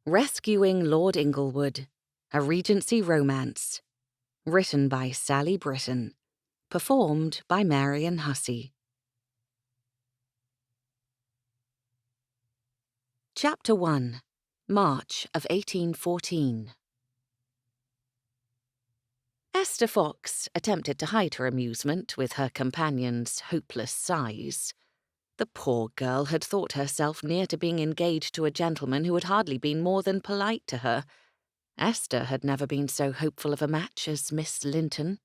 Rescuing Lord Inglewood, a Regency romance. Written by Sally Britton. Performed by Marion Hussey. Chapter 1. March of 1814. Esther Fox attempted to hide her amusement with her companion's hopeless sighs. The poor girl had thought herself near to being engaged to a gentleman who had hardly been more than polite to her. Esther had never been so hopeful of a match as Miss Linton.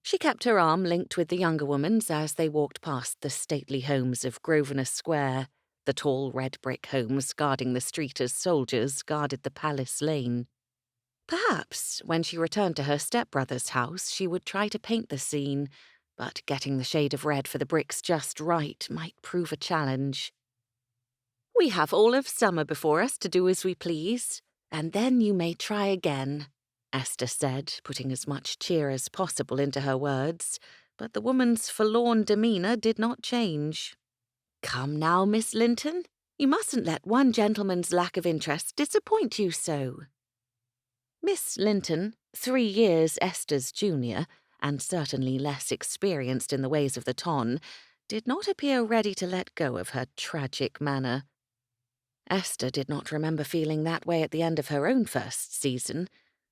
She kept her arm linked with the younger woman's as they walked past the stately homes of Grosvenor Square, the tall red brick homes guarding the street as soldiers guarded the Palace Lane. Perhaps, when she returned to her stepbrother's house, she would try to paint the scene, but getting the shade of red for the bricks just right might prove a challenge. "We have all of summer before us to do as we please, and then you may try again," Esther said, putting as much cheer as possible into her words, but the woman's forlorn demeanour did not change. "Come now, Miss Linton, you mustn't let one gentleman's lack of interest disappoint you so." Miss Linton, 3 years Esther's junior, and certainly less experienced in the ways of the ton, did not appear ready to let go of her tragic manner. Esther did not remember feeling that way at the end of her own first season,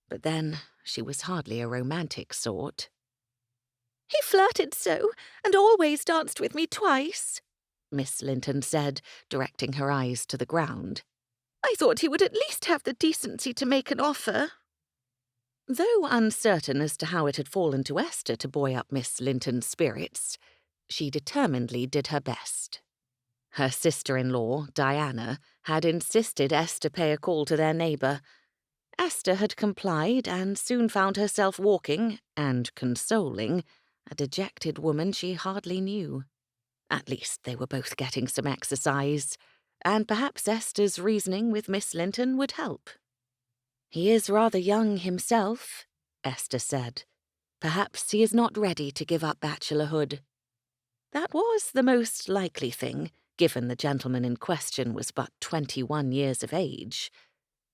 but then she was hardly a romantic sort. "He flirted so, and always danced with me twice," Miss Linton said, directing her eyes to the ground. "I thought he would at least have the decency to make an offer." Though uncertain as to how it had fallen to Esther to buoy up Miss Linton's spirits, she determinedly did her best. Her sister-in-law, Diana, had insisted Esther pay a call to their neighbour. Esther had complied and soon found herself walking, and consoling, a dejected woman she hardly knew. At least they were both getting some exercise, and perhaps Esther's reasoning with Miss Linton would help. "He is rather young himself," Esther said. "Perhaps he is not ready to give up bachelorhood." That was the most likely thing, given the gentleman in question was but 21 years of age.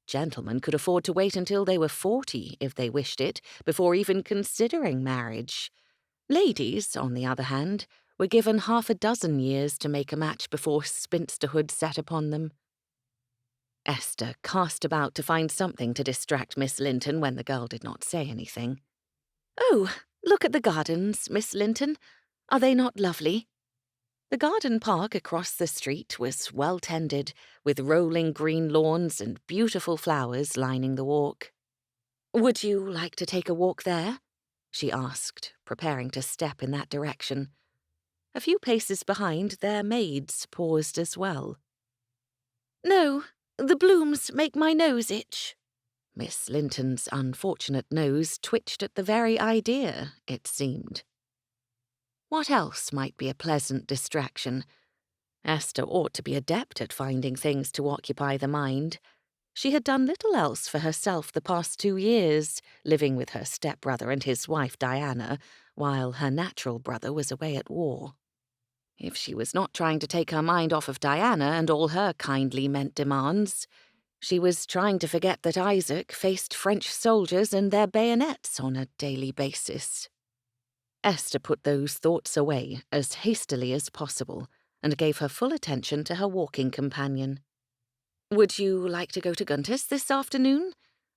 Gentlemen could afford to wait until they were 40, if they wished it, before even considering marriage. Ladies, on the other hand, were given 6 years to make a match before spinsterhood set upon them. Esther cast about to find something to distract Miss Linton when the girl did not say anything. "Oh, look at the gardens, Miss Linton. Are they not lovely?" The garden park across the street was well tended, with rolling green lawns and beautiful flowers lining the walk. "Would you like to take a walk there?" she asked, preparing to step in that direction. A few paces behind, their maids paused as well. "No, the blooms make my nose itch." Miss Linton's unfortunate nose twitched at the very idea, it seemed. What else might be a pleasant distraction? Esther ought to be adept at finding things to occupy the mind. She had done little else for herself the past 2 years, living with her stepbrother and his wife Diana, while her natural brother was away at war. If she was not trying to take her mind off of Diana and all her kindly meant demands, she was trying to forget that Isaac faced French soldiers and their bayonets on a daily basis. Esther put those thoughts away as hastily as possible and gave her full attention to her walking companion. "Would you like to go to Gunter's this afternoon?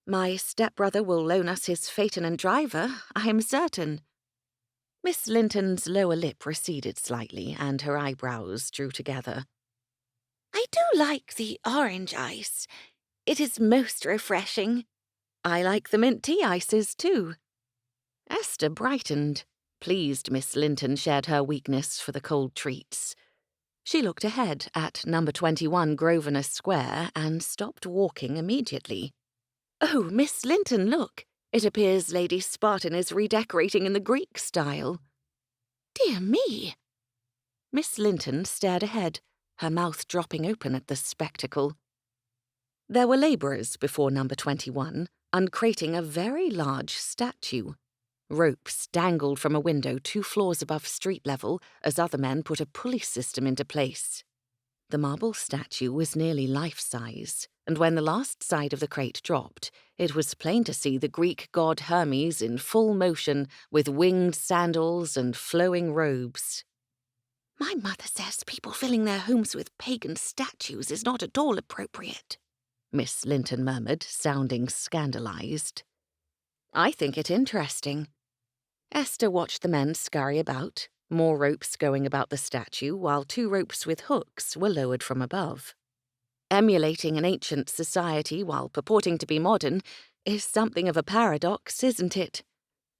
My stepbrother will loan us his phaeton and driver, I am certain." Miss Linton's lower lip receded slightly, and her eyebrows drew together. "I do like the orange ice. It is most refreshing. I like the mint tea ices, too." Esther brightened. Pleased Miss Linton shared her weakness for the cold treats. She looked ahead at number 21 Grosvenor Square and stopped walking immediately. "Oh, Miss Linton, look! It appears Lady Spartan is redecorating in the Greek style." "Dear me!" Miss Linton stared ahead, her mouth dropping open at the spectacle. There were labourers before number 21, uncrating a very large statue. Ropes dangled from a window 2 floors above street level as other men put a pulley system into place. The marble statue was nearly life-size, and when the last side of the crate dropped, it was plain to see the Greek god Hermes in full motion with winged sandals and flowing robes. "My mother says people filling their homes with pagan statues is not at all appropriate," Miss Linton murmured, sounding scandalized. "I think it interesting." Esther watched the men scurry about, more ropes going about the statue, while 2 ropes with hooks were lowered from above. Emulating an ancient society while purporting to be modern is something of a paradox, isn't it?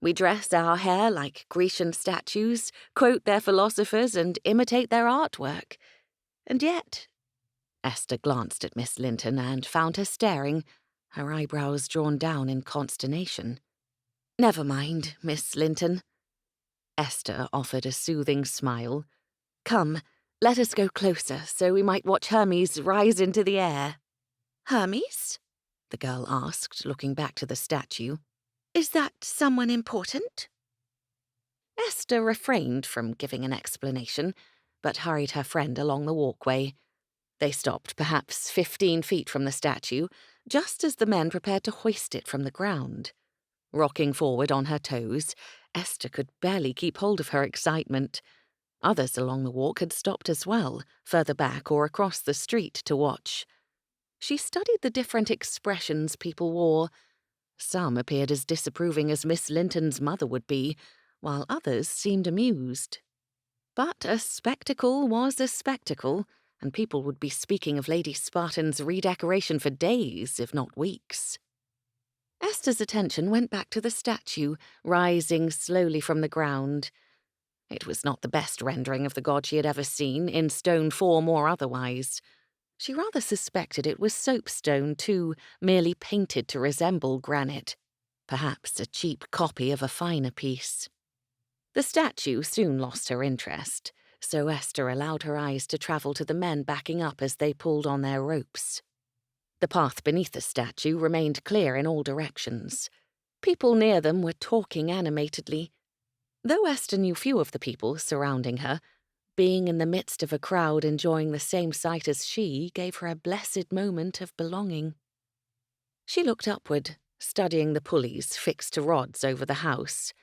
We dress our hair like Grecian statues, quote their philosophers, and imitate their artwork. And yet— Esther glanced at Miss Linton and found her staring, her eyebrows drawn down in consternation. "Never mind, Miss Linton." Esther offered a soothing smile. "Come, let us go closer so we might watch Hermes rise into the air." "Hermes?" the girl asked, looking back to the statue. "Is that someone important?" Esther refrained from giving an explanation, but hurried her friend along the walkway. They stopped perhaps 15 feet from the statue, just as the men prepared to hoist it from the ground. Rocking forward on her toes, Esther could barely keep hold of her excitement. Others along the walk had stopped as well, further back or across the street to watch. She studied the different expressions people wore. Some appeared as disapproving as Miss Linton's mother would be, while others seemed amused. But a spectacle was a spectacle, and people would be speaking of Lady Spartan's redecoration for days, if not weeks. Esther's attention went back to the statue, rising slowly from the ground. It was not the best rendering of the god she had ever seen, in stone form or otherwise. She rather suspected it was soapstone, too, merely painted to resemble granite. Perhaps a cheap copy of a finer piece. The statue soon lost her interest, so Esther allowed her eyes to travel to the men backing up as they pulled on their ropes. The path beneath the statue remained clear in all directions. People near them were talking animatedly. Though Esther knew few of the people surrounding her, being in the midst of a crowd enjoying the same sight as she gave her a blessed moment of belonging. She looked upward, studying the pulleys fixed to rods over the house,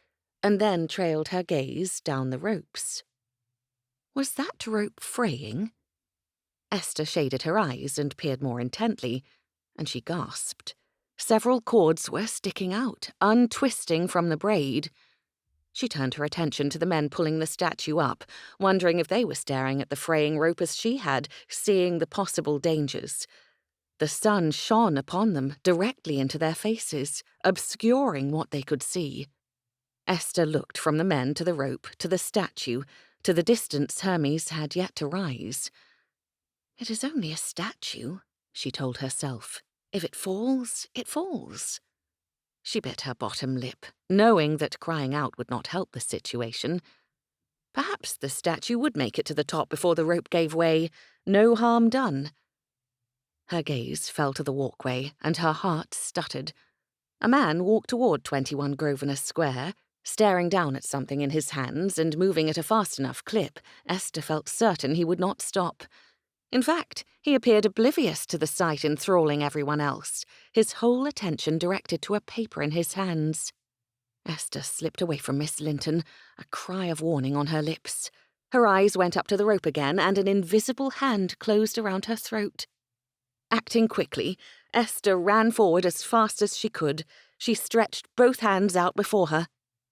and then trailed her gaze down the ropes. Was that rope fraying? Esther shaded her eyes and peered more intently, and she gasped. Several cords were sticking out, untwisting from the braid. She turned her attention to the men pulling the statue up, wondering if they were staring at the fraying rope as she had, seeing the possible dangers. The sun shone upon them, directly into their faces, obscuring what they could see. Esther looked from the men to the rope, to the statue, to the distance Hermes had yet to rise. "It is only a statue," she told herself. "If it falls, it falls." She bit her bottom lip, knowing that crying out would not help the situation. Perhaps the statue would make it to the top before the rope gave way. No harm done. Her gaze fell to the walkway, and her heart stuttered. A man walked toward 21 Grosvenor Square, staring down at something in his hands and moving at a fast enough clip. Esther felt certain he would not stop. In fact, he appeared oblivious to the sight enthralling everyone else, his whole attention directed to a paper in his hands. Esther slipped away from Miss Linton, a cry of warning on her lips. Her eyes went up to the rope again, and an invisible hand closed around her throat. Acting quickly, Esther ran forward as fast as she could. She stretched both hands out before her.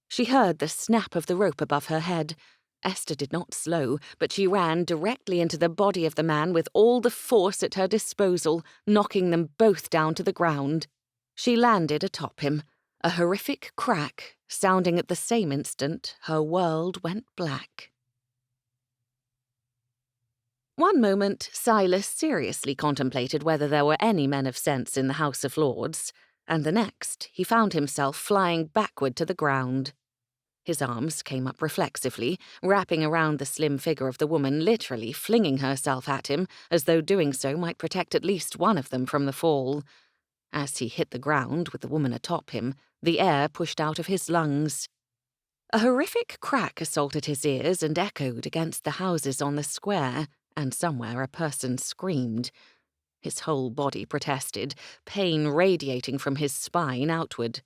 She heard the snap of the rope above her head. Esther did not slow, but she ran directly into the body of the man with all the force at her disposal, knocking them both down to the ground. She landed atop him. A horrific crack, sounding at the same instant, her world went black. One moment, Silas seriously contemplated whether there were any men of sense in the House of Lords, and the next he found himself flying backward to the ground. His arms came up reflexively, wrapping around the slim figure of the woman, literally flinging herself at him, as though doing so might protect at least one of them from the fall. As he hit the ground with the woman atop him, the air pushed out of his lungs. A horrific crack assaulted his ears and echoed against the houses on the square, and somewhere a person screamed. His whole body protested, pain radiating from his spine outward.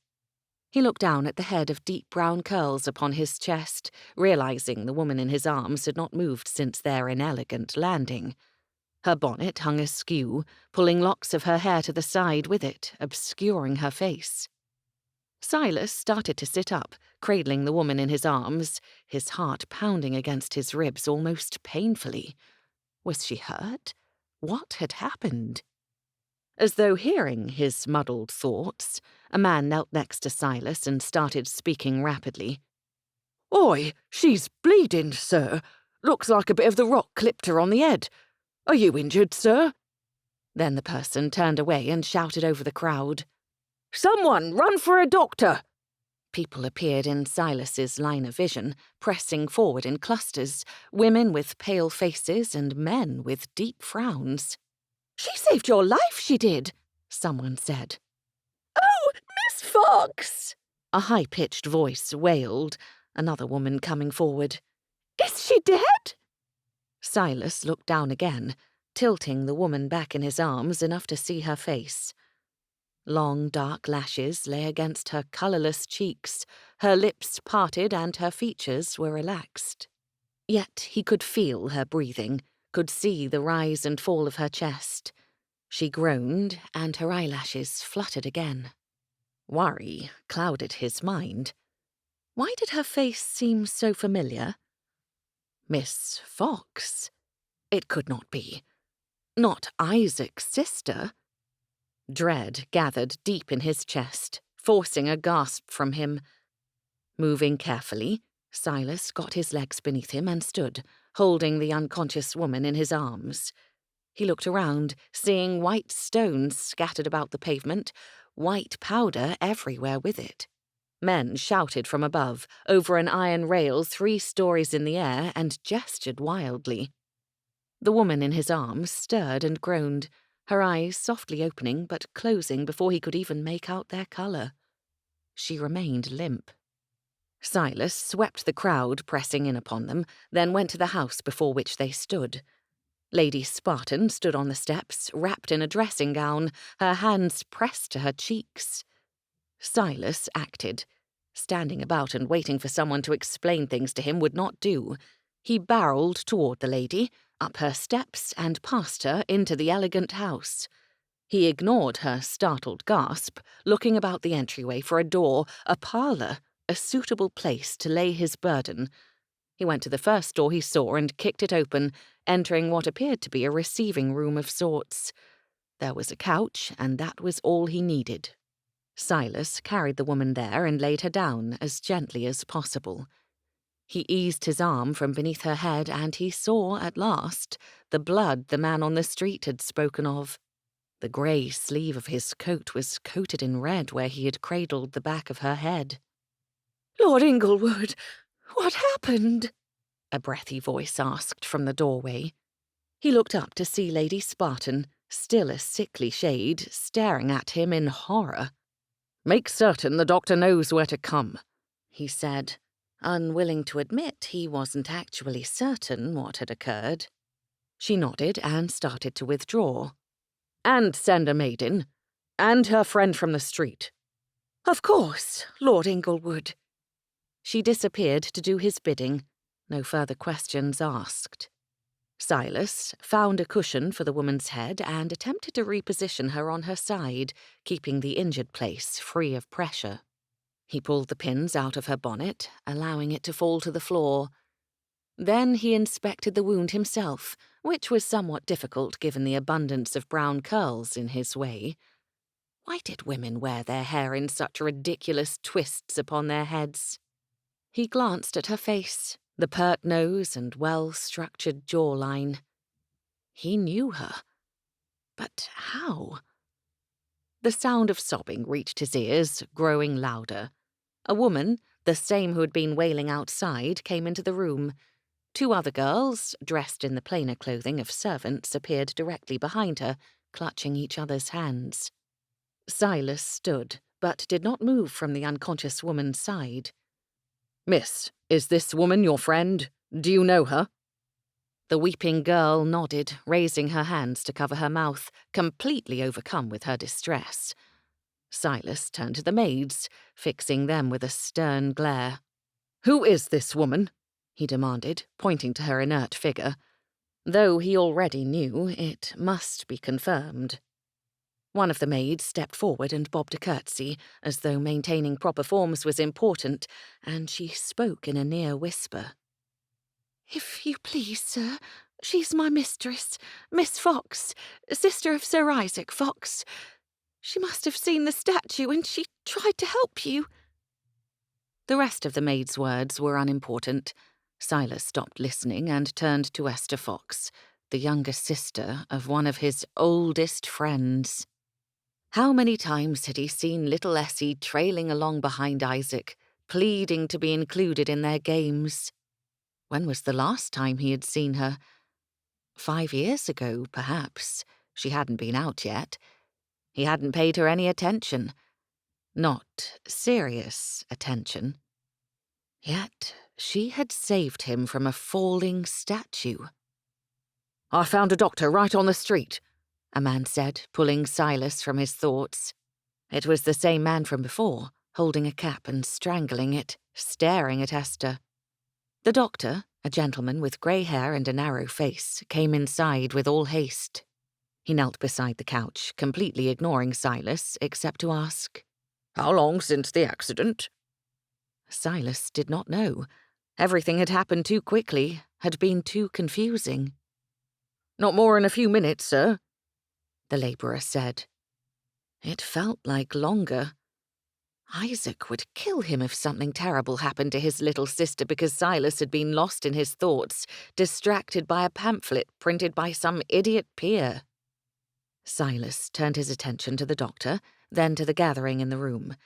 He looked down at the head of deep brown curls upon his chest, realizing the woman in his arms had not moved since their inelegant landing. Her bonnet hung askew, pulling locks of her hair to the side with it, obscuring her face. Silas started to sit up, cradling the woman in his arms, his heart pounding against his ribs almost painfully. Was she hurt? What had happened? As though hearing his muddled thoughts, a man knelt next to Silas and started speaking rapidly. "Oi, she's bleeding, sir. Looks like a bit of the rock clipped her on the head. Are you injured, sir?" Then the person turned away and shouted over the crowd, "Someone, run for a doctor!" People appeared in Silas's line of vision, pressing forward in clusters, women with pale faces and men with deep frowns. "She saved your life, she did," someone said. "Oh, Miss Fox!" a high-pitched voice wailed, another woman coming forward. "Is she dead?" Silas looked down again, tilting the woman back in his arms enough to see her face. Long dark lashes lay against her colourless cheeks, her lips parted and her features were relaxed. Yet he could feel her breathing, could see the rise and fall of her chest. She groaned, and her eyelashes fluttered again. Worry clouded his mind. Why did her face seem so familiar? Miss Fox? It could not be. Not Isaac's sister? Dread gathered deep in his chest, forcing a gasp from him. Moving carefully, Silas got his legs beneath him and stood, holding the unconscious woman in his arms. He looked around, seeing white stones scattered about the pavement, white powder everywhere with it. Men shouted from above, over an iron rail 3 stories in the air, and gestured wildly. The woman in his arms stirred and groaned, her eyes softly opening but closing before he could even make out their colour. She remained limp. Silas swept the crowd pressing in upon them, then went to the house before which they stood. Lady Spartan stood on the steps, wrapped in a dressing gown, her hands pressed to her cheeks. Silas acted. Standing about and waiting for someone to explain things to him would not do. He barreled toward the lady, up her steps and past her into the elegant house. He ignored her startled gasp, looking about the entryway for a door, a parlour, a suitable place to lay his burden. He went to the first door he saw and kicked it open, entering what appeared to be a receiving room of sorts. There was a couch, and that was all he needed. Silas carried the woman there and laid her down as gently as possible. He eased his arm from beneath her head, and he saw, at last, the blood the man on the street had spoken of. The grey sleeve of his coat was coated in red where he had cradled the back of her head. "Lord Inglewood, what happened?" a breathy voice asked from the doorway. He looked up to see Lady Spartan, still a sickly shade, staring at him in horror. "Make certain the doctor knows where to come," he said, unwilling to admit he wasn't actually certain what had occurred. She nodded and started to withdraw. "And send a maid in, and her friend from the street." "Of course, Lord Inglewood." She disappeared to do his bidding, no further questions asked. Silas found a cushion for the woman's head and attempted to reposition her on her side, keeping the injured place free of pressure. He pulled the pins out of her bonnet, allowing it to fall to the floor. Then he inspected the wound himself, which was somewhat difficult given the abundance of brown curls in his way. Why did women wear their hair in such ridiculous twists upon their heads? He glanced at her face, the pert nose and well-structured jawline. He knew her. But how? The sound of sobbing reached his ears, growing louder. A woman, the same who had been wailing outside, came into the room. 2 other girls, dressed in the plainer clothing of servants, appeared directly behind her, clutching each other's hands. Silas stood, but did not move from the unconscious woman's side. "Miss, is this woman your friend? Do you know her?" The weeping girl nodded, raising her hands to cover her mouth, completely overcome with her distress. Silas turned to the maids, fixing them with a stern glare. "Who is this woman?" he demanded, pointing to her inert figure. Though he already knew, it must be confirmed. One of the maids stepped forward and bobbed a curtsy, as though maintaining proper forms was important, and she spoke in a near whisper. "If you please, sir, she's my mistress, Miss Fox, sister of Sir Isaac Fox. She must have seen the statue and she tried to help you." The rest of the maid's words were unimportant. Silas stopped listening and turned to Esther Fox, the younger sister of one of his oldest friends. How many times had he seen little Essie trailing along behind Isaac, pleading to be included in their games? When was the last time he had seen her? 5 years ago, perhaps. She hadn't been out yet. He hadn't paid her any attention. Not serious attention. Yet she had saved him from a falling statue. "I found a doctor right on the street," a man said, pulling Silas from his thoughts. It was the same man from before, holding a cap and strangling it, staring at Esther. The doctor, a gentleman with grey hair and a narrow face, came inside with all haste. He knelt beside the couch, completely ignoring Silas, except to ask, "How long since the accident?" Silas did not know. Everything had happened too quickly, had been too confusing. "Not more than a few minutes, sir," the labourer said. It felt like longer. Isaac would kill him if something terrible happened to his little sister because Silas had been lost in his thoughts, distracted by a pamphlet printed by some idiot peer. Silas turned his attention to the doctor, then to the gathering in the room.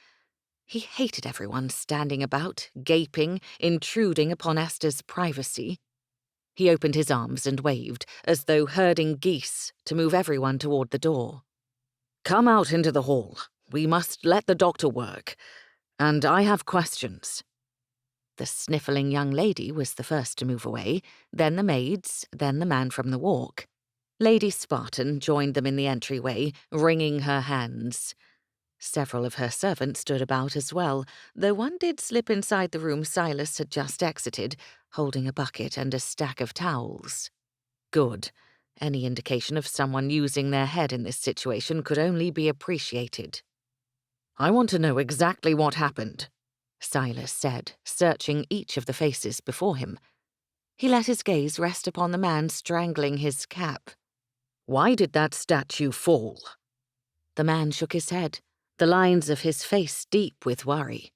He hated everyone standing about, gaping, intruding upon Esther's privacy. He opened his arms and waved, as though herding geese, to move everyone toward the door. "Come out into the hall. We must let the doctor work. And I have questions." The sniffling young lady was the first to move away, then the maids, then the man from the walk. Lady Spartan joined them in the entryway, wringing her hands. Several of her servants stood about as well, though one did slip inside the room Silas had just exited, holding a bucket and a stack of towels. Good. Any indication of someone using their head in this situation could only be appreciated. "I want to know exactly what happened," Silas said, searching each of the faces before him. He let his gaze rest upon the man strangling his cap. "Why did that statue fall?" The man shook his head, the lines of his face deep with worry.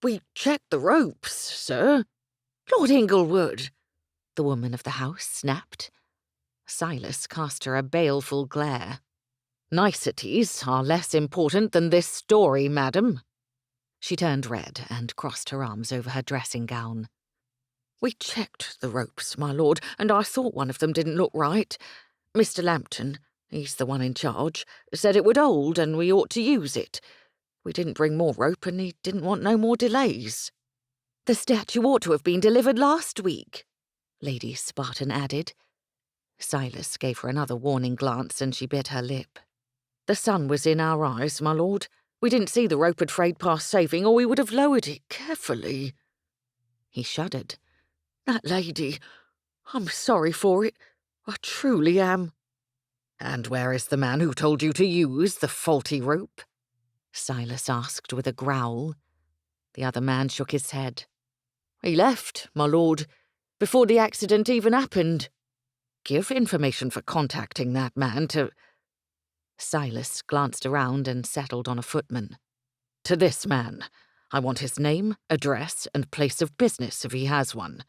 "We checked the ropes, sir. Lord Inglewood," the woman of the house snapped. Silas cast her a baleful glare. "Niceties are less important than this story, madam." She turned red and crossed her arms over her dressing gown. "We checked the ropes, my lord, and I thought one of them didn't look right. Mr. Lambton, he's the one in charge, said it would hold and we ought to use it. We didn't bring more rope and he didn't want no more delays." "The statue ought to have been delivered last week," Lady Spartan added. Silas gave her another warning glance and she bit her lip. "The sun was in our eyes, my lord. We didn't see the rope had frayed past saving, or we would have lowered it carefully." He shuddered. "That lady, I'm sorry for it. I truly am." "And where is the man who told you to use the faulty rope?" Silas asked with a growl. The other man shook his head. "He left, my lord, before the accident even happened." "Give information for contacting that man to—" Silas glanced around and settled on a footman. "To this man. I want his name, address, and place of business if he has one.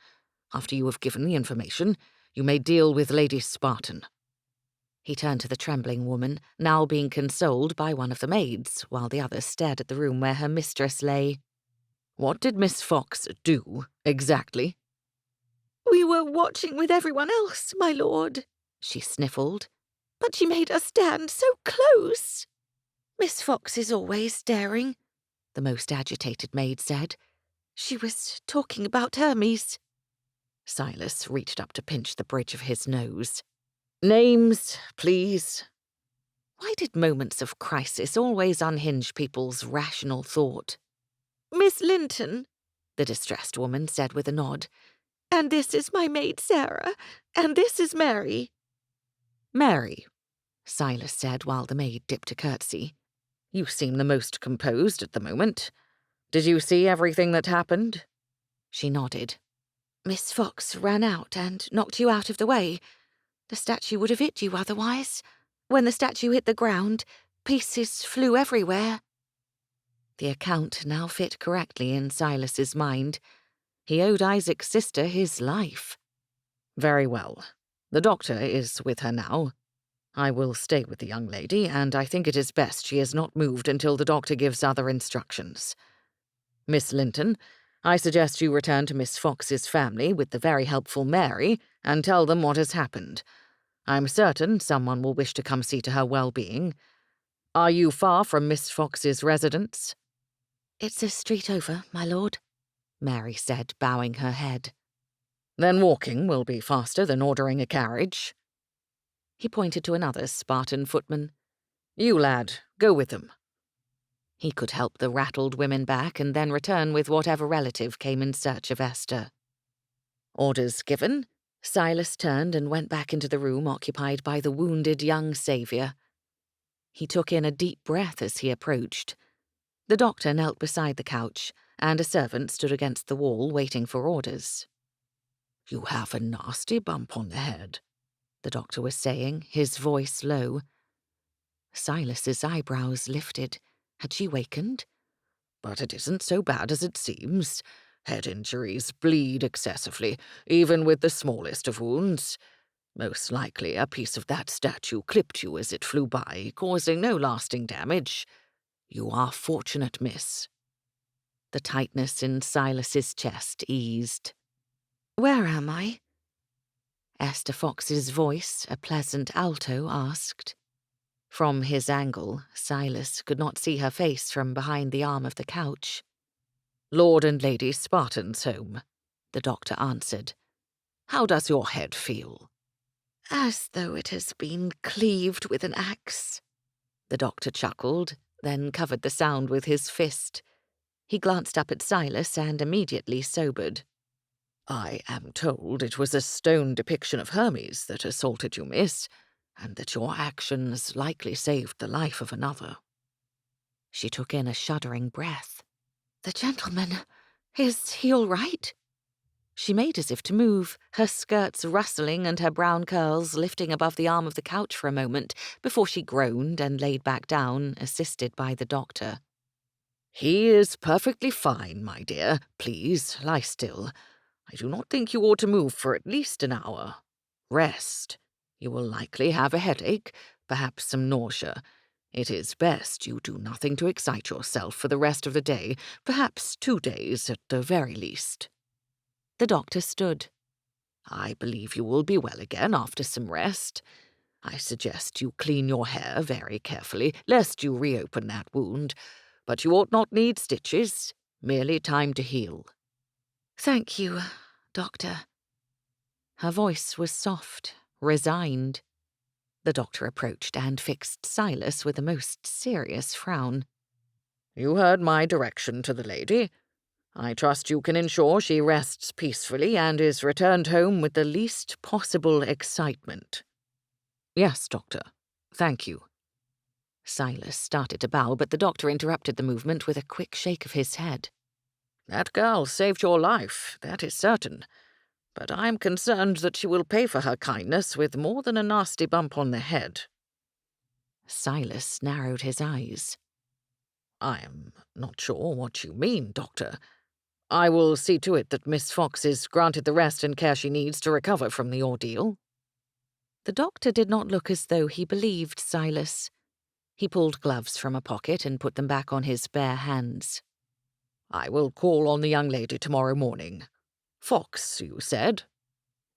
After you have given the information, you may deal with Lady Spartan." He turned to the trembling woman, now being consoled by one of the maids, while the other stared at the room where her mistress lay. "What did Miss Fox do, exactly?" "We were watching with everyone else, my lord," she sniffled. "But she made us stand so close." "Miss Fox is always staring," the most agitated maid said. "She was talking about Hermes." Silas reached up to pinch the bridge of his nose. Names, please. Why did moments of crisis always unhinge people's rational thought? Miss Linton, the distressed woman said with a nod. And this is my maid Sarah, and this is Mary. Mary, Silas said while the maid dipped a curtsy. You seem the most composed at the moment. Did you see everything that happened? She nodded. Miss Fox ran out and knocked you out of the way. The statue would have hit you otherwise. When the statue hit the ground, pieces flew everywhere. The account now fit correctly in Silas's mind. He owed Isaac's sister his life. Very well. The doctor is with her now. I will stay with the young lady, and I think it is best she is not moved until the doctor gives other instructions. Miss Linton, I suggest you return to Miss Fox's family with the very helpful Mary and tell them what has happened. I'm certain someone will wish to come see to her well-being. Are you far from Miss Fox's residence? It's a street over, my lord, Mary said, bowing her head. Then walking will be faster than ordering a carriage. He pointed to another Spartan footman. You, lad, go with them. He could help the rattled women back and then return with whatever relative came in search of Esther. Orders given, Silas turned and went back into the room occupied by the wounded young saviour. He took in a deep breath as he approached. The doctor knelt beside the couch, and a servant stood against the wall waiting for orders. You have a nasty bump on the head, the doctor was saying, his voice low. Silas's eyebrows lifted. Had she wakened? But it isn't so bad as it seems. Head injuries bleed excessively, even with the smallest of wounds. Most likely a piece of that statue clipped you as it flew by, causing no lasting damage. You are fortunate, miss. The tightness in Silas's chest eased. Where am I? Esther Fox's voice, a pleasant alto, asked. From his angle, Silas could not see her face from behind the arm of the couch. Lord and Lady Spartan's home, the doctor answered. How does your head feel? As though it has been cleaved with an axe. The doctor chuckled, then covered the sound with his fist. He glanced up at Silas and immediately sobered. I am told it was a stone depiction of Hermes that assaulted you, miss, and that your actions likely saved the life of another. She took in a shuddering breath. The gentleman, is he all right? She made as if to move, her skirts rustling and her brown curls lifting above the arm of the couch for a moment before she groaned and laid back down, assisted by the doctor. He is perfectly fine, my dear. Please, lie still. I do not think you ought to move for at least an hour. Rest. You will likely have a headache, perhaps some nausea. It is best you do nothing to excite yourself for the rest of the day, perhaps 2 days at the very least. The doctor stood. I believe you will be well again after some rest. I suggest you clean your hair very carefully, lest you reopen that wound, but you ought not need stitches, merely time to heal. Thank you, doctor. Her voice was soft, resigned. The doctor approached and fixed Silas with a most serious frown. You heard my direction to the lady. I trust you can ensure she rests peacefully and is returned home with the least possible excitement. Yes, doctor. Thank you. Silas started to bow, but the doctor interrupted the movement with a quick shake of his head. That girl saved your life, that is certain. But I am concerned that she will pay for her kindness with more than a nasty bump on the head. Silas narrowed his eyes. I am not sure what you mean, doctor. I will see to it that Miss Fox is granted the rest and care she needs to recover from the ordeal. The doctor did not look as though he believed Silas. He pulled gloves from a pocket and put them back on his bare hands. I will call on the young lady tomorrow morning. Fox, you said?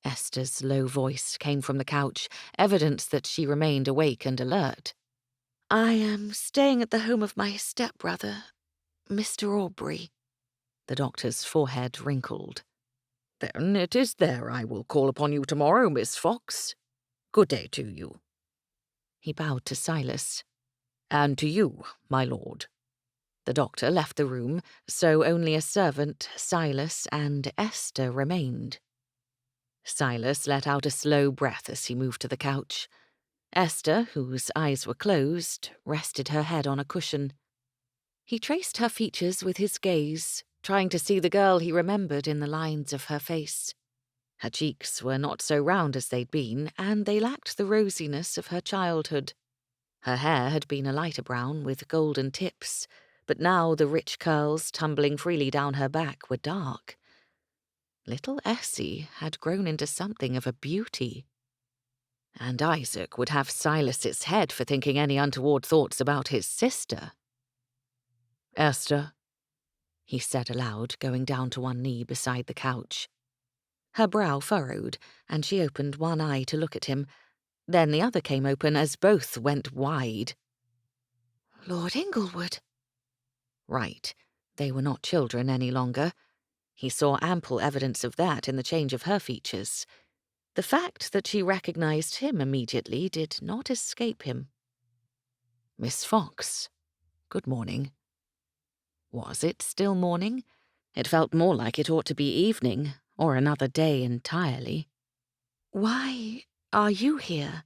Esther's low voice came from the couch, evidence that she remained awake and alert. I am staying at the home of my stepbrother, Mr. Aubrey. The doctor's forehead wrinkled. Then it is there I will call upon you tomorrow, Miss Fox. Good day to you." He bowed to Silas. "And to you, my lord." The doctor left the room, so only a servant, Silas, and Esther remained. Silas let out a slow breath as he moved to the couch. Esther, whose eyes were closed, rested her head on a cushion. He traced her features with his gaze, trying to see the girl he remembered in the lines of her face. Her cheeks were not so round as they'd been, and they lacked the rosiness of her childhood. Her hair had been a lighter brown with golden tips, but now the rich curls tumbling freely down her back were dark. Little Essie had grown into something of a beauty. And Isaac would have Silas's head for thinking any untoward thoughts about his sister. "Esther," he said aloud, going down to one knee beside the couch. Her brow furrowed, and she opened one eye to look at him. Then the other came open as both went wide. "Lord Inglewood." Right. They were not children any longer. He saw ample evidence of that in the change of her features. The fact that she recognized him immediately did not escape him. "Miss Fox, good morning." Was it still morning? It felt more like it ought to be evening, or another day entirely. "Why are you here?"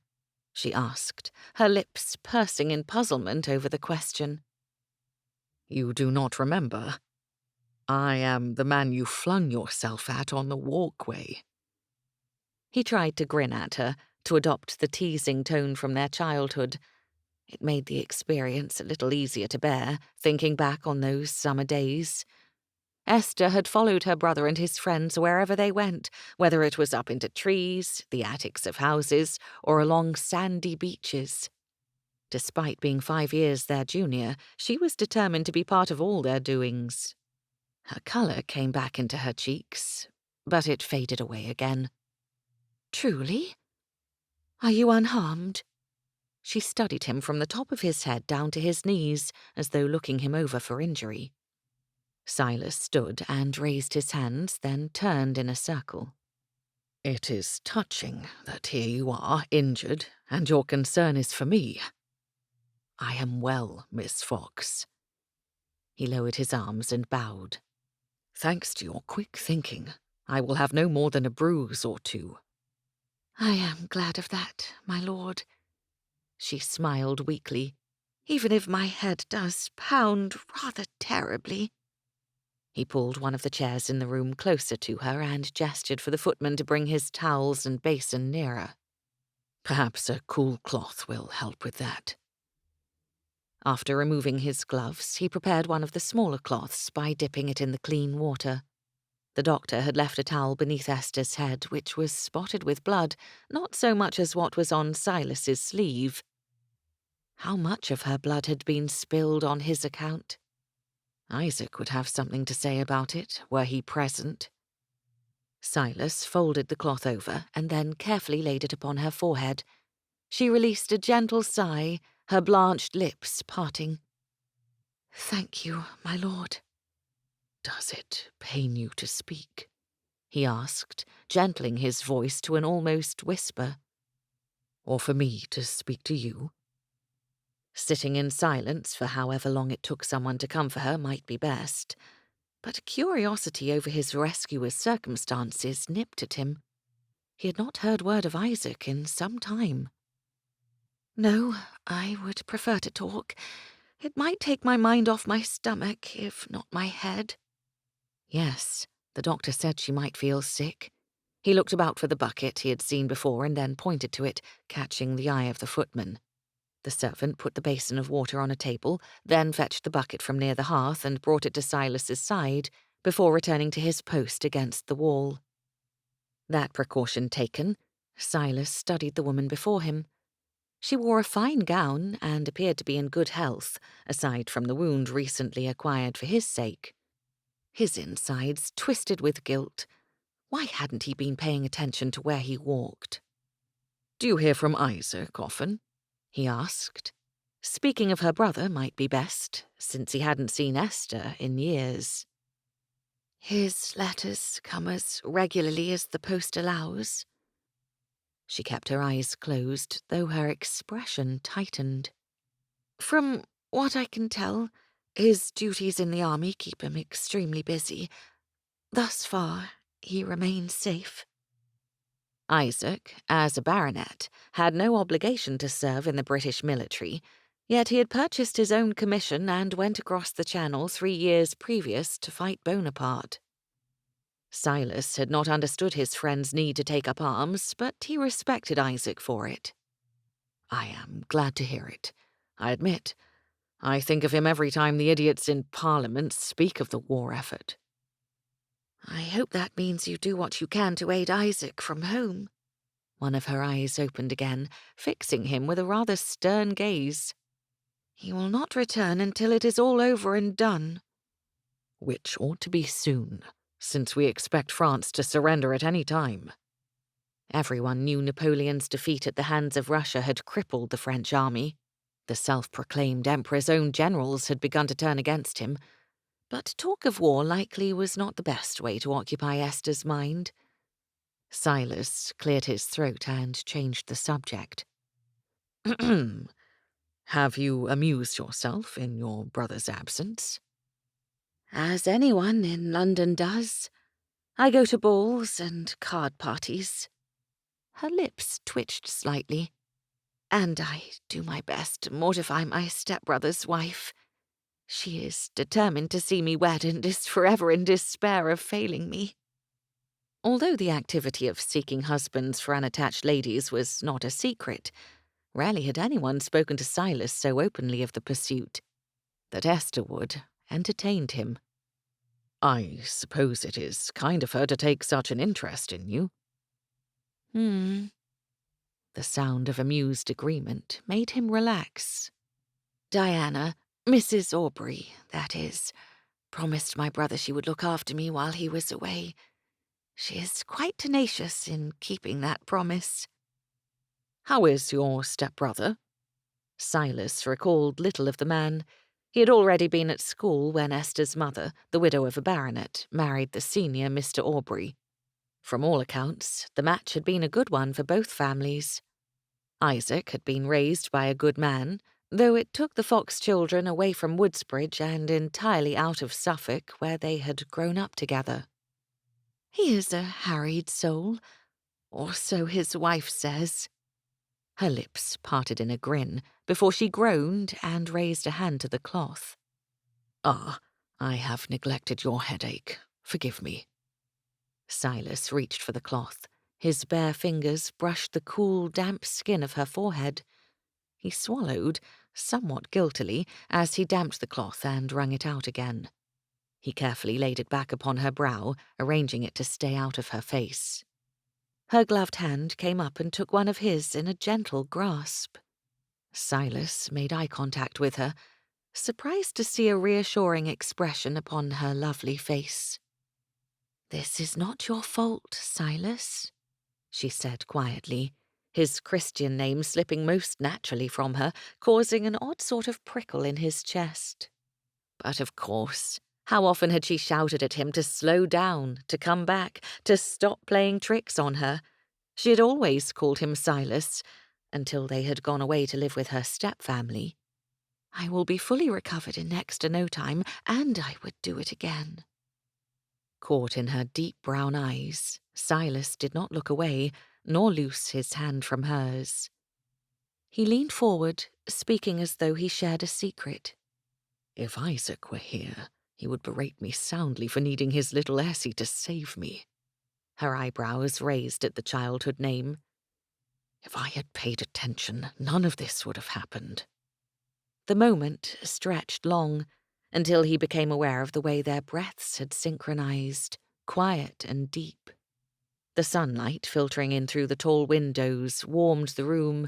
she asked, her lips pursing in puzzlement over the question. "You do not remember? I am the man you flung yourself at on the walkway." He tried to grin at her, to adopt the teasing tone from their childhood. It made the experience a little easier to bear, thinking back on those summer days. Esther had followed her brother and his friends wherever they went, whether it was up into trees, the attics of houses, or along sandy beaches. Despite being 5 years their junior, she was determined to be part of all their doings. Her colour came back into her cheeks, but it faded away again. "Truly? Are you unharmed?" She studied him from the top of his head down to his knees, as though looking him over for injury. Silas stood and raised his hands, then turned in a circle. "It is touching that here you are, injured, and your concern is for me. I am well, Miss Fox." He lowered his arms and bowed. "Thanks to your quick thinking, I will have no more than a bruise or two." "I am glad of that, my lord." She smiled weakly. "Even if my head does pound rather terribly." He pulled one of the chairs in the room closer to her and gestured for the footman to bring his towels and basin nearer. "Perhaps a cool cloth will help with that." After removing his gloves, he prepared one of the smaller cloths by dipping it in the clean water. The doctor had left a towel beneath Esther's head, which was spotted with blood, not so much as what was on Silas's sleeve. How much of her blood had been spilled on his account? Isaac would have something to say about it, were he present. Silas folded the cloth over and then carefully laid it upon her forehead. She released a gentle sigh, her blanched lips parting. "Thank you, my lord." "Does it pain you to speak?" he asked, gentling his voice to an almost whisper. "Or for me to speak to you?" Sitting in silence for however long it took someone to come for her might be best, but curiosity over his rescuer's circumstances nipped at him. He had not heard word of Isaac in some time. "No, I would prefer to talk. It might take my mind off my stomach, if not my head." Yes, the doctor said she might feel sick. He looked about for the bucket he had seen before and then pointed to it, catching the eye of the footman. The servant put the basin of water on a table, then fetched the bucket from near the hearth and brought it to Silas's side, before returning to his post against the wall. That precaution taken, Silas studied the woman before him. She wore a fine gown and appeared to be in good health, aside from the wound recently acquired for his sake. His insides twisted with guilt. Why hadn't he been paying attention to where he walked? "Do you hear from Isaac often?" he asked. Speaking of her brother might be best, since he hadn't seen Esther in years. His letters come as regularly as the post allows. She kept her eyes closed, though her expression tightened. From what I can tell, his duties in the army keep him extremely busy. Thus far, he remains safe. Isaac, as a baronet, had no obligation to serve in the British military, yet he had purchased his own commission and went across the Channel 3 years previous to fight Bonaparte. Silas had not understood his friend's need to take up arms, but he respected Isaac for it. "I am glad to hear it. I admit, I think of him every time the idiots in Parliament speak of the war effort." "I hope that means you do what you can to aid Isaac from home." One of her eyes opened again, fixing him with a rather stern gaze. "He will not return until it is all over and done." "Which ought to be soon, since we expect France to surrender at any time." Everyone knew Napoleon's defeat at the hands of Russia had crippled the French army. The self-proclaimed emperor's own generals had begun to turn against him, but talk of war likely was not the best way to occupy Esther's mind. Silas cleared his throat and changed the subject. "Have you amused yourself in your brother's absence?" "As anyone in London does. I go to balls and card parties." Her lips twitched slightly. "And I do my best to mortify my stepbrother's wife. She is determined to see me wed and is forever in despair of failing me." Although the activity of seeking husbands for unattached ladies was not a secret, rarely had anyone spoken to Silas so openly of the pursuit. That Esther would entertained him. "I suppose it is kind of her to take such an interest in you." The sound of amused agreement made him relax. "Diana, Mrs. Aubrey, that is, promised my brother she would look after me while he was away. She is quite tenacious in keeping that promise." "How is your stepbrother?" Silas recalled little of the man. He had already been at school when Esther's mother, the widow of a baronet, married the senior Mr. Aubrey. From all accounts, the match had been a good one for both families. Isaac had been raised by a good man, though it took the Fox children away from Woodsbridge and entirely out of Suffolk, where they had grown up together. "He is a harried soul, or so his wife says." Her lips parted in a grin before she groaned and raised a hand to the cloth. "Ah, I have neglected your headache. Forgive me." Silas reached for the cloth. His bare fingers brushed the cool, damp skin of her forehead. He swallowed, somewhat guiltily, as he damped the cloth and wrung it out again. He carefully laid it back upon her brow, arranging it to stay out of her face. Her gloved hand came up and took one of his in a gentle grasp. Silas made eye contact with her, surprised to see a reassuring expression upon her lovely face. "This is not your fault, Silas," she said quietly, his Christian name slipping most naturally from her, causing an odd sort of prickle in his chest. But of course, how often had she shouted at him to slow down, to come back, to stop playing tricks on her? She had always called him Silas, until they had gone away to live with her stepfamily. "I will be fully recovered in next to no time, and I would do it again." Caught in her deep brown eyes, Silas did not look away, nor loose his hand from hers. He leaned forward, speaking as though he shared a secret. "If Isaac were here, he would berate me soundly for needing his little Essie to save me." Her eyebrows raised at the childhood name. "If I had paid attention, none of this would have happened." The moment stretched long, until he became aware of the way their breaths had synchronized, quiet and deep. The sunlight filtering in through the tall windows warmed the room,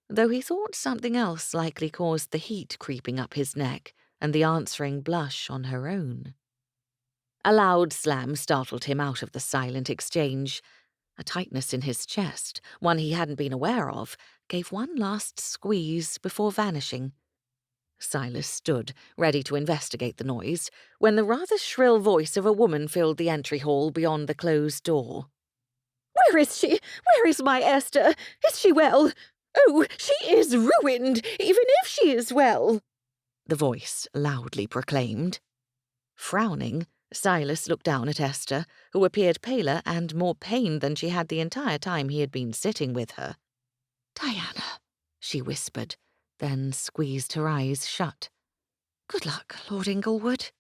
though he thought something else likely caused the heat creeping up his neck and the answering blush on her own. A loud slam startled him out of the silent exchange. A tightness in his chest, one he hadn't been aware of, gave one last squeeze before vanishing. Silas stood, ready to investigate the noise, when the rather shrill voice of a woman filled the entry hall beyond the closed door. "Where is she? Where is my Esther? Is she well? Oh, she is ruined, even if she is well," the voice loudly proclaimed. Frowning, Silas looked down at Esther, who appeared paler and more pained than she had the entire time he had been sitting with her. "Diana," she whispered, then squeezed her eyes shut. "Good luck, Lord Inglewood."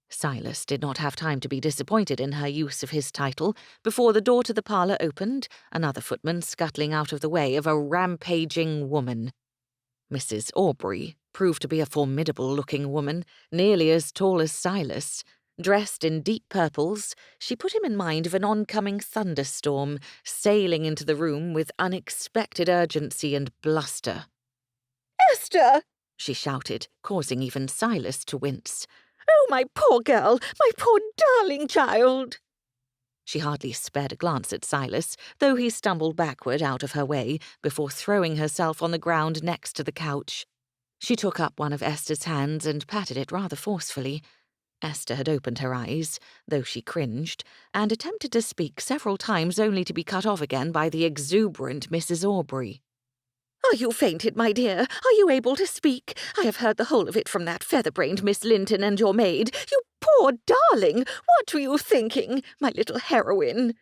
Silas did not have time to be disappointed in her use of his title before the door to the parlour opened, another footman scuttling out of the way of a rampaging woman. Mrs. Aubrey proved to be a formidable-looking woman, nearly as tall as Silas. Dressed in deep purples, she put him in mind of an oncoming thunderstorm, sailing into the room with unexpected urgency and bluster. "Esther!" she shouted, causing even Silas to wince. "Oh, my poor girl, my poor darling child!" She hardly spared a glance at Silas, though he stumbled backward out of her way before throwing herself on the ground next to the couch. She took up one of Esther's hands and patted it rather forcefully. Esther had opened her eyes, though she cringed, and attempted to speak several times only to be cut off again by the exuberant Mrs. Aubrey. "Are you fainted, my dear? Are you able to speak? I have heard the whole of it from that feather-brained Miss Linton and your maid. You poor darling! What were you thinking, my little heroine?"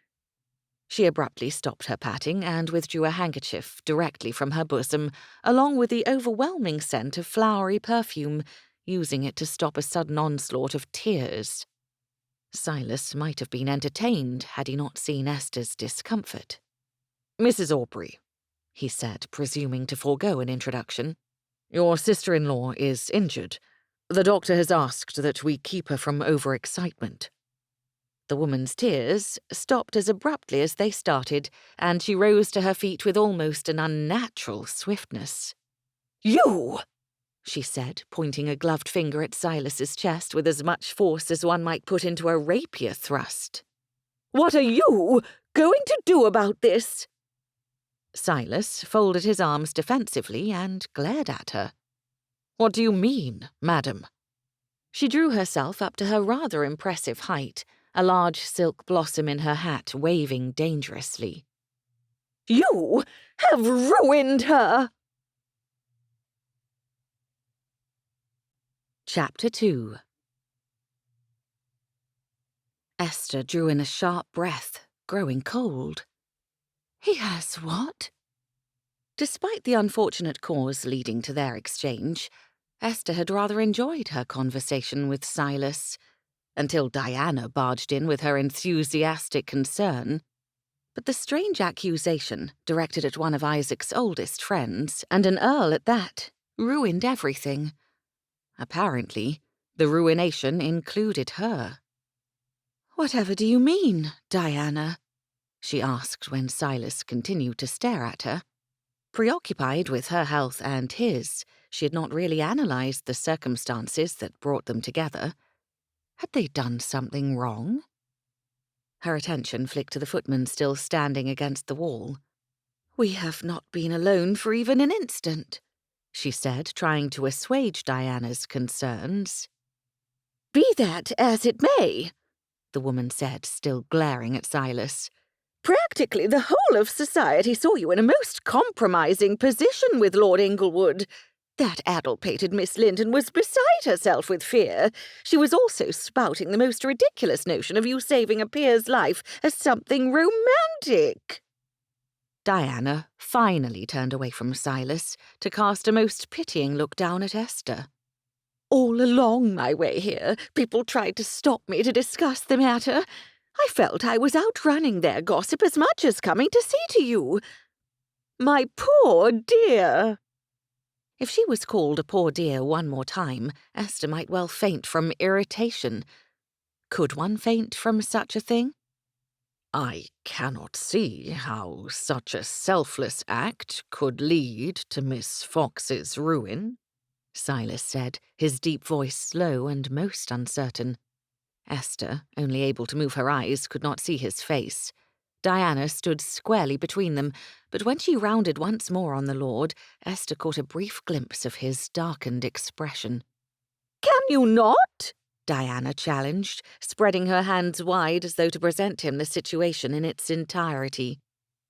She abruptly stopped her patting and withdrew a handkerchief directly from her bosom, along with the overwhelming scent of flowery perfume, using it to stop a sudden onslaught of tears. Silas might have been entertained had he not seen Esther's discomfort. "Mrs. Aubrey," he said, presuming to forego an introduction, "your sister-in-law is injured. The doctor has asked that we keep her from overexcitement." The woman's tears stopped as abruptly as they started, and she rose to her feet with almost an unnatural swiftness. "You!" she said, pointing a gloved finger at Silas's chest with as much force as one might put into a rapier thrust. "What are you going to do about this?" Silas folded his arms defensively and glared at her. "What do you mean, madam?" She drew herself up to her rather impressive height, a large silk blossom in her hat waving dangerously. "You have ruined her!" Chapter 2. Esther drew in a sharp breath, growing cold. "He has what?" Despite the unfortunate cause leading to their exchange, Esther had rather enjoyed her conversation with Silas, until Diana barged in with her enthusiastic concern. But the strange accusation, directed at one of Isaac's oldest friends, and an earl at that, ruined everything. Apparently, the ruination included her. "Whatever do you mean, Diana?" she asked when Silas continued to stare at her. Preoccupied with her health and his, she had not really analysed the circumstances that brought them together. Had they done something wrong? Her attention flicked to the footman still standing against the wall. "We have not been alone for even an instant," she said, trying to assuage Diana's concerns. "Be that as it may," the woman said, still glaring at Silas, "practically the whole of society saw you in a most compromising position with Lord Inglewood. That addle-pated Miss Linton was beside herself with fear. She was also spouting the most ridiculous notion of you saving a peer's life as something romantic." Diana finally turned away from Silas to cast a most pitying look down at Esther. "All along my way here, people tried to stop me to discuss the matter. I felt I was outrunning their gossip as much as coming to see to you. My poor dear." If she was called a poor dear one more time, Esther might well faint from irritation. Could one faint from such a thing? "I cannot see how such a selfless act could lead to Miss Fox's ruin," Silas said, his deep voice slow and most uncertain. Esther, only able to move her eyes, could not see his face. Diana stood squarely between them, but when she rounded once more on the Lord, Esther caught a brief glimpse of his darkened expression. "Can you not?" Diana challenged, spreading her hands wide as though to present him the situation in its entirety.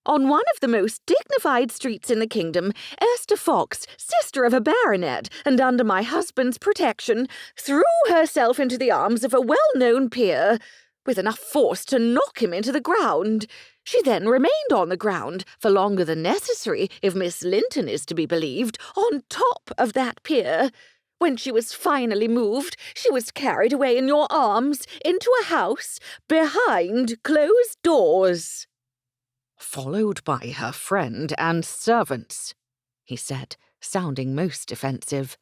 "On one of the most dignified streets in the kingdom, Esther Fox, sister of a baronet and under my husband's protection, threw herself into the arms of a well-known peer, with enough force to knock him into the ground. She then remained on the ground for longer than necessary, if Miss Linton is to be believed, on top of that pier. When she was finally moved, she was carried away in your arms into a house behind closed doors." "Followed by her friend and servants," he said, sounding most defensive.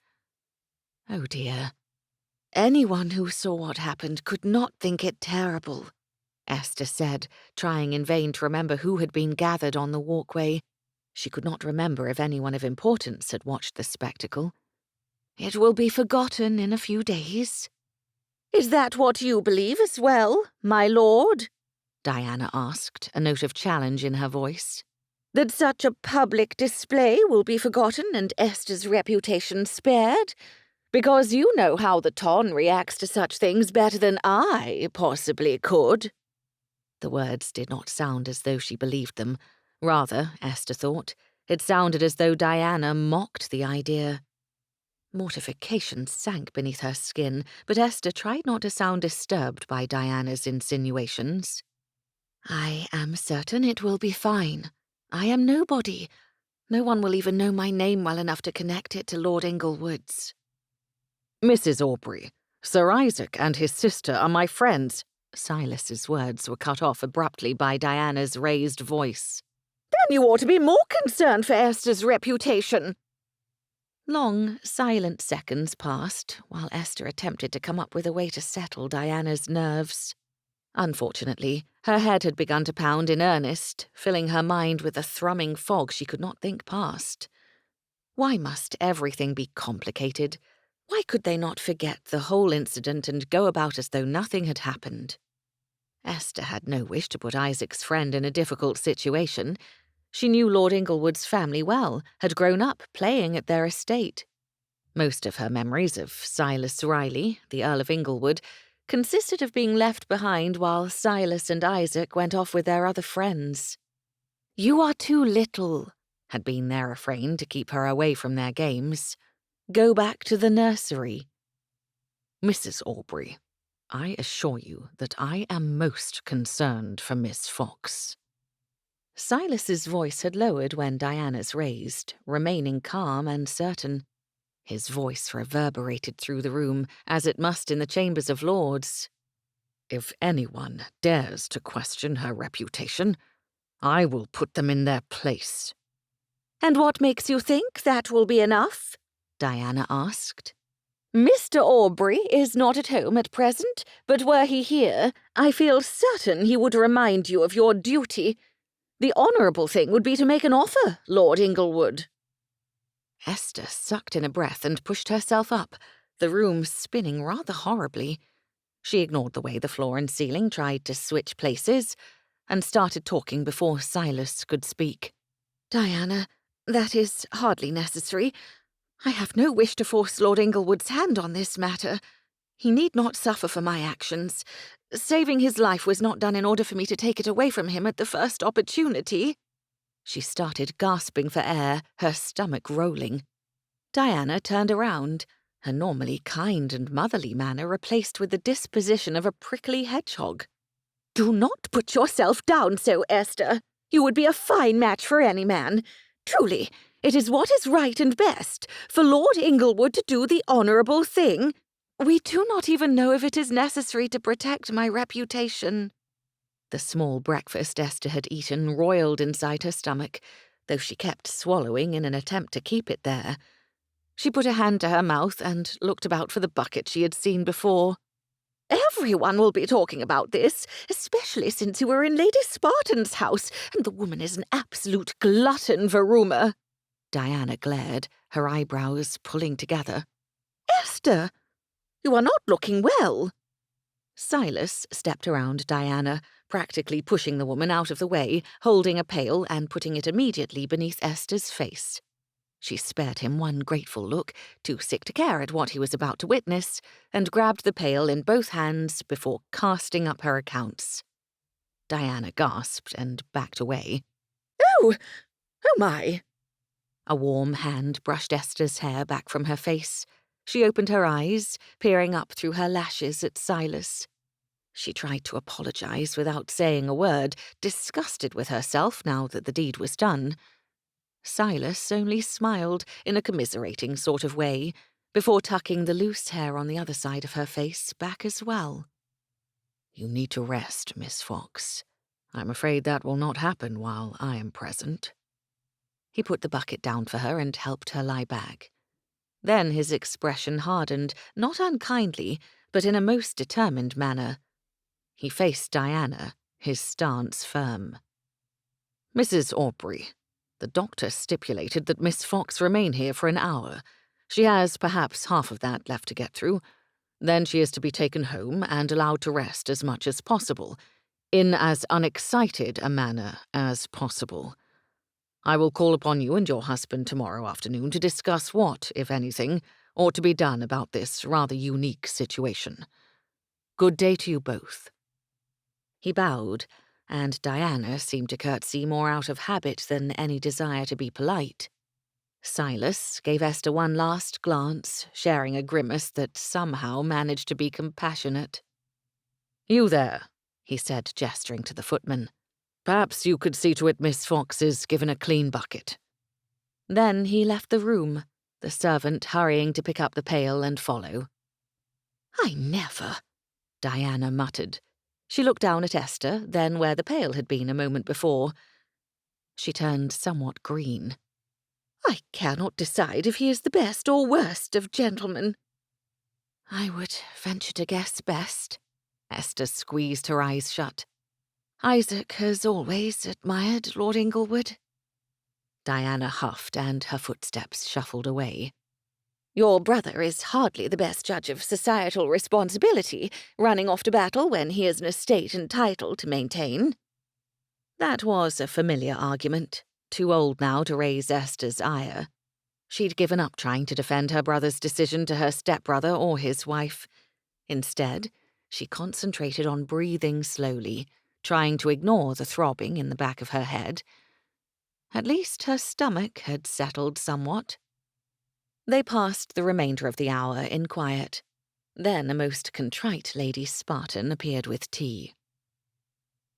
"Oh dear. Anyone who saw what happened could not think it terrible," Esther said, trying in vain to remember who had been gathered on the walkway. She could not remember if anyone of importance had watched the spectacle. "It will be forgotten in a few days." "Is that what you believe as well, my lord?" Diana asked, a note of challenge in her voice. "That such a public display will be forgotten and Esther's reputation spared? Because you know how the ton reacts to such things better than I possibly could." The words did not sound as though she believed them. Rather, Esther thought, it sounded as though Diana mocked the idea. Mortification sank beneath her skin, but Esther tried not to sound disturbed by Diana's insinuations. "I am certain it will be fine. I am nobody. No one will even know my name well enough to connect it to Lord Inglewood's." "Mrs. Aubrey, Sir Isaac and his sister are my friends." Silas's words were cut off abruptly by Diana's raised voice. "Then you ought to be more concerned for Esther's reputation." Long, silent seconds passed while Esther attempted to come up with a way to settle Diana's nerves. Unfortunately, her head had begun to pound in earnest, filling her mind with a thrumming fog she could not think past. Why must everything be complicated? Why could they not forget the whole incident and go about as though nothing had happened? Esther had no wish to put Isaac's friend in a difficult situation. She knew Lord Inglewood's family well, had grown up playing at their estate. Most of her memories of Silas Riley, the Earl of Inglewood, consisted of being left behind while Silas and Isaac went off with their other friends. "You are too little," had been their refrain to keep her away from their games. "Go back to the nursery." "Mrs. Aubrey, I assure you that I am most concerned for Miss Fox." Silas's voice had lowered when Diana's raised, remaining calm and certain. His voice reverberated through the room, as it must in the chambers of lords. "If anyone dares to question her reputation, I will put them in their place." "And what makes you think that will be enough?" Diana asked. "Mr. Aubrey is not at home at present, but were he here, I feel certain he would remind you of your duty. The honourable thing would be to make an offer, Lord Inglewood." Esther sucked in a breath and pushed herself up, the room spinning rather horribly. She ignored the way the floor and ceiling tried to switch places, and started talking before Silas could speak. "Diana, that is hardly necessary. I have no wish to force Lord Inglewood's hand on this matter. He need not suffer for my actions. Saving his life was not done in order for me to take it away from him at the first opportunity." She started gasping for air, her stomach rolling. Diana turned around, her normally kind and motherly manner replaced with the disposition of a prickly hedgehog. "Do not put yourself down so, Esther. You would be a fine match for any man. Truly, it is what is right and best, for Lord Inglewood to do the honourable thing." "We do not even know if it is necessary to protect my reputation." The small breakfast Esther had eaten roiled inside her stomach, though she kept swallowing in an attempt to keep it there. She put a hand to her mouth and looked about for the bucket she had seen before. "Everyone will be talking about this, especially since you were in Lady Spartan's house, and the woman is an absolute glutton for rumour." Diana glared, her eyebrows pulling together. "Esther, you are not looking well." Silas stepped around Diana, practically pushing the woman out of the way, holding a pail and putting it immediately beneath Esther's face. She spared him one grateful look, too sick to care at what he was about to witness, and grabbed the pail in both hands before casting up her accounts. Diana gasped and backed away. "Oh! Oh my!" A warm hand brushed Esther's hair back from her face. She opened her eyes, peering up through her lashes at Silas. She tried to apologize without saying a word, disgusted with herself now that the deed was done. Silas only smiled in a commiserating sort of way, before tucking the loose hair on the other side of her face back as well. "You need to rest, Miss Fox. I'm afraid that will not happen while I am present." He put the bucket down for her and helped her lie back. Then his expression hardened, not unkindly, but in a most determined manner. He faced Diana, his stance firm. "Mrs. Aubrey, the doctor stipulated that Miss Fox remain here for an hour. She has perhaps half of that left to get through. Then she is to be taken home and allowed to rest as much as possible, in as unexcited a manner as possible. I will call upon you and your husband tomorrow afternoon to discuss what, if anything, ought to be done about this rather unique situation. Good day to you both." He bowed, and Diana seemed to curtsy more out of habit than any desire to be polite. Silas gave Esther one last glance, sharing a grimace that somehow managed to be compassionate. "You there," he said, gesturing to the footman. "Perhaps you could see to it Miss Fox is given a clean bucket." Then he left the room, the servant hurrying to pick up the pail and follow. "I never," Diana muttered. She looked down at Esther, then where the pail had been a moment before. She turned somewhat green. "I cannot decide if he is the best or worst of gentlemen." "I would venture to guess best." Esther squeezed her eyes shut. "Isaac has always admired Lord Inglewood." Diana huffed, and her footsteps shuffled away. "Your brother is hardly the best judge of societal responsibility, running off to battle when he has an estate and title to maintain." That was a familiar argument, too old now to raise Esther's ire. She'd given up trying to defend her brother's decision to her stepbrother or his wife. Instead, she concentrated on breathing slowly, trying to ignore the throbbing in the back of her head. At least her stomach had settled somewhat. They passed the remainder of the hour in quiet. Then a most contrite Lady Spartan appeared with tea.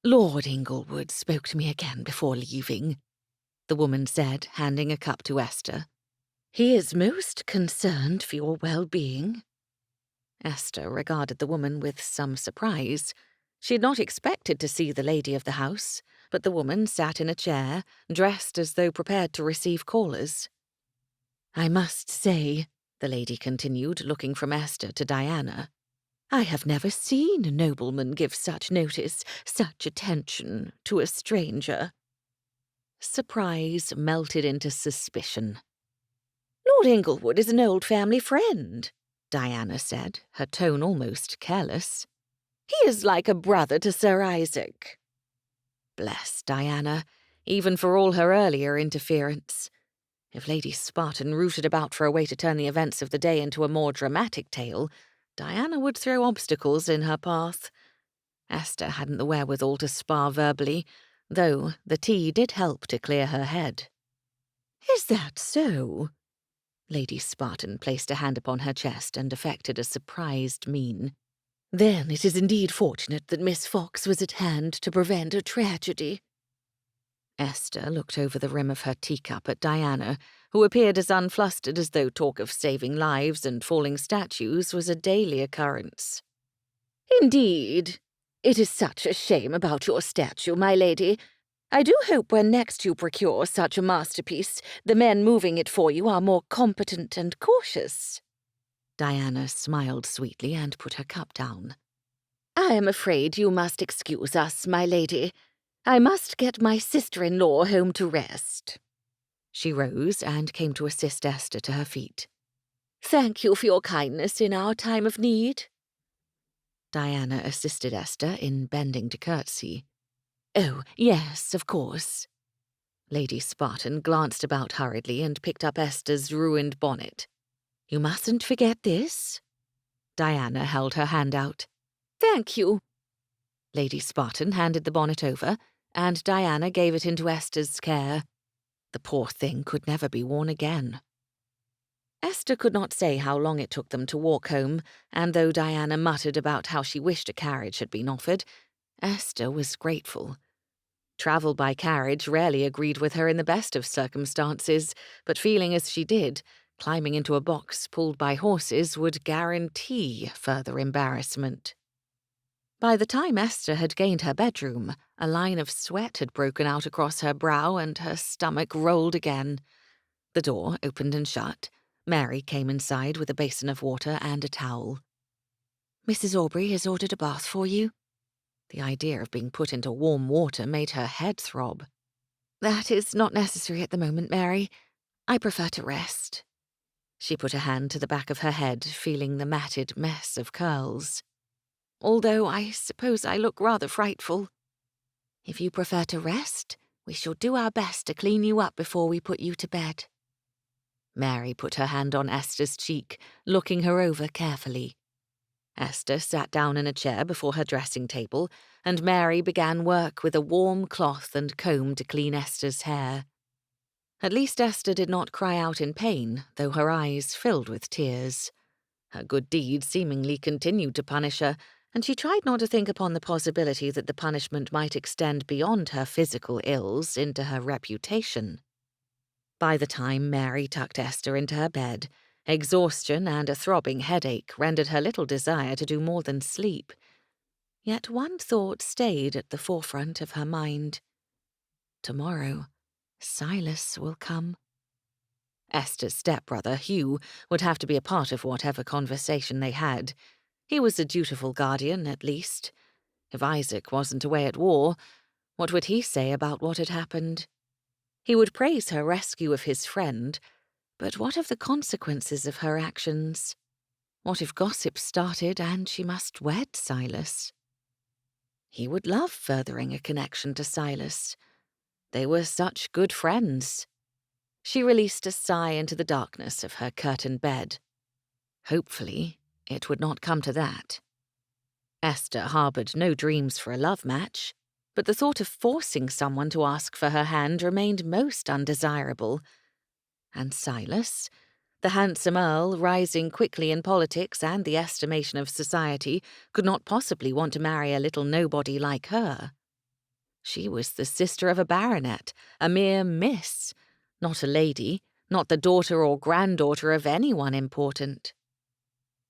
"Lord Inglewood spoke to me again before leaving," the woman said, handing a cup to Esther. "He is most concerned for your well-being." Esther regarded the woman with some surprise. She had not expected to see the lady of the house, but the woman sat in a chair, dressed as though prepared to receive callers. "I must say," the lady continued, looking from Esther to Diana, "I have never seen a nobleman give such notice, such attention to a stranger." Surprise melted into suspicion. "Lord Inglewood is an old family friend," Diana said, her tone almost careless. "He is like a brother to Sir Isaac." Bless Diana, even for all her earlier interference. If Lady Spartan rooted about for a way to turn the events of the day into a more dramatic tale, Diana would throw obstacles in her path. Esther hadn't the wherewithal to spar verbally, though the tea did help to clear her head. "Is that so?" Lady Spartan placed a hand upon her chest and affected a surprised mien. "Then it is indeed fortunate that Miss Fox was at hand to prevent a tragedy." Esther looked over the rim of her teacup at Diana, who appeared as unflustered as though talk of saving lives and falling statues was a daily occurrence. "Indeed. It is such a shame about your statue, my lady. I do hope when next you procure such a masterpiece, the men moving it for you are more competent and cautious." Diana smiled sweetly and put her cup down. "I am afraid you must excuse us, my lady. I must get my sister-in-law home to rest." She rose and came to assist Esther to her feet. "Thank you for your kindness in our time of need." Diana assisted Esther in bending to curtsy. "Oh, yes, of course." Lady Spartan glanced about hurriedly and picked up Esther's ruined bonnet. "You mustn't forget this." Diana held her hand out. "Thank you." Lady Spartan handed the bonnet over, and Diana gave it into Esther's care. The poor thing could never be worn again. Esther could not say how long it took them to walk home, and though Diana muttered about how she wished a carriage had been offered, Esther was grateful. Travel by carriage rarely agreed with her in the best of circumstances, but feeling as she did, climbing into a box pulled by horses would guarantee further embarrassment. By the time Esther had gained her bedroom, a line of sweat had broken out across her brow and her stomach rolled again. The door opened and shut. Mary came inside with a basin of water and a towel. "Mrs. Aubrey has ordered a bath for you." The idea of being put into warm water made her head throb. "That is not necessary at the moment, Mary. I prefer to rest." She put a hand to the back of her head, feeling the matted mess of curls. "Although I suppose I look rather frightful." "If you prefer to rest, we shall do our best to clean you up before we put you to bed." Mary put her hand on Esther's cheek, looking her over carefully. Esther sat down in a chair before her dressing table, and Mary began work with a warm cloth and comb to clean Esther's hair. At least Esther did not cry out in pain, though her eyes filled with tears. Her good deed seemingly continued to punish her, and she tried not to think upon the possibility that the punishment might extend beyond her physical ills into her reputation. By the time Mary tucked Esther into her bed, exhaustion and a throbbing headache rendered her little desire to do more than sleep. Yet one thought stayed at the forefront of her mind. Tomorrow, Silas will come. Esther's stepbrother, Hugh, would have to be a part of whatever conversation they had. He was a dutiful guardian, at least. If Isaac wasn't away at war, what would he say about what had happened? He would praise her rescue of his friend, but what of the consequences of her actions? What if gossip started and she must wed Silas? He would love furthering a connection to Silas. They were such good friends. She released a sigh into the darkness of her curtained bed. Hopefully, it would not come to that. Esther harbored no dreams for a love match, but the thought of forcing someone to ask for her hand remained most undesirable. And Silas, the handsome Earl, rising quickly in politics and the estimation of society, could not possibly want to marry a little nobody like her. She was the sister of a baronet, a mere miss, not a lady, not the daughter or granddaughter of anyone important.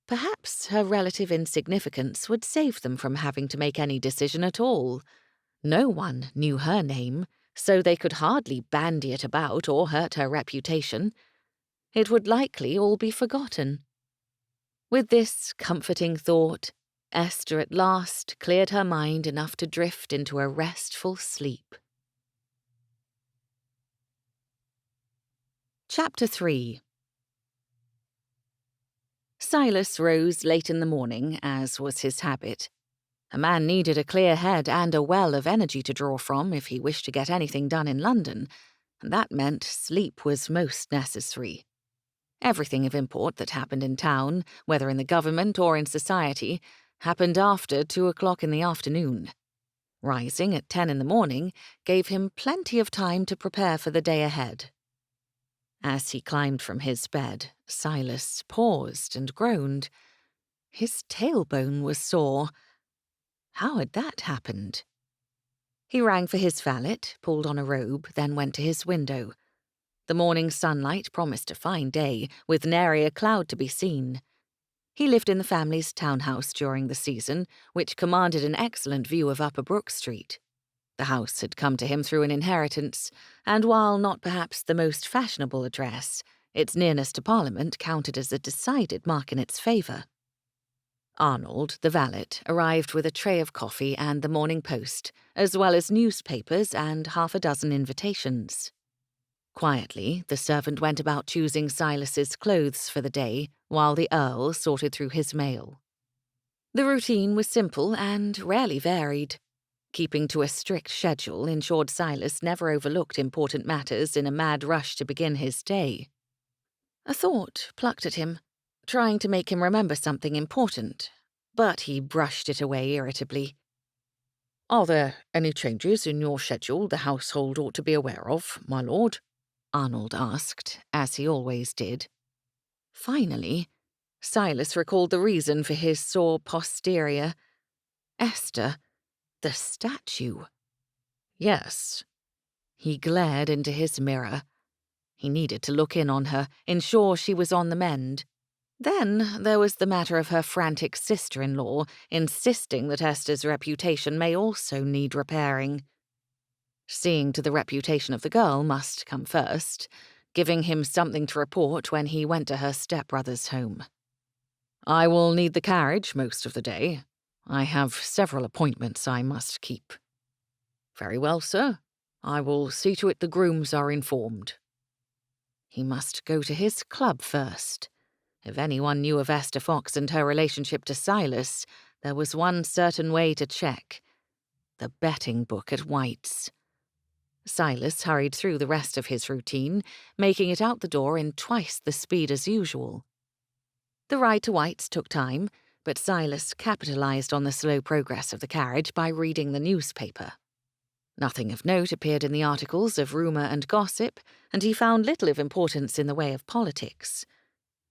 Perhaps her relative insignificance would save them from having to make any decision at all. No one knew her name, so they could hardly bandy it about or hurt her reputation. It would likely all be forgotten. With this comforting thought, Esther at last cleared her mind enough to drift into a restful sleep. Chapter 3. Silas rose late in the morning, as was his habit. A man needed a clear head and a well of energy to draw from if he wished to get anything done in London, and that meant sleep was most necessary. Everything of import that happened in town, whether in the government or in society, happened after 2 o'clock in the afternoon. Rising at 10 in the morning gave him plenty of time to prepare for the day ahead. As he climbed from his bed, Silas paused and groaned. His tailbone was sore. How had that happened? He rang for his valet, pulled on a robe, then went to his window. The morning sunlight promised a fine day, with nary a cloud to be seen. He lived in the family's townhouse during the season, which commanded an excellent view of Upper Brook Street. The house had come to him through an inheritance, and while not perhaps the most fashionable address, its nearness to Parliament counted as a decided mark in its favour. Arnold, the valet, arrived with a tray of coffee and the Morning Post, as well as newspapers and half a dozen invitations. Quietly, the servant went about choosing Silas's clothes for the day, while the Earl sorted through his mail. The routine was simple and rarely varied. Keeping to a strict schedule ensured Silas never overlooked important matters in a mad rush to begin his day. A thought plucked at him, trying to make him remember something important, but he brushed it away irritably. "Are there any changes in your schedule the household ought to be aware of, my lord?" Arnold asked, as he always did. Finally, Silas recalled the reason for his sore posterior. Esther, the statue. "Yes." He glared into his mirror. He needed to look in on her, ensure she was on the mend. Then there was the matter of her frantic sister-in-law insisting that Esther's reputation may also need repairing. Seeing to the reputation of the girl must come first, giving him something to report when he went to her stepbrother's home. "I will need the carriage most of the day. I have several appointments I must keep." "Very well, sir. I will see to it the grooms are informed." He must go to his club first. If anyone knew of Esther Fox and her relationship to Silas, there was one certain way to check: the betting book at White's. Silas hurried through the rest of his routine, making it out the door in twice the speed as usual. The ride to White's took time, but Silas capitalized on the slow progress of the carriage by reading the newspaper. Nothing of note appeared in the articles of rumour and gossip, and he found little of importance in the way of politics.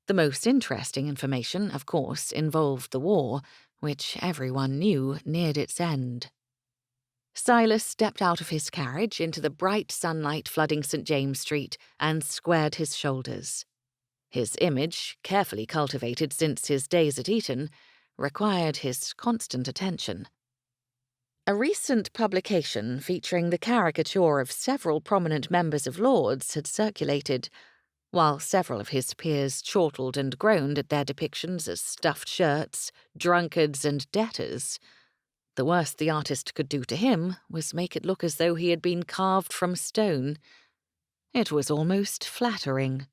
The most interesting information, of course, involved the war, which everyone knew neared its end. Silas stepped out of his carriage into the bright sunlight flooding St. James Street and squared his shoulders. His image, carefully cultivated since his days at Eton, required his constant attention. A recent publication featuring the caricature of several prominent members of Lords had circulated, while several of his peers chortled and groaned at their depictions as stuffed shirts, drunkards, and debtors. The worst the artist could do to him was make it look as though he had been carved from stone. It was almost flattering.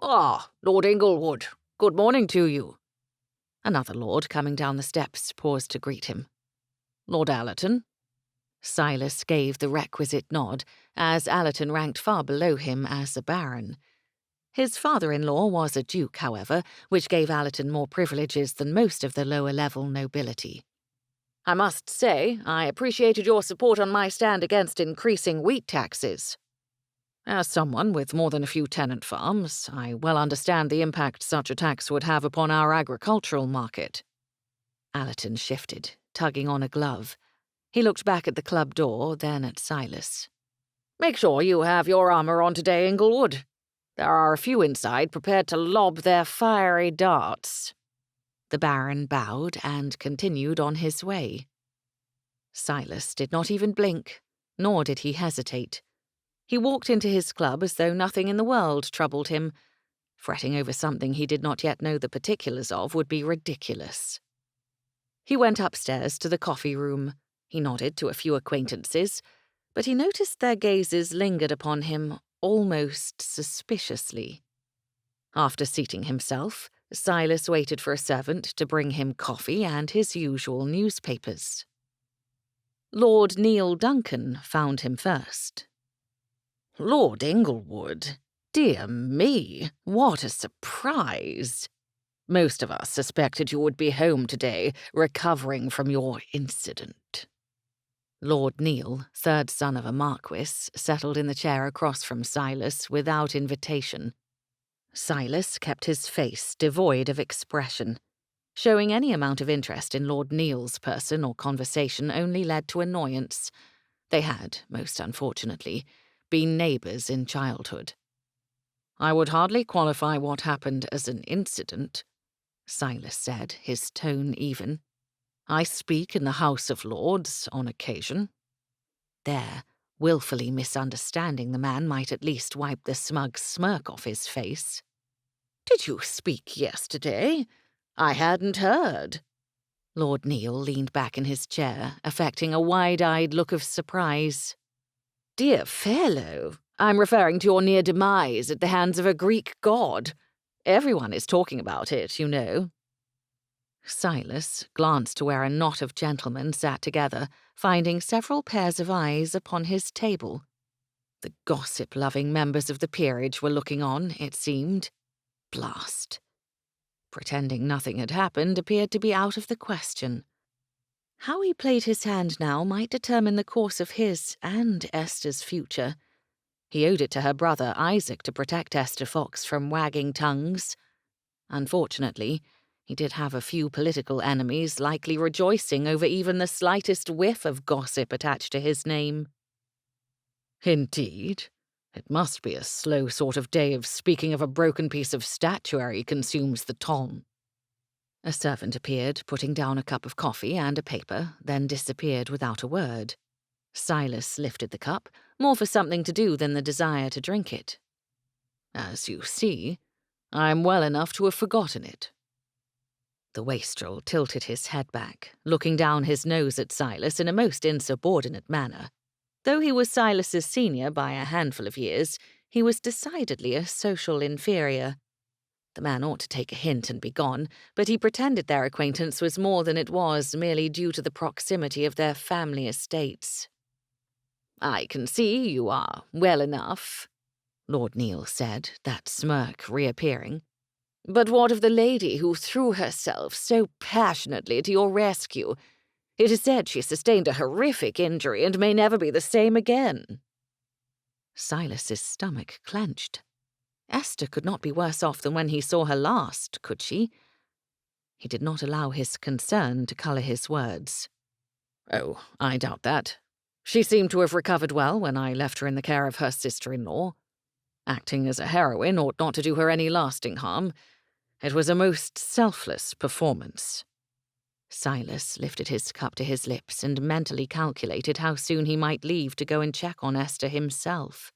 "Ah, Lord Inglewood, good morning to you." Another lord coming down the steps paused to greet him. "Lord Allerton?" Silas gave the requisite nod, as Allerton ranked far below him as a baron. His father-in-law was a duke, however, which gave Allerton more privileges than most of the lower-level nobility. "I must say, I appreciated your support on my stand against increasing wheat taxes. As someone with more than a few tenant farms, I well understand the impact such a tax would have upon our agricultural market." Allerton shifted, tugging on a glove. He looked back at the club door, then at Silas. "Make sure you have your armour on today, Inglewood. There are a few inside prepared to lob their fiery darts." The baron bowed and continued on his way. Silas did not even blink, nor did he hesitate. He walked into his club as though nothing in the world troubled him. Fretting over something he did not yet know the particulars of would be ridiculous. He went upstairs to the coffee room. He nodded to a few acquaintances, but he noticed their gazes lingered upon him almost suspiciously. After seating himself, Silas waited for a servant to bring him coffee and his usual newspapers. Lord Neil Duncan found him first. "Lord Inglewood, dear me, what a surprise! Most of us suspected you would be home today, recovering from your incident." Lord Neil, third son of a marquis, settled in the chair across from Silas without invitation. Silas kept his face devoid of expression. Showing any amount of interest in Lord Neil's person or conversation only led to annoyance. They had, most unfortunately, been neighbours in childhood. "I would hardly qualify what happened as an incident," Silas said, his tone even. "I speak in the House of Lords on occasion." There, wilfully misunderstanding the man might at least wipe the smug smirk off his face. "Did you speak yesterday? I hadn't heard." Lord Neil leaned back in his chair, affecting a wide-eyed look of surprise. "Dear fellow, I'm referring to your near demise at the hands of a Greek god. Everyone is talking about it, you know." Silas glanced to where a knot of gentlemen sat together, finding several pairs of eyes upon his table. The gossip-loving members of the peerage were looking on, it seemed. Blast. Pretending nothing had happened appeared to be out of the question. How he played his hand now might determine the course of his and Esther's future. He owed it to her brother Isaac to protect Esther Fox from wagging tongues. Unfortunately, he did have a few political enemies likely rejoicing over even the slightest whiff of gossip attached to his name. Indeed, it must be a slow sort of day if speaking of a broken piece of statuary consumes the ton. A servant appeared, putting down a cup of coffee and a paper, then disappeared without a word. Silas lifted the cup, more for something to do than the desire to drink it. As you see, I am well enough to have forgotten it. The wastrel tilted his head back, looking down his nose at Silas in a most insubordinate manner. Though he was Silas's senior by a handful of years, he was decidedly a social inferior. The man ought to take a hint and be gone, but he pretended their acquaintance was more than it was merely due to the proximity of their family estates. "I can see you are well enough," Lord Neil said, that smirk reappearing. "But what of the lady who threw herself so passionately to your rescue? It is said she sustained a horrific injury and may never be the same again." Silas's stomach clenched. Esther could not be worse off than when he saw her last, could she? He did not allow his concern to colour his words. "Oh, I doubt that. She seemed to have recovered well when I left her in the care of her sister-in-law. Acting as a heroine ought not to do her any lasting harm. It was a most selfless performance." Silas lifted his cup to his lips and mentally calculated how soon he might leave to go and check on Esther himself.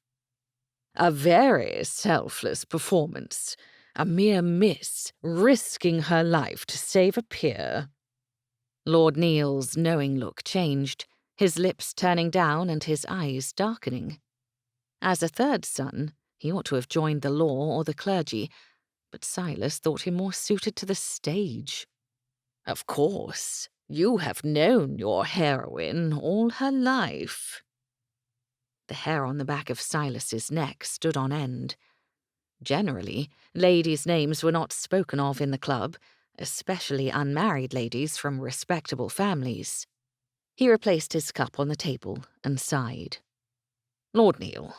"A very selfless performance. A mere miss, risking her life to save a peer." Lord Neil's knowing look changed, his lips turning down and his eyes darkening. As a third son, he ought to have joined the law or the clergy, but Silas thought him more suited to the stage. "Of course, you have known your heroine all her life." The hair on the back of Silas's neck stood on end. Generally, ladies' names were not spoken of in the club, especially unmarried ladies from respectable families. He replaced his cup on the table and sighed. "Lord Neil,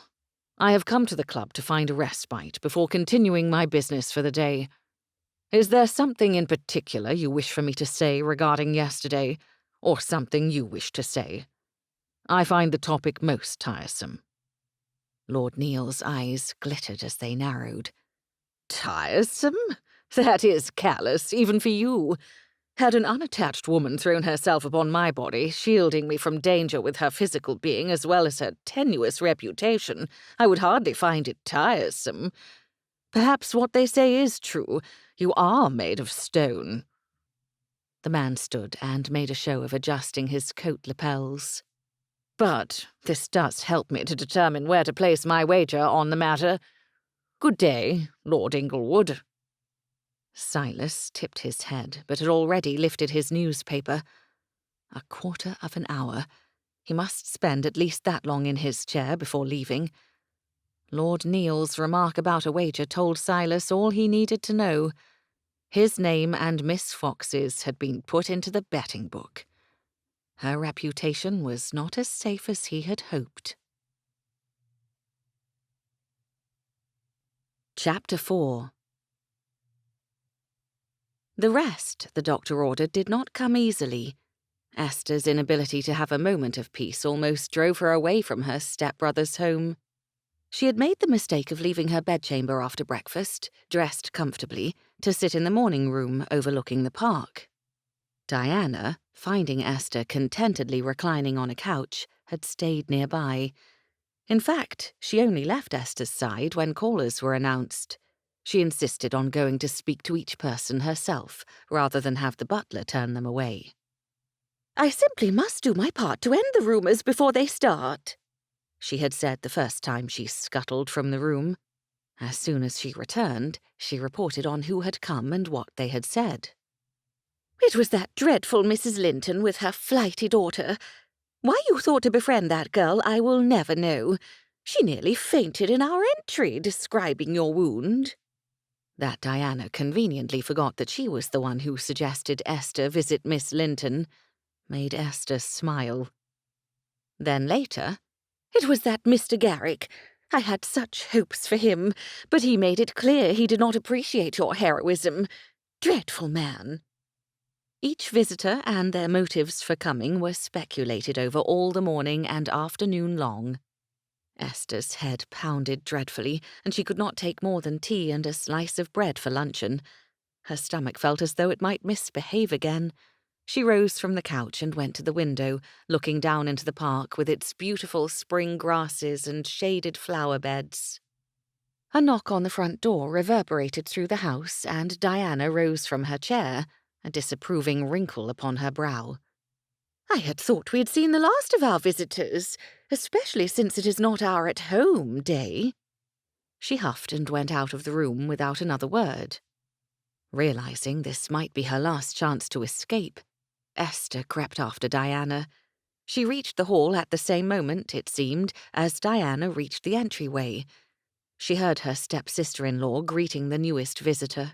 I have come to the club to find a respite before continuing my business for the day. Is there something in particular you wish for me to say regarding yesterday, or something you wish to say? I find the topic most tiresome." Lord Neil's eyes glittered as they narrowed. "Tiresome? That is callous, even for you. Had an unattached woman thrown herself upon my body, shielding me from danger with her physical being as well as her tenuous reputation, I would hardly find it tiresome. Perhaps what they say is true. You are made of stone." The man stood and made a show of adjusting his coat lapels. "But this does help me to determine where to place my wager on the matter. Good day, Lord Inglewood." Silas tipped his head, but had already lifted his newspaper. A quarter of an hour. He must spend at least that long in his chair before leaving. Lord Neil's remark about a wager told Silas all he needed to know. His name and Miss Fox's had been put into the betting book. Her reputation was not as safe as he had hoped. Chapter 4. The rest, the doctor ordered, did not come easily. Esther's inability to have a moment of peace almost drove her away from her stepbrother's home. She had made the mistake of leaving her bedchamber after breakfast, dressed comfortably, to sit in the morning room overlooking the park. Diana, finding Esther contentedly reclining on a couch, had stayed nearby. In fact, she only left Esther's side when callers were announced. She insisted on going to speak to each person herself, rather than have the butler turn them away. "I simply must do my part to end the rumours before they start," she had said the first time she scuttled from the room. As soon as she returned, she reported on who had come and what they had said. It was that dreadful Mrs. Linton with her flighty daughter. Why you thought to befriend that girl, I will never know. She nearly fainted in our entry, describing your wound." That Diana conveniently forgot that she was the one who suggested Esther visit Miss Linton made Esther smile. Then later, "It was that Mr. Garrick. I had such hopes for him, but he made it clear he did not appreciate your heroism. Dreadful man." Each visitor and their motives for coming were speculated over all the morning and afternoon long. Esther's head pounded dreadfully, and she could not take more than tea and a slice of bread for luncheon. Her stomach felt as though it might misbehave again. She rose from the couch and went to the window, looking down into the park with its beautiful spring grasses and shaded flower beds. A knock on the front door reverberated through the house, and Diana rose from her chair, a disapproving wrinkle upon her brow. "I had thought we had seen the last of our visitors, especially since it is not our at-home day." She huffed and went out of the room without another word. Realizing this might be her last chance to escape, Esther crept after Diana. She reached the hall at the same moment, it seemed, as Diana reached the entryway. She heard her step-sister-in-law greeting the newest visitor.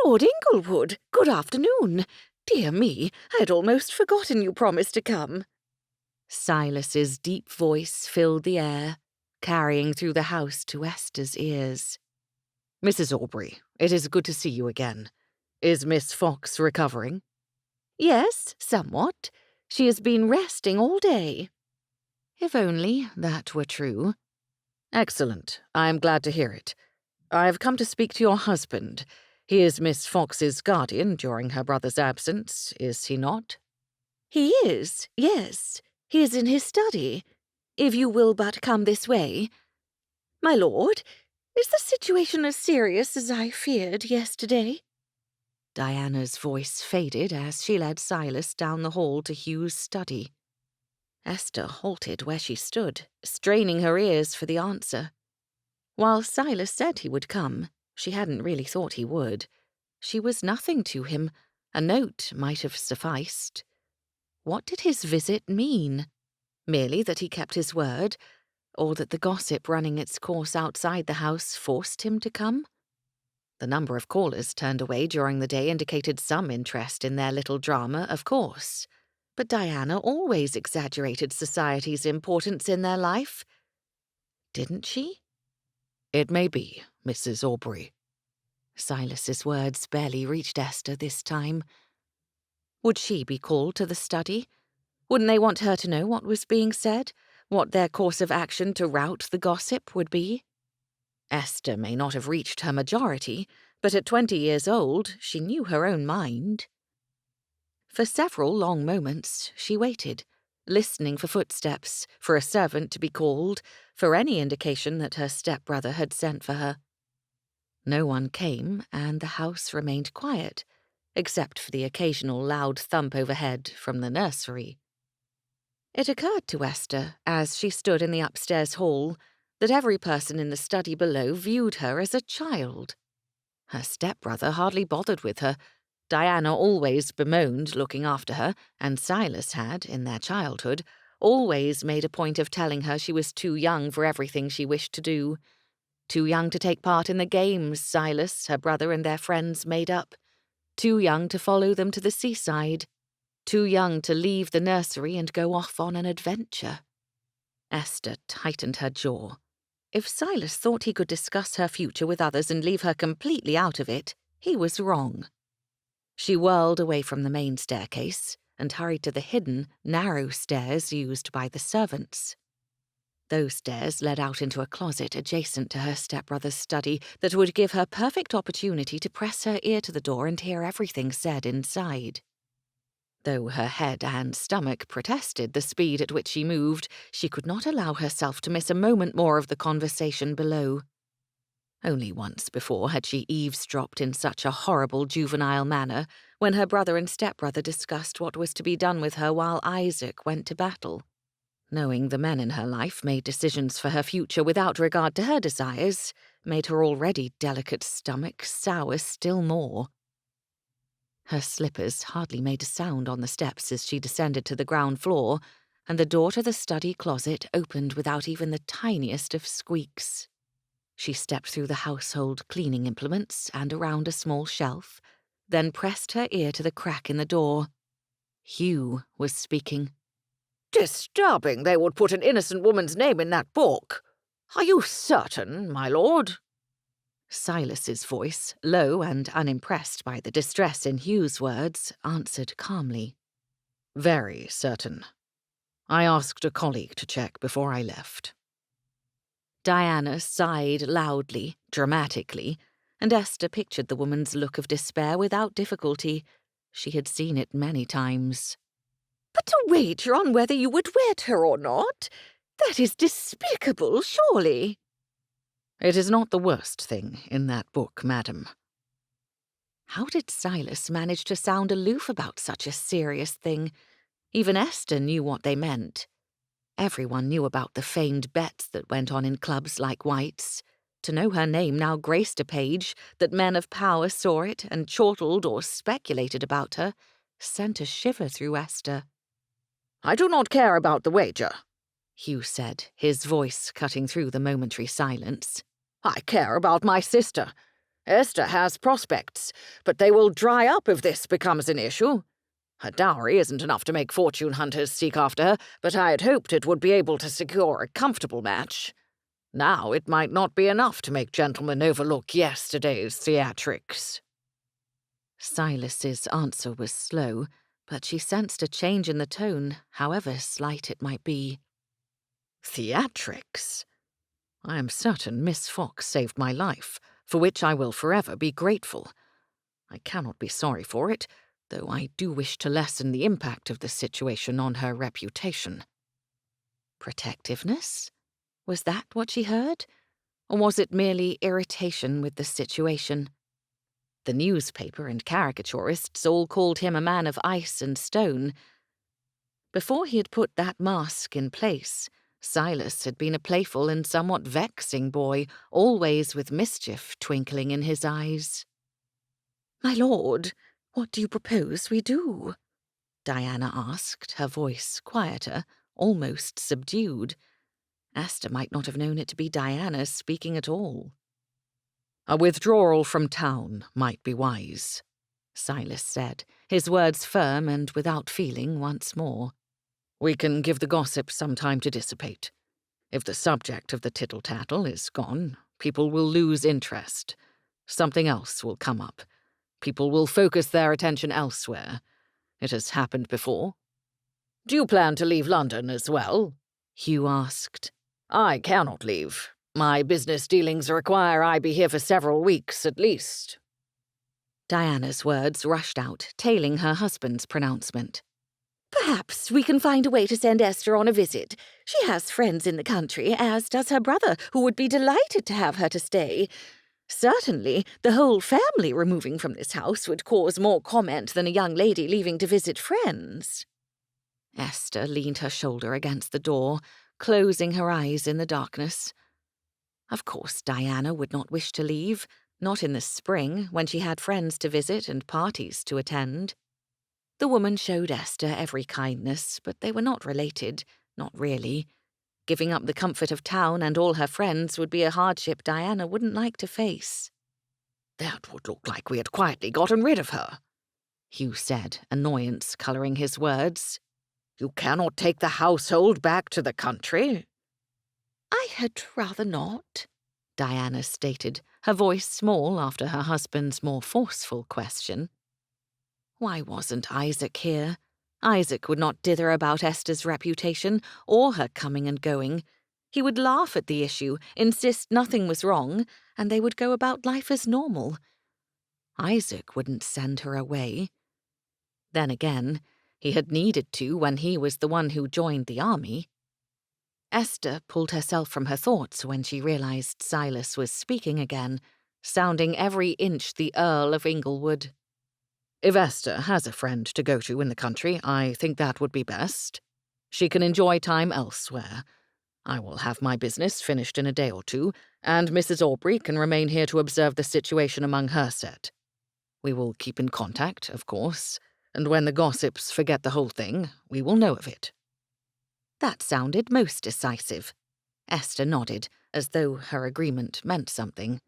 "Lord Inglewood, good afternoon. Dear me, I had almost forgotten you promised to come." Silas's deep voice filled the air, carrying through the house to Esther's ears. "Mrs. Aubrey, it is good to see you again. Is Miss Fox recovering?" "Yes, somewhat. She has been resting all day." If only that were true. "Excellent. I am glad to hear it. I've come to speak to your husband. He is Miss Fox's guardian during her brother's absence, is he not?" "He is, yes. He is in his study. If you will but come this way. My lord, is the situation as serious as I feared yesterday?" Diana's voice faded as she led Silas down the hall to Hugh's study. Esther halted where she stood, straining her ears for the answer. While Silas said he would come, she hadn't really thought he would. She was nothing to him. A note might have sufficed. What did his visit mean? Merely that he kept his word, or that the gossip running its course outside the house forced him to come? The number of callers turned away during the day indicated some interest in their little drama, of course. But Diana always exaggerated society's importance in their life. Didn't she? "It may be, Mrs. Aubrey." Silas's words barely reached Esther this time. Would she be called to the study? Wouldn't they want her to know what was being said, what their course of action to rout the gossip would be? Esther may not have reached her majority, but at 20 years old she knew her own mind. For several long moments she waited, listening for footsteps, for a servant to be called, for any indication that her stepbrother had sent for her. No one came, and the house remained quiet, except for the occasional loud thump overhead from the nursery. It occurred to Esther, as she stood in the upstairs hall, that every person in the study below viewed her as a child. Her stepbrother hardly bothered with her. Diana always bemoaned looking after her, and Silas had, in their childhood, always made a point of telling her she was too young for everything she wished to do. Too young to take part in the games Silas, her brother, and their friends made up. Too young to follow them to the seaside. Too young to leave the nursery and go off on an adventure. Esther tightened her jaw. If Silas thought he could discuss her future with others and leave her completely out of it, he was wrong. She whirled away from the main staircase and hurried to the hidden, narrow stairs used by the servants. Those stairs led out into a closet adjacent to her stepbrother's study that would give her perfect opportunity to press her ear to the door and hear everything said inside. Though her head and stomach protested the speed at which she moved, she could not allow herself to miss a moment more of the conversation below. Only once before had she eavesdropped in such a horrible juvenile manner, when her brother and stepbrother discussed what was to be done with her while Isaac went to battle. Knowing the men in her life made decisions for her future without regard to her desires made her already delicate stomach sour still more. Her slippers hardly made a sound on the steps as she descended to the ground floor, and the door to the study closet opened without even the tiniest of squeaks. She stepped through the household cleaning implements and around a small shelf, then pressed her ear to the crack in the door. Hugh was speaking. "Disturbing they would put an innocent woman's name in that book. Are you certain, my lord?" Silas's voice, low and unimpressed by the distress in Hugh's words, answered calmly. "Very certain. I asked a colleague to check before I left." Diana sighed loudly, dramatically, and Esther pictured the woman's look of despair without difficulty. She had seen it many times. "But to wager on whether you would wed her or not? That is despicable, surely." "It is not the worst thing in that book, madam." How did Silas manage to sound aloof about such a serious thing? Even Esther knew what they meant. Everyone knew about the famed bets that went on in clubs like White's. To know her name now graced a page, that men of power saw it and chortled or speculated about her, sent a shiver through Esther. "I do not care about the wager," Hugh said, his voice cutting through the momentary silence. "I care about my sister. Esther has prospects, but they will dry up if this becomes an issue. Her dowry isn't enough to make fortune hunters seek after her, but I had hoped it would be able to secure a comfortable match. Now it might not be enough to make gentlemen overlook yesterday's theatrics." Silas's answer was slow, but she sensed a change in the tone, however slight it might be. "Theatrics? I am certain Miss Fox saved my life, for which I will forever be grateful. I cannot be sorry for it, though I do wish to lessen the impact of the situation on her reputation." Protectiveness? Was that what she heard? Or was it merely irritation with the situation? The newspaper and caricaturists all called him a man of ice and stone. Before he had put that mask in place, Silas had been a playful and somewhat vexing boy, always with mischief twinkling in his eyes. "My lord, what do you propose we do?" Diana asked, her voice quieter, almost subdued. Esther might not have known it to be Diana speaking at all. "A withdrawal from town might be wise," Silas said, his words firm and without feeling once more. "We can give the gossip some time to dissipate. If the subject of the tittle-tattle is gone, people will lose interest. Something else will come up. People will focus their attention elsewhere. It has happened before." "Do you plan to leave London as well?" Hugh asked. "I cannot leave. My business dealings require I be here for several weeks at least." Diana's words rushed out, tailing her husband's pronouncement. "Perhaps we can find a way to send Esther on a visit. She has friends in the country, as does her brother, who would be delighted to have her to stay. Certainly, the whole family removing from this house would cause more comment than a young lady leaving to visit friends." Esther leaned her shoulder against the door, closing her eyes in the darkness. Of course, Diana would not wish to leave, not in the spring, when she had friends to visit and parties to attend. The woman showed Esther every kindness, but they were not related, not really. Giving up the comfort of town and all her friends would be a hardship Diana wouldn't like to face. "That would look like we had quietly gotten rid of her," Hugh said, annoyance colouring his words. "You cannot take the household back to the country." "I had rather not," Diana stated, her voice small after her husband's more forceful question. Why wasn't Isaac here? Isaac would not dither about Esther's reputation or her coming and going. He would laugh at the issue, insist nothing was wrong, and they would go about life as normal. Isaac wouldn't send her away. Then again, he had needed to when he was the one who joined the army. Esther pulled herself from her thoughts when she realized Silas was speaking again, sounding every inch the Earl of Inglewood. "If Esther has a friend to go to in the country, I think that would be best. She can enjoy time elsewhere. I will have my business finished in a day or two, and Mrs. Aubrey can remain here to observe the situation among her set." We will keep in contact, of course, and when the gossips forget the whole thing, we will know of it." That sounded most decisive. Esther nodded, as though her agreement meant something.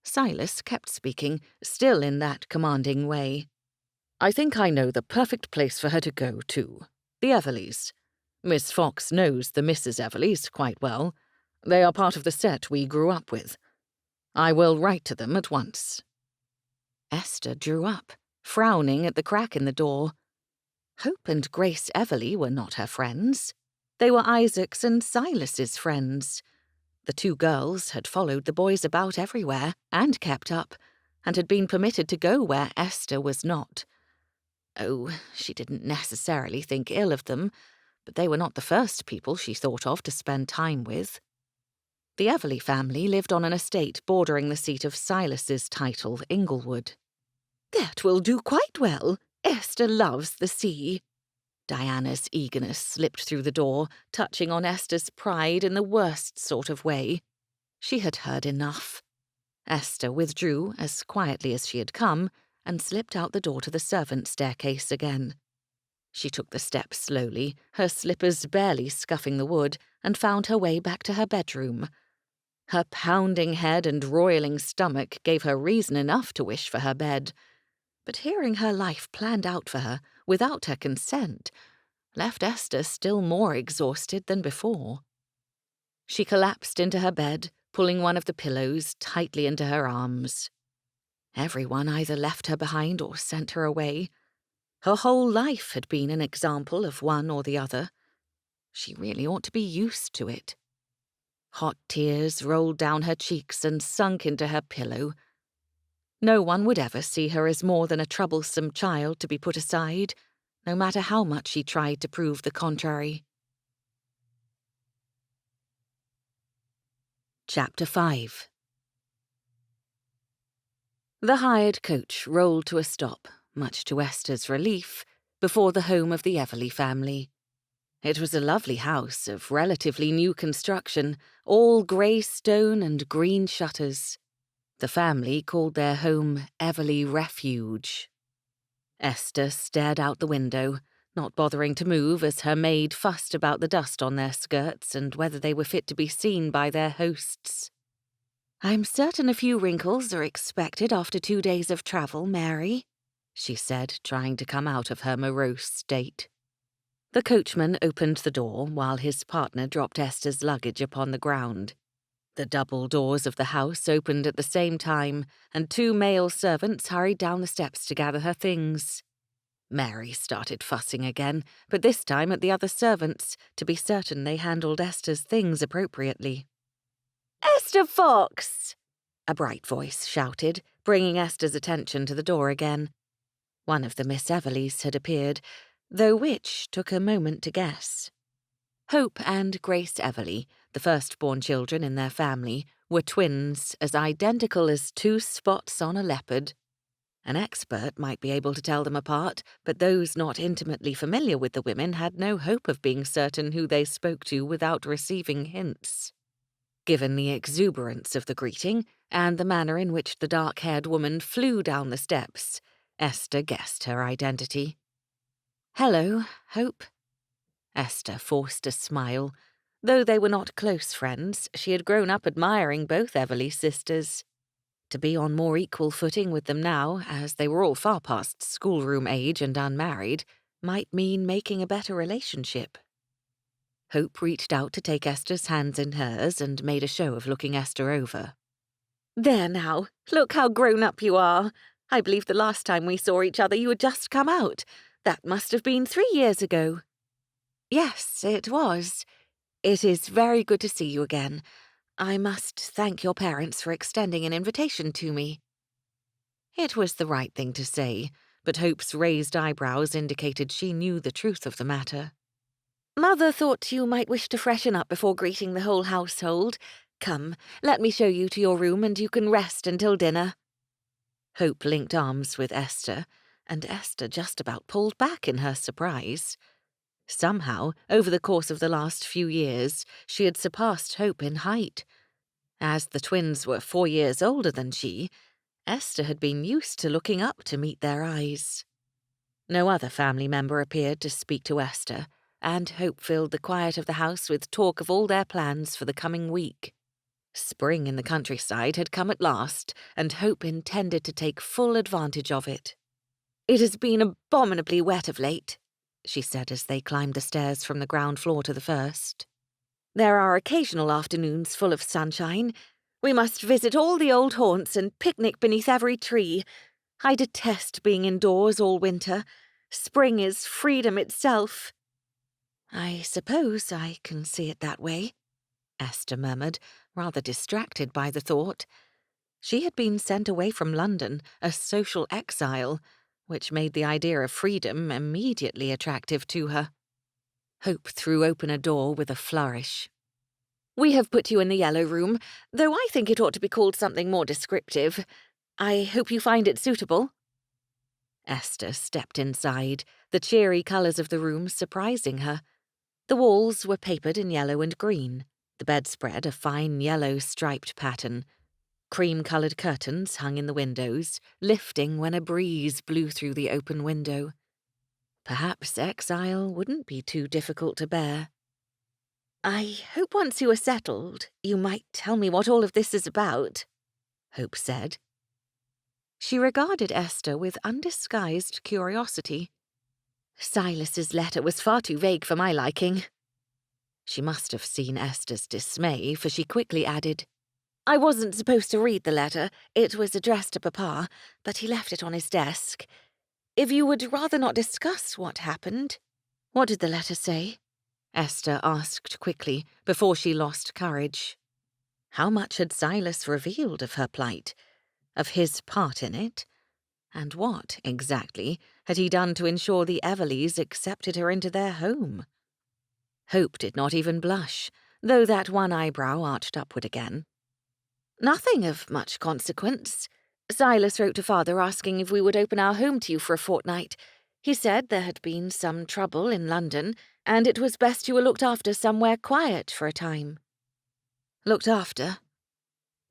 Silas kept speaking, still in that commanding way. "I think I know the perfect place for her to go to. The Everleys. Miss Fox knows the Mrs. Everleys quite well. They are part of the set we grew up with. I will write to them at once." Esther drew up, frowning at the crack in the door. Hope and Grace Everley were not her friends. They were Isaac's and Silas's friends. The two girls had followed the boys about everywhere, and kept up, and had been permitted to go where Esther was not. Oh, she didn't necessarily think ill of them, but they were not the first people she thought of to spend time with. The Everley family lived on an estate bordering the seat of Silas's title, Inglewood. "That will do quite well. Esther loves the sea." Diana's eagerness slipped through the door, touching on Esther's pride in the worst sort of way. She had heard enough. Esther withdrew as quietly as she had come and slipped out the door to the servant staircase again. She took the steps slowly, her slippers barely scuffing the wood, and found her way back to her bedroom. Her pounding head and roiling stomach gave her reason enough to wish for her bed, but hearing her life planned out for her without her consent left Esther still more exhausted than before. She collapsed into her bed, pulling one of the pillows tightly into her arms. Everyone either left her behind or sent her away. Her whole life had been an example of one or the other. She really ought to be used to it. Hot tears rolled down her cheeks and sunk into her pillow. No one would ever see her as more than a troublesome child to be put aside, no matter how much she tried to prove the contrary. Chapter 5. The hired coach rolled to a stop, much to Esther's relief, before the home of the Everley family. It was a lovely house of relatively new construction, all grey stone and green shutters. The family called their home Everley Refuge. Esther stared out the window, not bothering to move as her maid fussed about the dust on their skirts and whether they were fit to be seen by their hosts. "I'm certain a few wrinkles are expected after 2 days of travel, Mary," she said, trying to come out of her morose state. The coachman opened the door while his partner dropped Esther's luggage upon the ground. The double doors of the house opened at the same time, and 2 male servants hurried down the steps to gather her things. Mary started fussing again, but this time at the other servants, to be certain they handled Esther's things appropriately. "Esther Fox!" a bright voice shouted, bringing Esther's attention to the door again. One of the Miss Everleys had appeared, though which took a moment to guess. Hope and Grace Everley, the firstborn children in their family, were twins as identical as 2 spots on a leopard. An expert might be able to tell them apart, but those not intimately familiar with the women had no hope of being certain who they spoke to without receiving hints. Given the exuberance of the greeting and the manner in which the dark-haired woman flew down the steps, Esther guessed her identity. "Hello, Hope." Esther forced a smile. Though they were not close friends, she had grown up admiring both Everley sisters. To be on more equal footing with them now, as they were all far past schoolroom age and unmarried, might mean making a better relationship. Hope reached out to take Esther's hands in hers and made a show of looking Esther over. "There now, look how grown up you are. I believe the last time we saw each other you had just come out. That must have been 3 years ago." "Yes, it was. It is very good to see you again. I must thank your parents for extending an invitation to me." It was the right thing to say, but Hope's raised eyebrows indicated she knew the truth of the matter. "Mother thought you might wish to freshen up before greeting the whole household. Come, let me show you to your room and you can rest until dinner." Hope linked arms with Esther, and Esther just about pulled back in her surprise. Somehow, over the course of the last few years, she had surpassed Hope in height. As the twins were 4 years older than she, Esther had been used to looking up to meet their eyes. No other family member appeared to speak to Esther, and Hope filled the quiet of the house with talk of all their plans for the coming week. Spring in the countryside had come at last, and Hope intended to take full advantage of it. "It has been abominably wet of late," she said as they climbed the stairs from the ground floor to the first. "There are occasional afternoons full of sunshine. We must visit all the old haunts and picnic beneath every tree. I detest being indoors all winter. Spring is freedom itself." "I suppose I can see it that way," Esther murmured, rather distracted by the thought. She had been sent away from London, a social exile, which made the idea of freedom immediately attractive to her. Hope threw open a door with a flourish. "We have put you in the yellow room, though I think it ought to be called something more descriptive. I hope you find it suitable." Esther stepped inside, the cheery colours of the room surprising her. The walls were papered in yellow and green, the bedspread a fine yellow striped pattern. Cream-coloured curtains hung in the windows, lifting when a breeze blew through the open window. Perhaps exile wouldn't be too difficult to bear. "I hope once you are settled, you might tell me what all of this is about," Hope said. She regarded Esther with undisguised curiosity. "Silas's letter was far too vague for my liking." She must have seen Esther's dismay, for she quickly added, "I wasn't supposed to read the letter. It was addressed to Papa, but he left it on his desk. If you would rather not discuss what happened—" "What did the letter say?" Esther asked quickly, before she lost courage. How much had Silas revealed of her plight, of his part in it? And what, exactly, had he done to ensure the Everleys accepted her into their home? Hope did not even blush, though that one eyebrow arched upward again. "Nothing of much consequence. Silas wrote to Father asking if we would open our home to you for a fortnight. He said there had been some trouble in London, and it was best you were looked after somewhere quiet for a time." "Looked after?"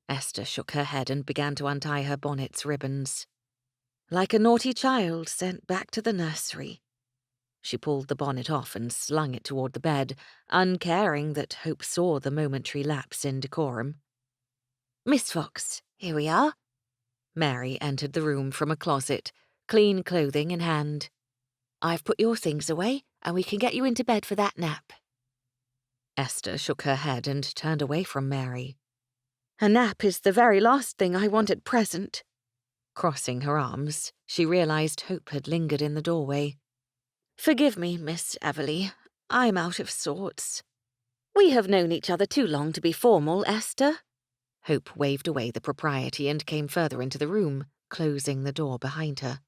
Esther shook her head and began to untie her bonnet's ribbons. "Like a naughty child sent back to the nursery." She pulled the bonnet off and slung it toward the bed, uncaring that Hope saw the momentary lapse in decorum. "Miss Fox, here we are." Mary entered the room from a closet, clean clothing in hand. "I've put your things away, and we can get you into bed for that nap." Esther shook her head and turned away from Mary. "A nap is the very last thing I want at present." Crossing her arms, she realized Hope had lingered in the doorway. "Forgive me, Miss Everleigh. I'm out of sorts." "We have known each other too long to be formal, Esther." Hope waved away the propriety and came further into the room, closing the door behind her.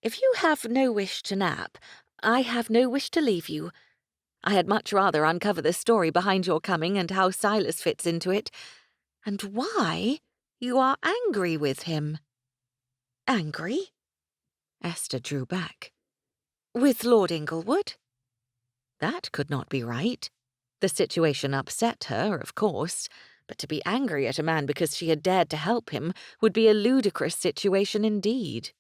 "If you have no wish to nap, I have no wish to leave you. I had much rather uncover the story behind your coming and how Silas fits into it, and why you are angry with him." "Angry?" Esther drew back. "With Lord Inglewood?" That could not be right. The situation upset her, of course, but to be angry at a man because she had dared to help him would be a ludicrous situation indeed.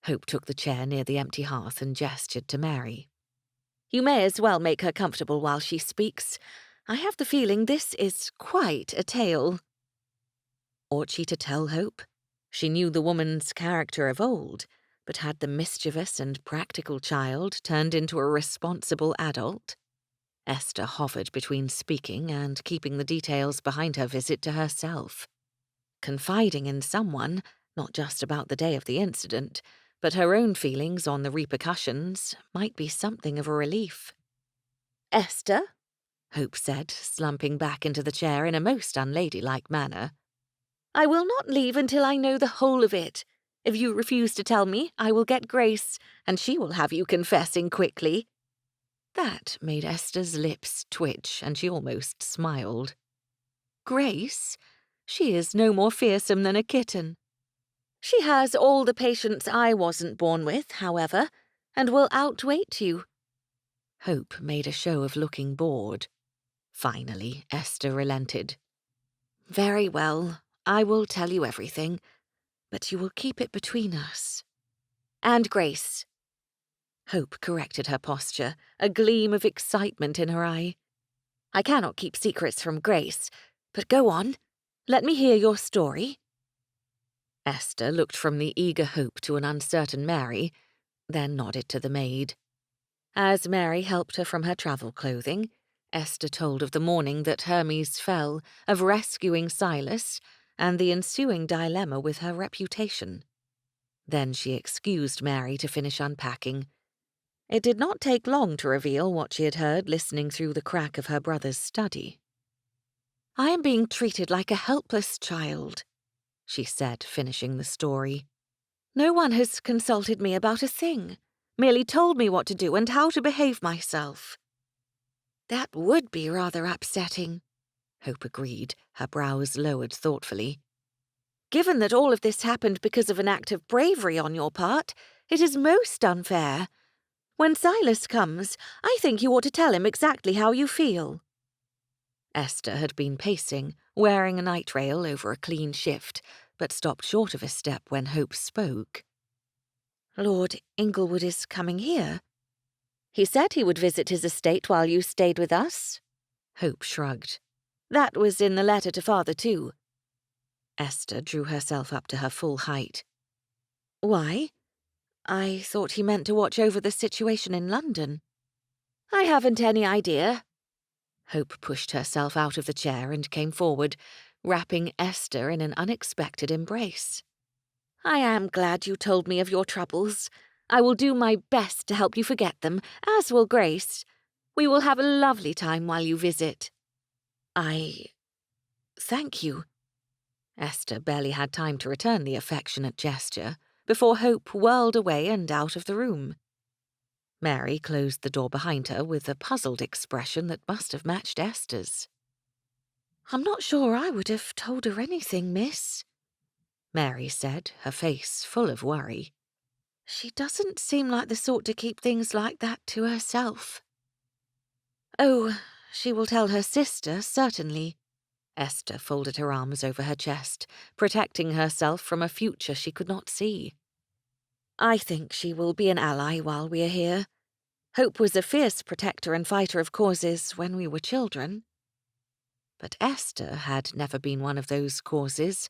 Hope took the chair near the empty hearth and gestured to Mary. "You may as well make her comfortable while she speaks. I have the feeling this is quite a tale." Ought she to tell Hope? She knew the woman's character of old, but had the mischievous and practical child turned into a responsible adult? Esther hovered between speaking and keeping the details behind her visit to herself. Confiding in someone, not just about the day of the incident, but her own feelings on the repercussions, might be something of a relief. "Esther," Hope said, slumping back into the chair in a most unladylike manner, "I will not leave until I know the whole of it. If you refuse to tell me, I will get Grace, and she will have you confessing quickly." That made Esther's lips twitch, and she almost smiled. "Grace? She is no more fearsome than a kitten." "She has all the patience I wasn't born with, however, and will outwait you." Hope made a show of looking bored. Finally, Esther relented. "Very well, I will tell you everything. but you will keep it between us. And Grace. Hope corrected her posture, a gleam of excitement in her eye. I cannot keep secrets from Grace, but go on. Let me hear your story. Esther looked from the eager Hope to an uncertain Mary, then nodded to the maid. As Mary helped her from her travel clothing, Esther told of the morning that Hermes fell, of rescuing Silas, and the ensuing dilemma with her reputation. Then she excused Mary to finish unpacking. It did not take long to reveal what she had heard listening through the crack of her brother's study. I am being treated like a helpless child, she said, finishing the story. No one has consulted me about a thing, merely told me what to do and how to behave myself. That would be rather upsetting, Hope agreed, her brows lowered thoughtfully. Given that all of this happened because of an act of bravery on your part, it is most unfair. When Silas comes, I think you ought to tell him exactly how you feel. Esther had been pacing, wearing a night rail over a clean shift, but stopped short of a step when Hope spoke. Lord Inglewood is coming here. He said he would visit his estate while you stayed with us. Hope shrugged. That was in the letter to Father, too. Esther drew herself up to her full height. Why? I thought he meant to watch over the situation in London. I haven't any idea. Hope pushed herself out of the chair and came forward, wrapping Esther in an unexpected embrace. I am glad you told me of your troubles. I will do my best to help you forget them, as will Grace. We will have a lovely time while you visit. Thank you. Esther barely had time to return the affectionate gesture before Hope whirled away and out of the room. Mary closed the door behind her with a puzzled expression that must have matched Esther's. I'm not sure I would have told her anything, miss, Mary said, her face full of worry. She doesn't seem like the sort to keep things like that to herself. Oh, she will tell her sister, certainly. Esther folded her arms over her chest, protecting herself from a future she could not see. I think she will be an ally while we are here. Hope was a fierce protector and fighter of causes when we were children. But Esther had never been one of those causes,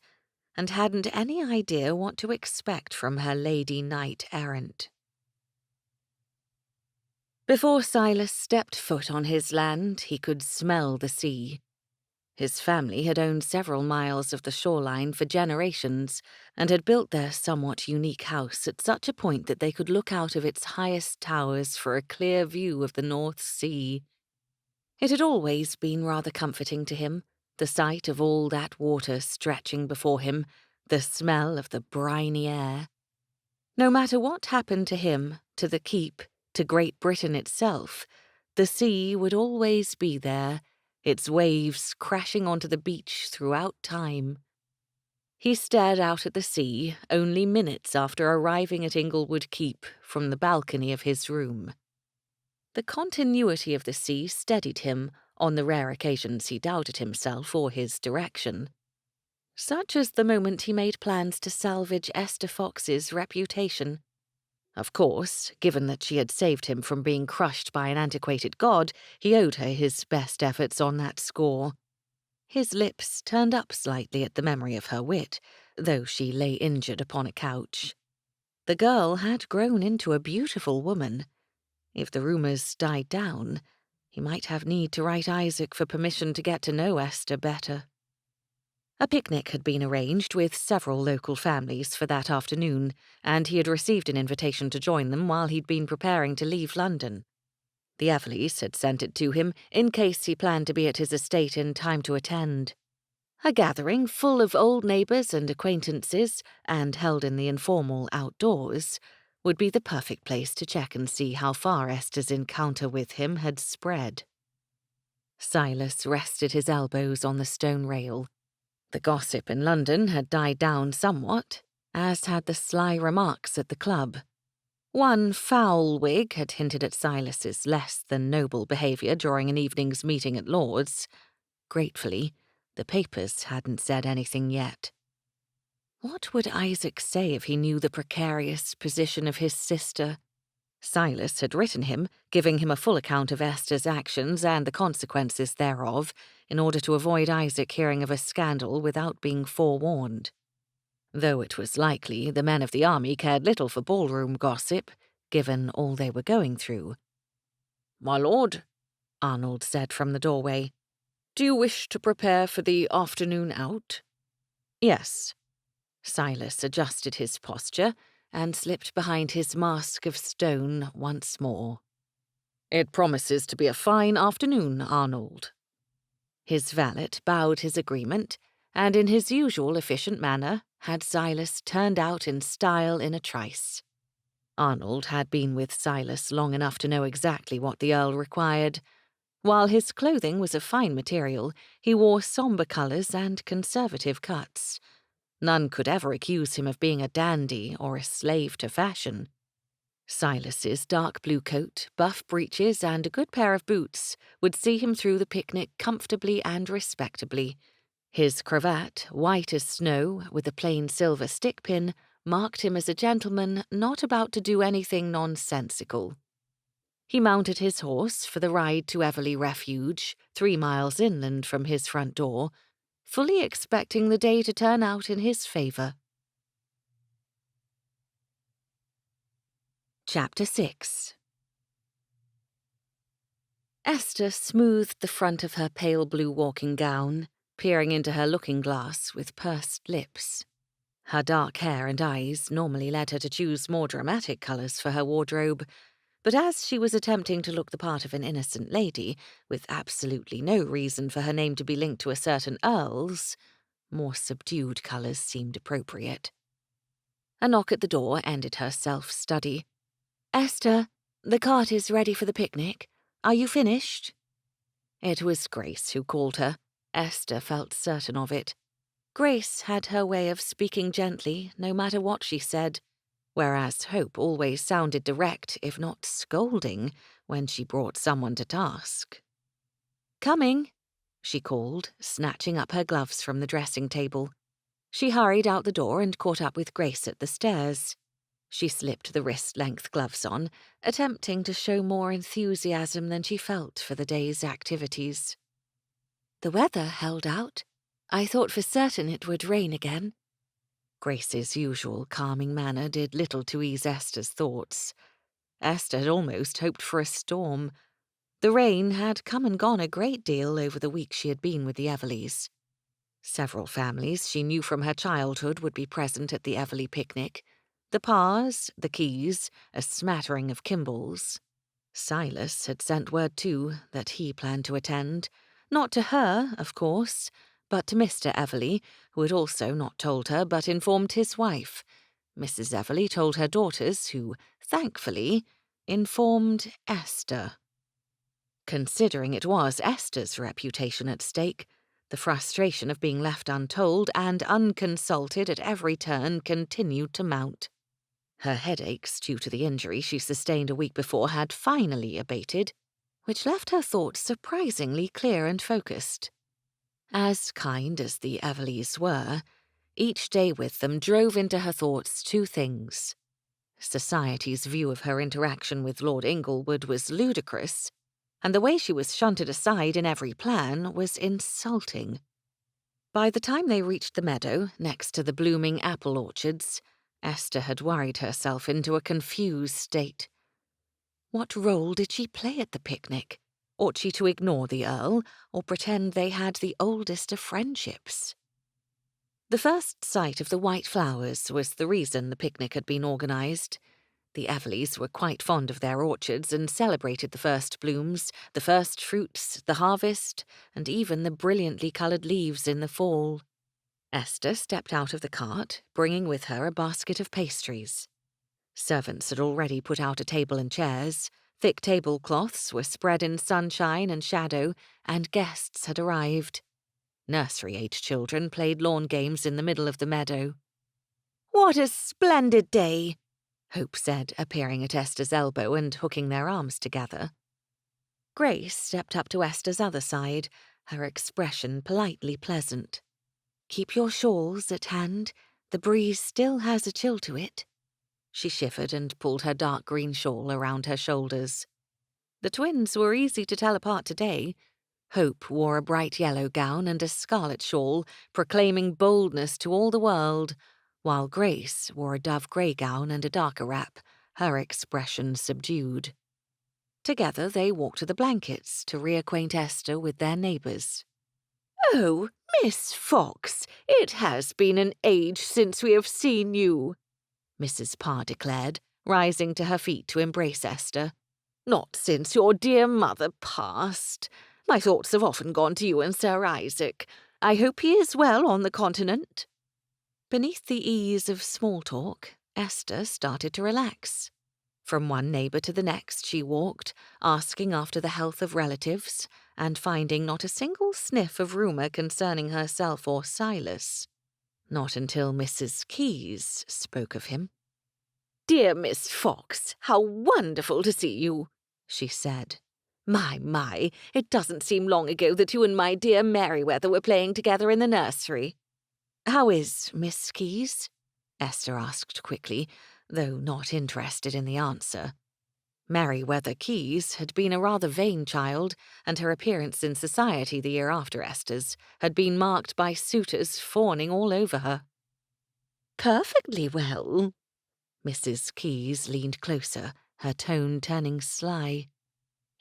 and hadn't any idea what to expect from her lady knight-errant. Before Silas stepped foot on his land, he could smell the sea. His family had owned several miles of the shoreline for generations and had built their somewhat unique house at such a point that they could look out of its highest towers for a clear view of the North Sea. It had always been rather comforting to him, the sight of all that water stretching before him, the smell of the briny air. No matter what happened to him, to the keep, to Great Britain itself, the sea would always be there, its waves crashing onto the beach throughout time. He stared out at the sea only minutes after arriving at Inglewood Keep from the balcony of his room. The continuity of the sea steadied him on the rare occasions he doubted himself or his direction. Such as the moment he made plans to salvage Esther Fox's reputation. Of course, given that she had saved him from being crushed by an antiquated god, he owed her his best efforts on that score. His lips turned up slightly at the memory of her wit, though she lay injured upon a couch. The girl had grown into a beautiful woman. If the rumours died down, he might have need to write Isaac for permission to get to know Esther better. A picnic had been arranged with several local families for that afternoon, and he had received an invitation to join them while he'd been preparing to leave London. The Everleys had sent it to him in case he planned to be at his estate in time to attend. A gathering full of old neighbours and acquaintances, and held in the informal outdoors, would be the perfect place to check and see how far Esther's encounter with him had spread. Silas rested his elbows on the stone rail. The gossip in London had died down somewhat, as had the sly remarks at the club. One foul Whig had hinted at Silas's less than noble behaviour during an evening's meeting at Lord's. Gratefully, the papers hadn't said anything yet. What would Isaac say if he knew the precarious position of his sister? Silas had written him, giving him a full account of Esther's actions and the consequences thereof, in order to avoid Isaac hearing of a scandal without being forewarned. Though it was likely the men of the army cared little for ballroom gossip, given all they were going through. "My lord," Arnold said from the doorway, "do you wish to prepare for the afternoon out?" Yes. Silas adjusted his posture and slipped behind his mask of stone once more. "It promises to be a fine afternoon, Arnold." His valet bowed his agreement, and in his usual efficient manner had Silas turned out in style in a trice. Arnold had been with Silas long enough to know exactly what the Earl required. While his clothing was of fine material, he wore sombre colours and conservative cuts. None could ever accuse him of being a dandy or a slave to fashion. Silas's dark blue coat, buff breeches, and a good pair of boots would see him through the picnic comfortably and respectably. His cravat, white as snow, with a plain silver stick-pin, marked him as a gentleman not about to do anything nonsensical. He mounted his horse for the ride to Everley Refuge, 3 miles inland from his front door, fully expecting the day to turn out in his favour. Chapter 6. Esther smoothed the front of her pale blue walking gown, peering into her looking-glass with pursed lips. Her dark hair and eyes normally led her to choose more dramatic colours for her wardrobe, but as she was attempting to look the part of an innocent lady, with absolutely no reason for her name to be linked to a certain earl's, more subdued colours seemed appropriate. A knock at the door ended her self-study. "Esther, the cart is ready for the picnic. Are you finished?" It was Grace who called her. Esther felt certain of it. Grace had her way of speaking gently, no matter what she said, whereas Hope always sounded direct, if not scolding, when she brought someone to task. "Coming," she called, snatching up her gloves from the dressing table. She hurried out the door and caught up with Grace at the stairs. She slipped the wrist-length gloves on, attempting to show more enthusiasm than she felt for the day's activities. "The weather held out. I thought for certain it would rain again." Grace's usual calming manner did little to ease Esther's thoughts. Esther had almost hoped for a storm. The rain had come and gone a great deal over the week she had been with the Everleys. Several families she knew from her childhood would be present at the Everley picnic. The Parrs, the Keys, a smattering of Kimballs. Silas had sent word, too, that he planned to attend. Not to her, of course, but to Mr. Everley, who had also not told her but informed his wife. Mrs. Everley told her daughters, who, thankfully, informed Esther. Considering it was Esther's reputation at stake, the frustration of being left untold and unconsulted at every turn continued to mount. Her headaches, due to the injury she sustained a week before, had finally abated, which left her thoughts surprisingly clear and focused. As kind as the Everleys were, each day with them drove into her thoughts 2 things. Society's view of her interaction with Lord Inglewood was ludicrous, and the way she was shunted aside in every plan was insulting. By the time they reached the meadow next to the blooming apple orchards, Esther had worried herself into a confused state. What role did she play at the picnic? Ought she to ignore the Earl, or pretend they had the oldest of friendships? The first sight of the white flowers was the reason the picnic had been organised. The Everleys were quite fond of their orchards and celebrated the first blooms, the first fruits, the harvest, and even the brilliantly coloured leaves in the fall. Esther stepped out of the cart, bringing with her a basket of pastries. Servants had already put out a table and chairs, thick tablecloths were spread in sunshine and shadow, and guests had arrived. Nursery-age children played lawn games in the middle of the meadow. "What a splendid day!" Hope said, appearing at Esther's elbow and hooking their arms together. Grace stepped up to Esther's other side, her expression politely pleasant. "Keep your shawls at hand. The breeze still has a chill to it. She shivered and pulled her dark green shawl around her shoulders. The twins were easy to tell apart today. Hope wore a bright yellow gown and a scarlet shawl, proclaiming boldness to all the world, while Grace wore a dove-grey gown and a darker wrap, her expression subdued. Together they walked to the blankets to reacquaint Esther with their neighbours. "Oh, Miss Fox, it has been an age since we have seen you," Mrs. Parr declared, rising to her feet to embrace Esther. "Not since your dear mother passed. My thoughts have often gone to you and Sir Isaac. I hope he is well on the continent." Beneath the ease of small talk, Esther started to relax. From one neighbour to the next she walked, asking after the health of relatives, and finding not a single sniff of rumour concerning herself or Silas. Not until Mrs. Keyes spoke of him. "Dear Miss Fox, how wonderful to see you," she said. My, it doesn't seem long ago that you and my dear Merryweather were playing together in the nursery." "How is Miss Keyes?" Esther asked quickly, though not interested in the answer. Merryweather Keyes had been a rather vain child, and her appearance in society the year after Esther's had been marked by suitors fawning all over her. "Perfectly well." Mrs. Keyes leaned closer, her tone turning sly.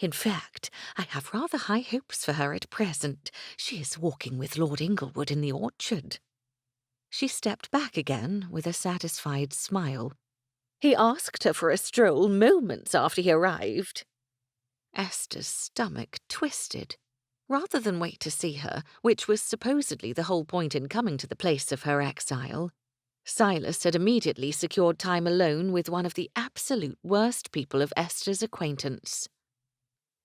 "In fact, I have rather high hopes for her at present. She is walking with Lord Inglewood in the orchard." She stepped back again with a satisfied smile. "He asked her for a stroll moments after he arrived." Esther's stomach twisted. Rather than wait to see her, which was supposedly the whole point in coming to the place of her exile, Silas had immediately secured time alone with one of the absolute worst people of Esther's acquaintance.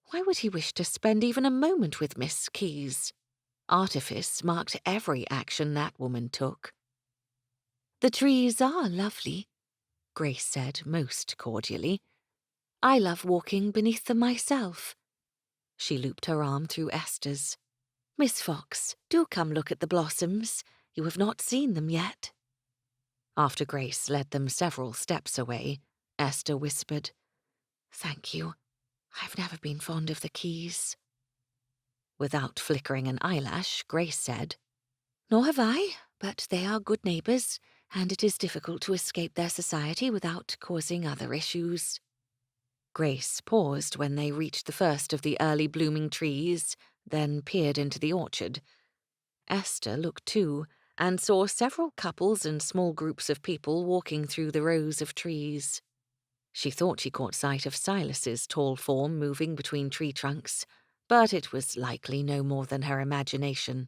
Why would he wish to spend even a moment with Miss Keyes? Artifice marked every action that woman took. "The trees are lovely," Grace said most cordially. "I love walking beneath them myself." She looped her arm through Esther's. "Miss Fox, do come look at the blossoms. You have not seen them yet." After Grace led them several steps away, Esther whispered, "Thank you. I've never been fond of the Keys." Without flickering an eyelash, Grace said, "Nor have I, but they are good neighbours, and it is difficult to escape their society without causing other issues." Grace paused when they reached the first of the early blooming trees, then peered into the orchard. Esther looked too, and saw several couples and small groups of people walking through the rows of trees. She thought she caught sight of Silas's tall form moving between tree trunks, but it was likely no more than her imagination.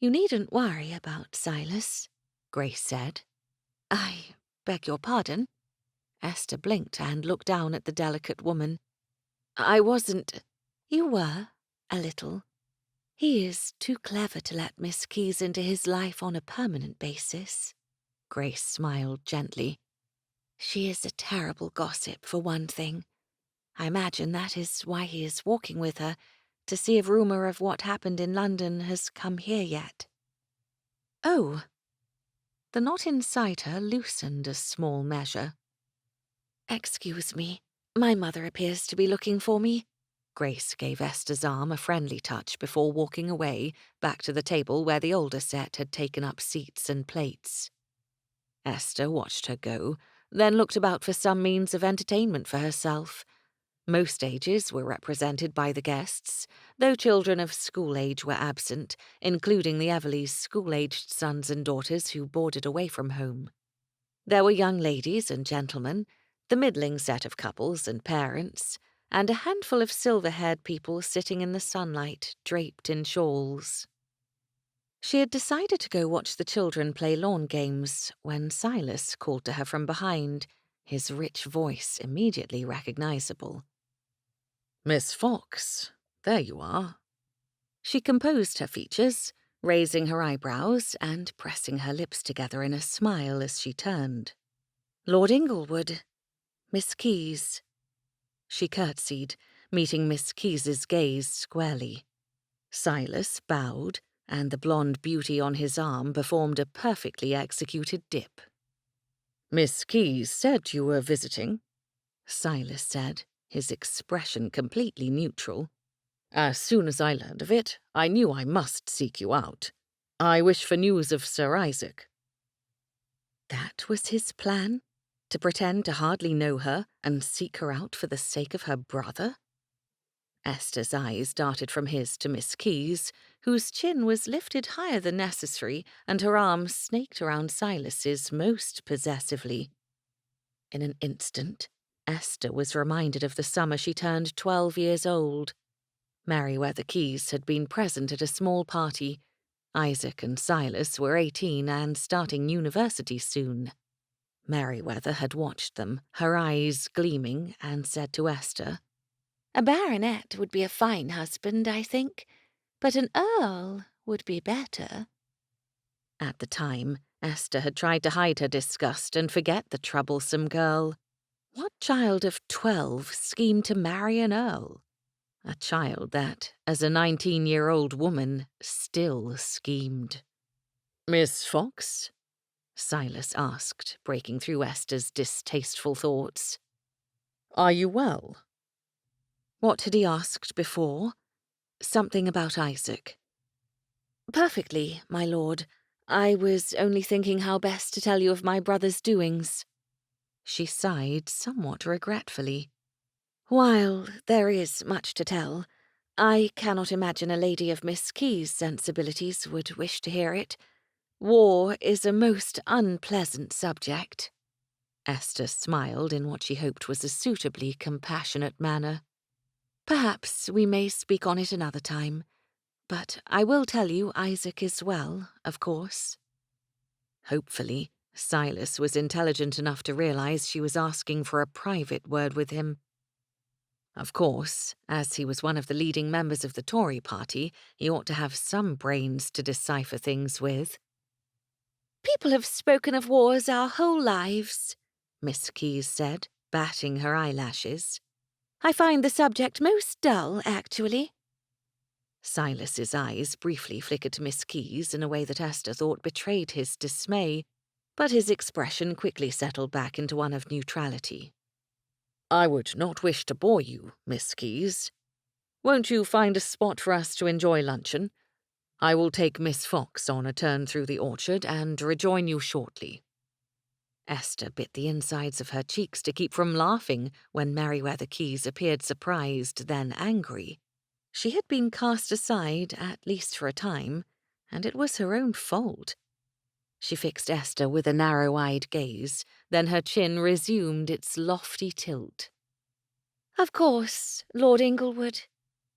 "You needn't worry about Silas," Grace said. "I beg your pardon?" Esther blinked and looked down at the delicate woman. "I wasn't—" "You were, a little. He is too clever to let Miss Keyes into his life on a permanent basis." Grace smiled gently. "She is a terrible gossip, for one thing. I imagine that is why he is walking with her, to see if rumour of what happened in London has come here yet." "Oh." The knot inside her loosened a small measure. "Excuse me, my mother appears to be looking for me." Grace gave Esther's arm a friendly touch before walking away, back to the table where the older set had taken up seats and plates. Esther watched her go, then looked about for some means of entertainment for herself. Most ages were represented by the guests, though children of school age were absent, including the Everleys' school-aged sons and daughters who boarded away from home. There were young ladies and gentlemen, the middling set of couples and parents, and a handful of silver-haired people sitting in the sunlight, draped in shawls. She had decided to go watch the children play lawn games when Silas called to her from behind, his rich voice immediately recognizable. "Miss Fox, there you are." She composed her features, raising her eyebrows and pressing her lips together in a smile as she turned. "Lord Inglewood, Miss Keyes." She curtsied, meeting Miss Keyes's gaze squarely. Silas bowed, and the blonde beauty on his arm performed a perfectly executed dip. "Miss Keyes said you were visiting," Silas said, his expression completely neutral. "As soon as I learned of it, I knew I must seek you out. I wish for news of Sir Isaac." That was his plan? To pretend to hardly know her and seek her out for the sake of her brother? Esther's eyes darted from his to Miss Keyes, whose chin was lifted higher than necessary and her arms snaked around Silas's most possessively. In an instant, Esther was reminded of the summer she turned 12 years old. Merriweather Keyes had been present at a small party. Isaac and Silas were 18 and starting university soon. Merriweather had watched them, her eyes gleaming, and said to Esther, "A baronet would be a fine husband, I think, but an earl would be better." At the time, Esther had tried to hide her disgust and forget the troublesome girl. What child of 12 schemed to marry an earl? A child that, as a 19-year-old woman, still schemed. "Miss Fox?" Silas asked, breaking through Esther's distasteful thoughts. "Are you well?" What had he asked before? Something about Isaac. "Perfectly, my lord. I was only thinking how best to tell you of my brother's doings." She sighed somewhat regretfully. "While there is much to tell, I cannot imagine a lady of Miss Keyes' sensibilities would wish to hear it. War is a most unpleasant subject." Esther smiled in what she hoped was a suitably compassionate manner. "Perhaps we may speak on it another time, but I will tell you Isaac is well, of course." Hopefully, Silas was intelligent enough to realize she was asking for a private word with him. Of course, as he was one of the leading members of the Tory party, he ought to have some brains to decipher things with. "People have spoken of wars our whole lives," Miss Keyes said, batting her eyelashes. "I find the subject most dull, actually." Silas's eyes briefly flickered to Miss Keyes in a way that Esther thought betrayed his dismay, but his expression quickly settled back into one of neutrality. "I would not wish to bore you, Miss Keyes. Won't you find a spot for us to enjoy luncheon? I will take Miss Fox on a turn through the orchard and rejoin you shortly." Esther bit the insides of her cheeks to keep from laughing when Merriweather Keyes appeared surprised, then angry. She had been cast aside, at least for a time, and it was her own fault. She fixed Esther with a narrow-eyed gaze, then her chin resumed its lofty tilt. "Of course, Lord Inglewood.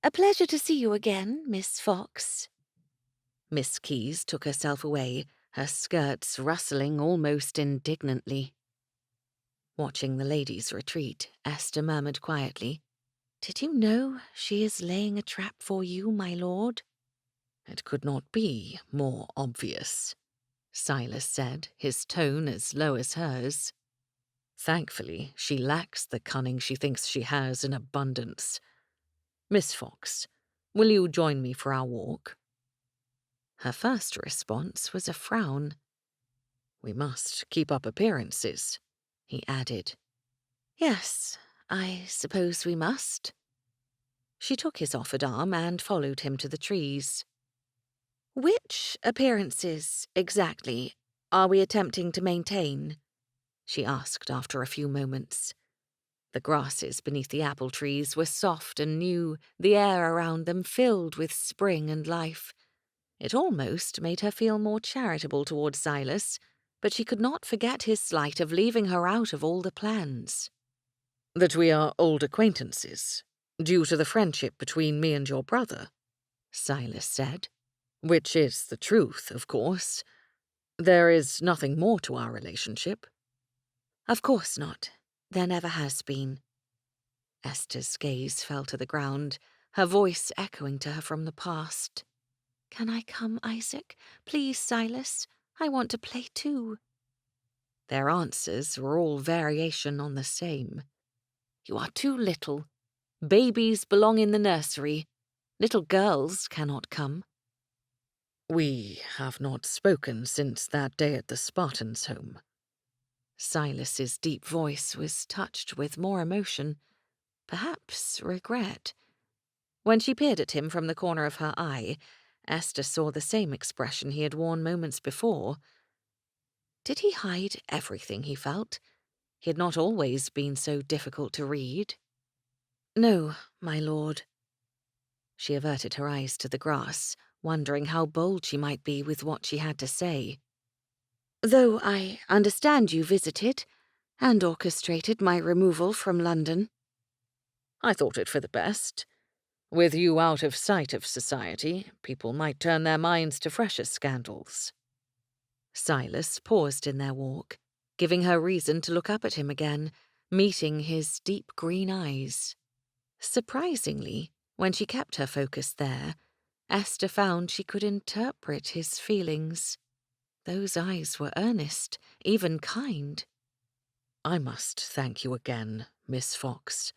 A pleasure to see you again, Miss Fox." Miss Keyes took herself away, her skirts rustling almost indignantly. Watching the ladies retreat, Esther murmured quietly, "Did you know she is laying a trap for you, my lord?" "It could not be more obvious," Silas said, his tone as low as hers. "Thankfully, she lacks the cunning she thinks she has in abundance. Miss Fox, will you join me for our walk?" Her first response was a frown. "We must keep up appearances," he added. "Yes, I suppose we must." She took his offered arm and followed him to the trees. "Which appearances, exactly, are we attempting to maintain?" she asked after a few moments. The grasses beneath the apple trees were soft and new, the air around them filled with spring and life. It almost made her feel more charitable toward Silas, but she could not forget his slight of leaving her out of all the plans. "That we are old acquaintances, due to the friendship between me and your brother," Silas said. "Which is the truth, of course. There is nothing more to our relationship." "Of course not. There never has been." Esther's gaze fell to the ground, her voice echoing to her from the past. "Can I come, Isaac? Please, Silas. I want to play too." Their answers were all variation on the same. "You are too little. Babies belong in the nursery. Little girls cannot come." We have not spoken since that day at the Spartans' home. Silas's deep voice was touched with more emotion, perhaps regret. When she peered at him from the corner of her eye, Esther saw the same expression he had worn moments before. Did he hide everything he felt? He had not always been so difficult to read. "No, my lord." She averted her eyes to the grass, wondering how bold she might be with what she had to say. "Though I understand you visited and orchestrated my removal from London." I thought it for the best. With you out of sight of society, people might turn their minds to fresher scandals. Silas paused in their walk, giving her reason to look up at him again, meeting his deep green eyes. Surprisingly, when she kept her focus there, Esther found she could interpret his feelings. Those eyes were earnest, even kind. I must thank you again, Miss Fox.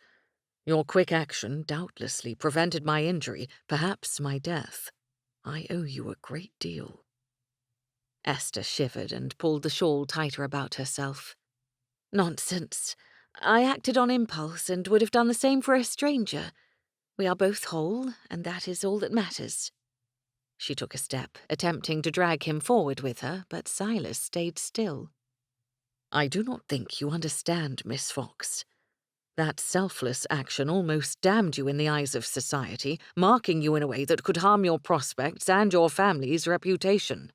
Your quick action doubtlessly prevented my injury, perhaps my death. I owe you a great deal. Esther shivered and pulled the shawl tighter about herself. Nonsense. I acted on impulse and would have done the same for a stranger. We are both whole, and that is all that matters. She took a step, attempting to drag him forward with her, but Silas stayed still. I do not think you understand, Miss Fox. That selfless action almost damned you in the eyes of society, marking you in a way that could harm your prospects and your family's reputation.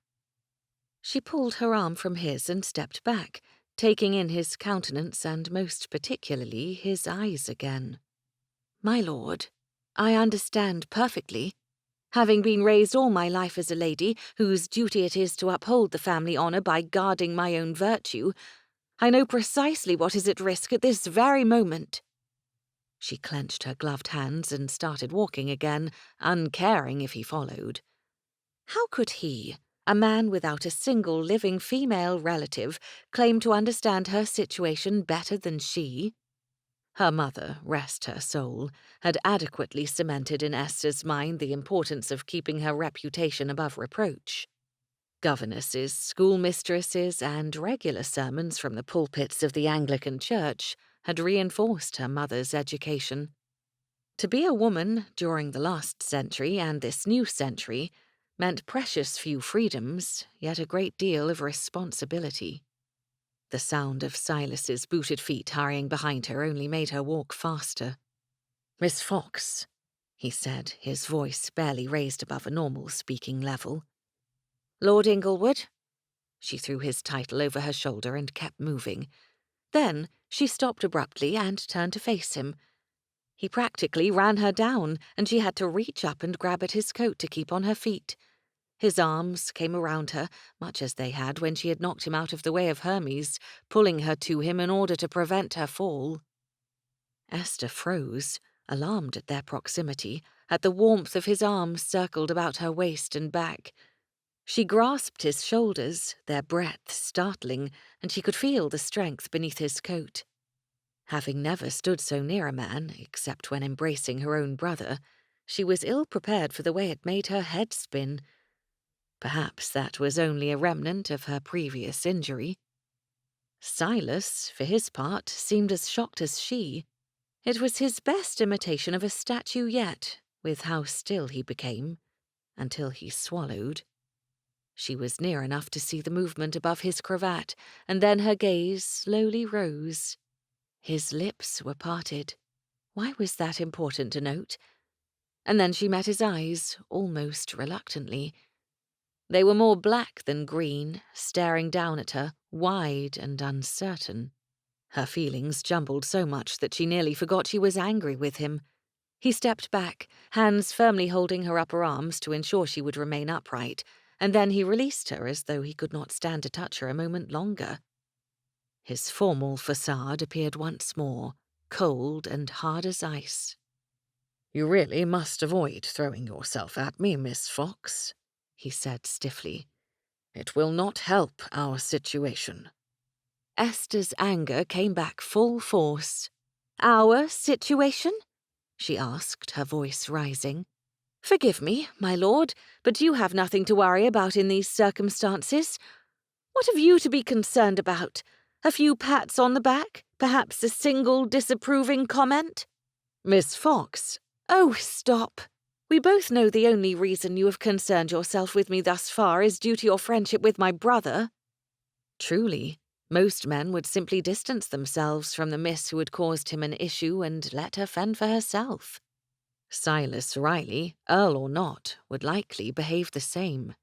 She pulled her arm from his and stepped back, taking in his countenance and most particularly his eyes again. My lord, I understand perfectly. Having been raised all my life as a lady, whose duty it is to uphold the family honour by guarding my own virtue, I know precisely what is at risk at this very moment. She clenched her gloved hands and started walking again, uncaring if he followed. How could he, a man without a single living female relative, claim to understand her situation better than she? Her mother, rest her soul, had adequately cemented in Esther's mind the importance of keeping her reputation above reproach. Governesses, schoolmistresses, and regular sermons from the pulpits of the Anglican Church had reinforced her mother's education. To be a woman during the last century and this new century meant precious few freedoms, yet a great deal of responsibility. The sound of Silas's booted feet hurrying behind her only made her walk faster. Miss Fox, he said, his voice barely raised above a normal speaking level. Lord Inglewood? She threw his title over her shoulder and kept moving. Then she stopped abruptly and turned to face him. He practically ran her down, and she had to reach up and grab at his coat to keep on her feet. His arms came around her, much as they had when she had knocked him out of the way of Hermes, pulling her to him in order to prevent her fall. Esther froze, alarmed at their proximity, at the warmth of his arms circled about her waist and back. She grasped his shoulders, their breadth startling, and she could feel the strength beneath his coat. Having never stood so near a man, except when embracing her own brother, she was ill-prepared for the way it made her head spin. Perhaps that was only a remnant of her previous injury. Silas, for his part, seemed as shocked as she. It was his best imitation of a statue yet, with how still he became, until he swallowed. She was near enough to see the movement above his cravat, and then her gaze slowly rose. His lips were parted. Why was that important to note? And then she met his eyes, almost reluctantly. They were more black than green, staring down at her, wide and uncertain. Her feelings jumbled so much that she nearly forgot she was angry with him. He stepped back, hands firmly holding her upper arms to ensure she would remain upright, and then he released her as though he could not stand to touch her a moment longer. His formal facade appeared once more, cold and hard as ice. You really must avoid throwing yourself at me, Miss Fox, he said stiffly. It will not help our situation. Esther's anger came back full force. Our situation? She asked, her voice rising. Forgive me, my lord, but you have nothing to worry about in these circumstances. What have you to be concerned about? A few pats on the back? Perhaps a single disapproving comment? Miss Fox. Oh, stop. We both know the only reason you have concerned yourself with me thus far is due to your friendship with my brother. Truly, most men would simply distance themselves from the miss who had caused him an issue and let her fend for herself. Silas Riley, Earl or not, would likely behave the same.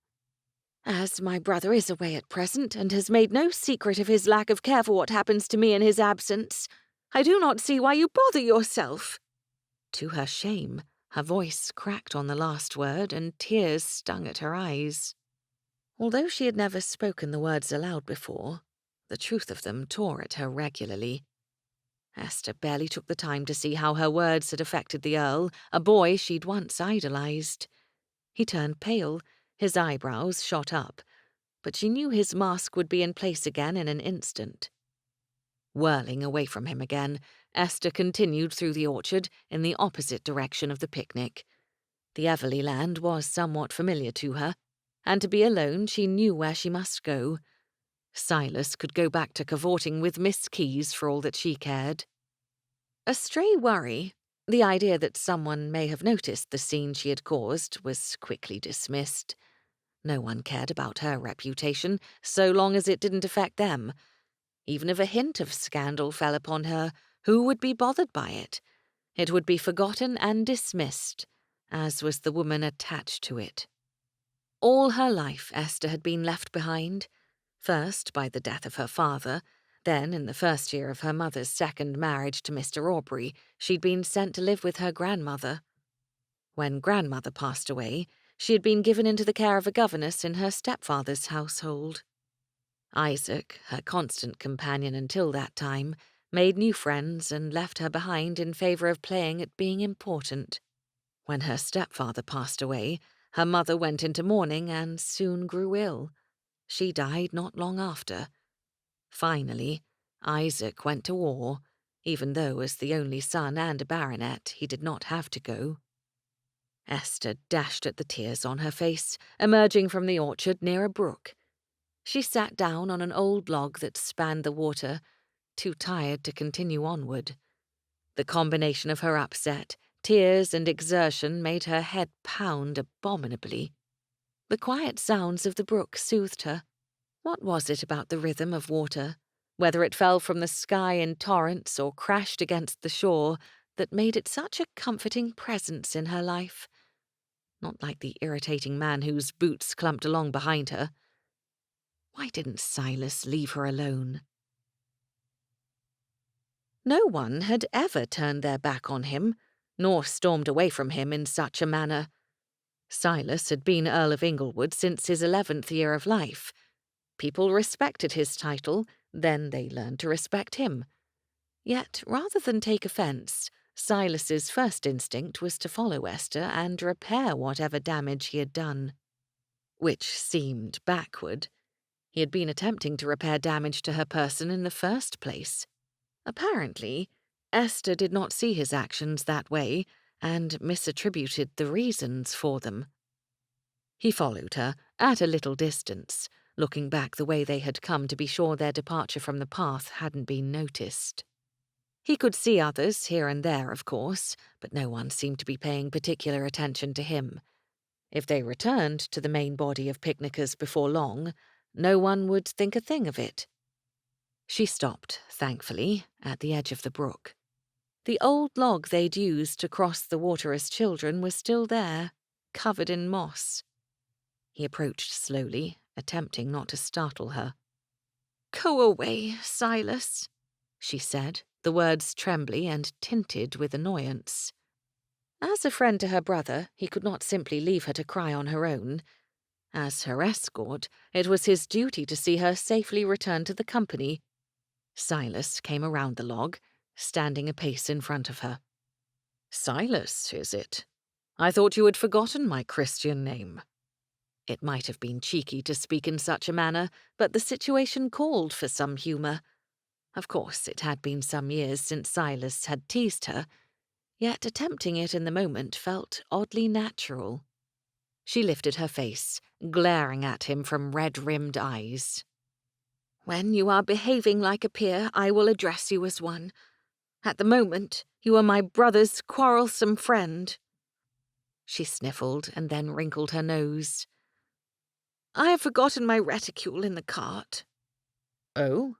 As my brother is away at present and has made no secret of his lack of care for what happens to me in his absence, I do not see why you bother yourself. To her shame, her voice cracked on the last word and tears stung at her eyes. Although she had never spoken the words aloud before, the truth of them tore at her regularly. Esther barely took the time to see how her words had affected the Earl, a boy she'd once idolized. He turned pale, his eyebrows shot up, but she knew his mask would be in place again in an instant. Whirling away from him again, Esther continued through the orchard in the opposite direction of the picnic. The Everley land was somewhat familiar to her, and to be alone she knew where she must go. Silas could go back to cavorting with Miss Keyes for all that she cared. A stray worry, the idea that someone may have noticed the scene she had caused, was quickly dismissed. No one cared about her reputation, so long as it didn't affect them. Even if a hint of scandal fell upon her, who would be bothered by it? It would be forgotten and dismissed, as was the woman attached to it. All her life Esther had been left behind, first by the death of her father, then in the first year of her mother's second marriage to Mr. Aubrey, she'd been sent to live with her grandmother. When grandmother passed away, she had been given into the care of a governess in her stepfather's household. Isaac, her constant companion until that time, made new friends and left her behind in favor of playing at being important. When her stepfather passed away, her mother went into mourning and soon grew ill. She died not long after. Finally, Isaac went to war, even though as the only son and a baronet he did not have to go. Esther dashed at the tears on her face, emerging from the orchard near a brook. She sat down on an old log that spanned the water, too tired to continue onward. The combination of her upset, tears, and exertion made her head pound abominably. The quiet sounds of the brook soothed her. What was it about the rhythm of water, whether it fell from the sky in torrents or crashed against the shore, that made it such a comforting presence in her life? Not like the irritating man whose boots clumped along behind her. Why didn't Silas leave her alone? No one had ever turned their back on him, nor stormed away from him in such a manner. Silas had been Earl of Inglewood since his 11th year of life. People respected his title, then they learned to respect him. Yet, rather than take offence, Silas's first instinct was to follow Esther and repair whatever damage he had done. Which seemed backward. He had been attempting to repair damage to her person in the first place. Apparently, Esther did not see his actions that way and misattributed the reasons for them. He followed her, at a little distance, looking back the way they had come to be sure their departure from the path hadn't been noticed. He could see others here and there, of course, but no one seemed to be paying particular attention to him. If they returned to the main body of picnickers before long, no one would think a thing of it. She stopped, thankfully, at the edge of the brook. The old log they'd used to cross the water as children was still there, covered in moss. He approached slowly, attempting not to startle her. "Go away, Silas," she said, the words trembly and tinted with annoyance. As a friend to her brother, he could not simply leave her to cry on her own. As her escort, it was his duty to see her safely return to the company. Silas came around the log, standing a pace in front of her. "Silas, is it? I thought you had forgotten my Christian name." It might have been cheeky to speak in such a manner, but the situation called for some humour. Of course, it had been some years since Silas had teased her. Yet attempting it in the moment felt oddly natural. She lifted her face, glaring at him from red-rimmed eyes. "When you are behaving like a peer, I will address you as one. At the moment, you are my brother's quarrelsome friend." She sniffled and then wrinkled her nose. "I have forgotten my reticule in the cart." "Oh?"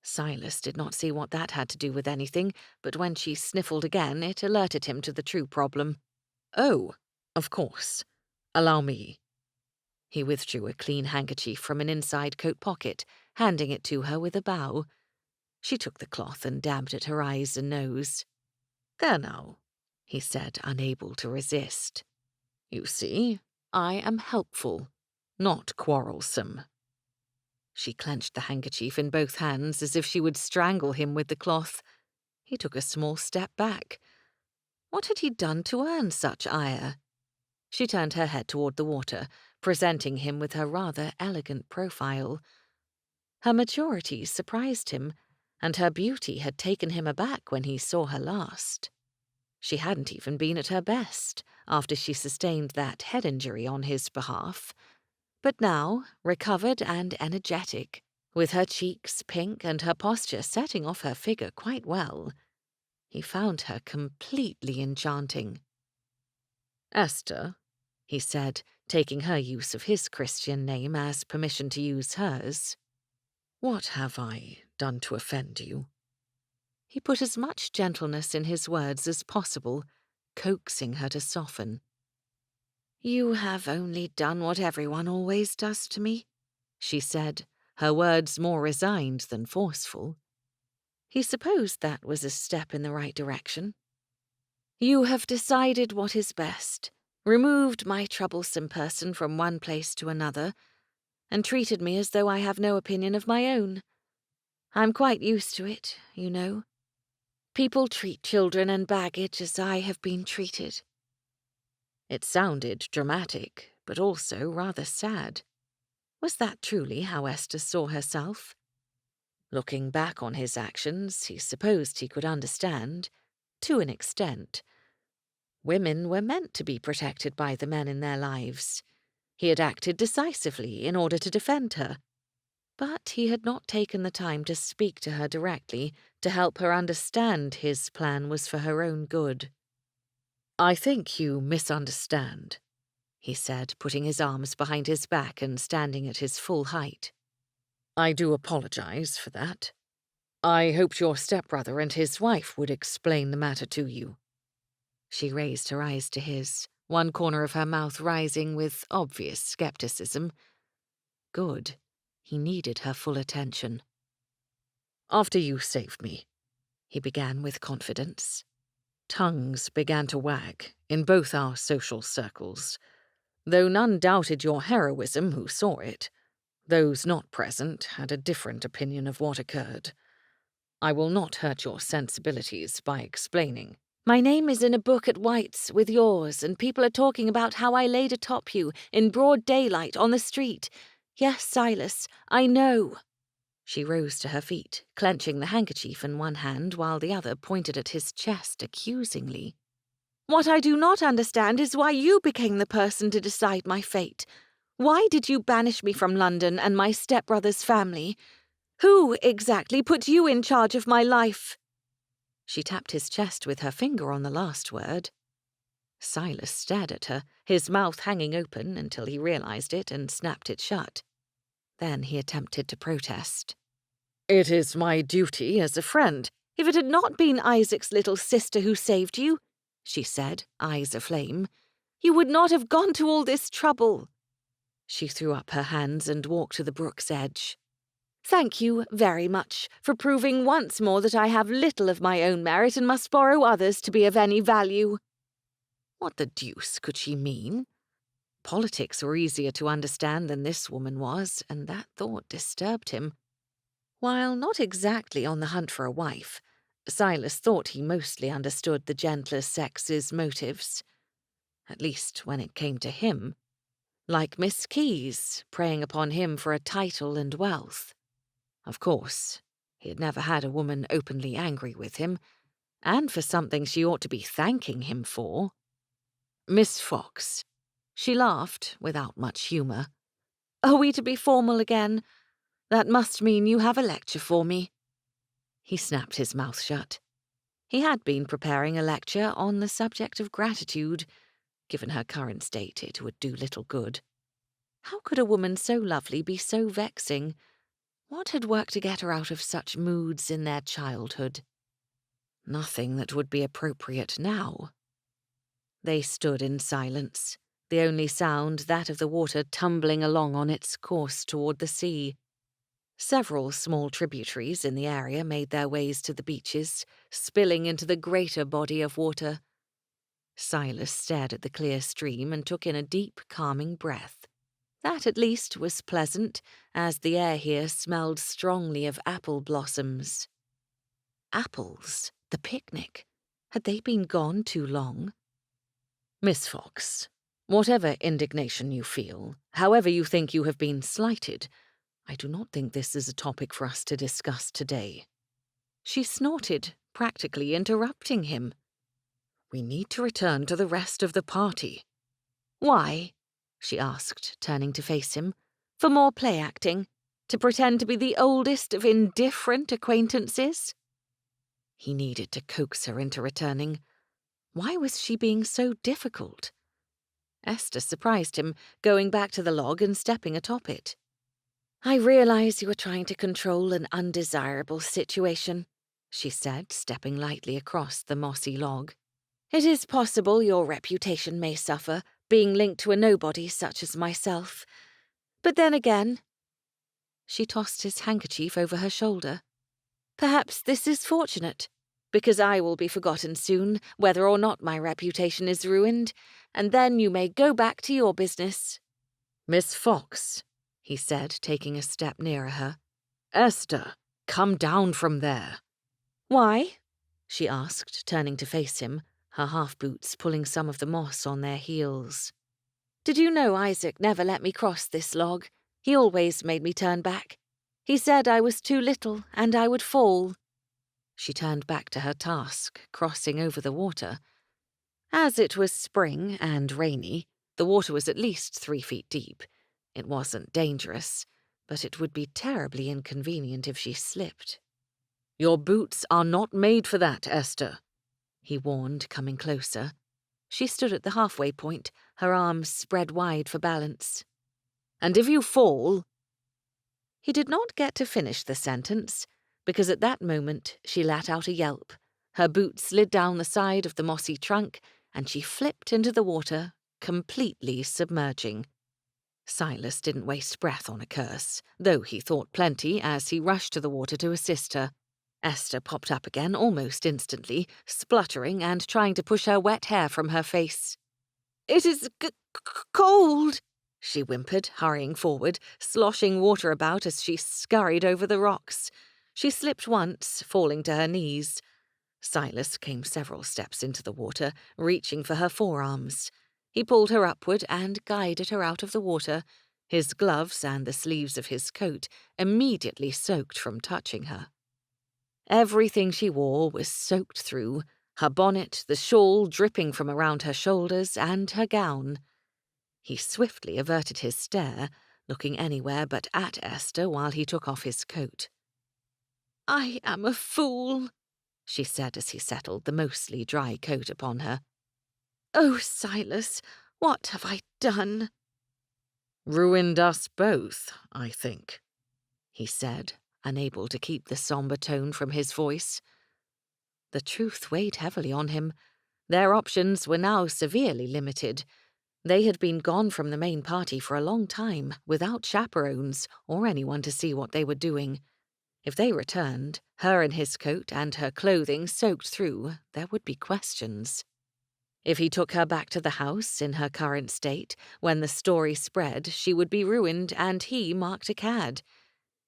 Silas did not see what that had to do with anything, but when she sniffled again, it alerted him to the true problem. "Oh, of course. Allow me." He withdrew a clean handkerchief from an inside coat pocket, handing it to her with a bow. She took the cloth and dabbed at her eyes and nose. "There now," he said, unable to resist. "You see, I am helpful, not quarrelsome." She clenched the handkerchief in both hands as if she would strangle him with the cloth. He took a small step back. What had he done to earn such ire? She turned her head toward the water, presenting him with her rather elegant profile. Her maturity surprised him, and her beauty had taken him aback when he saw her last. She hadn't even been at her best after she sustained that head injury on his behalf. But now, recovered and energetic, with her cheeks pink and her posture setting off her figure quite well, he found her completely enchanting. "Esther," he said, taking her use of his Christian name as permission to use hers. "what have I done to offend you?" He put as much gentleness in his words as possible, coaxing her to soften. "You have only done what everyone always does to me," she said, her words more resigned than forceful. He supposed that was a step in the right direction. "You have decided what is best, removed my troublesome person from one place to another, and treated me as though I have no opinion of my own. I'm quite used to it, you know. People treat children and baggage as I have been treated." It sounded dramatic, but also rather sad. Was that truly how Esther saw herself? Looking back on his actions, he supposed he could understand, to an extent. Women were meant to be protected by the men in their lives. He had acted decisively in order to defend her. But he had not taken the time to speak to her directly, to help her understand his plan was for her own good. "I think you misunderstand," he said, putting his arms behind his back and standing at his full height. "I do apologize for that. I hoped your stepbrother and his wife would explain the matter to you." She raised her eyes to his, one corner of her mouth rising with obvious skepticism. Good. He needed her full attention. "After you saved me," he began with confidence, "tongues began to wag in both our social circles. Though none doubted your heroism who saw it, those not present had a different opinion of what occurred. I will not hurt your sensibilities by explaining." "My name is in a book at White's with yours, and people are talking about how I laid atop you in broad daylight on the street. Yes, Silas, I know." She rose to her feet, clenching the handkerchief in one hand while the other pointed at his chest accusingly. "What I do not understand is why you became the person to decide my fate. Why did you banish me from London and my stepbrother's family? Who, exactly, put you in charge of my life?" She tapped his chest with her finger on the last word. Silas stared at her, his mouth hanging open until he realized it and snapped it shut. Then he attempted to protest. "It is my duty as a friend." "If it had not been Isaac's little sister who saved you," she said, eyes aflame, "you would not have gone to all this trouble." She threw up her hands and walked to the brook's edge. "Thank you very much for proving once more that I have little of my own merit and must borrow others to be of any value." What the deuce could she mean? Politics were easier to understand than this woman was, and that thought disturbed him. While not exactly on the hunt for a wife, Silas thought he mostly understood the gentler sex's motives. At least when it came to him. Like Miss Keyes, preying upon him for a title and wealth. Of course, he had never had a woman openly angry with him, and for something she ought to be thanking him for. Miss Fox. She laughed, without much humour. Are we to be formal again? That must mean you have a lecture for me. He snapped his mouth shut. He had been preparing a lecture on the subject of gratitude. Given her current state, it would do little good. How could a woman so lovely be so vexing? What had worked to get her out of such moods in their childhood? Nothing that would be appropriate now. They stood in silence, the only sound that of the water tumbling along on its course toward the sea. Several small tributaries in the area made their ways to the beaches, spilling into the greater body of water. Silas stared at the clear stream and took in a deep, calming breath. That at least was pleasant, as the air here smelled strongly of apple blossoms. Apples? The picnic? Had they been gone too long? Miss Fox, whatever indignation you feel, however you think you have been slighted, I do not think this is a topic for us to discuss today. She snorted, practically interrupting him. We need to return to the rest of the party. Why? She asked, turning to face him. For more play acting? To pretend to be the oldest of indifferent acquaintances? He needed to coax her into returning. Why was she being so difficult? Esther surprised him, going back to the log and stepping atop it. I realize you are trying to control an undesirable situation, she said, stepping lightly across the mossy log. It is possible your reputation may suffer, being linked to a nobody such as myself. But then again... She tossed his handkerchief over her shoulder. Perhaps this is fortunate, because I will be forgotten soon, whether or not my reputation is ruined, and then you may go back to your business. Miss Fox, he said, taking a step nearer her. Esther, come down from there. Why? She asked, turning to face him, her half-boots pulling some of the moss on their heels. Did you know Isaac never let me cross this log? He always made me turn back. He said I was too little and I would fall. She turned back to her task, crossing over the water. As it was spring and rainy, the water was at least 3 feet deep. It wasn't dangerous, but it would be terribly inconvenient if she slipped. Your boots are not made for that, Esther, he warned, coming closer. She stood at the halfway point, her arms spread wide for balance. And if you fall... He did not get to finish the sentence, because at that moment she let out a yelp. Her boot slid down the side of the mossy trunk, and she flipped into the water, completely submerging. Silas didn't waste breath on a curse, though he thought plenty as he rushed to the water to assist her. Esther popped up again almost instantly, spluttering and trying to push her wet hair from her face. It is cold, she whimpered, hurrying forward, sloshing water about as she scurried over the rocks. She slipped once, falling to her knees. Silas came several steps into the water, reaching for her forearms. He pulled her upward and guided her out of the water, his gloves and the sleeves of his coat immediately soaked from touching her. Everything she wore was soaked through, her bonnet, the shawl dripping from around her shoulders, and her gown. He swiftly averted his stare, looking anywhere but at Esther while he took off his coat. I am a fool, she said as he settled the mostly dry coat upon her. Oh, Silas, what have I done? Ruined us both, I think, he said, unable to keep the sombre tone from his voice. The truth weighed heavily on him. Their options were now severely limited. They had been gone from the main party for a long time, without chaperones or anyone to see what they were doing. If they returned, her in his coat and her clothing soaked through, there would be questions. If he took her back to the house in her current state, when the story spread, she would be ruined and he marked a cad.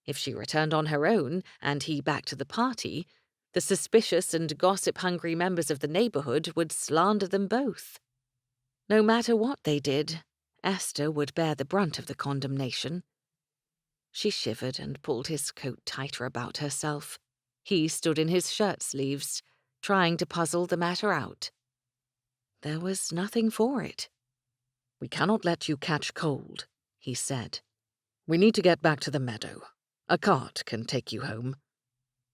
If she returned on her own, and he back to the party, the suspicious and gossip-hungry members of the neighbourhood would slander them both. No matter what they did, Esther would bear the brunt of the condemnation. She shivered and pulled his coat tighter about herself. He stood in his shirt sleeves. trying to puzzle the matter out. There was nothing for it. "We cannot let you catch cold," he said. "We need to get back to the meadow. A cart can take you home."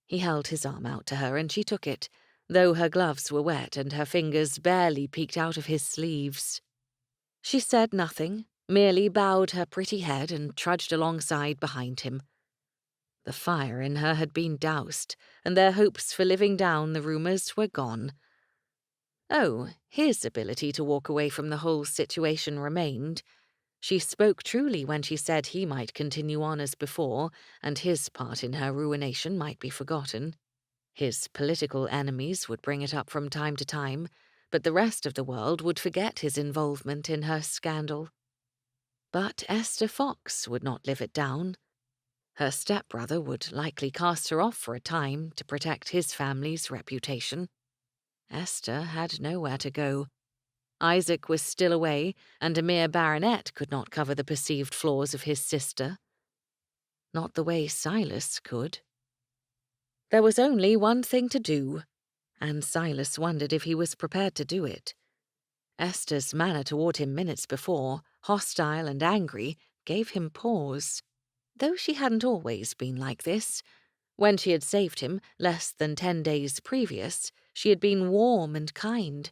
He held his arm out to her and she took it, though her gloves were wet and her fingers barely peeked out of his sleeves. She said nothing, merely bowed her pretty head and trudged alongside behind him. The fire in her had been doused, and their hopes for living down the rumours were gone. Oh, his ability to walk away from the whole situation remained. She spoke truly when she said he might continue on as before, and his part in her ruination might be forgotten. His political enemies would bring it up from time to time, but the rest of the world would forget his involvement in her scandal. But Esther Fox would not live it down. Her stepbrother would likely cast her off for a time to protect his family's reputation. Esther had nowhere to go. Isaac was still away, and a mere baronet could not cover the perceived flaws of his sister. Not the way Silas could. There was only one thing to do, and Silas wondered if he was prepared to do it. Esther's manner toward him minutes before, hostile and angry, gave him pause. Though she hadn't always been like this. When she had saved him, less than 10 days previous, she had been warm and kind.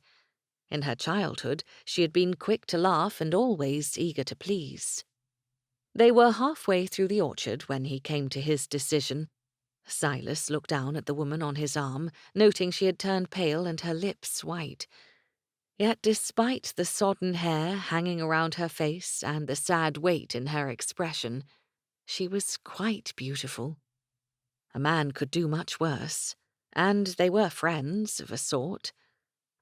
In her childhood, she had been quick to laugh and always eager to please. They were halfway through the orchard when he came to his decision. Silas looked down at the woman on his arm, noting she had turned pale and her lips white. Yet despite the sodden hair hanging around her face and the sad weight in her expression, she was quite beautiful. A man could do much worse, and they were friends of a sort.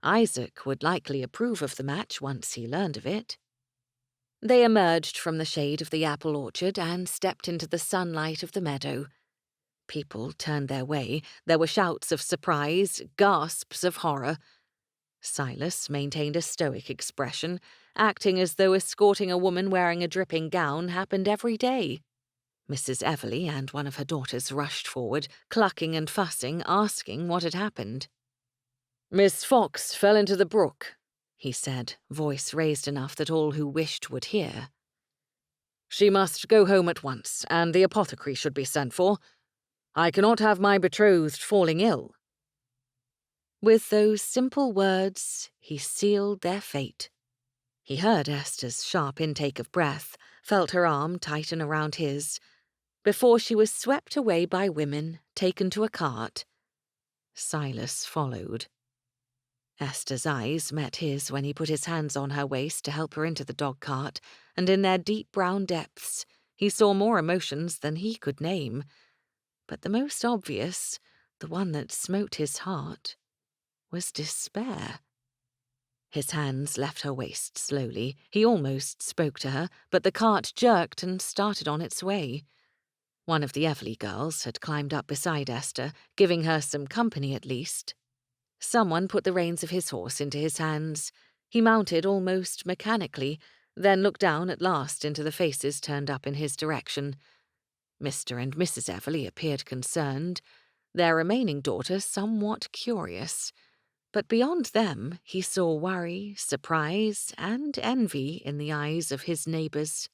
Isaac would likely approve of the match once he learned of it. They emerged from the shade of the apple orchard and stepped into the sunlight of the meadow. People turned their way. There were shouts of surprise, gasps of horror. Silas maintained a stoic expression, acting as though escorting a woman wearing a dripping gown happened every day. Mrs. Everleigh and one of her daughters rushed forward, clucking and fussing, asking what had happened. "Miss Fox fell into the brook," he said, voice raised enough that all who wished would hear. "She must go home at once, and the apothecary should be sent for. I cannot have my betrothed falling ill." With those simple words, he sealed their fate. He heard Esther's sharp intake of breath, felt her arm tighten around his, before she was swept away by women, taken to a cart. Silas followed. Esther's eyes met his when he put his hands on her waist to help her into the dog-cart, and in their deep brown depths he saw more emotions than he could name. But the most obvious, the one that smote his heart, was despair. His hands left her waist slowly. He almost spoke to her, but the cart jerked and started on its way. One of the Everleigh girls had climbed up beside Esther, giving her some company at least. Someone put the reins of his horse into his hands. He mounted almost mechanically, then looked down at last into the faces turned up in his direction. Mr. and Mrs. Everleigh appeared concerned, their remaining daughter somewhat curious. But beyond them, he saw worry, surprise, and envy in the eyes of his neighbours.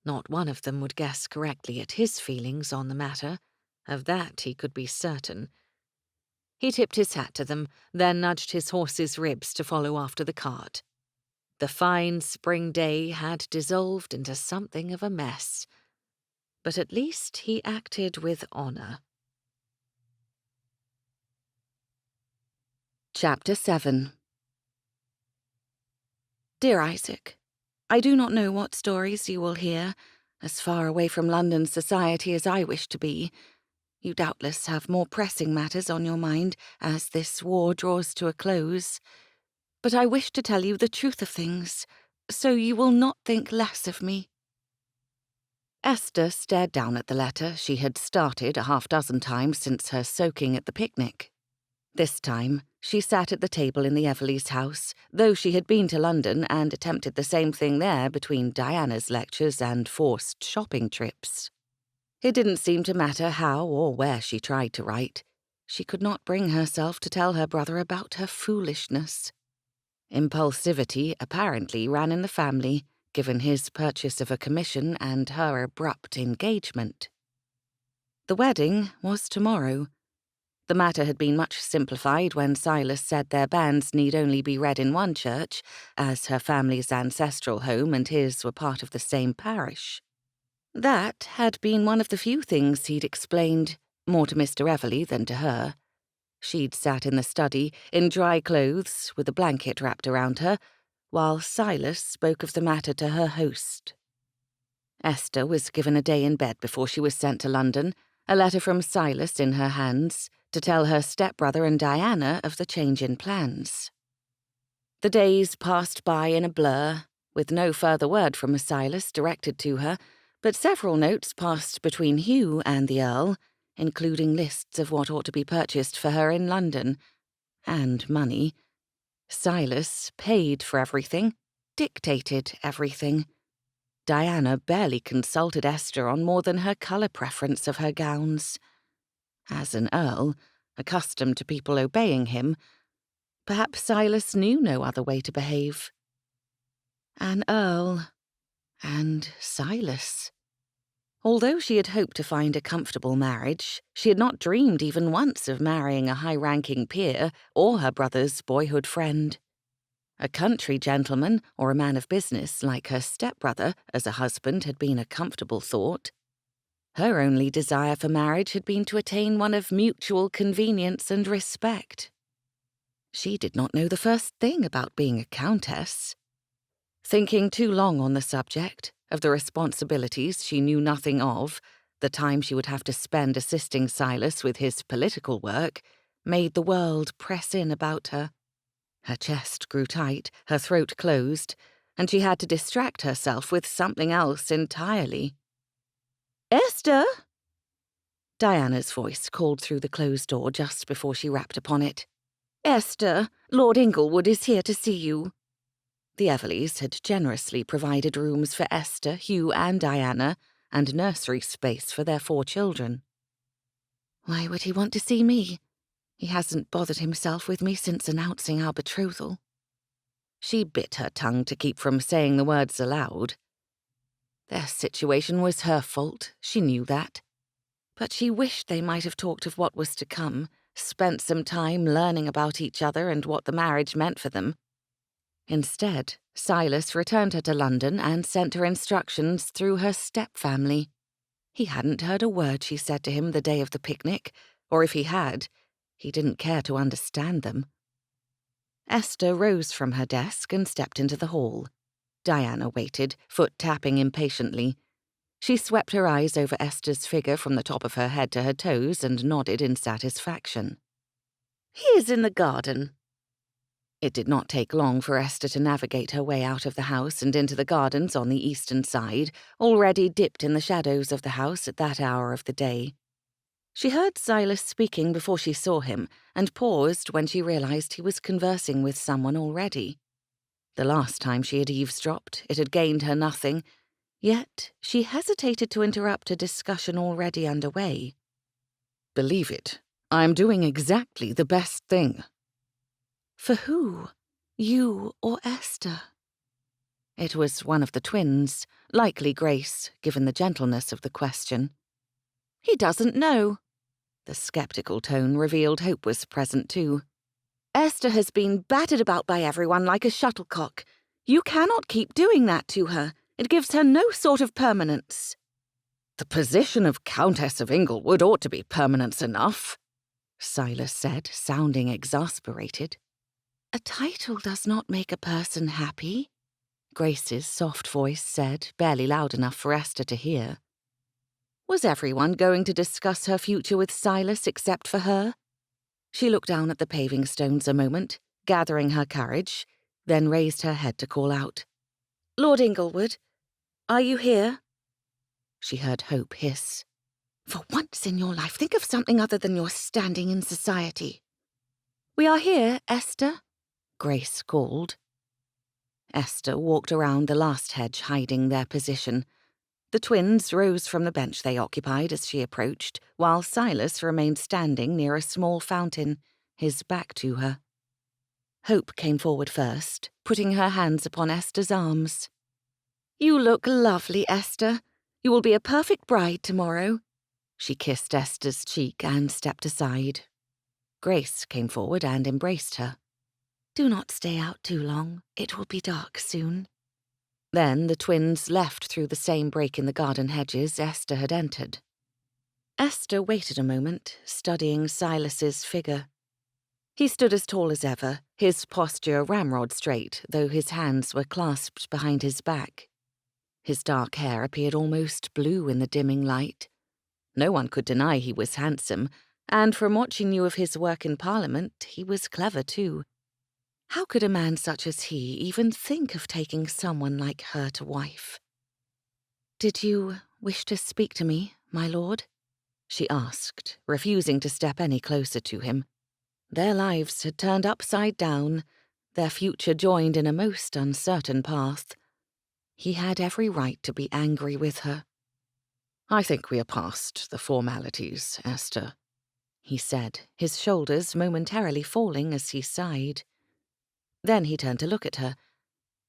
Not one of them would guess correctly at his feelings on the matter. Of that he could be certain. He tipped his hat to them, then nudged his horse's ribs to follow after the cart. The fine spring day had dissolved into something of a mess. But at least he acted with honour. Chapter 7. Dear Isaac, I do not know what stories you will hear, as far away from London society as I wish to be. You doubtless have more pressing matters on your mind as this war draws to a close. But I wish to tell you the truth of things, so you will not think less of me. Esther stared down at the letter she had started a half-dozen times since her soaking at the picnic. This time, she sat at the table in the Everleighs' house, though she had been to London and attempted the same thing there between Diana's lectures and forced shopping trips. It didn't seem to matter how or where she tried to write. She could not bring herself to tell her brother about her foolishness. Impulsivity apparently ran in the family, given his purchase of a commission and her abrupt engagement. The wedding was tomorrow. The matter had been much simplified when Silas said their banns need only be read in one church, as her family's ancestral home and his were part of the same parish. That had been one of the few things he'd explained, more to Mr. Everleigh than to her. She'd sat in the study, in dry clothes, with a blanket wrapped around her, while Silas spoke of the matter to her host. Esther was given a day in bed before she was sent to London, a letter from Silas in her hands, to tell her stepbrother and Diana of the change in plans. The days passed by in a blur, with no further word from Silas directed to her, but several notes passed between Hugh and the Earl, including lists of what ought to be purchased for her in London, and money. Silas paid for everything, dictated everything. Diana barely consulted Esther on more than her colour preference of her gowns. As an earl, accustomed to people obeying him, perhaps Silas knew no other way to behave. An earl, and Silas. Although she had hoped to find a comfortable marriage, she had not dreamed even once of marrying a high-ranking peer or her brother's boyhood friend. A country gentleman or a man of business like her stepbrother as a husband had been a comfortable thought. Her only desire for marriage had been to attain one of mutual convenience and respect. She did not know the first thing about being a countess. Thinking too long on the subject, of the responsibilities she knew nothing of, the time she would have to spend assisting Silas with his political work, made the world press in about her. Her chest grew tight, her throat closed, and she had to distract herself with something else entirely. "Esther!" Diana's voice called through the closed door just before she rapped upon it. "Esther, Lord Inglewood is here to see you." The Everleighs had generously provided rooms for Esther, Hugh, and Diana, and nursery space for their 4 children. "Why would he want to see me? He hasn't bothered himself with me since announcing our betrothal." She bit her tongue to keep from saying the words aloud. Their situation was her fault, she knew that. But she wished they might have talked of what was to come, spent some time learning about each other and what the marriage meant for them. Instead, Silas returned her to London and sent her instructions through her step-family. He hadn't heard a word she said to him the day of the picnic, or if he had, he didn't care to understand them. Esther rose from her desk and stepped into the hall. Diana waited, foot tapping impatiently. She swept her eyes over Esther's figure from the top of her head to her toes and nodded in satisfaction. "He is in the garden." It did not take long for Esther to navigate her way out of the house and into the gardens on the eastern side, already dipped in the shadows of the house at that hour of the day. She heard Silas speaking before she saw him, and paused when she realized he was conversing with someone already. The last time she had eavesdropped, it had gained her nothing, yet she hesitated to interrupt a discussion already underway. "Believe it, I'm doing exactly the best thing." "For who? You or Esther?" It was one of the twins, likely Grace, given the gentleness of the question. "He doesn't know." The skeptical tone revealed hope was present too. "Esther has been battered about by everyone like a shuttlecock. You cannot keep doing that to her. It gives her no sort of permanence." "The position of Countess of Inglewood ought to be permanence enough," Silas said, sounding exasperated. "A title does not make a person happy," Grace's soft voice said, barely loud enough for Esther to hear. Was everyone going to discuss her future with Silas except for her? She looked down at the paving stones a moment, gathering her courage, then raised her head to call out, "Lord Inglewood, are you here?" She heard Hope hiss, "For once in your life, think of something other than your standing in society." "We are here, Esther," Grace called. Esther walked around the last hedge hiding their position. The twins rose from the bench they occupied as she approached, while Silas remained standing near a small fountain, his back to her. Hope came forward first, putting her hands upon Esther's arms. "You look lovely, Esther. You will be a perfect bride tomorrow." She kissed Esther's cheek and stepped aside. Grace came forward and embraced her. "Do not stay out too long. It will be dark soon." Then the twins left through the same break in the garden hedges Esther had entered. Esther waited a moment, studying Silas's figure. He stood as tall as ever, his posture ramrod straight, though his hands were clasped behind his back. His dark hair appeared almost blue in the dimming light. No one could deny he was handsome, and from what she knew of his work in Parliament, he was clever too. How could a man such as he even think of taking someone like her to wife? "Did you wish to speak to me, my lord?" she asked, refusing to step any closer to him. Their lives had turned upside down, their future joined in a most uncertain path. He had every right to be angry with her. "I think we are past the formalities, Esther," he said, his shoulders momentarily falling as he sighed. Then he turned to look at her.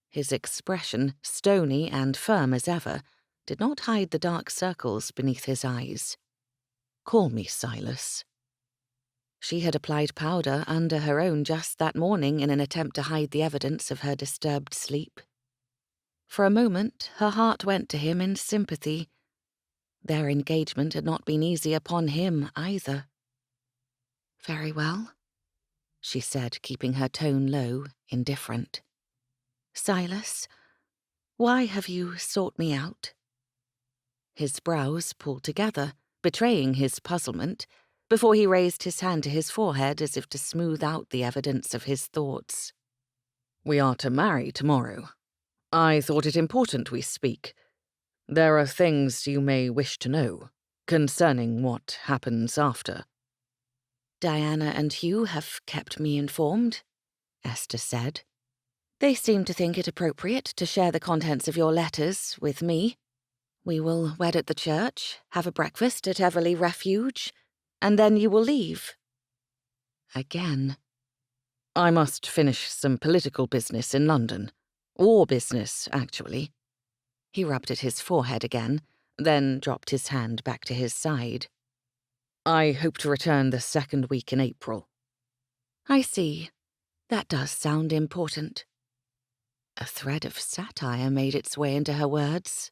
His expression, stony and firm as ever, did not hide the dark circles beneath his eyes. "Call me Silas." She had applied powder under her own just that morning in an attempt to hide the evidence of her disturbed sleep. For a moment, her heart went to him in sympathy. Their engagement had not been easy upon him either. "Very well," she said, keeping her tone low, indifferent. "Silas, why have you sought me out?" His brows pulled together, betraying his puzzlement, before he raised his hand to his forehead as if to smooth out the evidence of his thoughts. "We are to marry tomorrow. I thought it important we speak. There are things you may wish to know concerning what happens after." "Diana and Hugh have kept me informed," Esther said. "They seem to think it appropriate to share the contents of your letters with me. We will wed at the church, have a breakfast at Everley Refuge, and then you will leave." Again. "I must finish some political business in London. War business, actually." He rubbed at his forehead again, then dropped his hand back to his side. "I hope to return the second week in April." "I see. That does sound important." A thread of satire made its way into her words.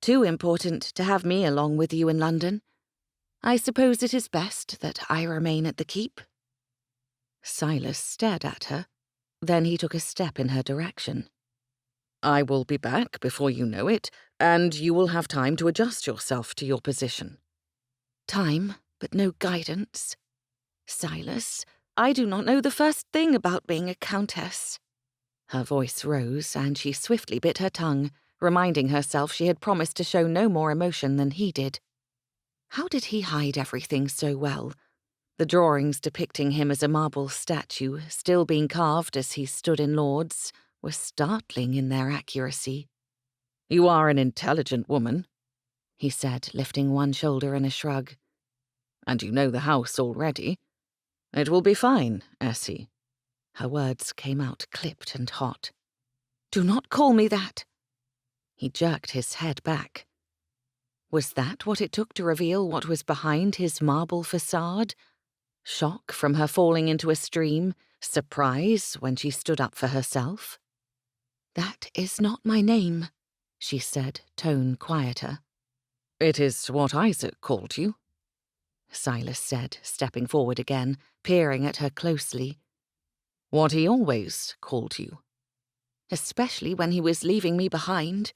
"Too important to have me along with you in London. I suppose it is best that I remain at the keep?" Silas stared at her. Then he took a step in her direction. "I will be back before you know it, and you will have time to adjust yourself to your position." "Time, but no guidance. Silas, I do not know the first thing about being a countess." Her voice rose, and she swiftly bit her tongue, reminding herself she had promised to show no more emotion than he did. How did he hide everything so well? The drawings depicting him as a marble statue, still being carved as he stood in Lord's, were startling in their accuracy. "You are an intelligent woman," he said, lifting one shoulder in a shrug. "And you know the house already. It will be fine, Essie." Her words came out clipped and hot. "Do not call me that." He jerked his head back. Was that what it took to reveal what was behind his marble facade? Shock from her falling into a stream, surprise when she stood up for herself? "That is not my name," she said, tone quieter. "It is what Isaac called you," Silas said, stepping forward again, peering at her closely. "What he always called you." "Especially when he was leaving me behind.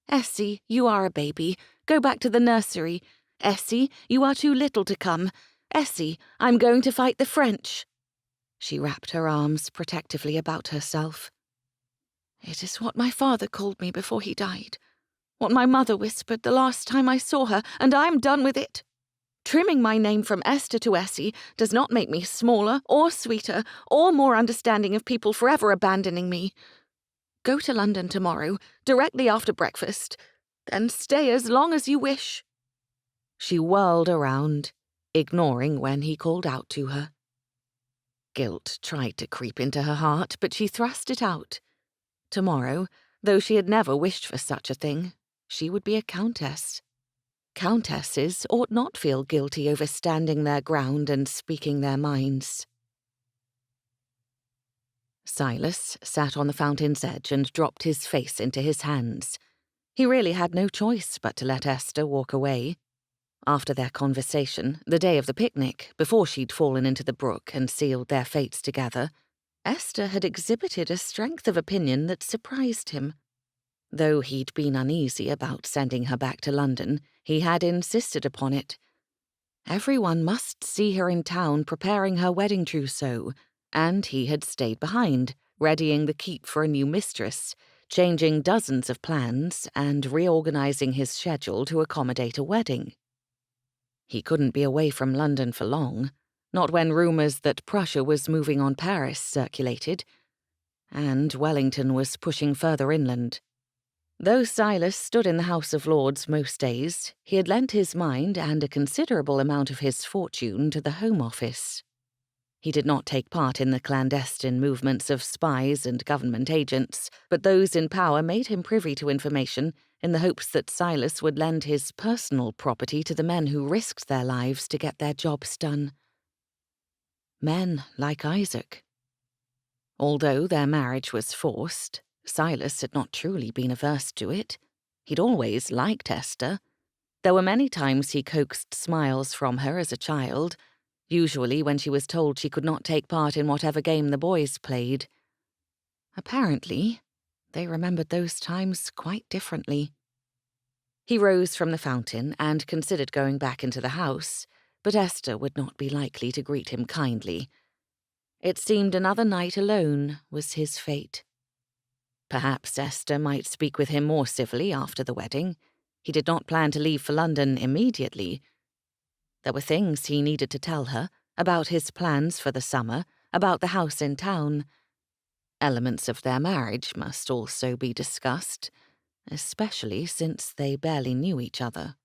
Essie, you are a baby. Go back to the nursery. Essie, you are too little to come. Essie, I'm going to fight the French." She wrapped her arms protectively about herself. "It is what my father called me before he died. What my mother whispered the last time I saw her, and I'm done with it. Trimming my name from Esther to Essie does not make me smaller or sweeter or more understanding of people forever abandoning me. Go to London tomorrow, directly after breakfast. Then stay as long as you wish." She whirled around, ignoring when he called out to her. Guilt tried to creep into her heart, but she thrust it out. Tomorrow, though she had never wished for such a thing, she would be a countess. Countesses ought not feel guilty over standing their ground and speaking their minds. Silas sat on the fountain's edge and dropped his face into his hands. He really had no choice but to let Esther walk away. After their conversation, the day of the picnic, before she'd fallen into the brook and sealed their fates together, Esther had exhibited a strength of opinion that surprised him. Though he'd been uneasy about sending her back to London, he had insisted upon it. Everyone must see her in town preparing her wedding trousseau, and he had stayed behind, readying the keep for a new mistress, changing dozens of plans and reorganizing his schedule to accommodate a wedding. He couldn't be away from London for long, not when rumours that Prussia was moving on Paris circulated, and Wellington was pushing further inland. Though Silas stood in the House of Lords most days, he had lent his mind and a considerable amount of his fortune to the Home Office. He did not take part in the clandestine movements of spies and government agents, but those in power made him privy to information in the hopes that Silas would lend his personal property to the men who risked their lives to get their jobs done. Men like Isaac. Although their marriage was forced, Silas had not truly been averse to it. He'd always liked Esther. There were many times he coaxed smiles from her as a child, usually when she was told she could not take part in whatever game the boys played. Apparently, they remembered those times quite differently. He rose from the fountain and considered going back into the house, but Esther would not be likely to greet him kindly. It seemed another night alone was his fate. Perhaps Esther might speak with him more civilly after the wedding. He did not plan to leave for London immediately. There were things he needed to tell her, about his plans for the summer, about the house in town. Elements of their marriage must also be discussed, especially since they barely knew each other.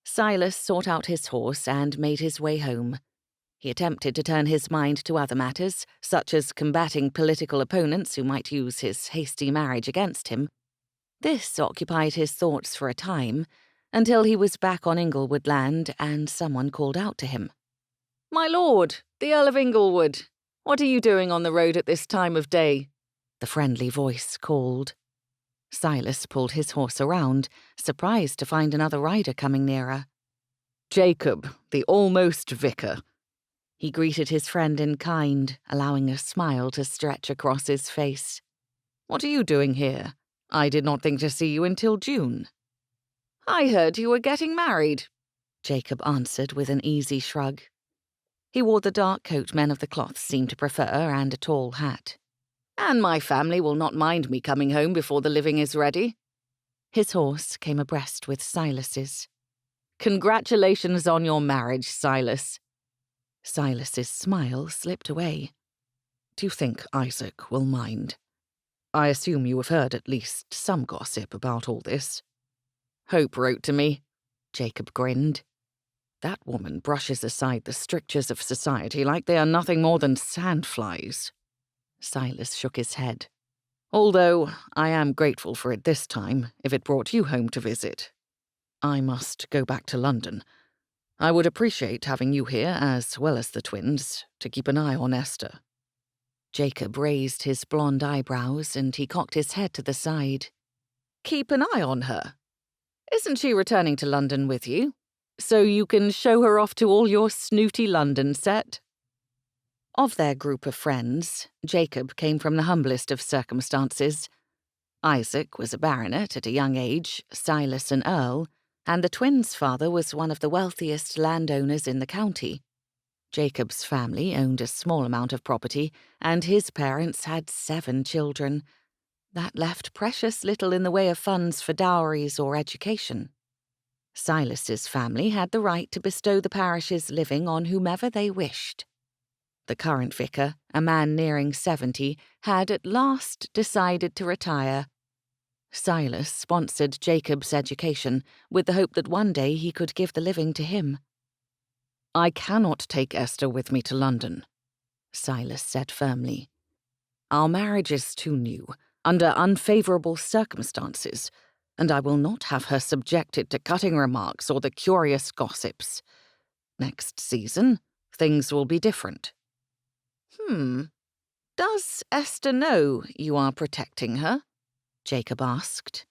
Silas sought out his horse and made his way home. He attempted to turn his mind to other matters, such as combating political opponents who might use his hasty marriage against him. This occupied his thoughts for a time, until he was back on Inglewood land and someone called out to him. "My lord, the Earl of Inglewood, what are you doing on the road at this time of day?" the friendly voice called. Silas pulled his horse around, surprised to find another rider coming nearer. "Jacob, the almost vicar." He greeted his friend in kind, allowing a smile to stretch across his face. "What are you doing here? I did not think to see you until June." "I heard you were getting married," Jacob answered with an easy shrug. He wore the dark coat men of the cloth seemed to prefer and a tall hat. "And my family will not mind me coming home before the living is ready." His horse came abreast with Silas's. "Congratulations on your marriage, Silas." Silas's smile slipped away. "Do you think Isaac will mind? I assume you have heard at least some gossip about all this." "Hope wrote to me," Jacob grinned. "That woman brushes aside the strictures of society like they are nothing more than sandflies." Silas shook his head. "Although I am grateful for it this time, if it brought you home to visit. I must go back to London. I would appreciate having you here, as well as the twins, to keep an eye on Esther." Jacob raised his blonde eyebrows and he cocked his head to the side. "Keep an eye on her? Isn't she returning to London with you? So you can show her off to all your snooty London set?" Of their group of friends, Jacob came from the humblest of circumstances. Isaac was a baronet at a young age, Silas an earl, and the twins' father was one of the wealthiest landowners in the county. Jacob's family owned a small amount of property, and his parents had 7 children. That left precious little in the way of funds for dowries or education. Silas's family had the right to bestow the parish's living on whomever they wished. The current vicar, a man nearing 70, had at last decided to retire. Silas sponsored Jacob's education with the hope that one day he could give the living to him. I cannot take Esther with me to London, Silas said firmly. Our marriage is too new, under unfavourable circumstances, and I will not have her subjected to cutting remarks or the curious gossips. Next season, things will be different. Does Esther know you are protecting her? Jacob asked.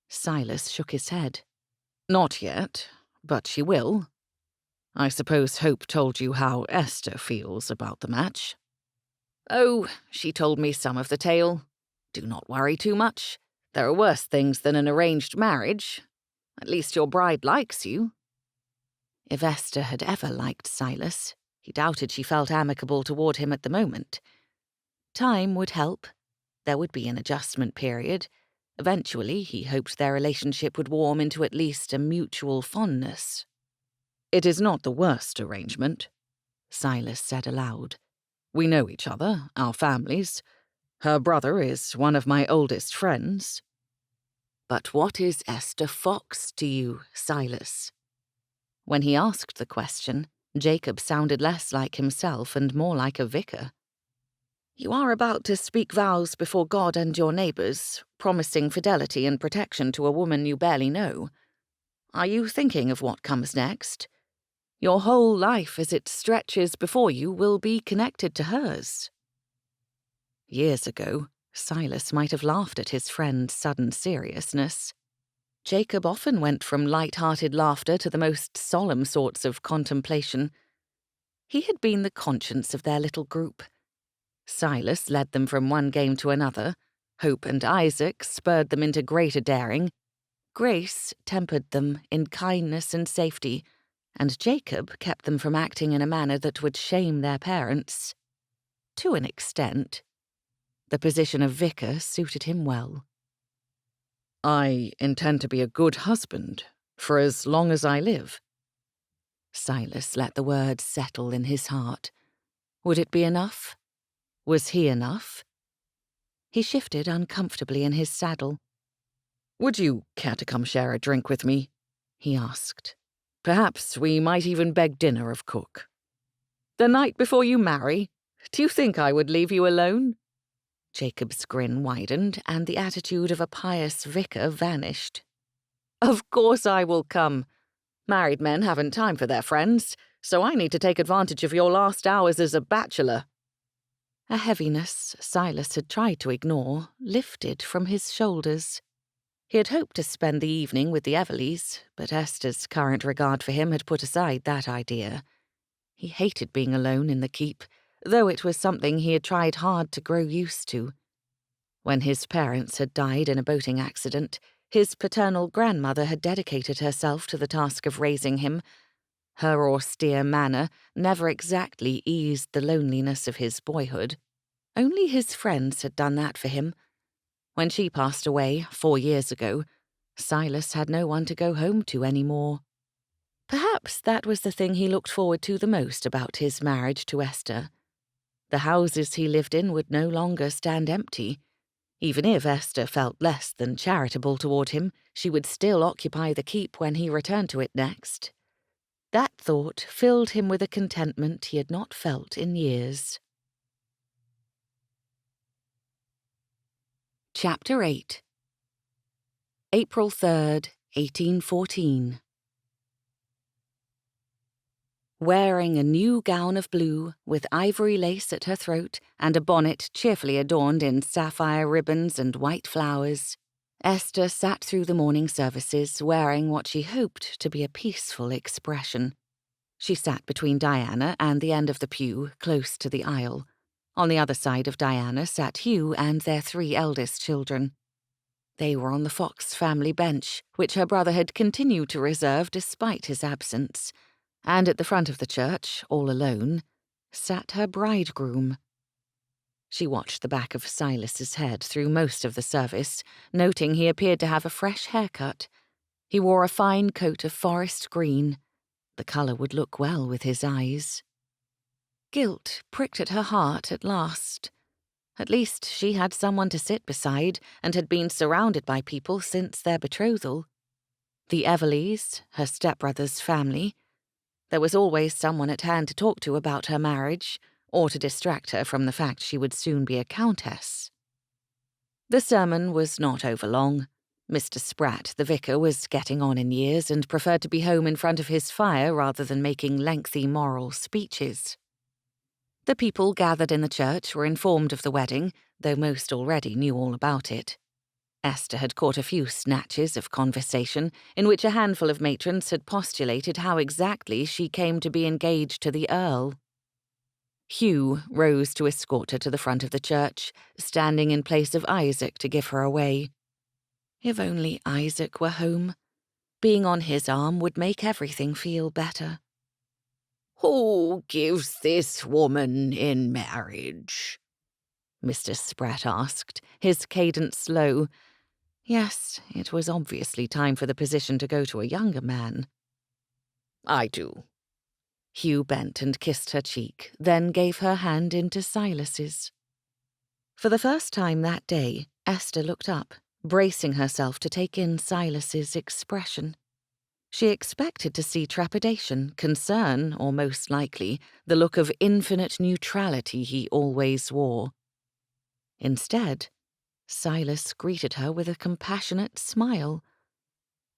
Silas shook his head. Not yet, but she will. I suppose Hope told you how Esther feels about the match. Oh, she told me some of the tale. Do not worry too much. There are worse things than an arranged marriage. At least your bride likes you. If Esther had ever liked Silas, he doubted she felt amicable toward him at the moment. Time would help. There would be an adjustment period. Eventually, he hoped their relationship would warm into at least a mutual fondness. It is not the worst arrangement, Silas said aloud. We know each other, our families. Her brother is one of my oldest friends. But what is Esther Fox to you, Silas? When he asked the question, Jacob sounded less like himself and more like a vicar. You are about to speak vows before God and your neighbours, promising fidelity and protection to a woman you barely know. Are you thinking of what comes next? Your whole life as it stretches before you will be connected to hers. Years ago, Silas might have laughed at his friend's sudden seriousness. Jacob often went from light-hearted laughter to the most solemn sorts of contemplation. He had been the conscience of their little group. Silas led them from one game to another. Hope and Isaac spurred them into greater daring. Grace tempered them in kindness and safety, and Jacob kept them from acting in a manner that would shame their parents. To an extent, the position of vicar suited him well. I intend to be a good husband for as long as I live. Silas let the words settle in his heart. Would it be enough? Was he enough? He shifted uncomfortably in his saddle. Would you care to come share a drink with me? He asked. Perhaps we might even beg dinner of cook. The night before you marry? Do you think I would leave you alone? Jacob's grin widened, and the attitude of a pious vicar vanished. Of course I will come. Married men haven't time for their friends, so I need to take advantage of your last hours as a bachelor. A heaviness Silas had tried to ignore lifted from his shoulders. He had hoped to spend the evening with the Everleys, but Esther's current regard for him had put aside that idea. He hated being alone in the keep, though it was something he had tried hard to grow used to. When his parents had died in a boating accident, his paternal grandmother had dedicated herself to the task of raising him. Her austere manner never exactly eased the loneliness of his boyhood. Only his friends had done that for him. When she passed away 4 years ago, Silas had no one to go home to anymore. Perhaps that was the thing he looked forward to the most about his marriage to Esther. The houses he lived in would no longer stand empty. Even if Esther felt less than charitable toward him, she would still occupy the keep when he returned to it next. That thought filled him with a contentment he had not felt in years. Chapter 8. April 3rd, 1814. Wearing a new gown of blue, with ivory lace at her throat and a bonnet cheerfully adorned in sapphire ribbons and white flowers, Esther sat through the morning services wearing what she hoped to be a peaceful expression. She sat between Diana and the end of the pew, close to the aisle. On the other side of Diana sat Hugh and their 3 eldest children. They were on the Fox family bench, which her brother had continued to reserve despite his absence, and at the front of the church, all alone, sat her bridegroom. She watched the back of Silas's head through most of the service, noting he appeared to have a fresh haircut. He wore a fine coat of forest green. The colour would look well with his eyes. Guilt pricked at her heart at last. At least she had someone to sit beside and had been surrounded by people since their betrothal. The Everleys, her stepbrother's family. There was always someone at hand to talk to about her marriage, or to distract her from the fact she would soon be a countess. The sermon was not overlong. Mr. Spratt, the vicar, was getting on in years and preferred to be home in front of his fire rather than making lengthy moral speeches. The people gathered in the church were informed of the wedding, though most already knew all about it. Esther had caught a few snatches of conversation in which a handful of matrons had postulated how exactly she came to be engaged to the Earl. Hugh rose to escort her to the front of the church, standing in place of Isaac to give her away. If only Isaac were home. Being on his arm would make everything feel better. "Who gives this woman in marriage?" Mr. Spratt asked, his cadence low. Yes, it was obviously time for the position to go to a younger man. "I do." Hugh bent and kissed her cheek, then gave her hand into Silas's. For the first time that day, Esther looked up, bracing herself to take in Silas's expression. She expected to see trepidation, concern, or most likely, the look of infinite neutrality he always wore. Instead, Silas greeted her with a compassionate smile.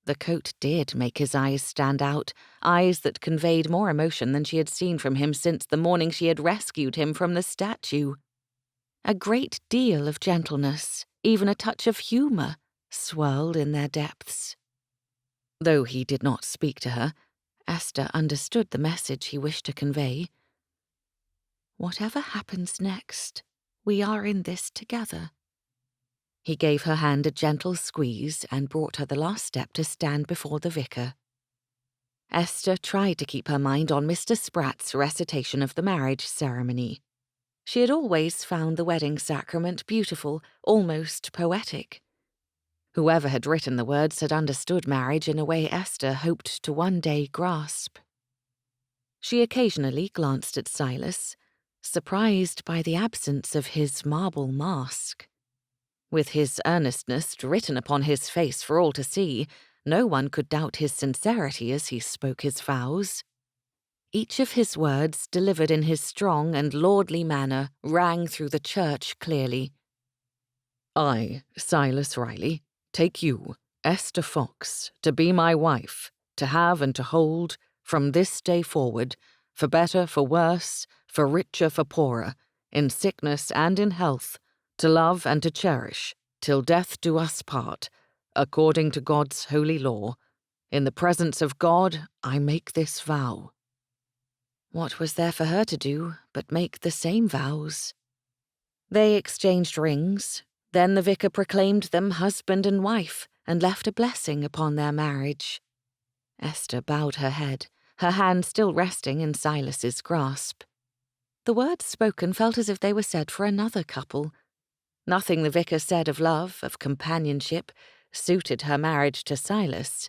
The coat did make his eyes stand out, eyes that conveyed more emotion than she had seen from him since the morning she had rescued him from the statue. A great deal of gentleness, even a touch of humour, swirled in their depths. Though he did not speak to her, Esther understood the message he wished to convey. Whatever happens next, we are in this together. He gave her hand a gentle squeeze and brought her the last step to stand before the vicar. Esther tried to keep her mind on Mr. Spratt's recitation of the marriage ceremony. She had always found the wedding sacrament beautiful, almost poetic. Whoever had written the words had understood marriage in a way Esther hoped to one day grasp. She occasionally glanced at Silas, surprised by the absence of his marble mask. With his earnestness written upon his face for all to see, no one could doubt his sincerity as he spoke his vows. Each of his words, delivered in his strong and lordly manner, rang through the church clearly. "I, Silas Riley, take you, Esther Fox, to be my wife, to have and to hold, from this day forward, for better, for worse, for richer, for poorer, in sickness and in health, to love and to cherish, till death do us part, according to God's holy law. In the presence of God, I make this vow." What was there for her to do but make the same vows? They exchanged rings. Then the vicar proclaimed them husband and wife and left a blessing upon their marriage. Esther bowed her head, her hand still resting in Silas's grasp. The words spoken felt as if they were said for another couple. Nothing the vicar said of love, of companionship, suited her marriage to Silas.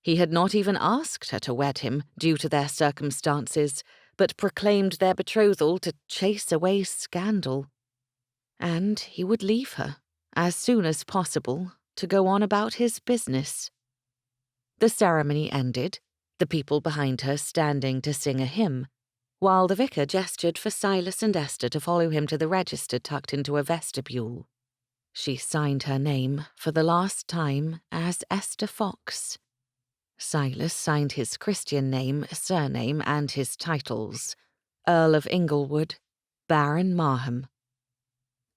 He had not even asked her to wed him due to their circumstances, but proclaimed their betrothal to chase away scandal. And he would leave her, as soon as possible, to go on about his business. The ceremony ended, the people behind her standing to sing a hymn, while the vicar gestured for Silas and Esther to follow him to the register tucked into a vestibule. She signed her name, for the last time, as Esther Fox. Silas signed his Christian name, surname, and his titles: Earl of Inglewood, Baron Marham.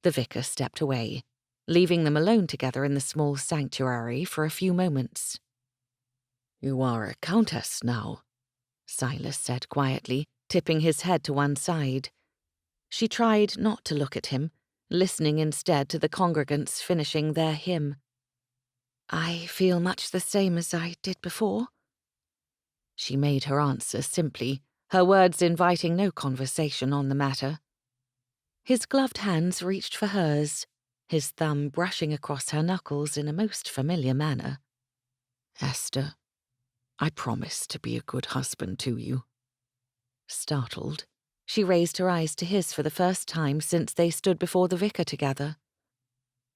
The vicar stepped away, leaving them alone together in the small sanctuary for a few moments. "You are a countess now," Silas said quietly, tipping his head to one side. She tried not to look at him, listening instead to the congregants finishing their hymn. "I feel much the same as I did before." She made her answer simply, her words inviting no conversation on the matter. His gloved hands reached for hers, his thumb brushing across her knuckles in a most familiar manner. "Esther, I promise to be a good husband to you." Startled, She raised her eyes to his for the first time since they stood before the vicar together.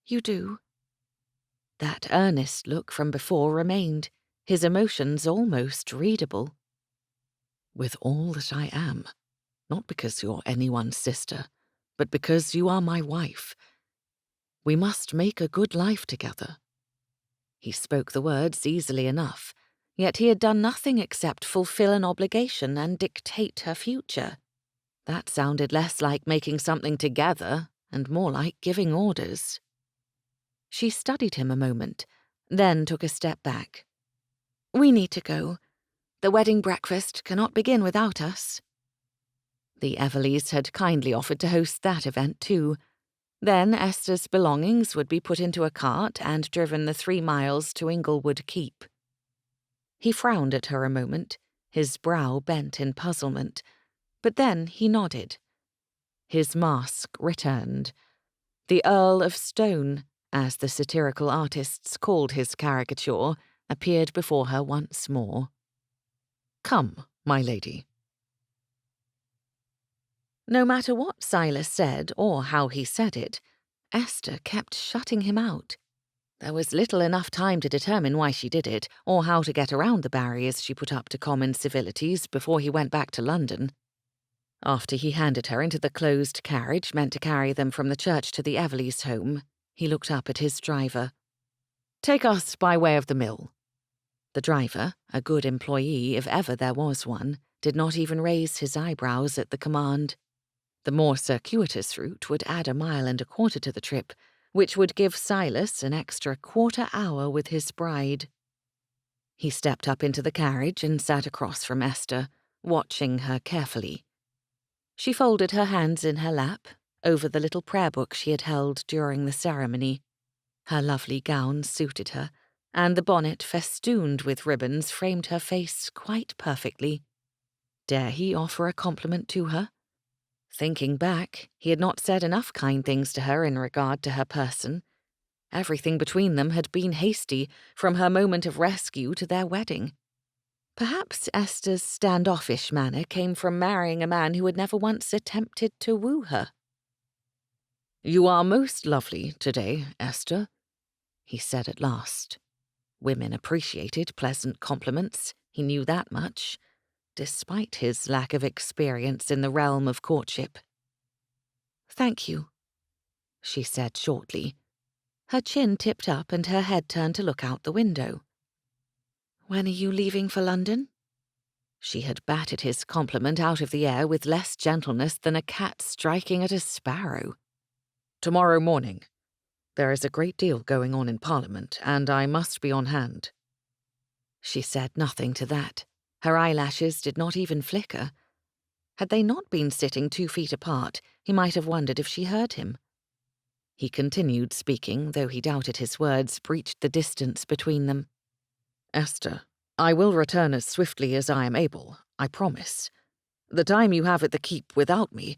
"You do?" That earnest look from before remained, his emotions almost readable. "With all that I am, not because you're anyone's sister, but because you are my wife. We must make a good life together." He spoke the words easily enough, yet he had done nothing except fulfill an obligation and dictate her future. That sounded less like making something together and more like giving orders. She studied him a moment, then took a step back. "We need to go. The wedding breakfast cannot begin without us." The Everleys had kindly offered to host that event too. Then Esther's belongings would be put into a cart and driven the 3 miles to Inglewood Keep. He frowned at her a moment, his brow bent in puzzlement, but then he nodded. His mask returned. The Earl of Stone, as the satirical artists called his caricature, appeared before her once more. "Come, my lady." No matter what Silas said or how he said it, Esther kept shutting him out. There was little enough time to determine why she did it, or how to get around the barriers she put up to common civilities before he went back to London. After he handed her into the closed carriage meant to carry them from the church to the Everleys' home, he looked up at his driver. "Take us by way of the mill." The driver, a good employee if ever there was one, did not even raise his eyebrows at the command. The more circuitous route would add 1.25 miles to the trip, which would give Silas an extra quarter-hour with his bride. He stepped up into the carriage and sat across from Esther, watching her carefully. She folded her hands in her lap, over the little prayer book she had held during the ceremony. Her lovely gown suited her, and the bonnet festooned with ribbons framed her face quite perfectly. Dare he offer a compliment to her? Thinking back, he had not said enough kind things to her in regard to her person. Everything between them had been hasty, from her moment of rescue to their wedding. Perhaps Esther's standoffish manner came from marrying a man who had never once attempted to woo her. "You are most lovely today, Esther," he said at last. Women appreciated pleasant compliments, he knew that much, despite his lack of experience in the realm of courtship. "Thank you," she said shortly. Her chin tipped up and her head turned to look out the window. "When are you leaving for London?" She had batted his compliment out of the air with less gentleness than a cat striking at a sparrow. "Tomorrow morning. There is a great deal going on in Parliament, and I must be on hand." She said nothing to that. Her eyelashes did not even flicker. Had they not been sitting 2 feet apart, he might have wondered if she heard him. He continued speaking, though he doubted his words breached the distance between them. "Esther, I will return as swiftly as I am able, I promise. The time you have at the keep without me,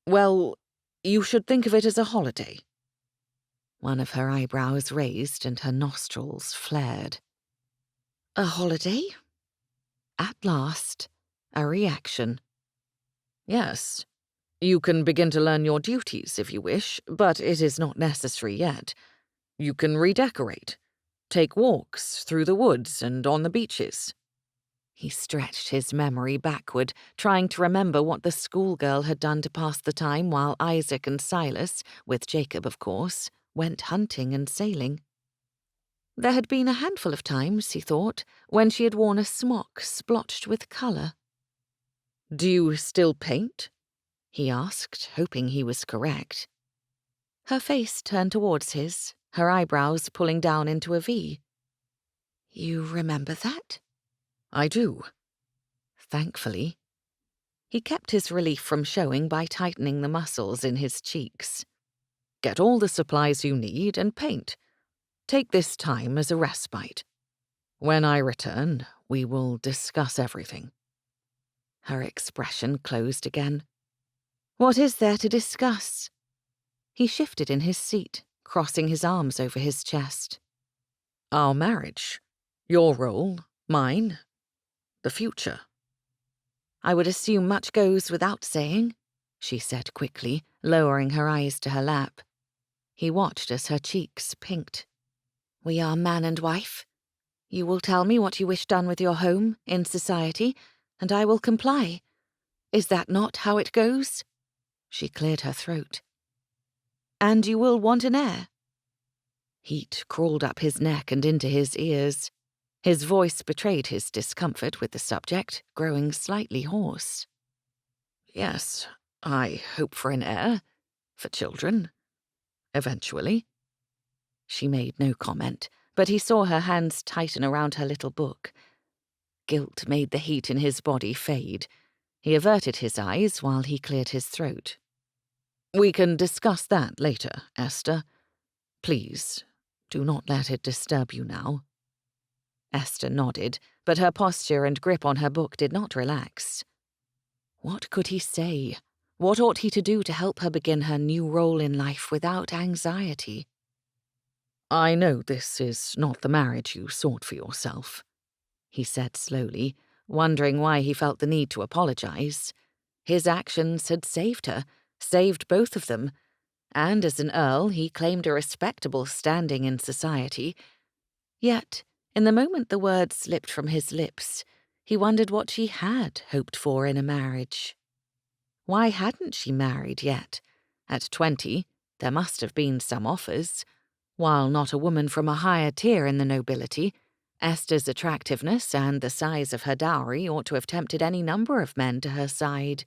well, you should think of it as a holiday." One of her eyebrows raised and her nostrils flared. "A holiday?" At last, a reaction. "Yes. You can begin to learn your duties if you wish, but it is not necessary yet. You can redecorate, take walks through the woods and on the beaches." He stretched his memory backward, trying to remember what the schoolgirl had done to pass the time while Isaac and Silas, with Jacob of course, went hunting and sailing. There had been a handful of times, he thought, when she had worn a smock splotched with colour. "Do you still paint?" he asked, hoping he was correct. Her face turned towards his, her eyebrows pulling down into a V. "You remember that?" "I do." Thankfully. He kept his relief from showing by tightening the muscles in his cheeks. "Get all the supplies you need and paint. Take this time as a respite. When I return, we will discuss everything." Her expression closed again. "What is there to discuss?" He shifted in his seat, crossing his arms over his chest. "Our marriage. Your role, mine. The future." I would assume much goes without saying, she said quickly, lowering her eyes to her lap. He watched as her cheeks pinked. We are man and wife. You will tell me what you wish done with your home, in society, and I will comply. Is that not how it goes? She cleared her throat. And you will want an heir? Heat crawled up his neck and into his ears. His voice betrayed his discomfort with the subject, growing slightly hoarse. Yes, I hope for an heir, for children, eventually. She made no comment, but he saw her hands tighten around her little book. Guilt made the heat in his body fade. He averted his eyes while he cleared his throat. We can discuss that later, Esther. Please, do not let it disturb you now. Esther nodded, but her posture and grip on her book did not relax. What could he say? What ought he to do to help her begin her new role in life without anxiety? I know this is not the marriage you sought for yourself, he said slowly, wondering why he felt the need to apologize. His actions had saved her, saved both of them, and as an earl he claimed a respectable standing in society. Yet, in the moment the words slipped from his lips, he wondered what she had hoped for in a marriage. Why hadn't she married yet? At 20, there must have been some offers. While not a woman from a higher tier in the nobility, Esther's attractiveness and the size of her dowry ought to have tempted any number of men to her side.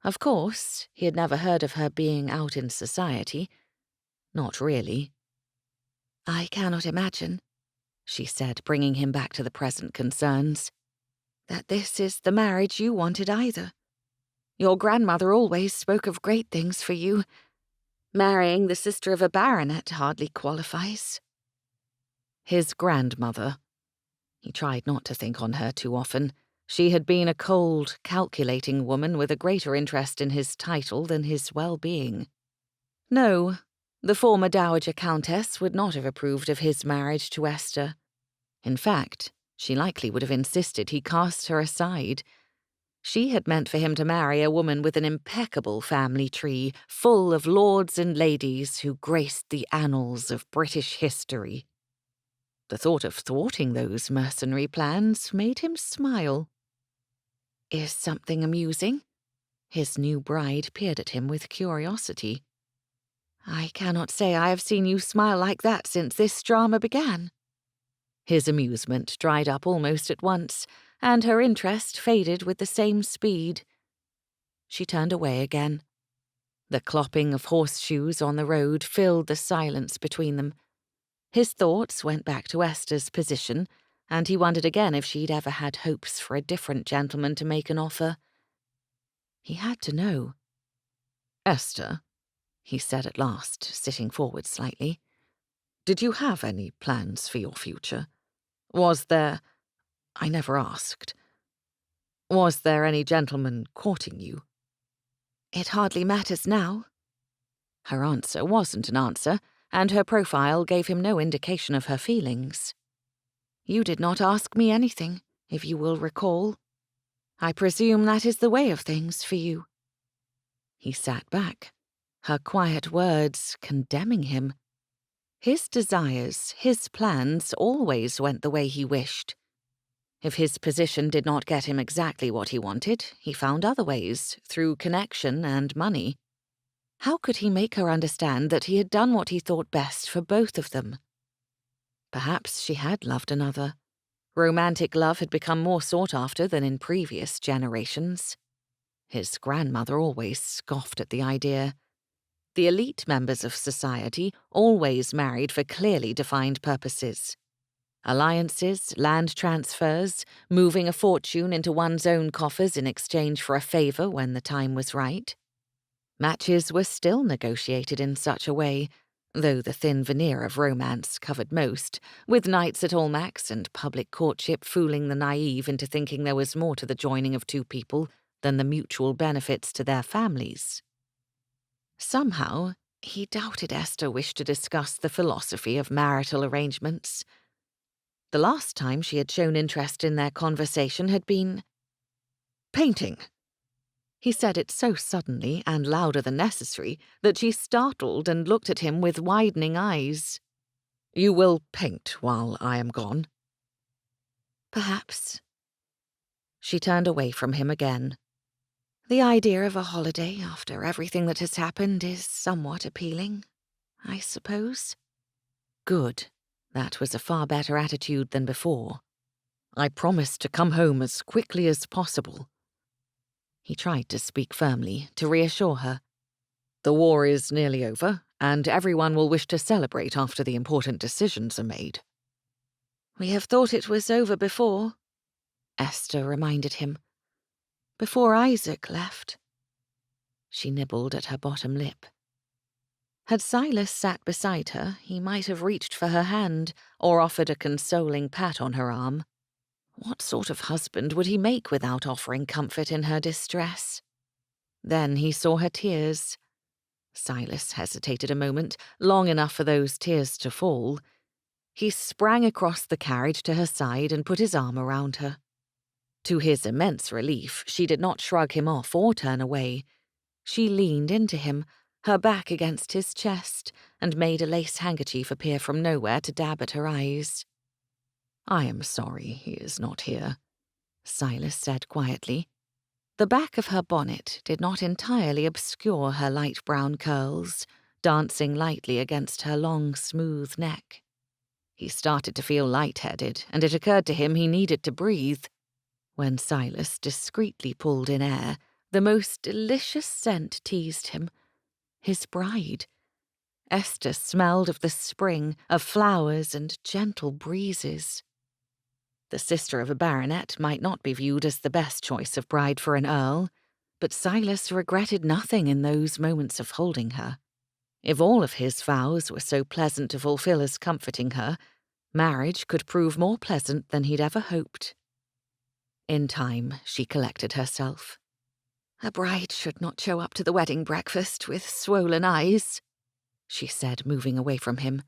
Of course, he had never heard of her being out in society. Not really. I cannot imagine, she said, bringing him back to the present concerns, that this is the marriage you wanted either. Your grandmother always spoke of great things for you. Marrying the sister of a baronet hardly qualifies. His grandmother. He tried not to think on her too often. She had been a cold, calculating woman with a greater interest in his title than his well-being. No, the former Dowager Countess would not have approved of his marriage to Esther. In fact, she likely would have insisted he cast her aside. She had meant for him to marry a woman with an impeccable family tree, full of lords and ladies who graced the annals of British history. The thought of thwarting those mercenary plans made him smile. Is something amusing? His new bride peered at him with curiosity. I cannot say I have seen you smile like that since this drama began. His amusement dried up almost at once, and her interest faded with the same speed. She turned away again. The clopping of horseshoes on the road filled the silence between them. His thoughts went back to Esther's position, and he wondered again if she'd ever had hopes for a different gentleman to make an offer. He had to know. Esther, he said at last, sitting forward slightly, did you have any plans for your future? Was there... I never asked. Was there any gentleman courting you? It hardly matters now. Her answer wasn't an answer, and her profile gave him no indication of her feelings. You did not ask me anything, if you will recall. I presume that is the way of things for you. He sat back, her quiet words condemning him. His desires, his plans always went the way he wished. If his position did not get him exactly what he wanted, he found other ways, through connection and money. How could he make her understand that he had done what he thought best for both of them? Perhaps she had loved another. Romantic love had become more sought after than in previous generations. His grandmother always scoffed at the idea. The elite members of society always married for clearly defined purposes. Alliances, land transfers, moving a fortune into one's own coffers in exchange for a favor when the time was right. Matches were still negotiated in such a way, though the thin veneer of romance covered most, with nights at Almack's and public courtship fooling the naive into thinking there was more to the joining of two people than the mutual benefits to their families. Somehow, he doubted Esther wished to discuss the philosophy of marital arrangements. The last time she had shown interest in their conversation had been painting." He said it so suddenly and louder than necessary that she startled and looked at him with widening eyes. "You will paint while I am gone?" "Perhaps." She turned away from him again. The idea of a holiday after everything that has happened is somewhat appealing, I suppose. Good. That was a far better attitude than before. "I promise to come home as quickly as possible." He tried to speak firmly, to reassure her. "The war is nearly over, and everyone will wish to celebrate after the important decisions are made." "We have thought it was over before," Esther reminded him. "Before Isaac left." She nibbled at her bottom lip. Had Silas sat beside her, he might have reached for her hand or offered a consoling pat on her arm. What sort of husband would he make without offering comfort in her distress? Then he saw her tears. Silas hesitated a moment, long enough for those tears to fall. He sprang across the carriage to her side and put his arm around her. To his immense relief, she did not shrug him off or turn away. She leaned into him, her back against his chest, and made a lace handkerchief appear from nowhere to dab at her eyes. "I am sorry he is not here," Silas said quietly. The back of her bonnet did not entirely obscure her light brown curls, dancing lightly against her long, smooth neck. He started to feel lightheaded, and it occurred to him he needed to breathe. When Silas discreetly pulled in air, the most delicious scent teased him. His bride. Esther smelled of the spring, of flowers and gentle breezes. The sister of a baronet might not be viewed as the best choice of bride for an earl, but Silas regretted nothing in those moments of holding her. If all of his vows were so pleasant to fulfill as comforting her, marriage could prove more pleasant than he'd ever hoped. In time, she collected herself. "A bride should not show up to the wedding breakfast with swollen eyes," she said, moving away from him.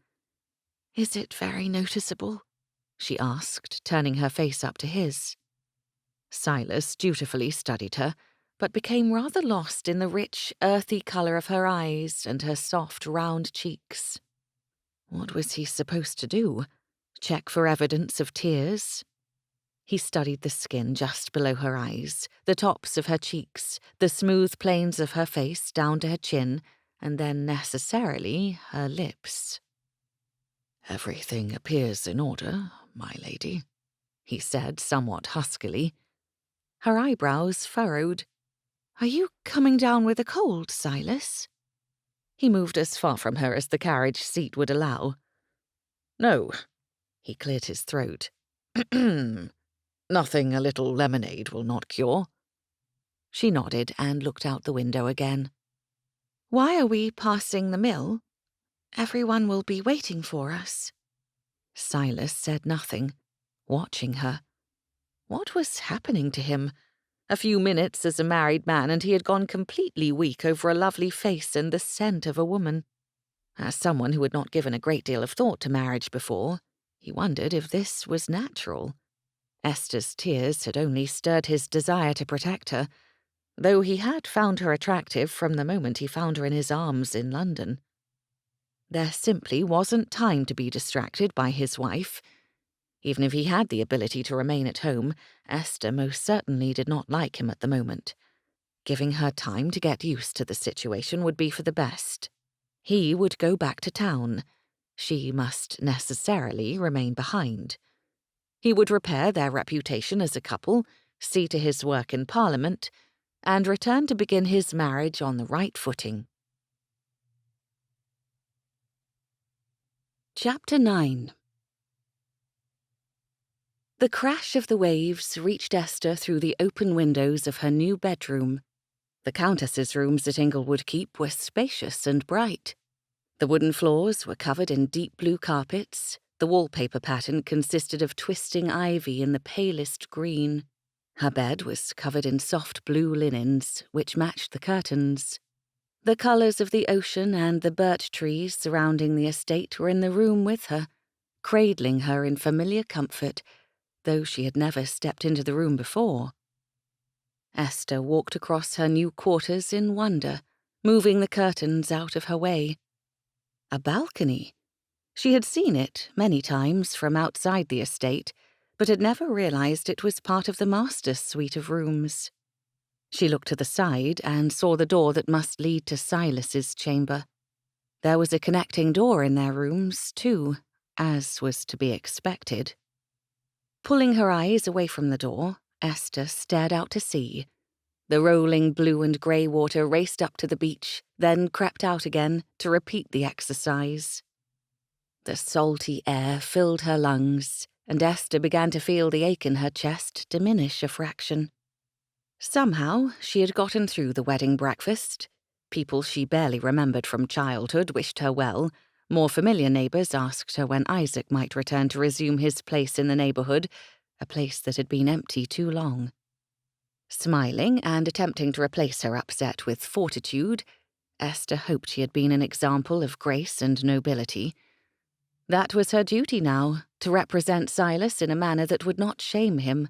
"Is it very noticeable?" she asked, turning her face up to his. Silas dutifully studied her, but became rather lost in the rich, earthy colour of her eyes and her soft, round cheeks. What was he supposed to do? Check for evidence of tears? He studied the skin just below her eyes, the tops of her cheeks, the smooth planes of her face down to her chin, and then necessarily her lips. "Everything appears in order, my lady," he said somewhat huskily. Her eyebrows furrowed. "Are you coming down with a cold, Silas?" He moved as far from her as the carriage seat would allow. "No." He cleared his throat. "Nothing a little lemonade will not cure." She nodded and looked out the window again. "Why are we passing the mill? Everyone will be waiting for us." Silas said nothing, watching her. What was happening to him? A few minutes as a married man and he had gone completely weak over a lovely face and the scent of a woman. As someone who had not given a great deal of thought to marriage before, he wondered if this was natural. Esther's tears had only stirred his desire to protect her, though he had found her attractive from the moment he found her in his arms in London. There simply wasn't time to be distracted by his wife. Even if he had the ability to remain at home, Esther most certainly did not like him at the moment. Giving her time to get used to the situation would be for the best. He would go back to town. She must necessarily remain behind. He would repair their reputation as a couple, see to his work in Parliament, and return to begin his marriage on the right footing. Chapter 9. The crash of the waves reached Esther through the open windows of her new bedroom. The Countess's rooms at Inglewood Keep were spacious and bright. The wooden floors were covered in deep blue carpets. The wallpaper pattern consisted of twisting ivy in the palest green. Her bed was covered in soft blue linens, which matched the curtains. The colours of the ocean and the birch trees surrounding the estate were in the room with her, cradling her in familiar comfort, though she had never stepped into the room before. Esther walked across her new quarters in wonder, moving the curtains out of her way. A balcony. She had seen it many times from outside the estate, but had never realized it was part of the master's suite of rooms. She looked to the side and saw the door that must lead to Silas's chamber. There was a connecting door in their rooms, too, as was to be expected. Pulling her eyes away from the door, Esther stared out to sea. The rolling blue and grey water raced up to the beach, then crept out again to repeat the exercise. The salty air filled her lungs, and Esther began to feel the ache in her chest diminish a fraction. Somehow she had gotten through the wedding breakfast. People she barely remembered from childhood wished her well. More familiar neighbours asked her when Isaac might return to resume his place in the neighbourhood, a place that had been empty too long. Smiling and attempting to replace her upset with fortitude, Esther hoped she had been an example of grace and nobility. That was her duty now, to represent Silas in a manner that would not shame him.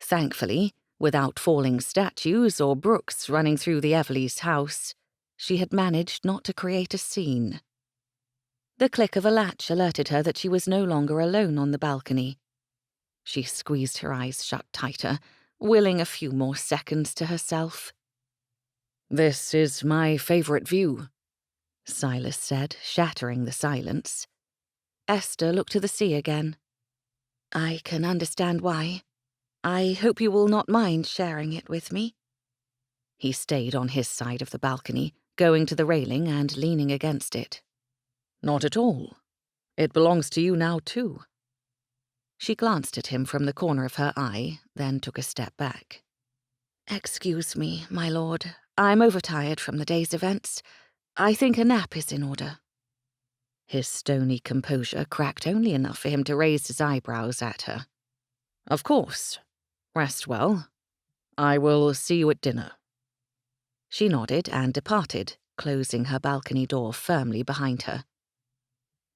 Thankfully, without falling statues or brooks running through the Everleighs' house, she had managed not to create a scene. The click of a latch alerted her that she was no longer alone on the balcony. She squeezed her eyes shut tighter, willing a few more seconds to herself. "This is my favourite view," Silas said, shattering the silence. Esther looked to the sea again. "I can understand why. I hope you will not mind sharing it with me." He stayed on his side of the balcony, going to the railing and leaning against it. "Not at all. It belongs to you now, too." She glanced at him from the corner of her eye, then took a step back. "Excuse me, my lord. I'm overtired from the day's events. I think a nap is in order." His stony composure cracked only enough for him to raise his eyebrows at her. "Of course. Rest well. I will see you at dinner." She nodded and departed, closing her balcony door firmly behind her.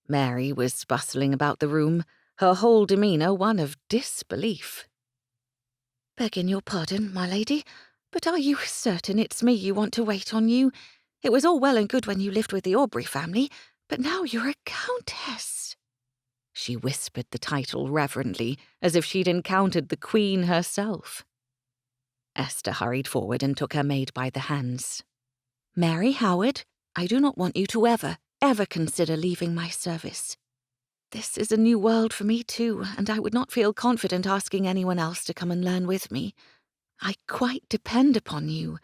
Mary was bustling about the room, her whole demeanour one of disbelief. "Begging your pardon, my lady, but are you certain it's me you want to wait on you? It was all well and good when you lived with the Aubrey family, but now you're a countess." She whispered the title reverently, as if she'd encountered the Queen herself. Esther hurried forward and took her maid by the hands. "Mary Howard, I do not want you to ever consider leaving my service. This is a new world for me too, and I would not feel confident asking anyone else to come and learn with me. I quite depend upon you.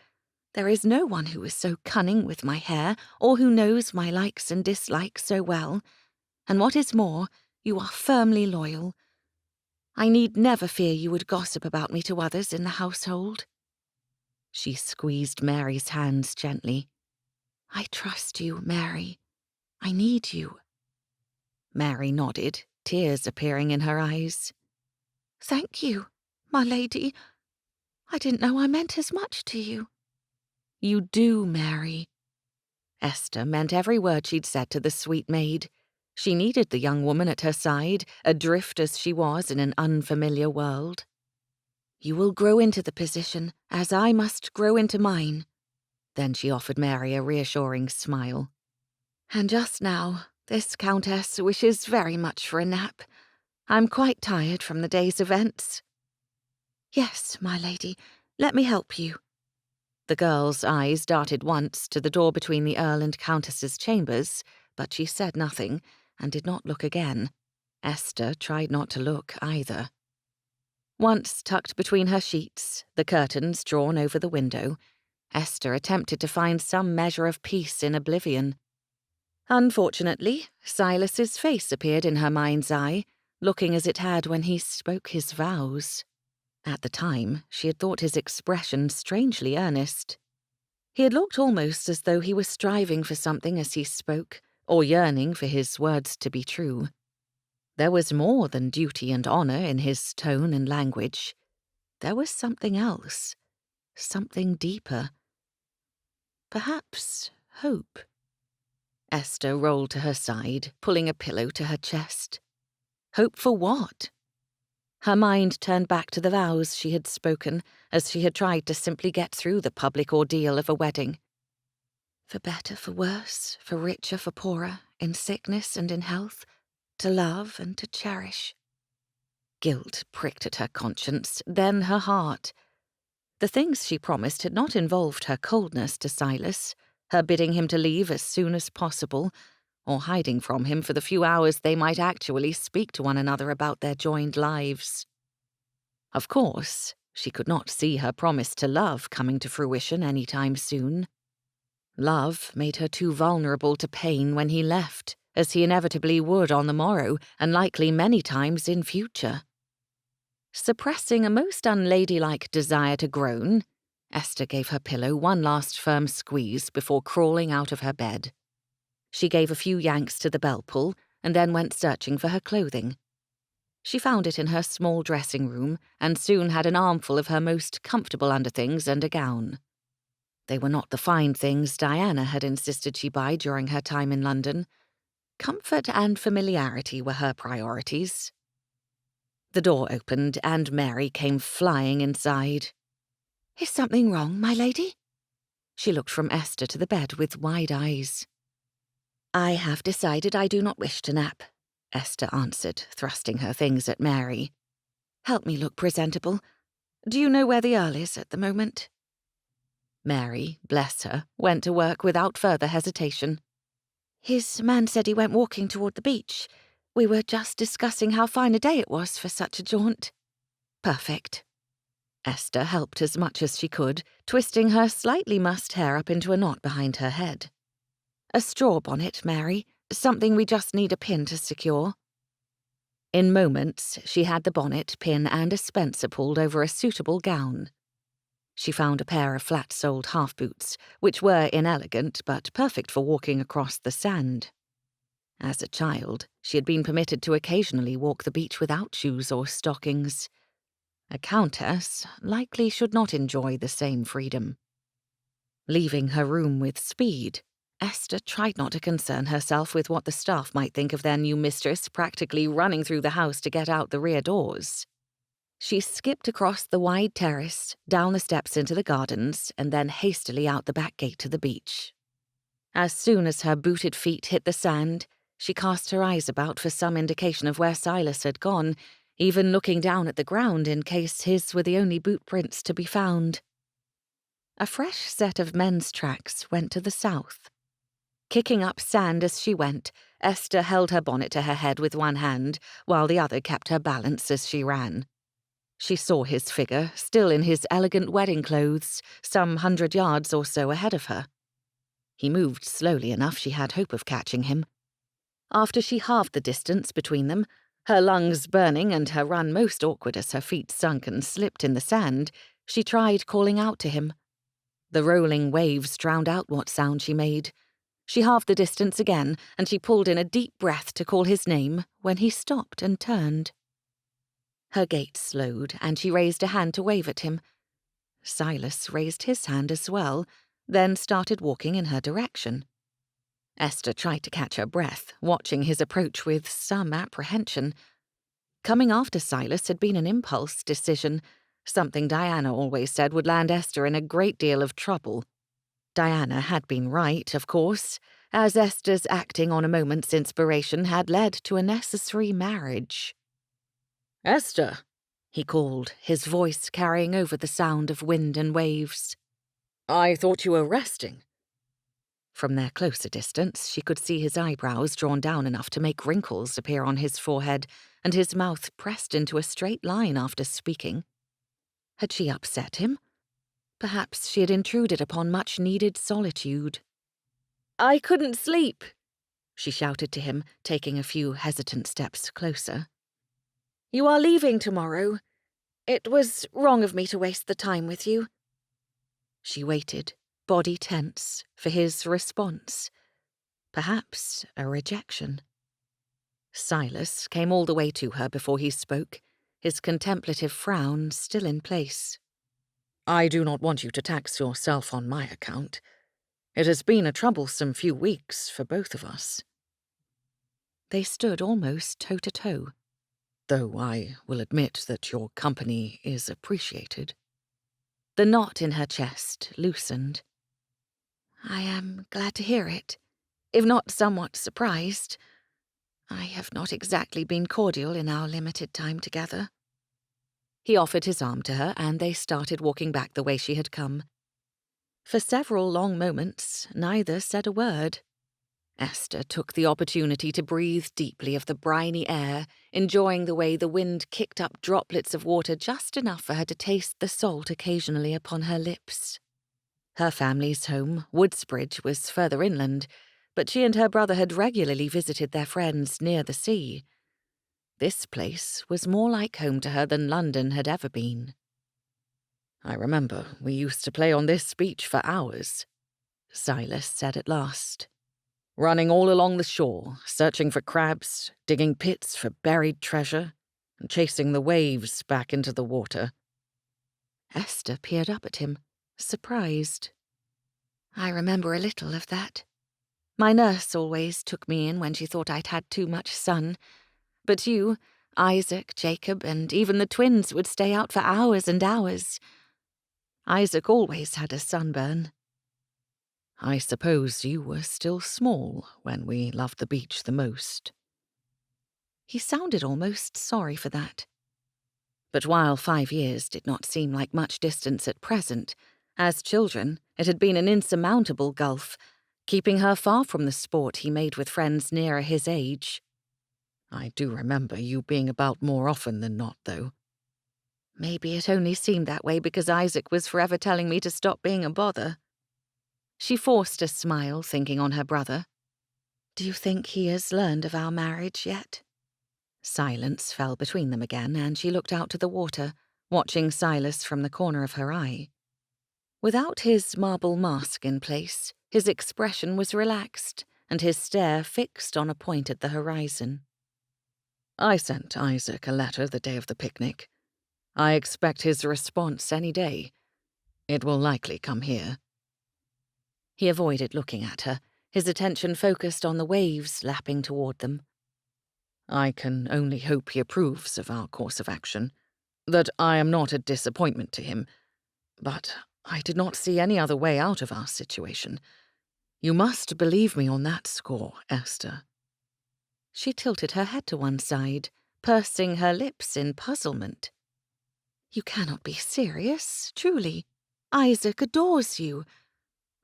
There is no one who is so cunning with my hair, or who knows my likes and dislikes so well. And what is more, you are firmly loyal. I need never fear you would gossip about me to others in the household." She squeezed Mary's hands gently. "I trust you, Mary. I need you." Mary nodded, tears appearing in her eyes. "Thank you, my lady. I didn't know I meant as much to you." "You do, Mary." Esther meant every word she'd said to the sweet maid. She needed the young woman at her side, adrift as she was in an unfamiliar world. "You will grow into the position, as I must grow into mine." Then she offered Mary a reassuring smile. "And just now, this countess wishes very much for a nap. I'm quite tired from the day's events." "Yes, my lady, let me help you." The girl's eyes darted once to the door between the Earl and Countess's chambers, but she said nothing, and did not look again. Esther tried not to look either. Once tucked between her sheets, the curtains drawn over the window, Esther attempted to find some measure of peace in oblivion. Unfortunately, Silas's face appeared in her mind's eye, looking as it had when he spoke his vows. At the time, she had thought his expression strangely earnest. He had looked almost as though he was striving for something as he spoke, or yearning for his words to be true. There was more than duty and honour in his tone and language. There was something else, something deeper. Perhaps hope. Esther rolled to her side, pulling a pillow to her chest. Hope for what? Her mind turned back to the vows she had spoken as she had tried to simply get through the public ordeal of a wedding. For better, for worse, for richer, for poorer, in sickness and in health, to love and to cherish. Guilt pricked at her conscience, then her heart. The things she promised had not involved her coldness to Silas, her bidding him to leave as soon as possible, or hiding from him for the few hours they might actually speak to one another about their joined lives. Of course, she could not see her promise to love coming to fruition any time soon. Love made her too vulnerable to pain when he left, as he inevitably would on the morrow, and likely many times in future. Suppressing a most unladylike desire to groan, Esther gave her pillow one last firm squeeze before crawling out of her bed. She gave a few yanks to the bell-pull and then went searching for her clothing. She found it in her small dressing room and soon had an armful of her most comfortable underthings and a gown. They were not the fine things Diana had insisted she buy during her time in London. Comfort and familiarity were her priorities. The door opened and Mary came flying inside. "Is something wrong, my lady?" She looked from Esther to the bed with wide eyes. "I have decided I do not wish to nap," Esther answered, thrusting her things at Mary. "Help me look presentable. Do you know where the Earl is at the moment?" Mary, bless her, went to work without further hesitation. "His man said he went walking toward the beach. We were just discussing how fine a day it was for such a jaunt." "Perfect." Esther helped as much as she could, twisting her slightly mussed hair up into a knot behind her head. "A straw bonnet, Mary, something we just need a pin to secure." In moments, she had the bonnet, pin, and a spencer pulled over a suitable gown. She found a pair of flat-soled half-boots, which were inelegant but perfect for walking across the sand. As a child, she had been permitted to occasionally walk the beach without shoes or stockings. A countess likely should not enjoy the same freedom. Leaving her room with speed, Esther tried not to concern herself with what the staff might think of their new mistress practically running through the house to get out the rear doors. She skipped across the wide terrace, down the steps into the gardens, and then hastily out the back gate to the beach. As soon as her booted feet hit the sand, she cast her eyes about for some indication of where Silas had gone, even looking down at the ground in case his were the only boot prints to be found. A fresh set of men's tracks went to the south. Kicking up sand as she went, Esther held her bonnet to her head with one hand, while the other kept her balance as she ran. She saw his figure, still in his elegant wedding clothes, some 100 yards or so ahead of her. He moved slowly enough she had hope of catching him. After she halved the distance between them, her lungs burning and her run most awkward as her feet sunk and slipped in the sand, she tried calling out to him. The rolling waves drowned out what sound she made. She halved the distance again, and she pulled in a deep breath to call his name when he stopped and turned. Her gait slowed, and she raised a hand to wave at him. Silas raised his hand as well, then started walking in her direction. Esther tried to catch her breath, watching his approach with some apprehension. Coming after Silas had been an impulse decision, something Diana always said would land Esther in a great deal of trouble. Diana had been right, of course, as Esther's acting on a moment's inspiration had led to a necessary marriage. "Esther," he called, his voice carrying over the sound of wind and waves. "I thought you were resting." From their closer distance, she could see his eyebrows drawn down enough to make wrinkles appear on his forehead, and his mouth pressed into a straight line after speaking. Had she upset him? Perhaps she had intruded upon much-needed solitude. "I couldn't sleep," she shouted to him, taking a few hesitant steps closer. "You are leaving tomorrow. It was wrong of me to waste the time with you." She waited, body tense, for his response. Perhaps a rejection. Silas came all the way to her before he spoke, his contemplative frown still in place. "I do not want you to tax yourself on my account. It has been a troublesome few weeks for both of us." They stood almost toe-to-toe. though I will admit that your company is appreciated." The knot in her chest loosened. "I am glad to hear it, if not somewhat surprised. I have not exactly been cordial in our limited time together." He offered his arm to her, and they started walking back the way she had come. For several long moments, neither said a word. Esther took the opportunity to breathe deeply of the briny air, enjoying the way the wind kicked up droplets of water just enough for her to taste the salt occasionally upon her lips. Her family's home, Woodsbridge, was further inland, but she and her brother had regularly visited their friends near the sea. This place was more like home to her than London had ever been. "I remember we used to play on this beach for hours," Silas said at last. "Running all along the shore, searching for crabs, digging pits for buried treasure, and chasing the waves back into the water." Esther peered up at him, surprised. "I remember a little of that. My nurse always took me in when she thought I'd had too much sun. But you, Isaac, Jacob, and even the twins would stay out for hours and hours. Isaac always had a sunburn." "I suppose you were still small when we loved the beach the most." He sounded almost sorry for that. But while 5 years did not seem like much distance at present, as children it had been an insurmountable gulf, keeping her far from the sport he made with friends nearer his age. "I do remember you being about more often than not, though." Maybe it only seemed that way because Isaac was forever telling me to stop being a bother. She forced a smile, thinking on her brother. "Do you think he has learned of our marriage yet?" Silence fell between them again, and she looked out to the water, watching Silas from the corner of her eye. Without his marble mask in place, his expression was relaxed, and his stare fixed on a point at the horizon. "I sent Isaac a letter the day of the picnic. I expect his response any day. It will likely come here." He avoided looking at her, his attention focused on the waves lapping toward them. "I can only hope he approves of our course of action, that I am not a disappointment to him. But I did not see any other way out of our situation. You must believe me on that score, Esther." She tilted her head to one side, pursing her lips in puzzlement. "You cannot be serious, truly. Isaac adores you.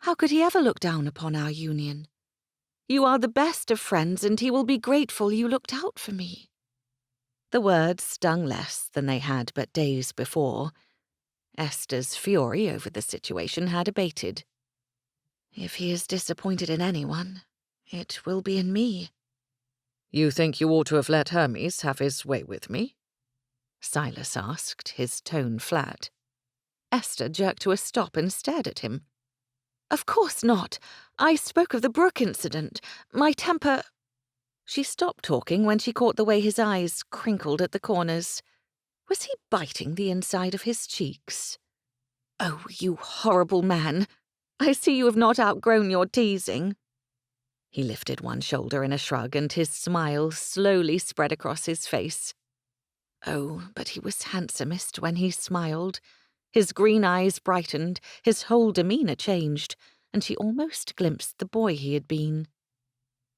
How could he ever look down upon our union? You are the best of friends, and he will be grateful you looked out for me." The words stung less than they had but days before. Esther's fury over the situation had abated. "If he is disappointed in anyone, it will be in me." "You think you ought to have let Hermes have his way with me?" Silas asked, his tone flat. Esther jerked to a stop and stared at him. "Of course not. I spoke of the brook incident. My temper—" She stopped talking when she caught the way his eyes crinkled at the corners. Was he biting the inside of his cheeks? "Oh, you horrible man! I see you have not outgrown your teasing." He lifted one shoulder in a shrug, and his smile slowly spread across his face. Oh, but he was handsomest when he smiled. His green eyes brightened, his whole demeanour changed, and she almost glimpsed the boy he had been.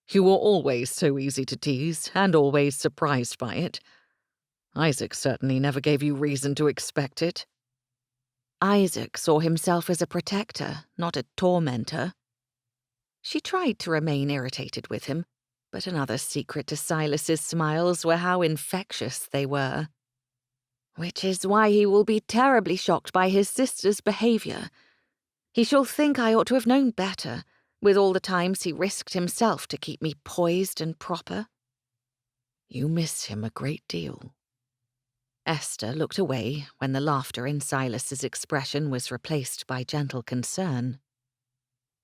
"You were always so easy to tease, and always surprised by it. Isaac certainly never gave you reason to expect it." Isaac saw himself as a protector, not a tormentor. She tried to remain irritated with him, but another secret to Silas's smiles were how infectious they were. "Which is why he will be terribly shocked by his sister's behaviour. He shall think I ought to have known better, with all the times he risked himself to keep me poised and proper." "You miss him a great deal." Esther looked away when the laughter in Silas's expression was replaced by gentle concern.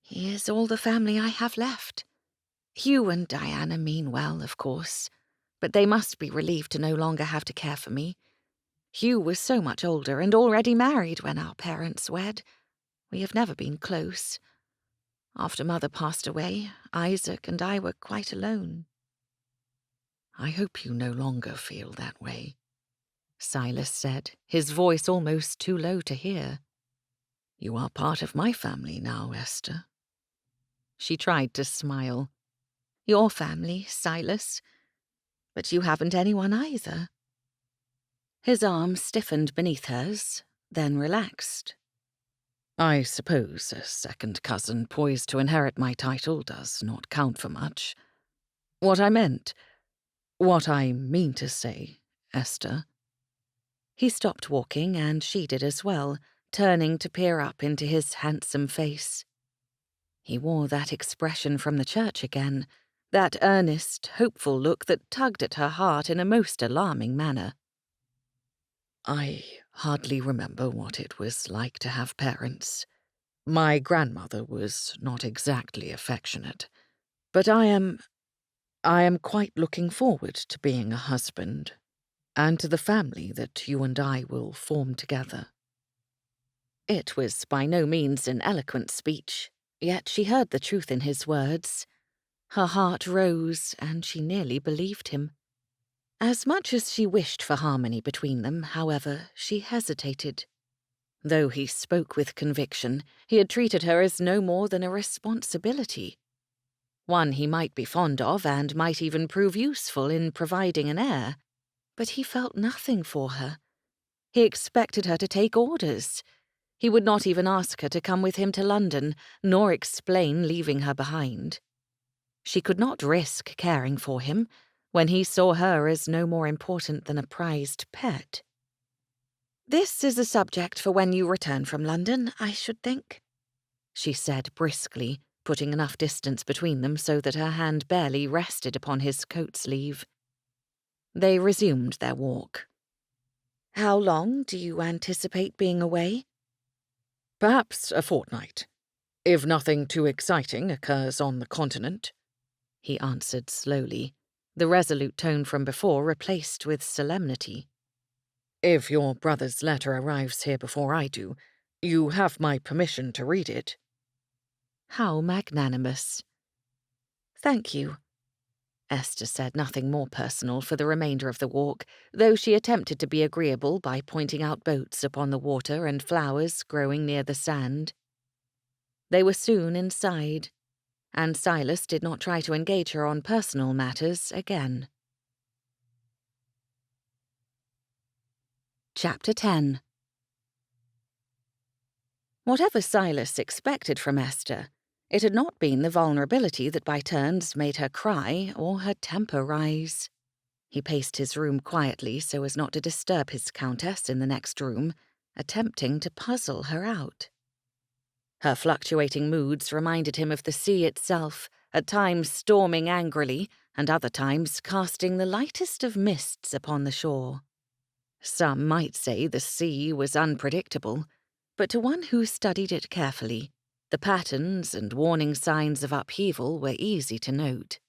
"He is all the family I have left. Hugh and Diana mean well, of course, But they must be relieved to no longer have to care for me. Hugh was so much older and already married when our parents wed. We have never been close. After Mother passed away, Isaac and I were quite alone." I hope you no longer feel that way," Silas said, his voice almost too low to hear. "You are part of my family now, Esther." She tried to smile. "Your family, Silas. But you haven't anyone either." His arm stiffened beneath hers, then relaxed. "I suppose a second cousin poised to inherit my title does not count for much. What I mean to say, Esther—" He stopped walking, and she did as well, turning to peer up into his handsome face. He wore that expression from the church again, that earnest, hopeful look that tugged at her heart in a most alarming manner. "I hardly remember what it was like to have parents. My grandmother was not exactly affectionate, but I am quite looking forward to being a husband, and to the family that you and I will form together." It was by no means an eloquent speech, yet she heard the truth in his words. Her heart rose, and she nearly believed him. As much as she wished for harmony between them, however, she hesitated. Though he spoke with conviction, he had treated her as no more than a responsibility. One he might be fond of and might even prove useful in providing an heir. But he felt nothing for her. He expected her to take orders. He would not even ask her to come with him to London, nor explain leaving her behind. She could not risk caring for him when he saw her as no more important than a prized pet. "This is a subject for when you return from London, I should think," she said briskly, putting enough distance between them so that her hand barely rested upon his coat sleeve. They resumed their walk. "How long do you anticipate being away?" "Perhaps a fortnight, if nothing too exciting occurs on the continent," he answered slowly, the resolute tone from before replaced with solemnity. "If your brother's letter arrives here before I do, you have my permission to read it." How magnanimous. "Thank you." Esther said nothing more personal for the remainder of the walk, though she attempted to be agreeable by pointing out boats upon the water and flowers growing near the sand. They were soon inside, and Silas did not try to engage her on personal matters again. Chapter 10. Whatever Silas expected from Esther, it had not been the vulnerability that by turns made her cry or her temper rise. He paced his room quietly so as not to disturb his countess in the next room, attempting to puzzle her out. Her fluctuating moods reminded him of the sea itself, at times storming angrily, and other times casting the lightest of mists upon the shore. Some might say the sea was unpredictable, but to one who studied it carefully, the patterns and warning signs of upheaval were easy to note.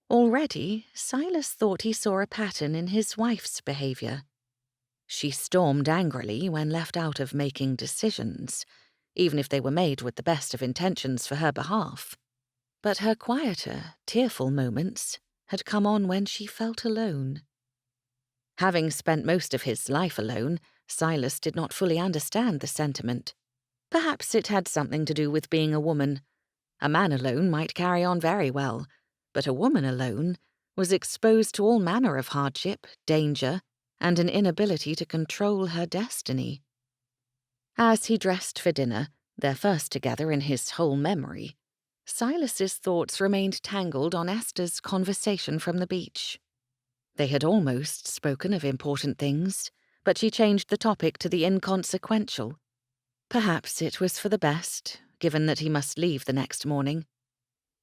Already, Silas thought he saw a pattern in his wife's behavior. She stormed angrily when left out of making decisions, even if they were made with the best of intentions for her behalf. But her quieter, tearful moments had come on when she felt alone. Having spent most of his life alone, Silas did not fully understand the sentiment. Perhaps it had something to do with being a woman. A man alone might carry on very well, but a woman alone was exposed to all manner of hardship, danger, and an inability to control her destiny. As he dressed for dinner, their first together in his whole memory, Silas's thoughts remained tangled on Esther's conversation from the beach. They had almost spoken of important things, but she changed the topic to the inconsequential. Perhaps it was for the best, given that he must leave the next morning.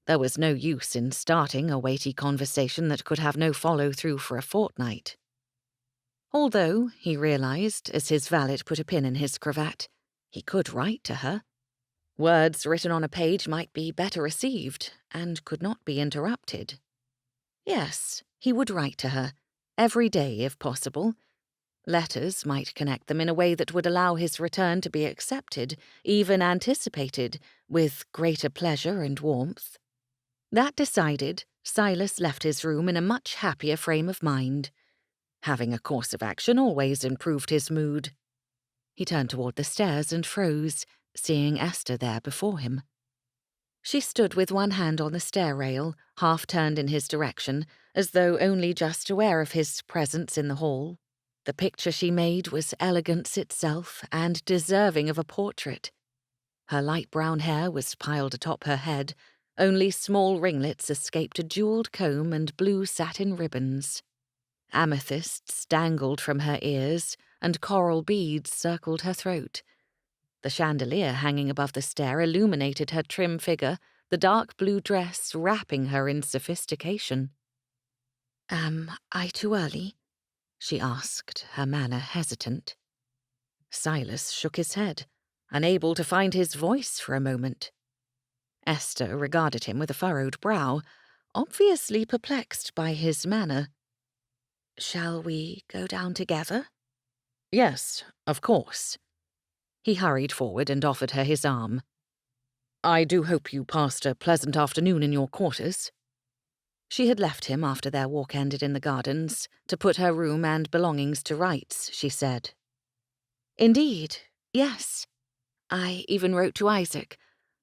There was no use in starting a weighty conversation that could have no follow-through for a fortnight. Although, he realized, as his valet put a pin in his cravat, he could write to her. Words written on a page might be better received, and could not be interrupted. Yes, he would write to her, every day if possible. Letters might connect them in a way that would allow his return to be accepted, even anticipated, with greater pleasure and warmth. That decided, Silas left his room in a much happier frame of mind. Having a course of action always improved his mood. He turned toward the stairs and froze, seeing Esther there before him. She stood with one hand on the stair rail, half turned in his direction, as though only just aware of his presence in the hall. The picture she made was elegance itself and deserving of a portrait. Her light brown hair was piled atop her head, only small ringlets escaped a jewelled comb and blue satin ribbons. Amethysts dangled from her ears, and coral beads circled her throat. The chandelier hanging above the stair illuminated her trim figure, the dark blue dress wrapping her in sophistication. "Am I too early?" she asked, her manner hesitant. Silas shook his head, unable to find his voice for a moment. Esther regarded him with a furrowed brow, obviously perplexed by his manner. "Shall we go down together?" Yes, of course. He hurried forward and offered her his arm. I do hope you passed a pleasant afternoon in your quarters. She had left him after their walk ended in the gardens, to put her room and belongings to rights, she said. "Indeed, yes. I even wrote to Isaac.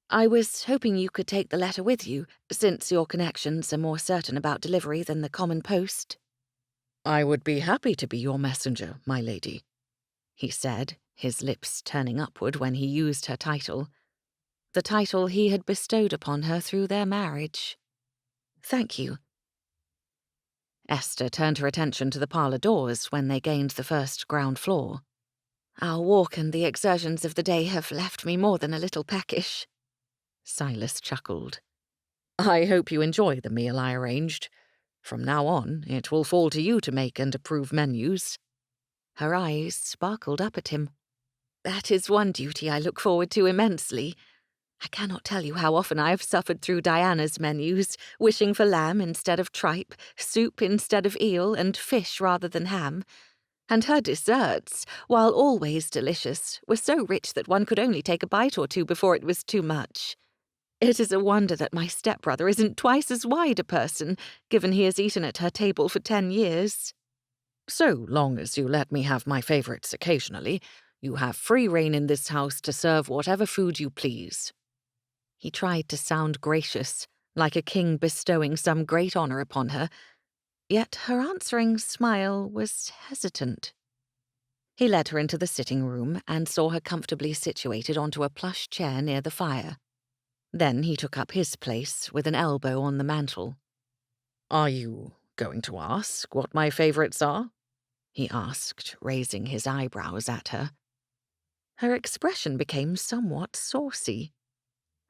I was hoping you could take the letter with you, since your connections are more certain about delivery than the common post." I would be happy to be your messenger, my lady, he said, his lips turning upward when he used her title. The title he had bestowed upon her through their marriage. "Thank you." Esther turned her attention to the parlour doors when they gained the first ground floor. "Our walk and the exertions of the day have left me more than a little peckish." Silas chuckled. I hope you enjoy the meal I arranged. From now on, it will fall to you to make and approve menus. Her eyes sparkled up at him. "That is one duty I look forward to immensely. I cannot tell you how often I have suffered through Diana's menus, wishing for lamb instead of tripe, soup instead of eel, and fish rather than ham. And her desserts, while always delicious, were so rich that one could only take a bite or two before it was too much. It is a wonder that my stepbrother isn't twice as wide a person, given he has eaten at her table for 10 years. So long as you let me have my favourites occasionally, you have free rein in this house to serve whatever food you please." He tried to sound gracious, like a king bestowing some great honour upon her, yet her answering smile was hesitant. He led her into the sitting room and saw her comfortably situated onto a plush chair near the fire. Then he took up his place with an elbow on the mantel. "Are you going to ask what my favourites are?" he asked, raising his eyebrows at her. Her expression became somewhat saucy.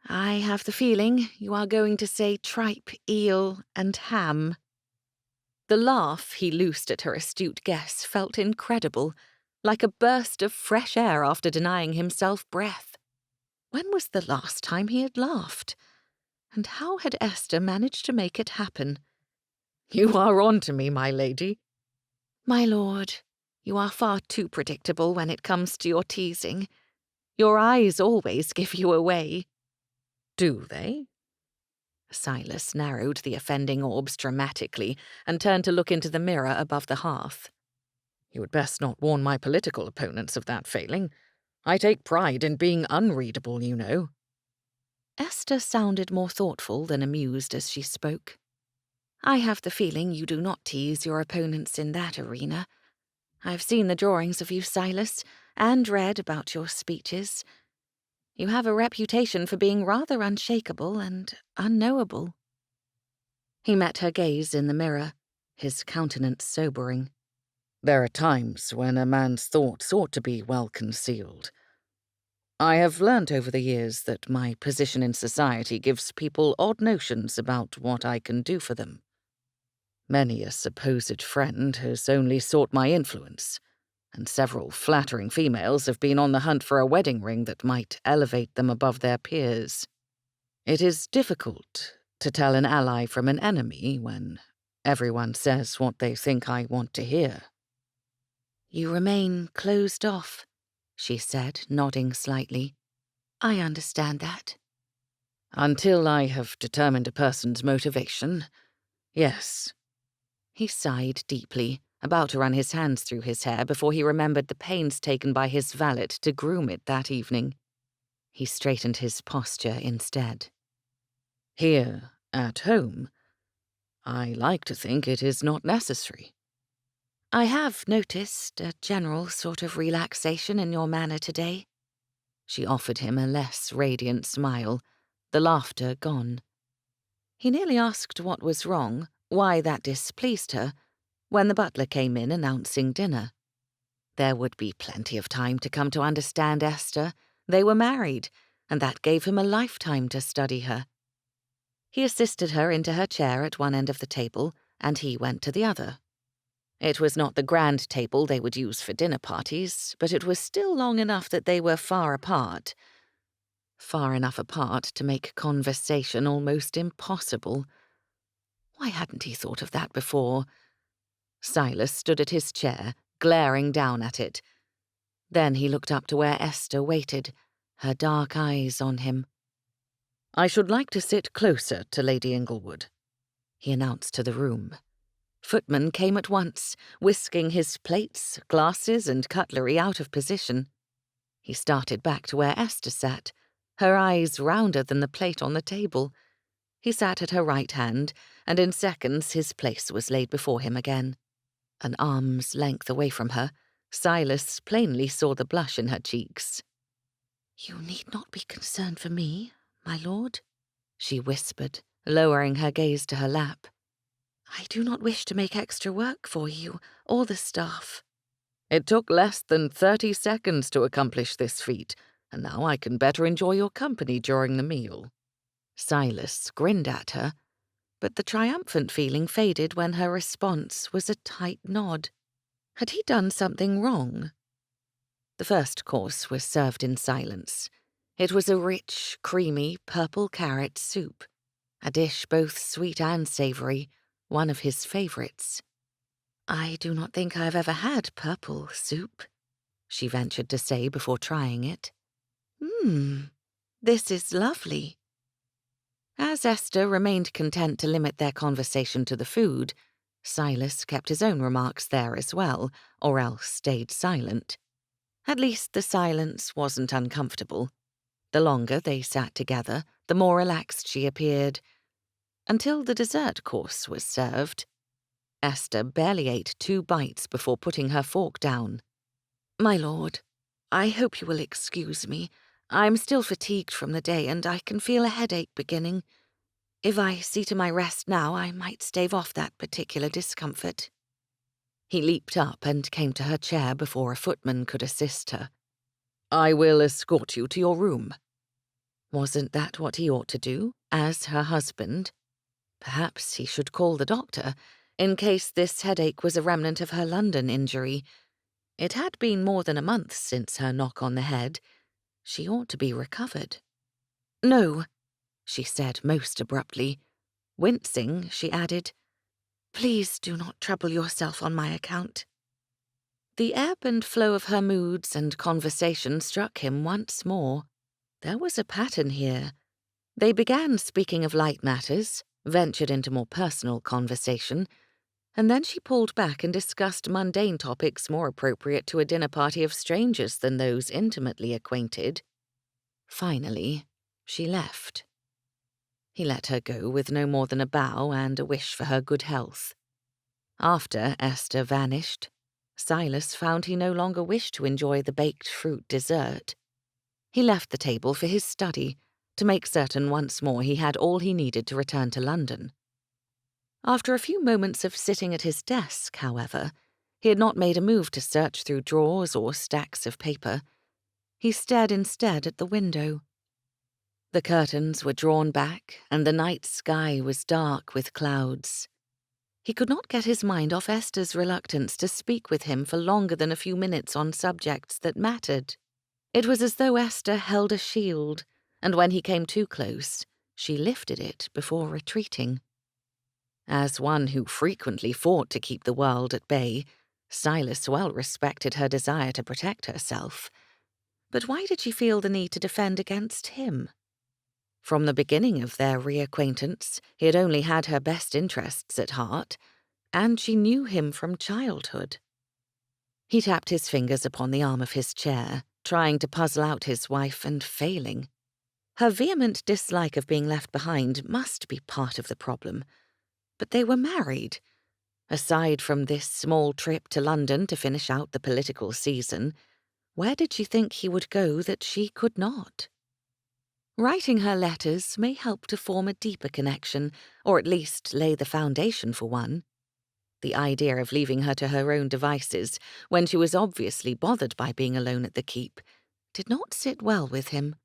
"I have the feeling you are going to say tripe, eel, and ham." The laugh he loosed at her astute guess felt incredible, like a burst of fresh air after denying himself breath. When was the last time he had laughed? And how had Esther managed to make it happen? "You are on to me, my lady." "My lord, you are far too predictable when it comes to your teasing. Your eyes always give you away." "Do they?" Silas narrowed the offending orbs dramatically and turned to look into the mirror above the hearth. "You had best not warn my political opponents of that failing. I take pride in being unreadable, you know." Esther sounded more thoughtful than amused as she spoke. "I have the feeling you do not tease your opponents in that arena. I've seen the drawings of you, Silas, and read about your speeches. You have a reputation for being rather unshakable and unknowable." He met her gaze in the mirror, his countenance sobering. "There are times when a man's thoughts ought to be well concealed. I have learnt over the years that my position in society gives people odd notions about what I can do for them. Many a supposed friend has only sought my influence, and several flattering females have been on the hunt for a wedding ring that might elevate them above their peers. It is difficult to tell an ally from an enemy when everyone says what they think I want to hear." "You remain closed off," she said, nodding slightly. "I understand that." "Until I have determined a person's motivation, Yes. He sighed deeply, about to run his hands through his hair before he remembered the pains taken by his valet to groom it that evening. He straightened his posture instead. Here, at home, I like to think it is not necessary. I have noticed a general sort of relaxation in your manner today. She offered him a less radiant smile, the laughter gone. He nearly asked what was wrong, why that displeased her, when the butler came in announcing dinner. There would be plenty of time to come to understand Esther. They were married, and that gave him a lifetime to study her. He assisted her into her chair at one end of the table, and he went to the other. It was not the grand table they would use for dinner parties, but it was still long enough that they were far apart. Far enough apart to make conversation almost impossible. Why hadn't he thought of that before? Silas stood at his chair, glaring down at it. Then he looked up to where Esther waited, her dark eyes on him. I should like to sit closer to Lady Inglewood, he announced to the room. Footman came at once, whisking his plates, glasses, and cutlery out of position. He started back to where Esther sat, her eyes rounder than the plate on the table. He sat at her right hand, and in seconds his place was laid before him again. An arm's length away from her, Silas plainly saw the blush in her cheeks. "You need not be concerned for me, my lord," she whispered, lowering her gaze to her lap. "I do not wish to make extra work for you or the staff." It took less than 30 seconds to accomplish this feat, and now I can better enjoy your company during the meal. Silas grinned at her, but the triumphant feeling faded when her response was a tight nod. Had he done something wrong? The first course was served in silence. It was a rich, creamy, purple carrot soup, a dish both sweet and savoury, one of his favourites. "I do not think I have ever had purple soup," she ventured to say before trying it. This is lovely." As Esther remained content to limit their conversation to the food, Silas kept his own remarks there as well, or else stayed silent. At least the silence wasn't uncomfortable. The longer they sat together, the more relaxed she appeared, until the dessert course was served. Esther barely ate 2 bites before putting her fork down. "My lord, I hope you will excuse me. I'm still fatigued from the day, and I can feel a headache beginning. If I see to my rest now, I might stave off that particular discomfort." He leaped up and came to her chair before a footman could assist her. I will escort you to your room. Wasn't that what he ought to do, as her husband? Perhaps he should call the doctor, in case this headache was a remnant of her London injury. It had been more than a month since her knock on the head. She ought to be recovered. "No," she said most abruptly. Wincing, she added, "Please do not trouble yourself on my account." The ebb and flow of her moods and conversation struck him once more. There was a pattern here. They began speaking of light matters, ventured into more personal conversation, and then she pulled back and discussed mundane topics more appropriate to a dinner party of strangers than those intimately acquainted. Finally, she left. He let her go with no more than a bow and a wish for her good health. After Esther vanished, Silas found he no longer wished to enjoy the baked fruit dessert. He left the table for his study, to make certain once more he had all he needed to return to London. After a few moments of sitting at his desk, however, he had not made a move to search through drawers or stacks of paper. He stared instead at the window. The curtains were drawn back, and the night sky was dark with clouds. He could not get his mind off Esther's reluctance to speak with him for longer than a few minutes on subjects that mattered. It was as though Esther held a shield, and when he came too close, she lifted it before retreating. As one who frequently fought to keep the world at bay, Silas well respected her desire to protect herself. But why did she feel the need to defend against him? From the beginning of their reacquaintance, he had only had her best interests at heart, and she knew him from childhood. He tapped his fingers upon the arm of his chair, trying to puzzle out his wife and failing. Her vehement dislike of being left behind must be part of the problem. But they were married. Aside from this small trip to London to finish out the political season, where did she think he would go that she could not? Writing her letters may help to form a deeper connection, or at least lay the foundation for one. The idea of leaving her to her own devices, when she was obviously bothered by being alone at the keep, did not sit well with him.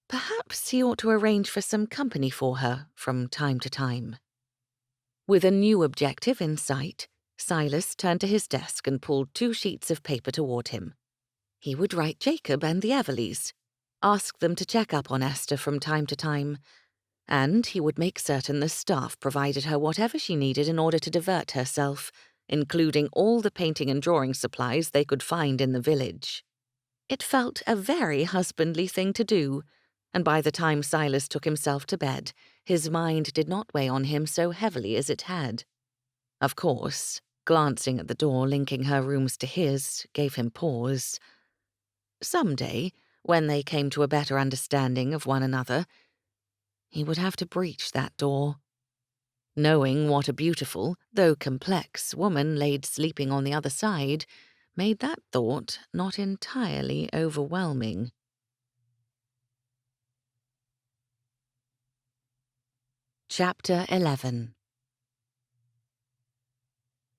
Perhaps he ought to arrange for some company for her from time to time. With a new objective in sight, Silas turned to his desk and pulled 2 sheets of paper toward him. He would write Jacob and the Everleys, ask them to check up on Esther from time to time, and he would make certain the staff provided her whatever she needed in order to divert herself, including all the painting and drawing supplies they could find in the village. It felt a very husbandly thing to do, and by the time Silas took himself to bed, his mind did not weigh on him so heavily as it had. Of course, glancing at the door linking her rooms to his gave him pause. Someday, when they came to a better understanding of one another, he would have to breach that door. Knowing what a beautiful, though complex, woman laid sleeping on the other side made that thought not entirely overwhelming. Chapter 11.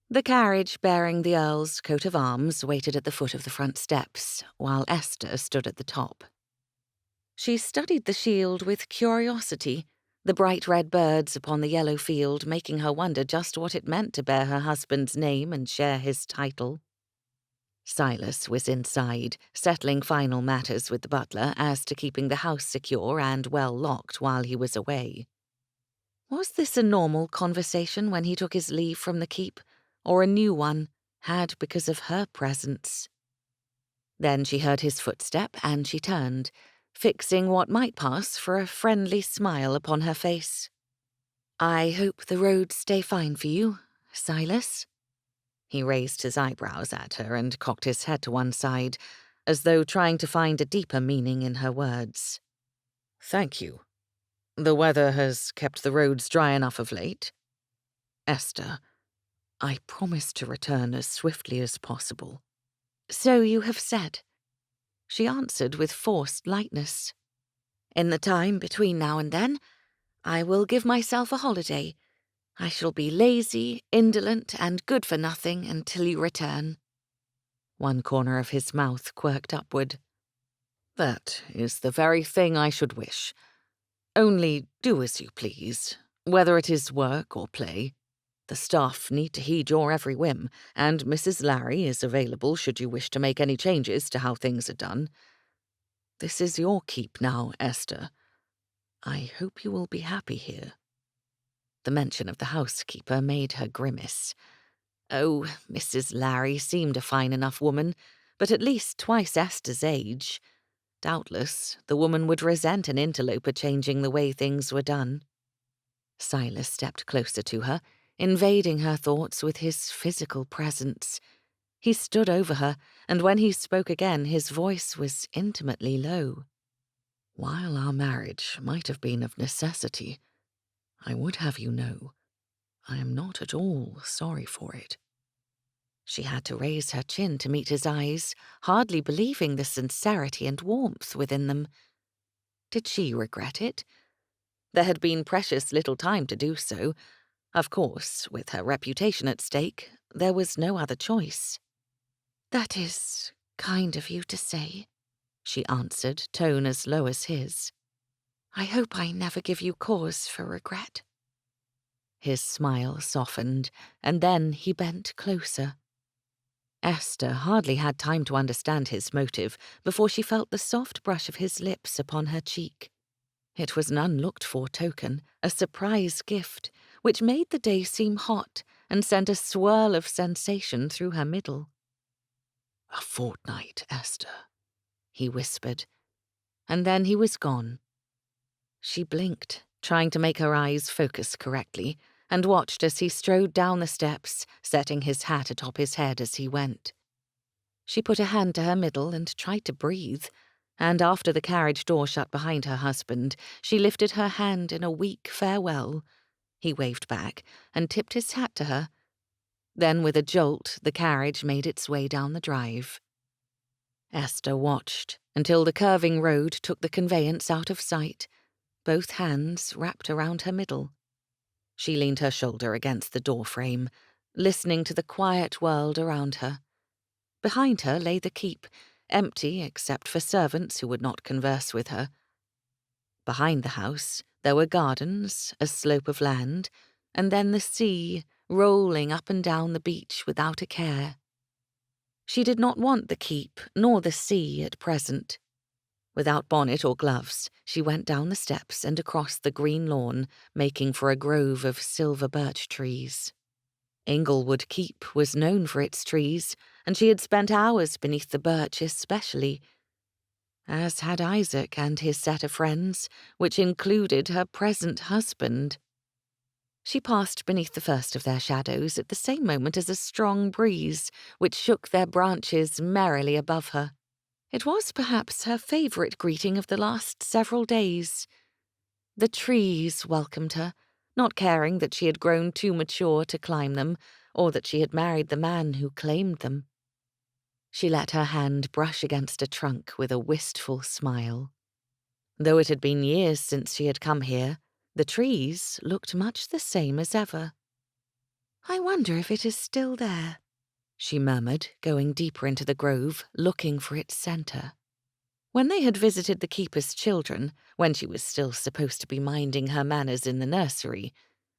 The carriage bearing the Earl's coat of arms waited at the foot of the front steps, while Esther stood at the top. She studied the shield with curiosity, the bright red birds upon the yellow field making her wonder just what it meant to bear her husband's name and share his title. Silas was inside, settling final matters with the butler as to keeping the house secure and well locked while he was away. Was this a normal conversation when he took his leave from the keep, or a new one, had because of her presence? Then she heard his footstep and she turned, fixing what might pass for a friendly smile upon her face. "I hope the roads stay fine for you, Silas." He raised his eyebrows at her and cocked his head to one side, as though trying to find a deeper meaning in her words. "Thank you. The weather has kept the roads dry enough of late. Esther, I promise to return as swiftly as possible." "So you have said," she answered with forced lightness. "In the time between now and then, I will give myself a holiday. I shall be lazy, indolent, and good for nothing until you return." One corner of his mouth quirked upward. "That is the very thing I should wish. Only do as you please, whether it is work or play. The staff need to heed your every whim, and Mrs. Larry is available should you wish to make any changes to how things are done. This is your keep now, Esther. I hope you will be happy here." The mention of the housekeeper made her grimace. Oh, Mrs. Larry seemed a fine enough woman, but at least twice Esther's age. Doubtless, the woman would resent an interloper changing the way things were done. Silas stepped closer to her, invading her thoughts with his physical presence. He stood over her, and when he spoke again, his voice was intimately low. "While our marriage might have been of necessity, I would have you know, I am not at all sorry for it." She had to raise her chin to meet his eyes, hardly believing the sincerity and warmth within them. Did she regret it? There had been precious little time to do so. Of course, with her reputation at stake, there was no other choice. "That is kind of you to say," she answered, tone as low as his. "I hope I never give you cause for regret." His smile softened, and then he bent closer. Esther hardly had time to understand his motive before she felt the soft brush of his lips upon her cheek. It was an unlooked-for token, a surprise gift, which made the day seem hot and sent a swirl of sensation through her middle. "A fortnight, Esther," he whispered, and then he was gone. She blinked, trying to make her eyes focus correctly, and watched as he strode down the steps, setting his hat atop his head as he went. She put a hand to her middle and tried to breathe, and after the carriage door shut behind her husband, she lifted her hand in a weak farewell. He waved back and tipped his hat to her. Then, with a jolt, the carriage made its way down the drive. Esther watched until the curving road took the conveyance out of sight, both hands wrapped around her middle. She leaned her shoulder against the doorframe, listening to the quiet world around her. Behind her lay the keep, empty except for servants who would not converse with her. Behind the house there were gardens, a slope of land, and then the sea, rolling up and down the beach without a care. She did not want the keep nor the sea at present. Without bonnet or gloves, she went down the steps and across the green lawn, making for a grove of silver birch trees. Inglewood Keep was known for its trees, and she had spent hours beneath the birch especially, as had Isaac and his set of friends, which included her present husband. She passed beneath the first of their shadows at the same moment as a strong breeze, which shook their branches merrily above her. It was perhaps her favourite greeting of the last several days. The trees welcomed her, not caring that she had grown too mature to climb them, or that she had married the man who claimed them. She let her hand brush against a trunk with a wistful smile. Though it had been years since she had come here, the trees looked much the same as ever. "I wonder if it is still there," she murmured, going deeper into the grove, looking for its centre. When they had visited the keeper's children, when she was still supposed to be minding her manners in the nursery,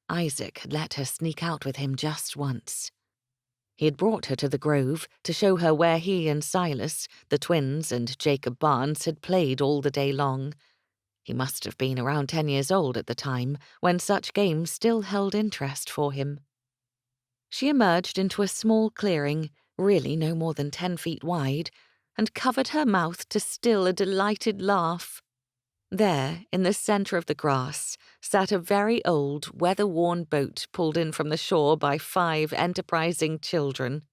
Isaac had let her sneak out with him just once. He had brought her to the grove to show her where he and Silas, the twins, and Jacob Barnes had played all the day long. He must have been around 10 years old at the time, when such games still held interest for him. She emerged into a small clearing, really no more than 10 feet wide, and covered her mouth to still a delighted laugh. There, in the centre of the grass, sat a very old, weather-worn boat pulled in from the shore by 5 enterprising children.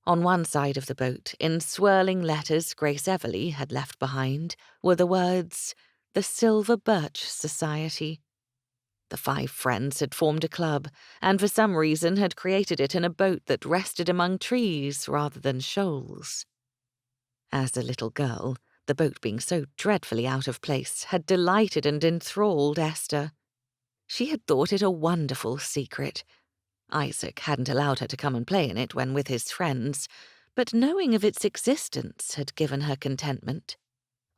On one side of the boat, in swirling letters Grace Everleigh had left behind, were the words, "The Silver Birch Society." The 5 friends had formed a club, and for some reason had created it in a boat that rested among trees rather than shoals. As a little girl, the boat being so dreadfully out of place had delighted and enthralled Esther. She had thought it a wonderful secret. Isaac hadn't allowed her to come and play in it when with his friends, but knowing of its existence had given her contentment.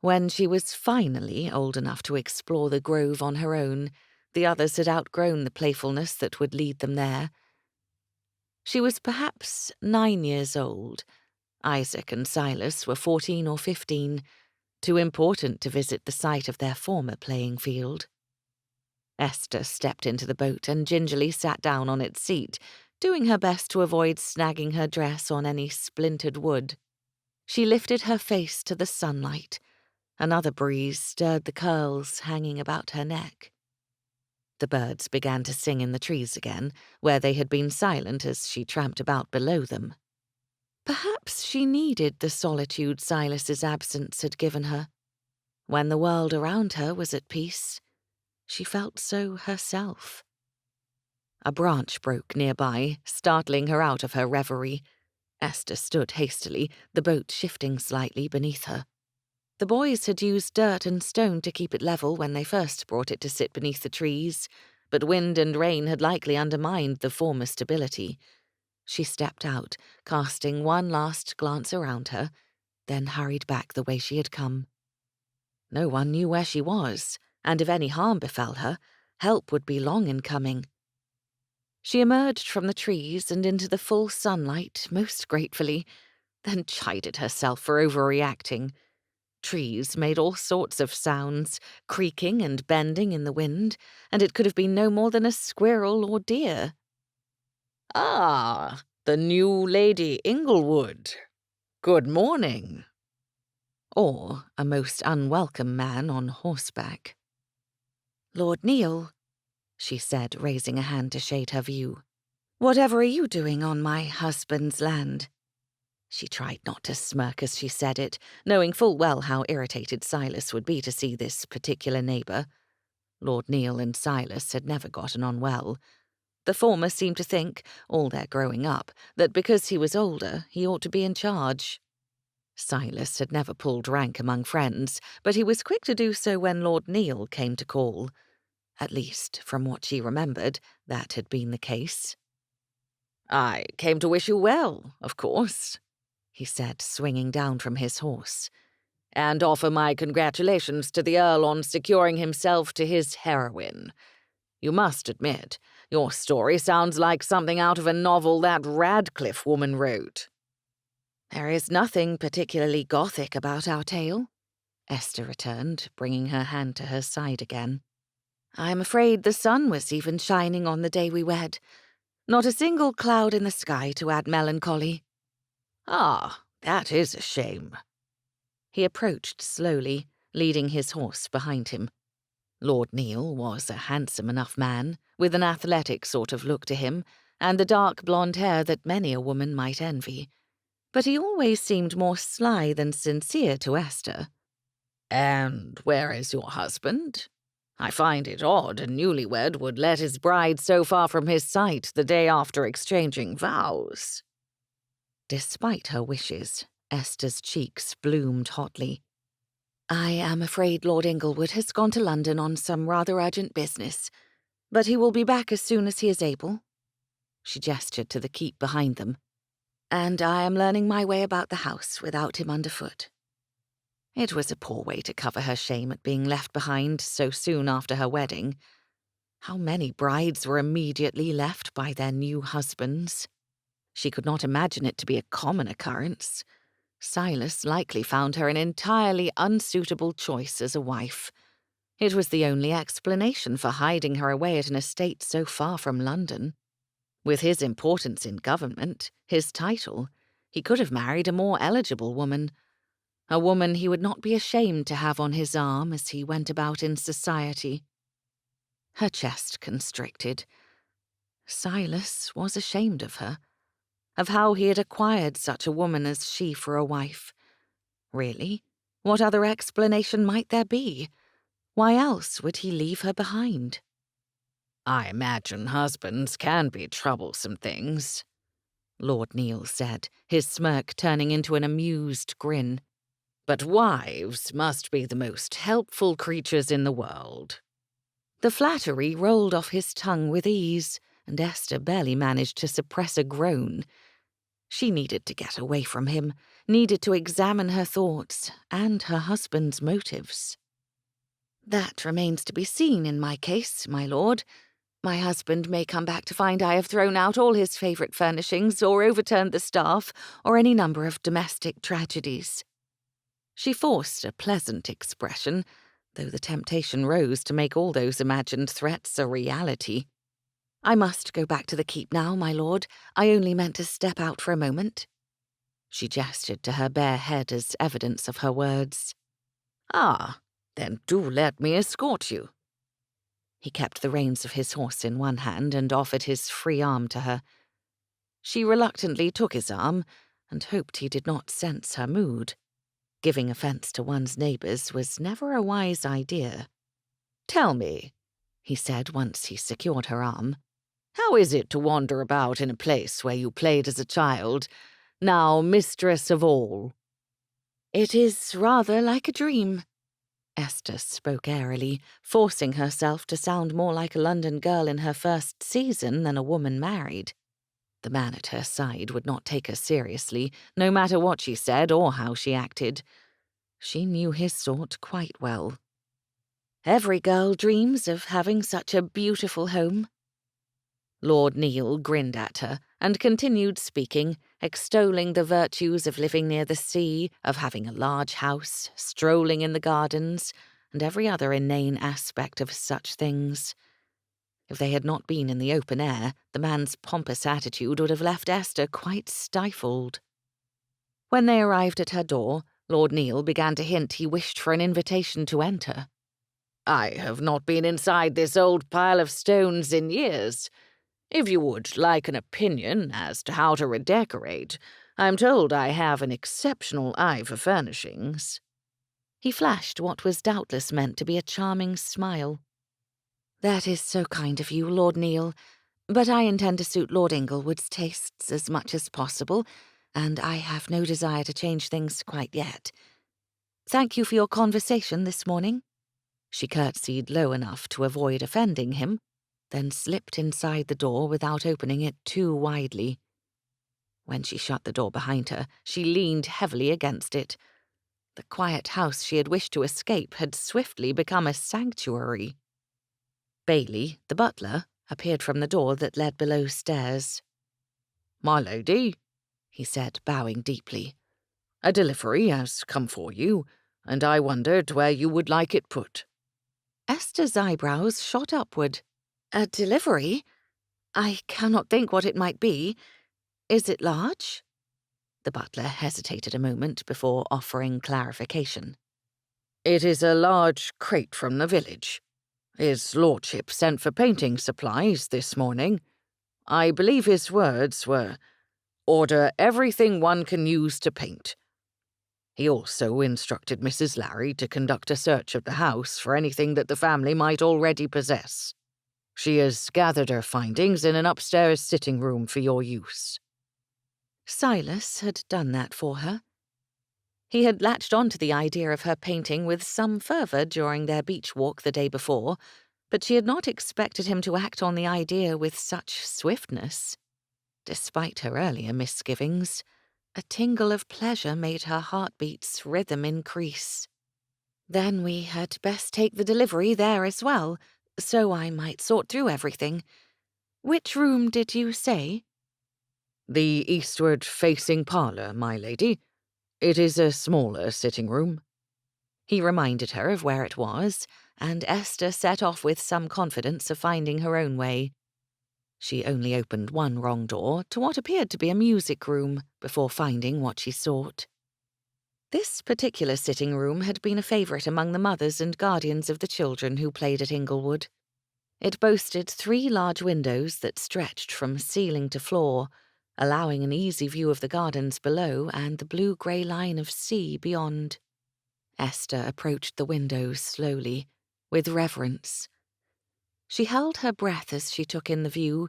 When she was finally old enough to explore the grove on her own, the others had outgrown the playfulness that would lead them there. She was perhaps 9 years old. Isaac and Silas were 14 or 15, too important to visit the site of their former playing field. Esther stepped into the boat and gingerly sat down on its seat, doing her best to avoid snagging her dress on any splintered wood. She lifted her face to the sunlight. Another breeze stirred the curls hanging about her neck. The birds began to sing in the trees again, where they had been silent as she tramped about below them. Perhaps she needed the solitude Silas's absence had given her. When the world around her was at peace, she felt so herself. A branch broke nearby, startling her out of her reverie. Esther stood hastily, the boat shifting slightly beneath her. The boys had used dirt and stone to keep it level when they first brought it to sit beneath the trees, but wind and rain had likely undermined the former stability. She stepped out, casting one last glance around her, then hurried back the way she had come. No one knew where she was, and if any harm befell her, help would be long in coming. She emerged from the trees and into the full sunlight most gratefully, then chided herself for overreacting. Trees made all sorts of sounds, creaking and bending in the wind, and it could have been no more than a squirrel or deer. "Ah, the new Lady Inglewood. Good morning." Or a most unwelcome man on horseback. "Lord Neil," she said, raising a hand to shade her view, "whatever are you doing on my husband's land?" She tried not to smirk as she said it, knowing full well how irritated Silas would be to see this particular neighbour. Lord Neil and Silas had never gotten on well. The former seemed to think, all their growing up, that because he was older, he ought to be in charge. Silas had never pulled rank among friends, but he was quick to do so when Lord Neil came to call. At least, from what she remembered, that had been the case. "I came to wish you well, of course," he said, swinging down from his horse, "and offer my congratulations to the Earl on securing himself to his heroine. You must admit, your story sounds like something out of a novel that Radcliffe woman wrote." "There is nothing particularly Gothic about our tale," Esther returned, bringing her hand to her side again. "I'm afraid the sun was even shining on the day we wed. Not a single cloud in the sky to add melancholy." "Ah, that is a shame." He approached slowly, leading his horse behind him. Lord Neil was a handsome enough man, with an athletic sort of look to him, and the dark blonde hair that many a woman might envy. But he always seemed more sly than sincere to Esther. "And where is your husband? I find it odd a newlywed would let his bride so far from his sight the day after exchanging vows." Despite her wishes, Esther's cheeks bloomed hotly. "I am afraid Lord Inglewood has gone to London on some rather urgent business, but he will be back as soon as he is able." She gestured to the keep behind them. "And I am learning my way about the house without him underfoot." It was a poor way to cover her shame at being left behind so soon after her wedding. How many brides were immediately left by their new husbands? She could not imagine it to be a common occurrence. Silas likely found her an entirely unsuitable choice as a wife. It was the only explanation for hiding her away at an estate so far from London. With his importance in government, his title, he could have married a more eligible woman. A woman he would not be ashamed to have on his arm as he went about in society. Her chest constricted. Silas was ashamed of her, of how he had acquired such a woman as she for a wife. Really, what other explanation might there be? Why else would he leave her behind? "I imagine husbands can be troublesome things," Lord Neil said, his smirk turning into an amused grin. "But wives must be the most helpful creatures in the world." The flattery rolled off his tongue with ease, and Esther barely managed to suppress a groan. She needed to get away from him, needed to examine her thoughts and her husband's motives. "That remains to be seen in my case, my lord. My husband may come back to find I have thrown out all his favourite furnishings or overturned the staff or any number of domestic tragedies." She forced a pleasant expression, though the temptation rose to make all those imagined threats a reality. "I must go back to the keep now, my lord. I only meant to step out for a moment." She gestured to her bare head as evidence of her words. "Ah, then do let me escort you." He kept the reins of his horse in one hand and offered his free arm to her. She reluctantly took his arm and hoped he did not sense her mood. Giving offence to one's neighbours was never a wise idea. "Tell me," he said once he secured her arm, "how is it to wander about in a place where you played as a child, now mistress of all?" "It is rather like a dream." Esther spoke airily, forcing herself to sound more like a London girl in her first season than a woman married. The man at her side would not take her seriously, no matter what she said or how she acted. She knew his sort quite well. "Every girl dreams of having such a beautiful home." Lord Neil grinned at her and continued speaking, extolling the virtues of living near the sea, of having a large house, strolling in the gardens, and every other inane aspect of such things. If they had not been in the open air, the man's pompous attitude would have left Esther quite stifled. When they arrived at her door, Lord Neil began to hint he wished for an invitation to enter. I have not been inside this old pile of stones in years. If you would like an opinion as to how to redecorate, I'm told I have an exceptional eye for furnishings." He flashed what was doubtless meant to be a charming smile. "That is so kind of you, Lord Neil, but I intend to suit Lord Inglewood's tastes as much as possible, and I have no desire to change things quite yet. Thank you for your conversation this morning." She curtsied low enough to avoid offending him, then slipped inside the door without opening it too widely. When she shut the door behind her, she leaned heavily against it. The quiet house she had wished to escape had swiftly become a sanctuary. Bailey, the butler, appeared from the door that led below stairs. "My lady," he said, bowing deeply, "a delivery has come for you, and I wondered where you would like it put." Esther's eyebrows shot upward. "A delivery? I cannot think what it might be. Is it large?" The butler hesitated a moment before offering clarification. "It is a large crate from the village. His lordship sent for painting supplies this morning. I believe his words were, 'Order everything one can use to paint.' He also instructed Mrs. Larry to conduct a search of the house for anything that the family might already possess. She has gathered her findings in an upstairs sitting room for your use." Silas had done that for her. He had latched on to the idea of her painting with some fervour during their beach walk the day before, but she had not expected him to act on the idea with such swiftness. Despite her earlier misgivings, a tingle of pleasure made her heartbeat's rhythm increase. "Then we had best take the delivery there as well, so I might sort through everything. Which room did you say?" "The eastward-facing parlour, my lady. It is a smaller sitting room." He reminded her of where it was, and Esther set off with some confidence of finding her own way. She only opened one wrong door to what appeared to be a music room before finding what she sought. This particular sitting room had been a favourite among the mothers and guardians of the children who played at Inglewood. It boasted 3 large windows that stretched from ceiling to floor, allowing an easy view of the gardens below and the blue-grey line of sea beyond. Esther approached the windows slowly, with reverence. She held her breath as she took in the view,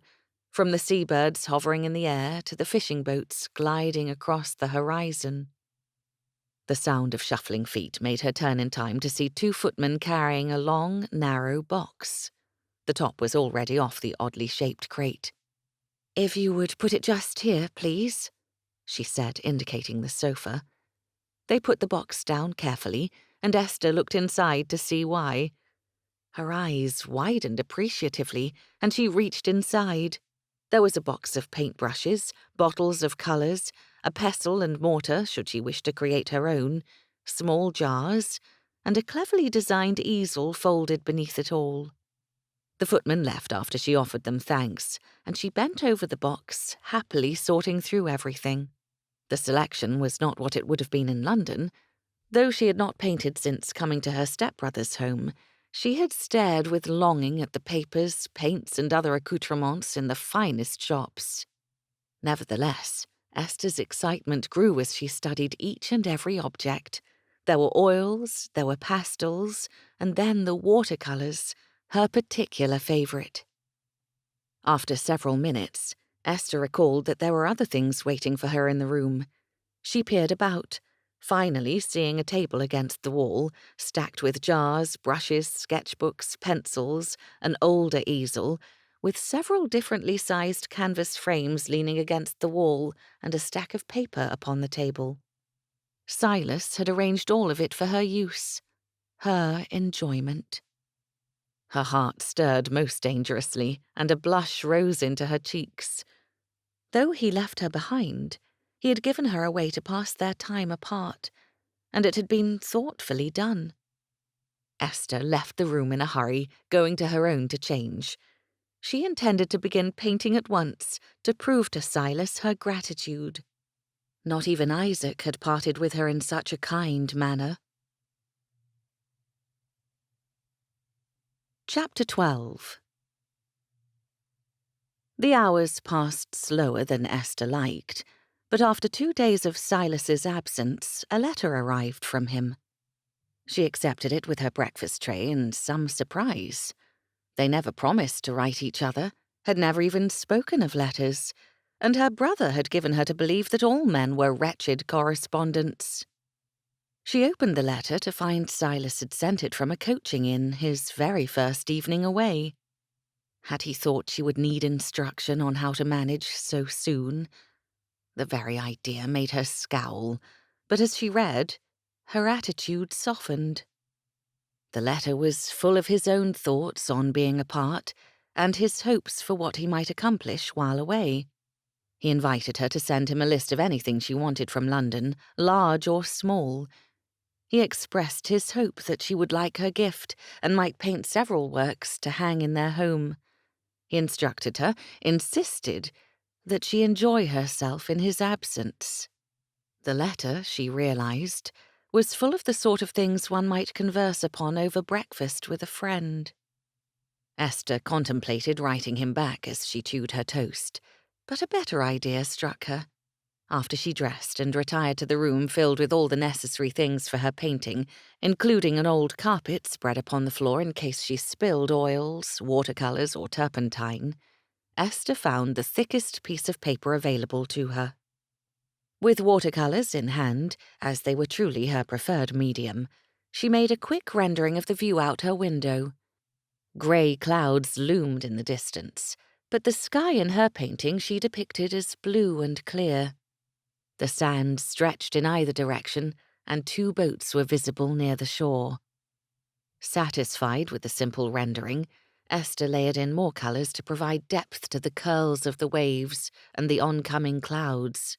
from the seabirds hovering in the air to the fishing boats gliding across the horizon. The sound of shuffling feet made her turn in time to see 2 footmen carrying a long, narrow box. The top was already off the oddly shaped crate. "If you would put it just here, please," she said, indicating the sofa. They put the box down carefully, and Esther looked inside to see why. Her eyes widened appreciatively, and she reached inside. There was a box of paintbrushes, bottles of colours, a pestle and mortar should she wish to create her own, small jars, and a cleverly designed easel folded beneath it all. The footman left after she offered them thanks, and she bent over the box, happily sorting through everything. The selection was not what it would have been in London. Though she had not painted since coming to her stepbrother's home, she had stared with longing at the papers, paints, and other accoutrements in the finest shops. Nevertheless, Esther's excitement grew as she studied each and every object. There were oils, there were pastels, and then the watercolours, her particular favourite. After several minutes, Esther recalled that there were other things waiting for her in the room. She peered about, finally seeing a table against the wall, stacked with jars, brushes, sketchbooks, pencils, an older easel, with several differently sized canvas frames leaning against the wall and a stack of paper upon the table. Silas had arranged all of it for her use, her enjoyment. Her heart stirred most dangerously, and a blush rose into her cheeks. Though he left her behind, he had given her a way to pass their time apart, and it had been thoughtfully done. Esther left the room in a hurry, going to her own to change. She intended to begin painting at once, to prove to Silas her gratitude. Not even Isaac had parted with her in such a kind manner. Chapter 12. The hours passed slower than Esther liked, but after 2 days of Silas's absence, a letter arrived from him. She accepted it with her breakfast tray in some surprise. They never promised to write each other, had never even spoken of letters, and her brother had given her to believe that all men were wretched correspondents. She opened the letter to find Silas had sent it from a coaching inn, his very first evening away. Had he thought she would need instruction on how to manage so soon? The very idea made her scowl, but as she read, her attitude softened. The letter was full of his own thoughts on being apart, and his hopes for what he might accomplish while away. He invited her to send him a list of anything she wanted from London, large or small. He expressed his hope that she would like her gift and might paint several works to hang in their home. He instructed her, insisted, that she enjoy herself in his absence. The letter, she realized, was full of the sort of things one might converse upon over breakfast with a friend. Esther contemplated writing him back as she chewed her toast, but a better idea struck her. After she dressed and retired to the room filled with all the necessary things for her painting, including an old carpet spread upon the floor in case she spilled oils, watercolors, or turpentine, Esther found the thickest piece of paper available to her. With watercolors in hand, as they were truly her preferred medium, she made a quick rendering of the view out her window. Grey clouds loomed in the distance, but the sky in her painting she depicted as blue and clear. The sand stretched in either direction, and 2 boats were visible near the shore. Satisfied with the simple rendering, Esther layered in more colours to provide depth to the curls of the waves and the oncoming clouds.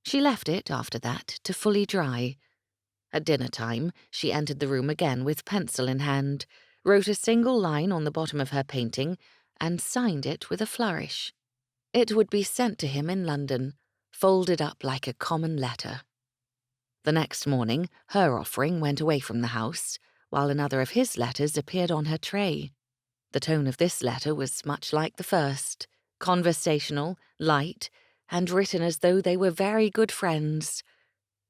She left it, after that, to fully dry. At dinner time, she entered the room again with pencil in hand, wrote a single line on the bottom of her painting, and signed it with a flourish. It would be sent to him in London, folded up like a common letter. The next morning, her offering went away from the house, while another of his letters appeared on her tray. The tone of this letter was much like the first, conversational, light, and written as though they were very good friends.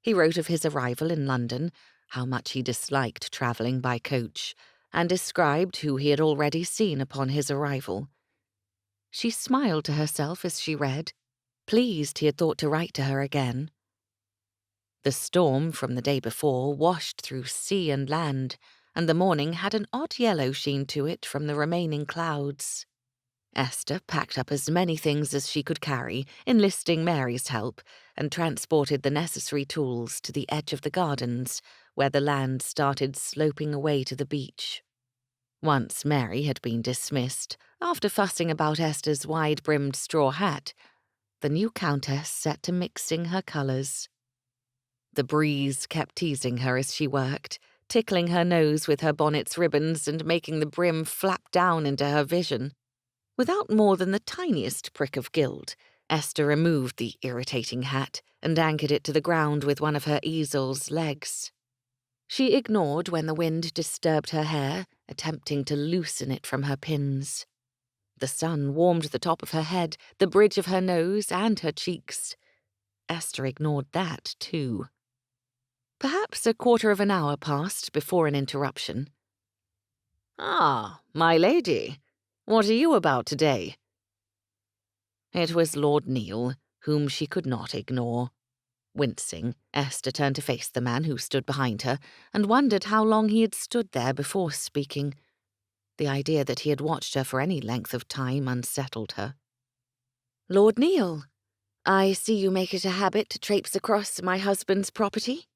He wrote of his arrival in London, how much he disliked travelling by coach, and described who he had already seen upon his arrival. She smiled to herself as she read, pleased he had thought to write to her again. The storm from the day before washed through sea and land, and the morning had an odd yellow sheen to it from the remaining clouds. Esther packed up as many things as she could carry, enlisting Mary's help, and transported the necessary tools to the edge of the gardens, where the land started sloping away to the beach. Once Mary had been dismissed, after fussing about Esther's wide-brimmed straw hat, the new countess set to mixing her colours. The breeze kept teasing her as she worked, tickling her nose with her bonnet's ribbons and making the brim flap down into her vision. Without more than the tiniest prick of guilt, Esther removed the irritating hat and anchored it to the ground with one of her easel's legs. She ignored when the wind disturbed her hair, attempting to loosen it from her pins. The sun warmed the top of her head, the bridge of her nose, and her cheeks. Esther ignored that, too. Perhaps a quarter of an hour passed before an interruption. "Ah, my lady, what are you about today?" It was Lord Neil, whom she could not ignore. Wincing, Esther turned to face the man who stood behind her, and wondered how long he had stood there before speaking. The idea that he had watched her for any length of time unsettled her. "Lord Neil, I see you make it a habit to traipse across my husband's property."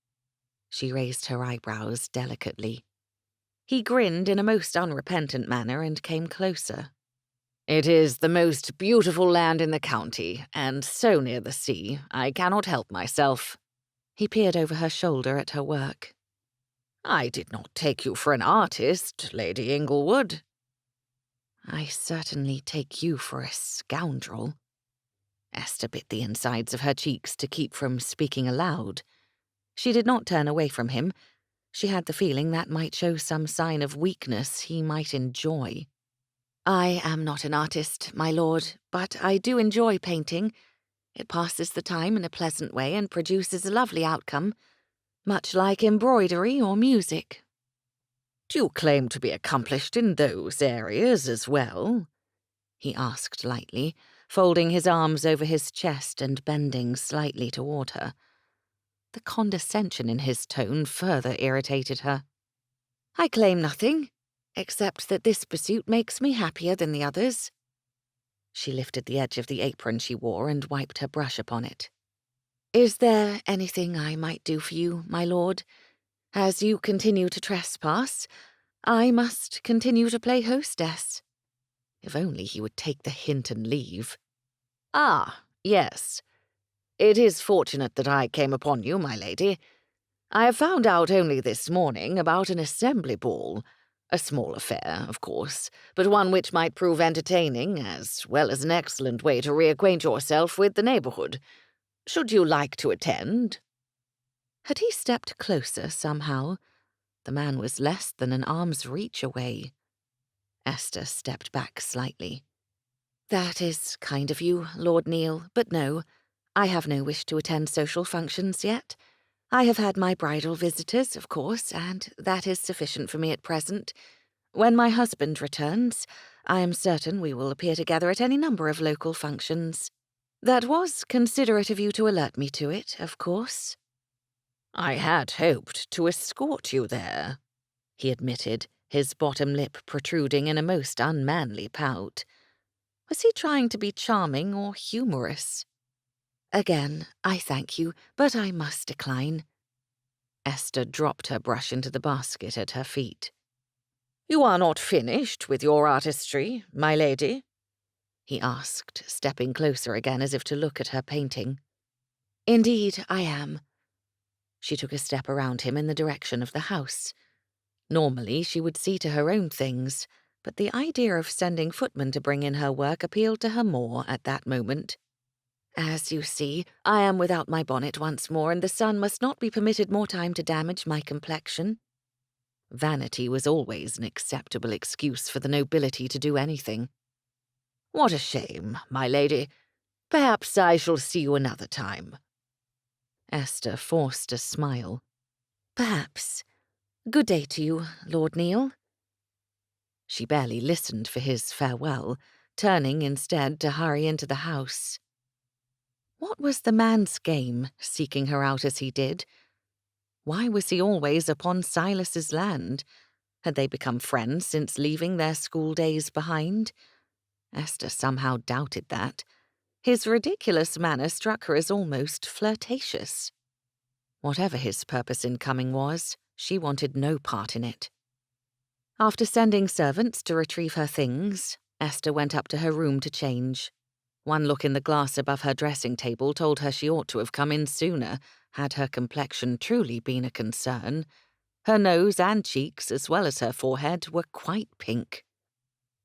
She raised her eyebrows delicately. He grinned in a most unrepentant manner and came closer. "It is the most beautiful land in the county, and so near the sea, I cannot help myself." He peered over her shoulder at her work. "I did not take you for an artist, Lady Inglewood." "I certainly take you for a scoundrel." Esther bit the insides of her cheeks to keep from speaking aloud. She did not turn away from him, She had the feeling that might show some sign of weakness he might enjoy. "I am not an artist, my lord, but I do enjoy painting. It passes the time in a pleasant way and produces a lovely outcome, much like embroidery or music." "Do you claim to be accomplished in those areas as well?" he asked lightly, folding his arms over his chest and bending slightly toward her. The condescension in his tone further irritated her. "I claim nothing, except that this pursuit makes me happier than the others." She lifted the edge of the apron she wore and wiped her brush upon it. "Is there anything I might do for you, my lord? As you continue to trespass, I must continue to play hostess." If only he would take the hint and leave. "Ah, yes. It is fortunate that I came upon you, my lady. I have found out only this morning about an assembly ball. A small affair, of course, but one which might prove entertaining, as well as an excellent way to reacquaint yourself with the neighborhood. Should you like to attend?" Had he stepped closer somehow? The man was less than an arm's reach away. Esther stepped back slightly. "That is kind of you, Lord Neil, but no, I have no wish to attend social functions yet. I have had my bridal visitors, of course, and that is sufficient for me at present. When my husband returns, I am certain we will appear together at any number of local functions. That was considerate of you to alert me to it, of course." "I had hoped to escort you there," he admitted, his bottom lip protruding in a most unmanly pout. Was he trying to be charming or humorous? "Again, I thank you, but I must decline." Esther dropped her brush into the basket at her feet. "You are not finished with your artistry, my lady?" he asked, stepping closer again as if to look at her painting. "Indeed, I am." She took a step around him in the direction of the house. Normally, she would see to her own things, but the idea of sending footmen to bring in her work appealed to her more at that moment. "As you see, I am without my bonnet once more, and the sun must not be permitted more time to damage my complexion." Vanity was always an acceptable excuse for the nobility to do anything. "What a shame, my lady. Perhaps I shall see you another time." Esther forced a smile. "Perhaps. Good day to you, Lord Neil." She barely listened for his farewell, turning instead to hurry into the house. What was the man's game, seeking her out as he did? Why was he always upon Silas's land? Had they become friends since leaving their school days behind? Esther somehow doubted that. His ridiculous manner struck her as almost flirtatious. Whatever his purpose in coming was, she wanted no part in it. After sending servants to retrieve her things, Esther went up to her room to change. One look in the glass above her dressing table told her she ought to have come in sooner, had her complexion truly been a concern. Her nose and cheeks, as well as her forehead, were quite pink.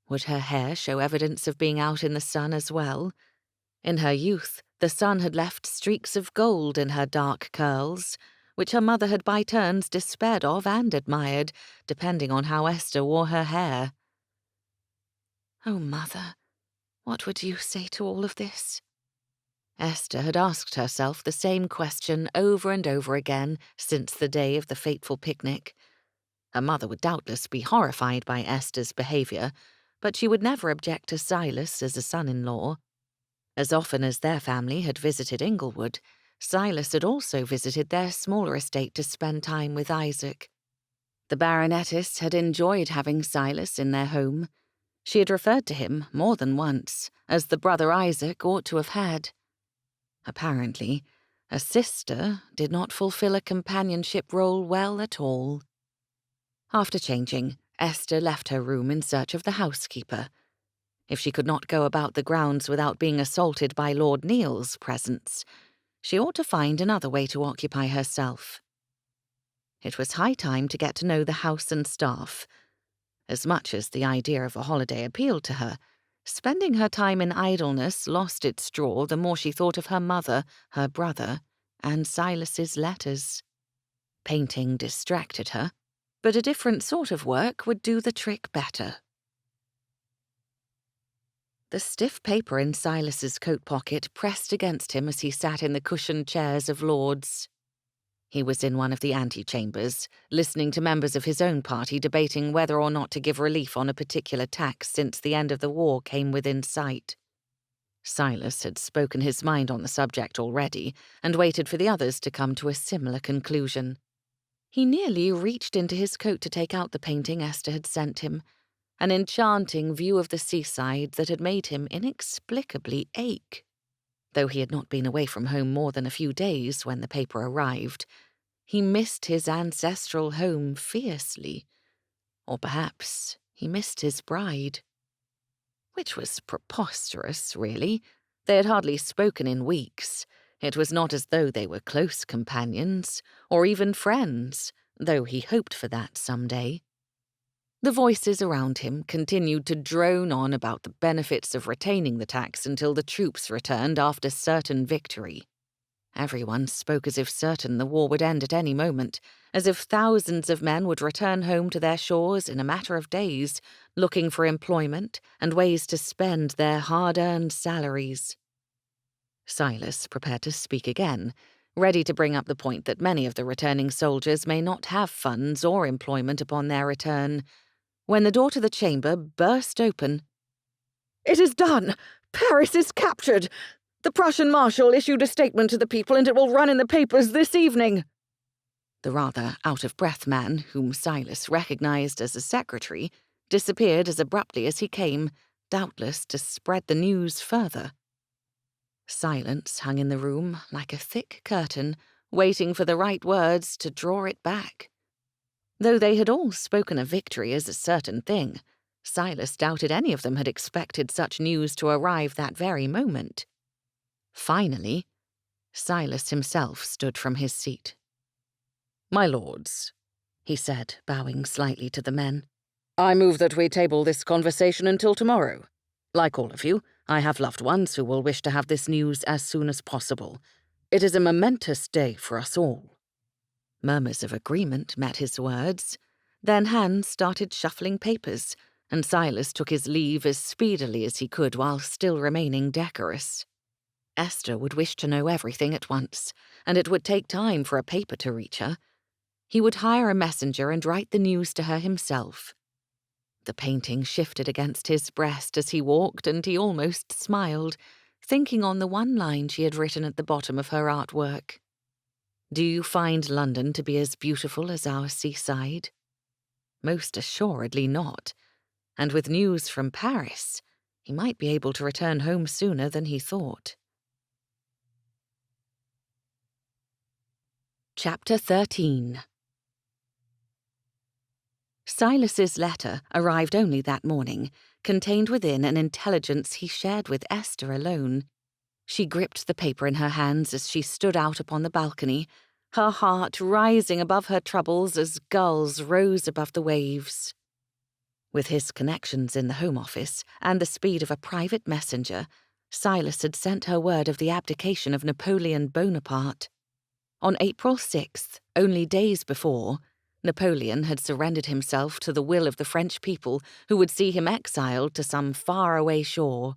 Would her hair show evidence of being out in the sun as well? In her youth, the sun had left streaks of gold in her dark curls, which her mother had by turns despaired of and admired, depending on how Esther wore her hair. "Oh, Mother, what would you say to all of this?" Esther had asked herself the same question over and over again since the day of the fateful picnic. Her mother would doubtless be horrified by Esther's behavior, but she would never object to Silas as a son-in-law. As often as their family had visited Inglewood, Silas had also visited their smaller estate to spend time with Isaac. The Baronetess had enjoyed having Silas in their home. She had referred to him, more than once, as the brother Isaac ought to have had. Apparently, a sister did not fulfill a companionship role well at all. After changing, Esther left her room in search of the housekeeper. If she could not go about the grounds without being assaulted by Lord Neil's presence, she ought to find another way to occupy herself. It was high time to get to know the house and staff. As much as the idea of a holiday appealed to her, spending her time in idleness lost its draw the more she thought of her mother, her brother, and Silas's letters. Painting distracted her, but a different sort of work would do the trick better. The stiff paper in Silas's coat pocket pressed against him as he sat in the cushioned chairs of lords. He was in one of the antechambers, listening to members of his own party debating whether or not to give relief on a particular tax since the end of the war came within sight. Silas had spoken his mind on the subject already and waited for the others to come to a similar conclusion. He nearly reached into his coat to take out the painting Esther had sent him, an enchanting view of the seaside that had made him inexplicably ache. Though he had not been away from home more than a few days when the paper arrived, he missed his ancestral home fiercely. Or perhaps he missed his bride. Which was preposterous, really. They had hardly spoken in weeks. It was not as though they were close companions, or even friends, though he hoped for that someday. The voices around him continued to drone on about the benefits of retaining the tax until the troops returned after certain victory. Everyone spoke as if certain the war would end at any moment, as if thousands of men would return home to their shores in a matter of days, looking for employment and ways to spend their hard-earned salaries. Silas prepared to speak again, ready to bring up the point that many of the returning soldiers may not have funds or employment upon their return, when the door to the chamber burst open. "It is done! Paris is captured! The Prussian marshal issued a statement to the people, and it will run in the papers this evening." The rather out-of-breath man, whom Silas recognized as a secretary, disappeared as abruptly as he came, doubtless to spread the news further. Silence hung in the room like a thick curtain, waiting for the right words to draw it back. Though they had all spoken of victory as a certain thing, Silas doubted any of them had expected such news to arrive that very moment. Finally, Silas himself stood from his seat. "My lords," he said, bowing slightly to the men, "I move that we table this conversation until tomorrow. Like all of you, I have loved ones who will wish to have this news as soon as possible. It is a momentous day for us all." Murmurs of agreement met his words. Then hands started shuffling papers, and Silas took his leave as speedily as he could while still remaining decorous. Esther would wish to know everything at once, and it would take time for a paper to reach her. He would hire a messenger and write the news to her himself. The painting shifted against his breast as he walked, and he almost smiled, thinking on the one line she had written at the bottom of her artwork. "Do you find London to be as beautiful as our seaside?" Most assuredly not, and with news from Paris, he might be able to return home sooner than he thought. Chapter 13. Silas's letter, arrived only that morning, contained within an intelligence he shared with Esther alone. She gripped the paper in her hands as she stood out upon the balcony, her heart rising above her troubles as gulls rose above the waves. With his connections in the Home Office and the speed of a private messenger, Silas had sent her word of the abdication of Napoleon Bonaparte. On April 6th, only days before, Napoleon had surrendered himself to the will of the French people, who would see him exiled to some faraway shore.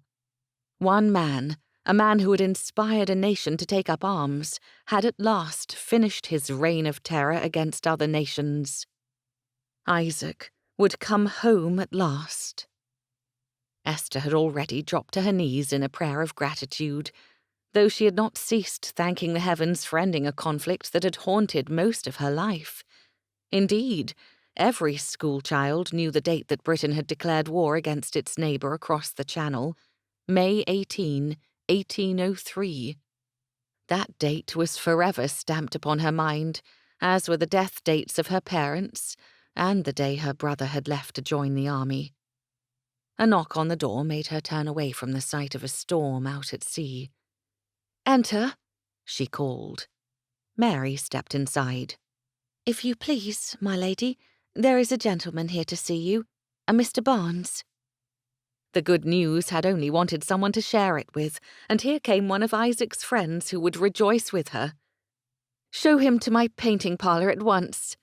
One man, a man who had inspired a nation to take up arms, had at last finished his reign of terror against other nations. Isaac would come home at last. Esther had already dropped to her knees in a prayer of gratitude, though she had not ceased thanking the heavens for ending a conflict that had haunted most of her life. Indeed, every schoolchild knew the date that Britain had declared war against its neighbour across the Channel, May 18, 1803. That date was forever stamped upon her mind, as were the death dates of her parents and the day her brother had left to join the army. A knock on the door made her turn away from the sight of a storm out at sea. "Enter," she called. Mary stepped inside. "If you please, my lady, there is a gentleman here to see you, a Mr. Barnes." The good news had only wanted someone to share it with, and here came one of Isaac's friends who would rejoice with her. "Show him to my painting parlour at once,"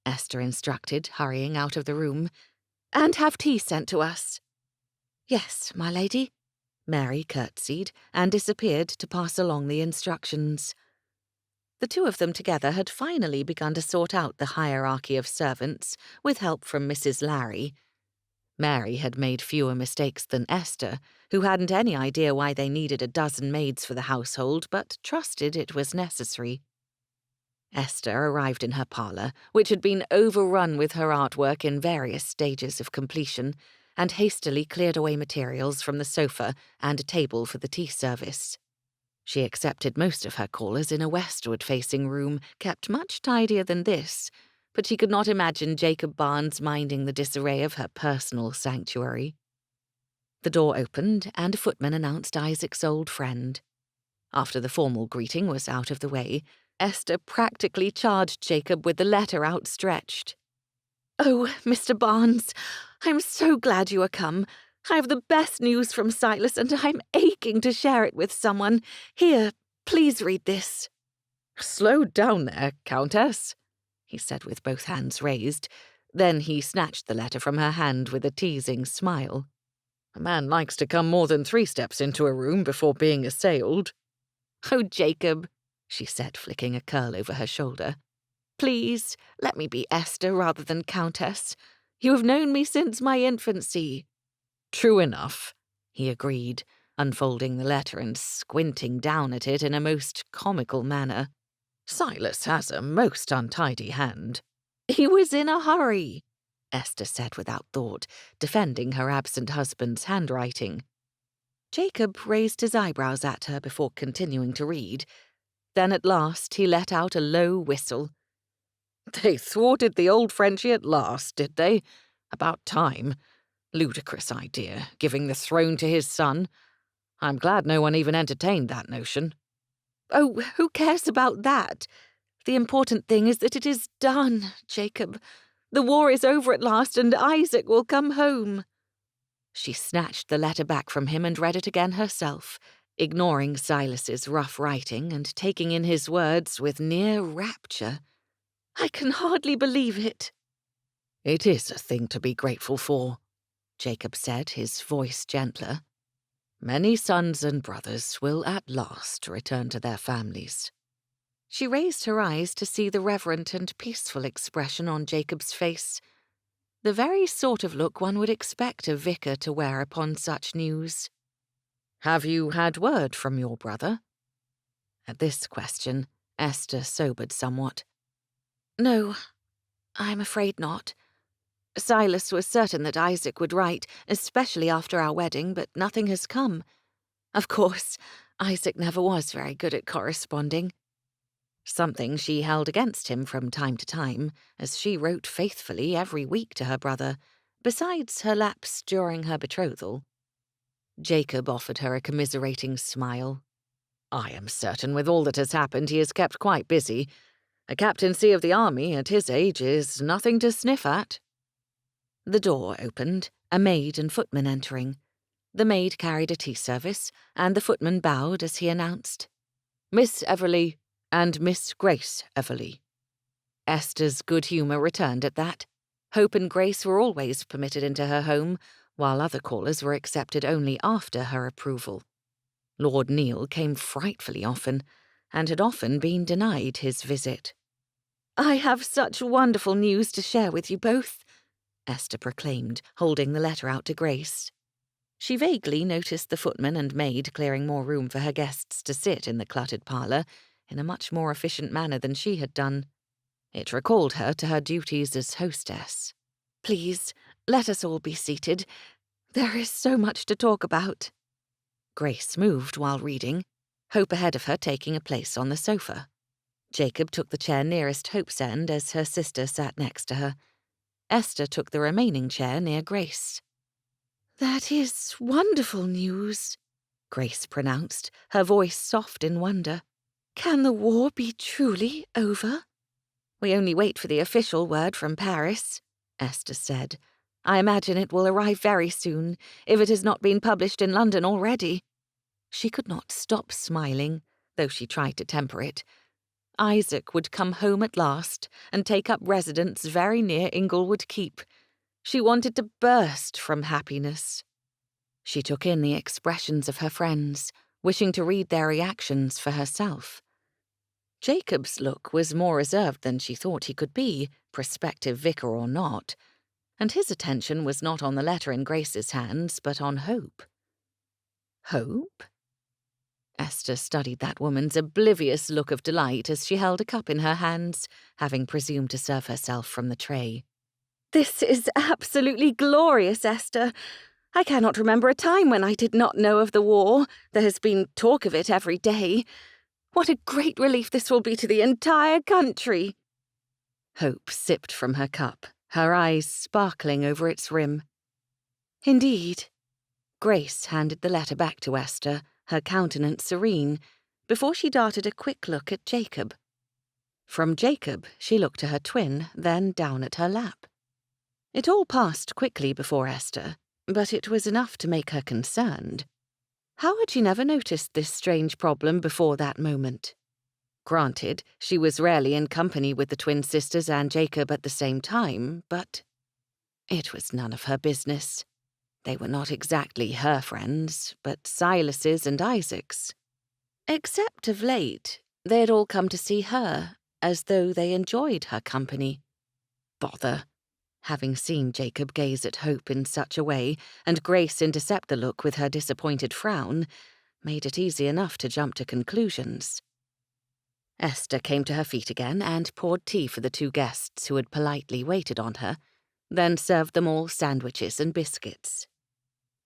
Esther instructed, hurrying out of the room. "And have tea sent to us." "Yes, my lady," Mary curtsied and disappeared to pass along the instructions. The two of them together had finally begun to sort out the hierarchy of servants with help from Mrs. Larry. Mary had made fewer mistakes than Esther, who hadn't any idea why they needed a dozen maids for the household, but trusted it was necessary. Esther arrived in her parlour, which had been overrun with her artwork in various stages of completion, and hastily cleared away materials from the sofa and a table for the tea service. She accepted most of her callers in a westward-facing room, kept much tidier than this, but she could not imagine Jacob Barnes minding the disarray of her personal sanctuary. The door opened, and a footman announced Isaac's old friend. After the formal greeting was out of the way, Esther practically charged Jacob with the letter outstretched. "Oh, Mr. Barnes, I'm so glad you are come. I have the best news from Silas, and I'm aching to share it with someone. Here, please read this." "Slow down there, Countess," he said with both hands raised. Then he snatched the letter from her hand with a teasing smile. "A man likes to come more than 3 steps into a room before being assailed." "Oh, Jacob," she said, flicking a curl over her shoulder. "Please, let me be Esther rather than Countess. You have known me since my infancy." "True enough," he agreed, unfolding the letter and squinting down at it in a most comical manner. "Silas has a most untidy hand." "He was in a hurry," Esther said without thought, defending her absent husband's handwriting. Jacob raised his eyebrows at her before continuing to read. Then at last he let out a low whistle. "They thwarted the old Frenchie at last, did they? About time. Ludicrous idea, giving the throne to his son. I'm glad no one even entertained that notion." "Oh, who cares about that? The important thing is that it is done, Jacob. The war is over at last, and Isaac will come home." She snatched the letter back from him and read it again herself, ignoring Silas's rough writing and taking in his words with near rapture. "I can hardly believe it." "It is a thing to be grateful for," Jacob said, his voice gentler. "Many sons and brothers will at last return to their families." She raised her eyes to see the reverent and peaceful expression on Jacob's face, the very sort of look one would expect a vicar to wear upon such news. "Have you had word from your brother?" At this question, Esther sobered somewhat. "No, I'm afraid not. Silas was certain that Isaac would write, especially after our wedding, but nothing has come. Of course, Isaac never was very good at corresponding." Something she held against him from time to time, as she wrote faithfully every week to her brother, besides her lapse during her betrothal. Jacob offered her a commiserating smile. "I am certain with all that has happened he is kept quite busy. A captaincy of the army at his age is nothing to sniff at." The door opened, a maid and footman entering. The maid carried a tea service, and the footman bowed as he announced, "Miss Everleigh and Miss Grace Everleigh." Esther's good humour returned at that. Hope and Grace were always permitted into her home, while other callers were accepted only after her approval. Lord Neil came frightfully often, and had often been denied his visit. "I have such wonderful news to share with you both," Esther proclaimed, holding the letter out to Grace. She vaguely noticed the footman and maid clearing more room for her guests to sit in the cluttered parlour in a much more efficient manner than she had done. It recalled her to her duties as hostess. "Please, let us all be seated. There is so much to talk about." Grace moved while reading, Hope ahead of her taking a place on the sofa. Jacob took the chair nearest Hope's end as her sister sat next to her. Esther took the remaining chair near Grace. "That is wonderful news," Grace pronounced, her voice soft in wonder. "Can the war be truly over?" "We only wait for the official word from Paris," Esther said. "I imagine it will arrive very soon, if it has not been published in London already." She could not stop smiling, though she tried to temper it. Isaac would come home at last and take up residence very near Inglewood Keep. She wanted to burst from happiness. She took in the expressions of her friends, wishing to read their reactions for herself. Jacob's look was more reserved than she thought he could be, prospective vicar or not, and his attention was not on the letter in Grace's hands, but on Hope. Hope? Esther studied that woman's oblivious look of delight as she held a cup in her hands, having presumed to serve herself from the tray. "This is absolutely glorious, Esther. I cannot remember a time when I did not know of the war. There has been talk of it every day. What a great relief this will be to the entire country." Hope sipped from her cup, her eyes sparkling over its rim. "Indeed." Grace handed the letter back to Esther, her countenance serene, before she darted a quick look at Jacob. From Jacob, she looked to her twin, then down at her lap. It all passed quickly before Esther, but it was enough to make her concerned. How had she never noticed this strange problem before that moment? Granted, she was rarely in company with the twin sisters and Jacob at the same time, but it was none of her business. They were not exactly her friends, but Silas's and Isaac's. Except of late, they had all come to see her, as though they enjoyed her company. Bother! Having seen Jacob gaze at Hope in such a way, and Grace intercept the look with her disappointed frown, made it easy enough to jump to conclusions. Esther came to her feet again and poured tea for the two guests who had politely waited on her, then served them all sandwiches and biscuits.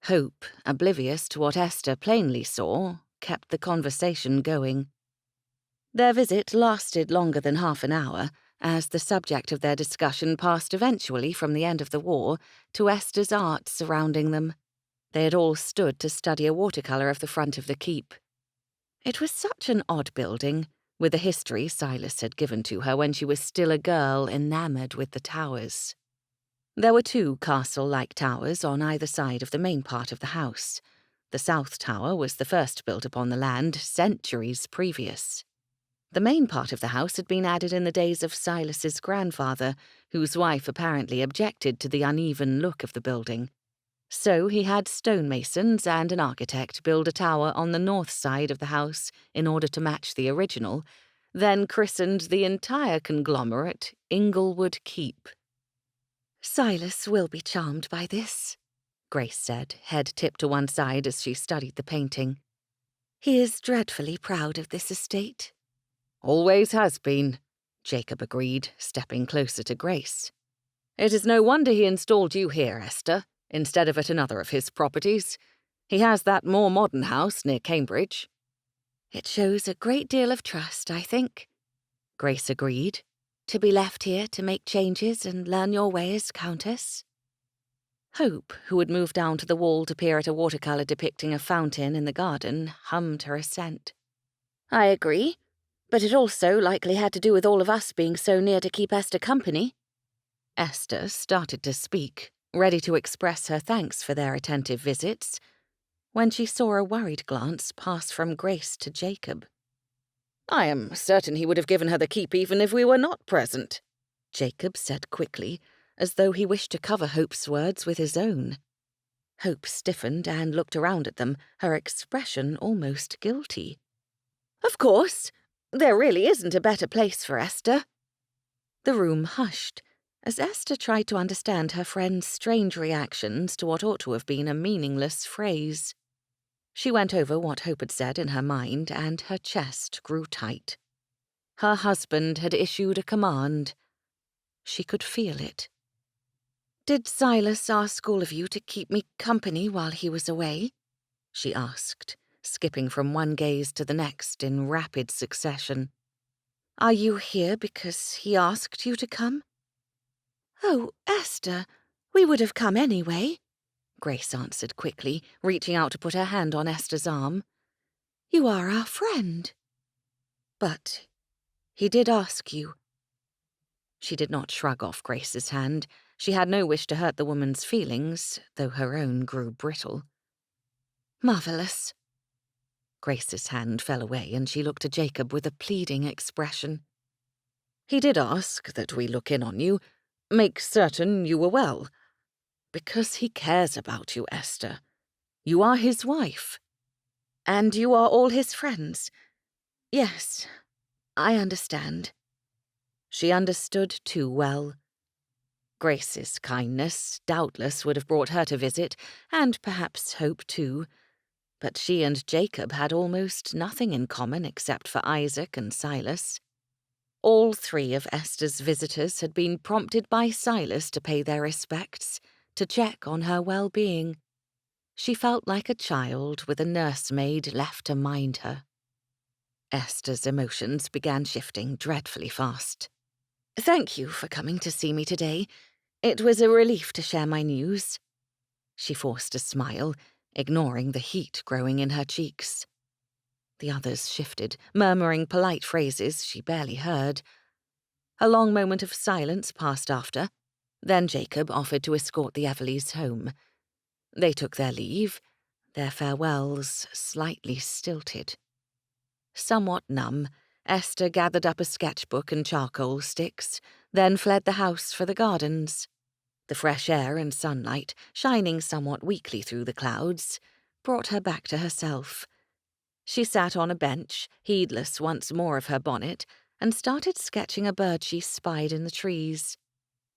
Hope, oblivious to what Esther plainly saw, kept the conversation going. Their visit lasted longer than half an hour, as the subject of their discussion passed eventually from the end of the war to Esther's art surrounding them. They had all stood to study a watercolour of the front of the keep. It was such an odd building, with the history Silas had given to her when she was still a girl enamoured with the towers. There were two castle-like towers on either side of the main part of the house. The south tower was the first built upon the land, centuries previous. The main part of the house had been added in the days of Silas's grandfather, whose wife apparently objected to the uneven look of the building. So he had stonemasons and an architect build a tower on the north side of the house in order to match the original, then christened the entire conglomerate Inglewood Keep. "Silas will be charmed by this," Grace said, head tipped to one side as she studied the painting. "He is dreadfully proud of this estate." "Always has been," Jacob agreed, stepping closer to Grace. "It is no wonder he installed you here, Esther, instead of at another of his properties. He has that more modern house near Cambridge." "It shows a great deal of trust, I think," Grace agreed. "To be left here to make changes and learn your ways, Countess." Hope, who had moved down to the wall to peer at a watercolour depicting a fountain in the garden, hummed her assent. "I agree. But it also likely had to do with all of us being so near to keep Esther company." Esther started to speak, ready to express her thanks for their attentive visits, when she saw a worried glance pass from Grace to Jacob. "I am certain he would have given her the keep even if we were not present," Jacob said quickly, as though he wished to cover Hope's words with his own. Hope stiffened and looked around at them, her expression almost guilty. "Of course. There really isn't a better place for Esther." The room hushed, as Esther tried to understand her friend's strange reactions to what ought to have been a meaningless phrase. She went over what Hope had said in her mind, and her chest grew tight. Her husband had issued a command. She could feel it. "Did Silas ask all of you to keep me company while he was away?" she asked, skipping from one gaze to the next in rapid succession. "Are you here because he asked you to come?" "Oh, Esther, we would have come anyway," Grace answered quickly, reaching out to put her hand on Esther's arm. "You are our friend." "But he did ask you." She did not shrug off Grace's hand. She had no wish to hurt the woman's feelings, though her own grew brittle. "Marvellous." Grace's hand fell away and she looked at Jacob with a pleading expression. He did ask that we look in on you, make certain you were well. Because he cares about you, Esther. You are his wife. And you are all his friends. Yes, I understand. She understood too well. Grace's kindness doubtless would have brought her to visit, and perhaps hope too. But she and Jacob had almost nothing in common except for Isaac and Silas. All three of Esther's visitors had been prompted by Silas to pay their respects, to check on her well-being. She felt like a child with a nursemaid left to mind her. Esther's emotions began shifting dreadfully fast. Thank you for coming to see me today. It was a relief to share my news. She forced a smile, ignoring the heat growing in her cheeks. The others shifted, murmuring polite phrases she barely heard. A long moment of silence passed after. Then Jacob offered to escort the Everleys home. They took their leave, their farewells slightly stilted. Somewhat numb, Esther gathered up a sketchbook and charcoal sticks, then fled the house for the gardens. The fresh air and sunlight, shining somewhat weakly through the clouds, brought her back to herself. She sat on a bench, heedless once more of her bonnet, and started sketching a bird she spied in the trees.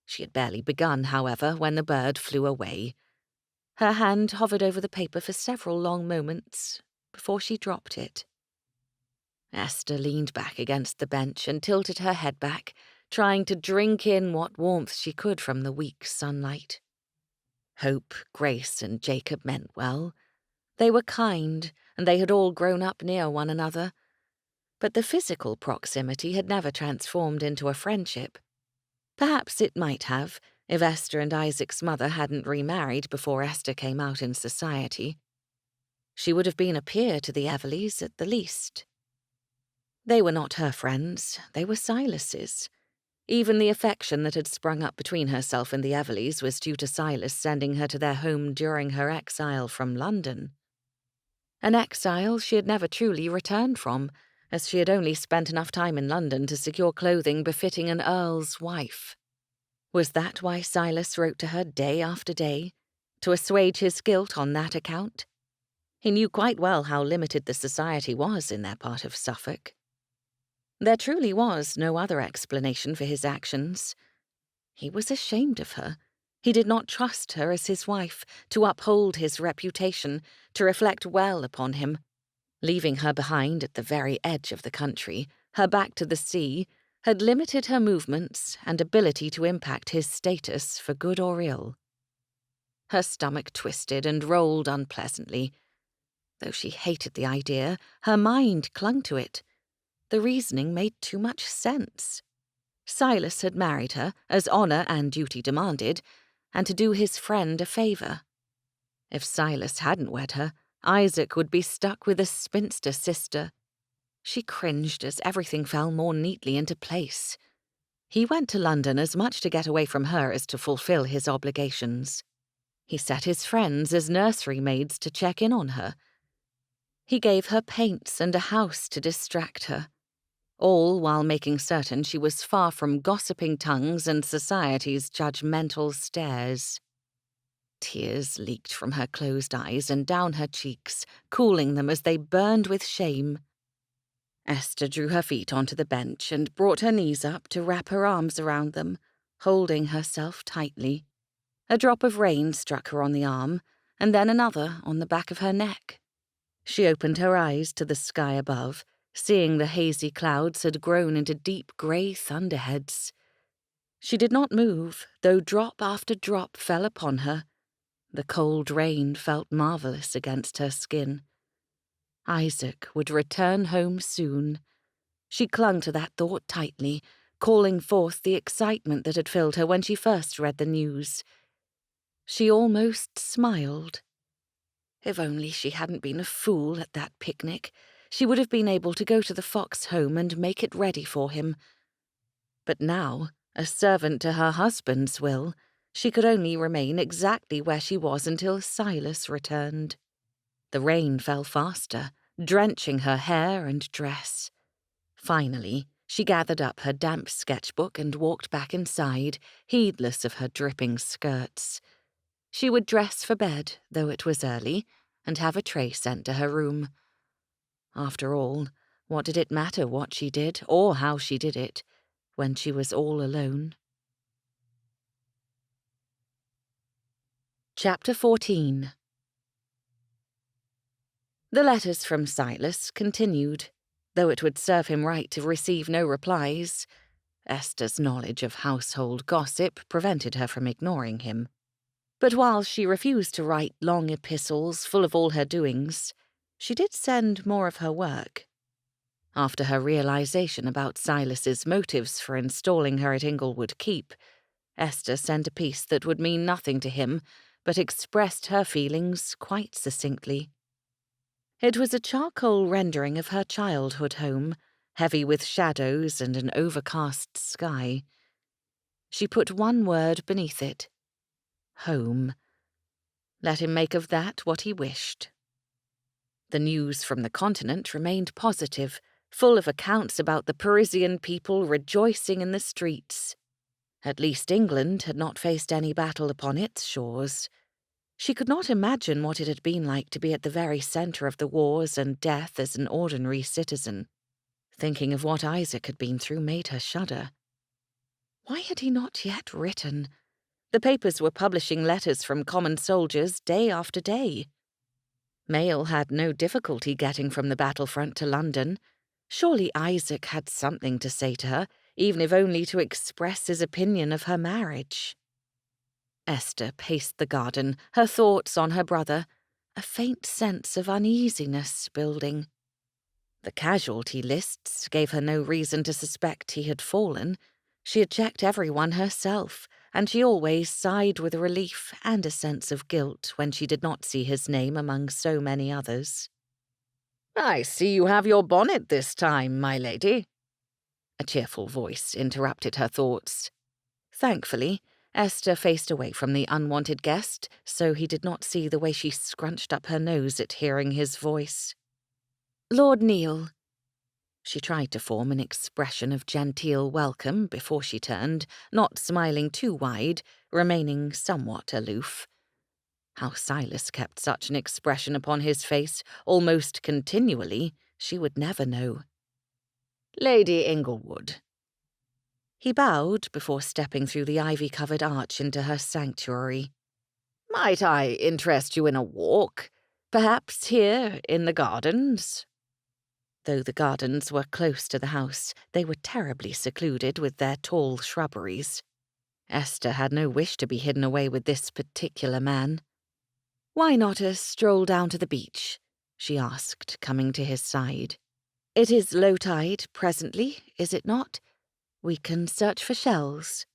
She had barely begun, however, when the bird flew away. Her hand hovered over the paper for several long moments before she dropped it. Esther leaned back against the bench and tilted her head back, trying to drink in what warmth she could from the weak sunlight. Hope, Grace, and Jacob meant well. They were kind, and they had all grown up near one another. But the physical proximity had never transformed into a friendship. Perhaps it might have, if Esther and Isaac's mother hadn't remarried before Esther came out in society. She would have been a peer to the Everleys at the least. They were not her friends, they were Silas's. Even the affection that had sprung up between herself and the Everleys was due to Silas sending her to their home during her exile from London. An exile she had never truly returned from, as she had only spent enough time in London to secure clothing befitting an earl's wife. Was that why Silas wrote to her day after day? To assuage his guilt on that account? He knew quite well how limited the society was in their part of Suffolk. There truly was no other explanation for his actions. He was ashamed of her. He did not trust her as his wife, to uphold his reputation, to reflect well upon him. Leaving her behind at the very edge of the country, her back to the sea, had limited her movements and ability to impact his status for good or ill. Her stomach twisted and rolled unpleasantly. Though she hated the idea, her mind clung to it. The reasoning made too much sense. Silas had married her, as honor and duty demanded, and to do his friend a favor. If Silas hadn't wed her, Isaac would be stuck with a spinster sister. She cringed as everything fell more neatly into place. He went to London as much to get away from her as to fulfill his obligations. He set his friends as nursery maids to check in on her. He gave her paints and a house to distract her, all while making certain she was far from gossiping tongues and society's judgmental stares. Tears leaked from her closed eyes and down her cheeks, cooling them as they burned with shame. Esther drew her feet onto the bench and brought her knees up to wrap her arms around them, holding herself tightly. A drop of rain struck her on the arm, and then another on the back of her neck. She opened her eyes to the sky above, seeing the hazy clouds had grown into deep grey thunderheads. She did not move, though drop after drop fell upon her. The cold rain felt marvellous against her skin. Isaac would return home soon. She clung to that thought tightly, calling forth the excitement that had filled her when she first read the news. She almost smiled. If only she hadn't been a fool at that picnic, she would have been able to go to the Fox home and make it ready for him. But now, a servant to her husband's will, she could only remain exactly where she was until Silas returned. The rain fell faster, drenching her hair and dress. Finally, she gathered up her damp sketchbook and walked back inside, heedless of her dripping skirts. She would dress for bed, though it was early, and have a tray sent to her room. After all, what did it matter what she did, or how she did it, when she was all alone? Chapter 14. The letters from Silas continued, though it would serve him right to receive no replies. Esther's knowledge of household gossip prevented her from ignoring him. But while she refused to write long epistles full of all her doings, she did send more of her work. After her realization about Silas's motives for installing her at Inglewood Keep, Esther sent a piece that would mean nothing to him, but expressed her feelings quite succinctly. It was a charcoal rendering of her childhood home, heavy with shadows and an overcast sky. She put one word beneath it: home. Let him make of that what he wished. The news from the continent remained positive, full of accounts about the Parisian people rejoicing in the streets. At least England had not faced any battle upon its shores. She could not imagine what it had been like to be at the very centre of the wars and death as an ordinary citizen. Thinking of what Isaac had been through made her shudder. Why had he not yet written? The papers were publishing letters from common soldiers day after day. Mail had no difficulty getting from the battlefront to London. Surely Isaac had something to say to her, even if only to express his opinion of her marriage. Esther paced the garden, her thoughts on her brother, a faint sense of uneasiness building. The casualty lists gave her no reason to suspect he had fallen. She had checked everyone herself, and she always sighed with relief and a sense of guilt when she did not see his name among so many others. "I see you have your bonnet this time, my lady." A cheerful voice interrupted her thoughts. Thankfully, Esther faced away from the unwanted guest, so he did not see the way she scrunched up her nose at hearing his voice. "Lord Neil." She tried to form an expression of genteel welcome before she turned, not smiling too wide, remaining somewhat aloof. How Silas kept such an expression upon his face almost continually, she would never know. "Lady Inglewood." He bowed before stepping through the ivy-covered arch into her sanctuary. "Might I interest you in a walk? Perhaps here in the gardens?" Though the gardens were close to the house, they were terribly secluded with their tall shrubberies. Esther had no wish to be hidden away with this particular man. "Why not a stroll down to the beach?" she asked, coming to his side. "It is low tide presently, is it not? We can search for shells."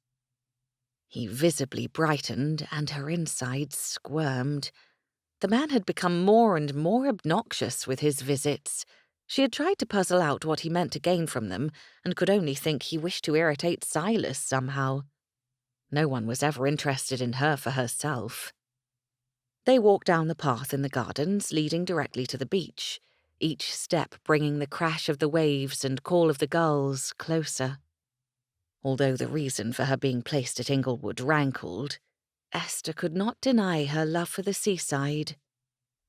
He visibly brightened, and her insides squirmed. The man had become more and more obnoxious with his visits. She had tried to puzzle out what he meant to gain from them, and could only think he wished to irritate Silas somehow. No one was ever interested in her for herself. They walked down the path in the gardens, leading directly to the beach, each step bringing the crash of the waves and call of the gulls closer. Although the reason for her being placed at Inglewood rankled, Esther could not deny her love for the seaside.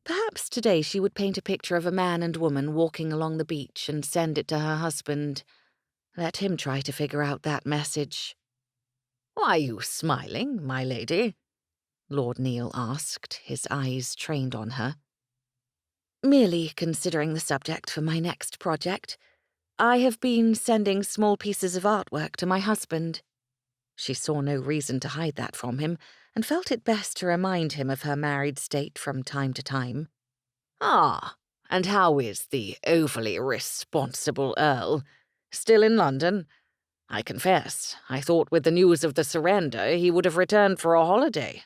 Perhaps today she would paint a picture of a man and woman walking along the beach and send it to her husband. Let him try to figure out that message. "Why are you smiling, my lady?" Lord Neil asked, his eyes trained on her. "Merely considering the subject for my next project. I have been sending small pieces of artwork to my husband." She saw no reason to hide that from him, and felt it best to remind him of her married state from time to time. "Ah, and how is the overly responsible Earl? Still in London? I confess, I thought with the news of the surrender he would have returned for a holiday."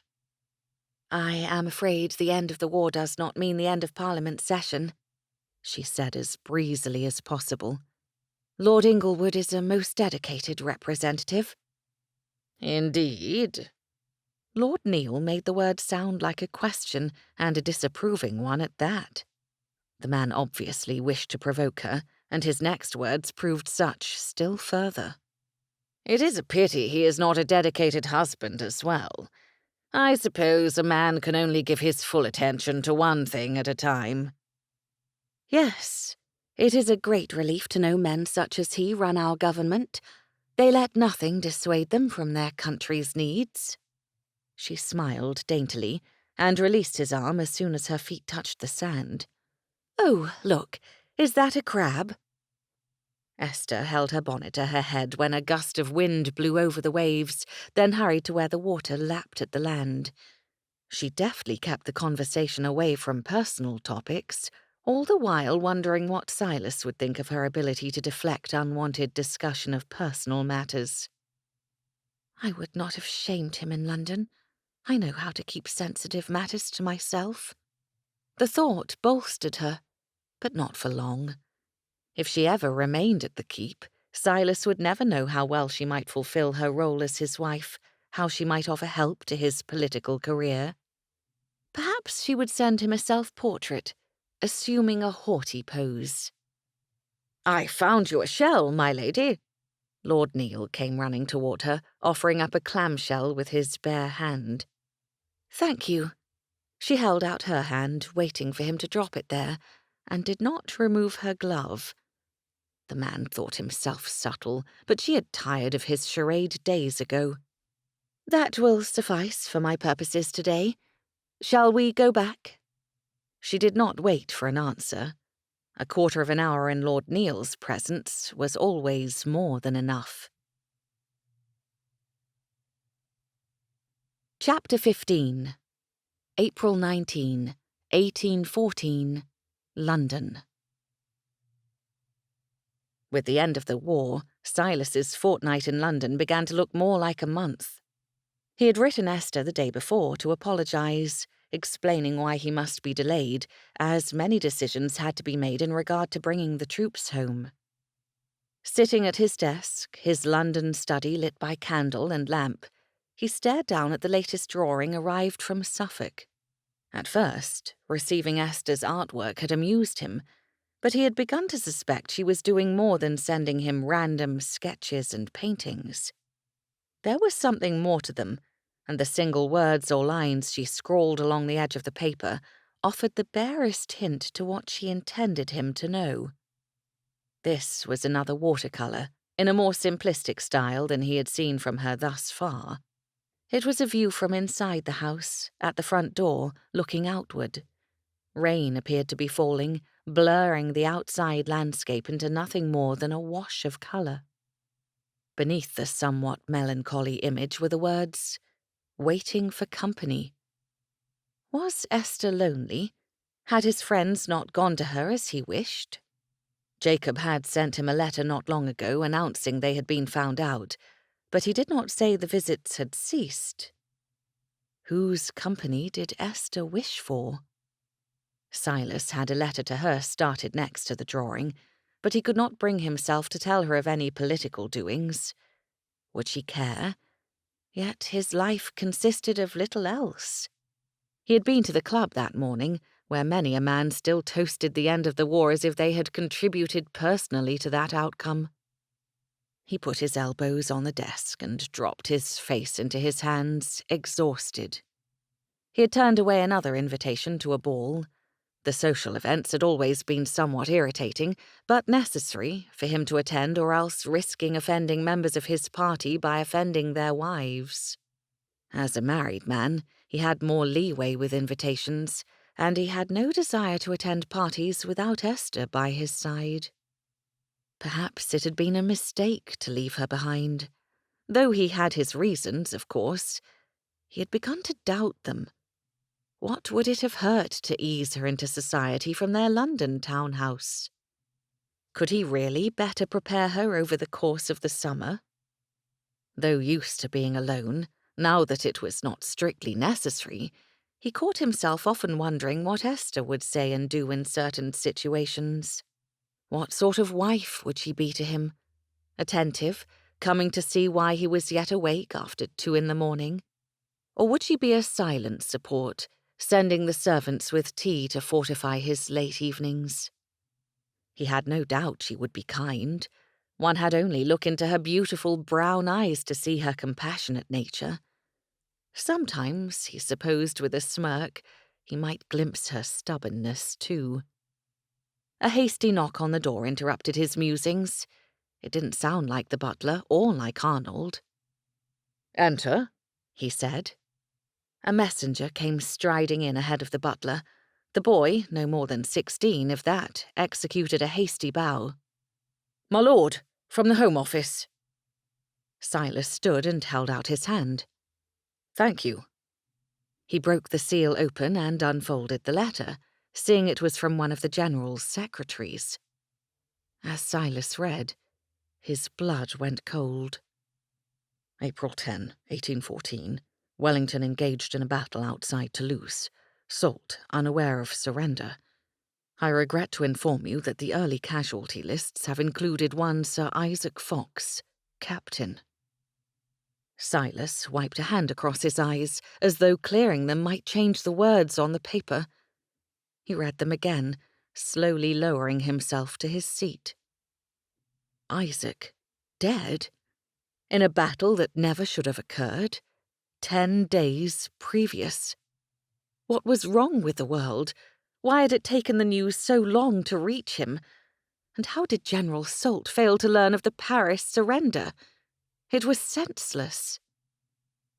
"I am afraid the end of the war does not mean the end of Parliament session," she said as breezily as possible. "Lord Inglewood is a most dedicated representative." "Indeed?" Lord Neil made the word sound like a question, and a disapproving one at that. The man obviously wished to provoke her, and his next words proved such still further. It is a pity he is not a dedicated husband as well. I suppose a man can only give his full attention to one thing at a time. Yes, it is a great relief to know men such as he run our government. They let nothing dissuade them from their country's needs. She smiled daintily and released his arm as soon as her feet touched the sand. Oh, look, is that a crab? Esther held her bonnet to her head when a gust of wind blew over the waves, then hurried to where the water lapped at the land. She deftly kept the conversation away from personal topics, all the while wondering what Silas would think of her ability to deflect unwanted discussion of personal matters. I would not have shamed him in London. I know how to keep sensitive matters to myself. The thought bolstered her, but not for long. If she ever remained at the keep, Silas would never know how well she might fulfill her role as his wife, how she might offer help to his political career. Perhaps she would send him a self-portrait, assuming a haughty pose. "I found you a shell, my lady." Lord Neil came running toward her, offering up a clamshell with his bare hand. Thank you. She held out her hand, waiting for him to drop it there, and did not remove her glove. The man thought himself subtle, but she had tired of his charade days ago. That will suffice for my purposes today. Shall we go back? She did not wait for an answer. A quarter of an hour in Lord Neil's presence was always more than enough. Chapter 15. April 19, 1814, London. With the end of the war, Silas's fortnight in London began to look more like a month. He had written Esther the day before to apologize, explaining why he must be delayed, as many decisions had to be made in regard to bringing the troops home. Sitting at his desk, his London study lit by candle and lamp, he stared down at the latest drawing arrived from Suffolk. At first, receiving Esther's artwork had amused him, but he had begun to suspect she was doing more than sending him random sketches and paintings. There was something more to them, and the single words or lines she scrawled along the edge of the paper offered the barest hint to what she intended him to know. This was another watercolour, in a more simplistic style than he had seen from her thus far. It was a view from inside the house, at the front door, looking outward. Rain appeared to be falling, blurring the outside landscape into nothing more than a wash of colour. Beneath the somewhat melancholy image were the words, "Waiting for company." Was Esther lonely? Had his friends not gone to her as he wished? Jacob had sent him a letter not long ago announcing they had been found out, but he did not say the visits had ceased. Whose company did Esther wish for? Silas had a letter to her started next to the drawing, but he could not bring himself to tell her of any political doings. Would she care? Yet his life consisted of little else. He had been to the club that morning, where many a man still toasted the end of the war as if they had contributed personally to that outcome. He put his elbows on the desk and dropped his face into his hands, exhausted. He had turned away another invitation to a ball. The social events had always been somewhat irritating, but necessary for him to attend, or else risking offending members of his party by offending their wives. As a married man, he had more leeway with invitations, and he had no desire to attend parties without Esther by his side. Perhaps it had been a mistake to leave her behind. Though he had his reasons, of course, he had begun to doubt them. What would it have hurt to ease her into society from their London townhouse? Could he really better prepare her over the course of the summer? Though used to being alone, now that it was not strictly necessary, he caught himself often wondering what Esther would say and do in certain situations. What sort of wife would she be to him? Attentive, coming to see why he was yet awake after 2 in the morning? Or would she be a silent support, sending the servants with tea to fortify his late evenings. He had no doubt she would be kind. One had only look into her beautiful brown eyes to see her compassionate nature. Sometimes, he supposed with a smirk, he might glimpse her stubbornness too. A hasty knock on the door interrupted his musings. It didn't sound like the butler or like Arnold. "Enter," he said. A messenger came striding in ahead of the butler. The boy, no more than 16, if that, executed a hasty bow. "My lord, from the Home Office." Silas stood and held out his hand. "Thank you." He broke the seal open and unfolded the letter, seeing it was from one of the General's secretaries. As Silas read, his blood went cold. April 10, 1814. Wellington engaged in a battle outside Toulouse. Soult, unaware of surrender. I regret to inform you that the early casualty lists have included one Sir Isaac Fox, captain. Silas wiped a hand across his eyes, as though clearing them might change the words on the paper. He read them again, slowly lowering himself to his seat. Isaac, dead? In a battle that never should have occurred? 10 days previous. What was wrong with the world? Why had it taken the news so long to reach him? And how did General Soult fail to learn of the Paris surrender? It was senseless.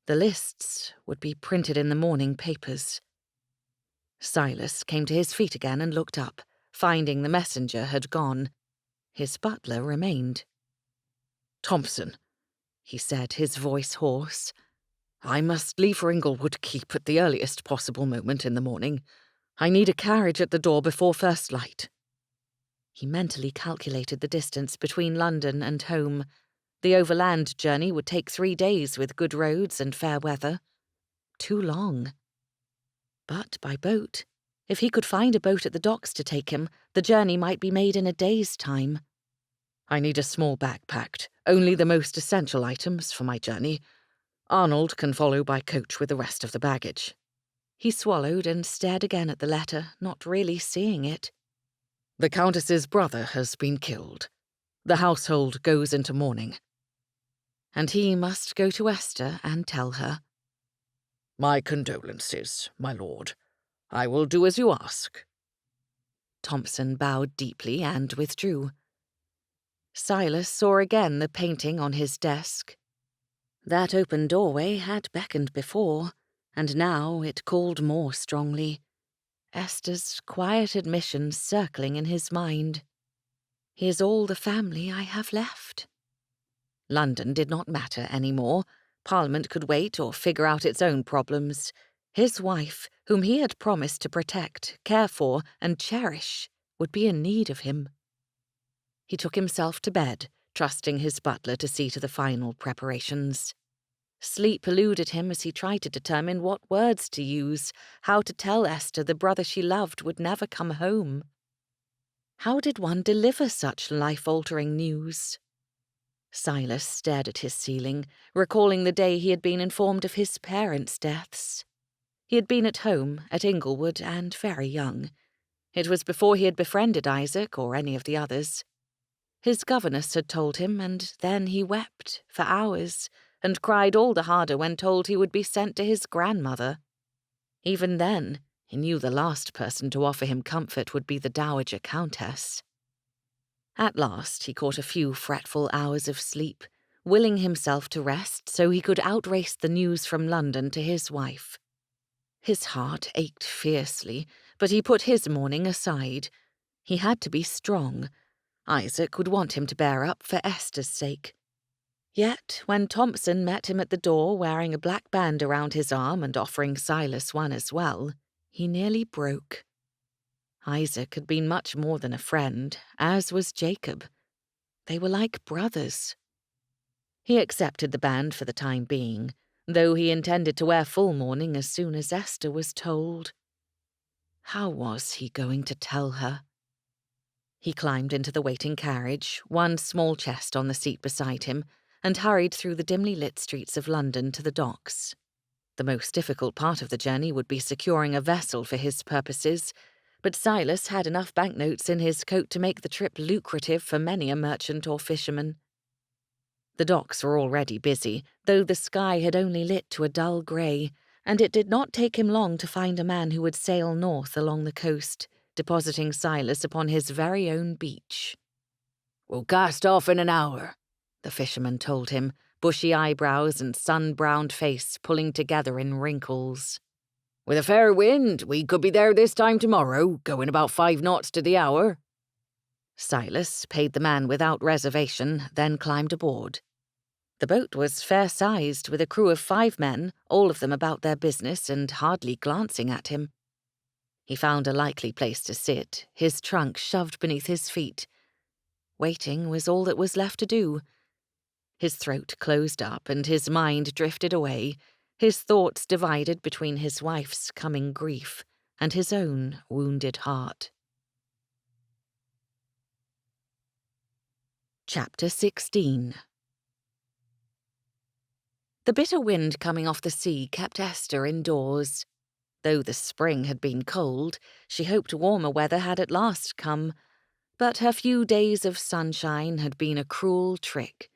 The lists would be printed in the morning papers. Silas came to his feet again and looked up, finding the messenger had gone. His butler remained. "Thompson," he said, his voice hoarse. "I must leave for Inglewood Keep at the earliest possible moment in the morning. I need a carriage at the door before first light." He mentally calculated the distance between London and home. The overland journey would take 3 days with good roads and fair weather. Too long. But by boat, if he could find a boat at the docks to take him, the journey might be made in a day's time. "I need a small bag packed, only the most essential items for my journey. Arnold can follow by coach with the rest of the baggage." He swallowed and stared again at the letter, not really seeing it. "The Countess's brother has been killed. The household goes into mourning." And he must go to Esther and tell her. "My condolences, my lord. I will do as you ask." Thompson bowed deeply and withdrew. Silas saw again the painting on his desk. That open doorway had beckoned before, and now it called more strongly. Esther's quiet admission circling in his mind. "Here's all the family I have left." London did not matter any more. Parliament could wait or figure out its own problems. His wife, whom he had promised to protect, care for, and cherish, would be in need of him. He took himself to bed, trusting his butler to see to the final preparations. Sleep eluded him as he tried to determine what words to use, how to tell Esther the brother she loved would never come home. How did one deliver such life-altering news? Silas stared at his ceiling, recalling the day he had been informed of his parents' deaths. He had been at home, at Inglewood, and very young. It was before he had befriended Isaac or any of the others. His governess had told him, and then he wept for hours, and cried all the harder when told he would be sent to his grandmother. Even then, he knew the last person to offer him comfort would be the Dowager Countess. At last he caught a few fretful hours of sleep, willing himself to rest so he could outrace the news from London to his wife. His heart ached fiercely, but he put his mourning aside. He had to be strong. Isaac would want him to bear up for Esther's sake. Yet, when Thompson met him at the door wearing a black band around his arm and offering Silas one as well, he nearly broke. Isaac had been much more than a friend, as was Jacob. They were like brothers. He accepted the band for the time being, though he intended to wear full mourning as soon as Esther was told. How was he going to tell her? He climbed into the waiting carriage, one small chest on the seat beside him, and hurried through the dimly lit streets of London to the docks. The most difficult part of the journey would be securing a vessel for his purposes, but Silas had enough banknotes in his coat to make the trip lucrative for many a merchant or fisherman. The docks were already busy, though the sky had only lit to a dull grey, and it did not take him long to find a man who would sail north along the coast, depositing Silas upon his very own beach. "We'll cast off in an hour," the fisherman told him, bushy eyebrows and sun-browned face pulling together in wrinkles. "With a fair wind, we could be there this time tomorrow, going about 5 knots to the hour." Silas paid the man without reservation, then climbed aboard. The boat was fair-sized, with a crew of 5 men, all of them about their business and hardly glancing at him. He found a likely place to sit, his trunk shoved beneath his feet. Waiting was all that was left to do. His throat closed up and his mind drifted away, his thoughts divided between his wife's coming grief and his own wounded heart. Chapter 16. The bitter wind coming off the sea kept Esther indoors. Though the spring had been cold, she hoped warmer weather had at last come, but her few days of sunshine had been a cruel trick.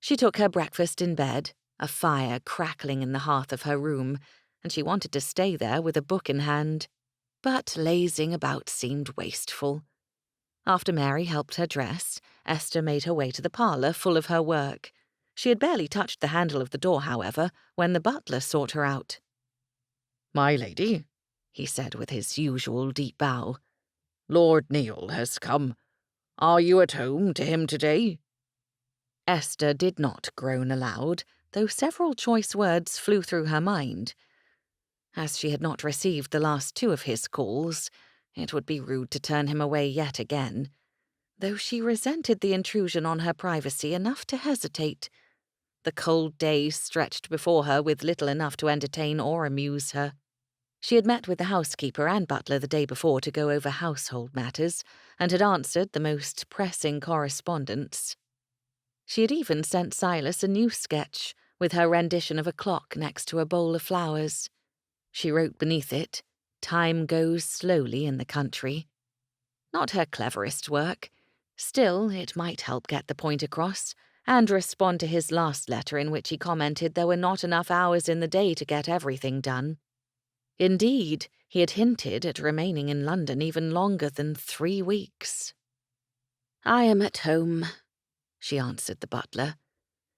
She took her breakfast in bed, a fire crackling in the hearth of her room, and she wanted to stay there with a book in hand. But lazing about seemed wasteful. After Mary helped her dress, Esther made her way to the parlour full of her work. She had barely touched the handle of the door, however, when the butler sought her out. "My lady," he said with his usual deep bow, "Lord Neil has come. Are you at home to him today?" Esther did not groan aloud, though several choice words flew through her mind. As she had not received the last 2 of his calls, it would be rude to turn him away yet again, though she resented the intrusion on her privacy enough to hesitate. The cold day stretched before her with little enough to entertain or amuse her. She had met with the housekeeper and butler the day before to go over household matters, and had answered the most pressing correspondence. She had even sent Silas a new sketch, with her rendition of a clock next to a bowl of flowers. She wrote beneath it, "Time goes slowly in the country." Not her cleverest work. Still, it might help get the point across, and respond to his last letter in which he commented there were not enough hours in the day to get everything done. Indeed, he had hinted at remaining in London even longer than 3 weeks. "I am at home," she answered the butler.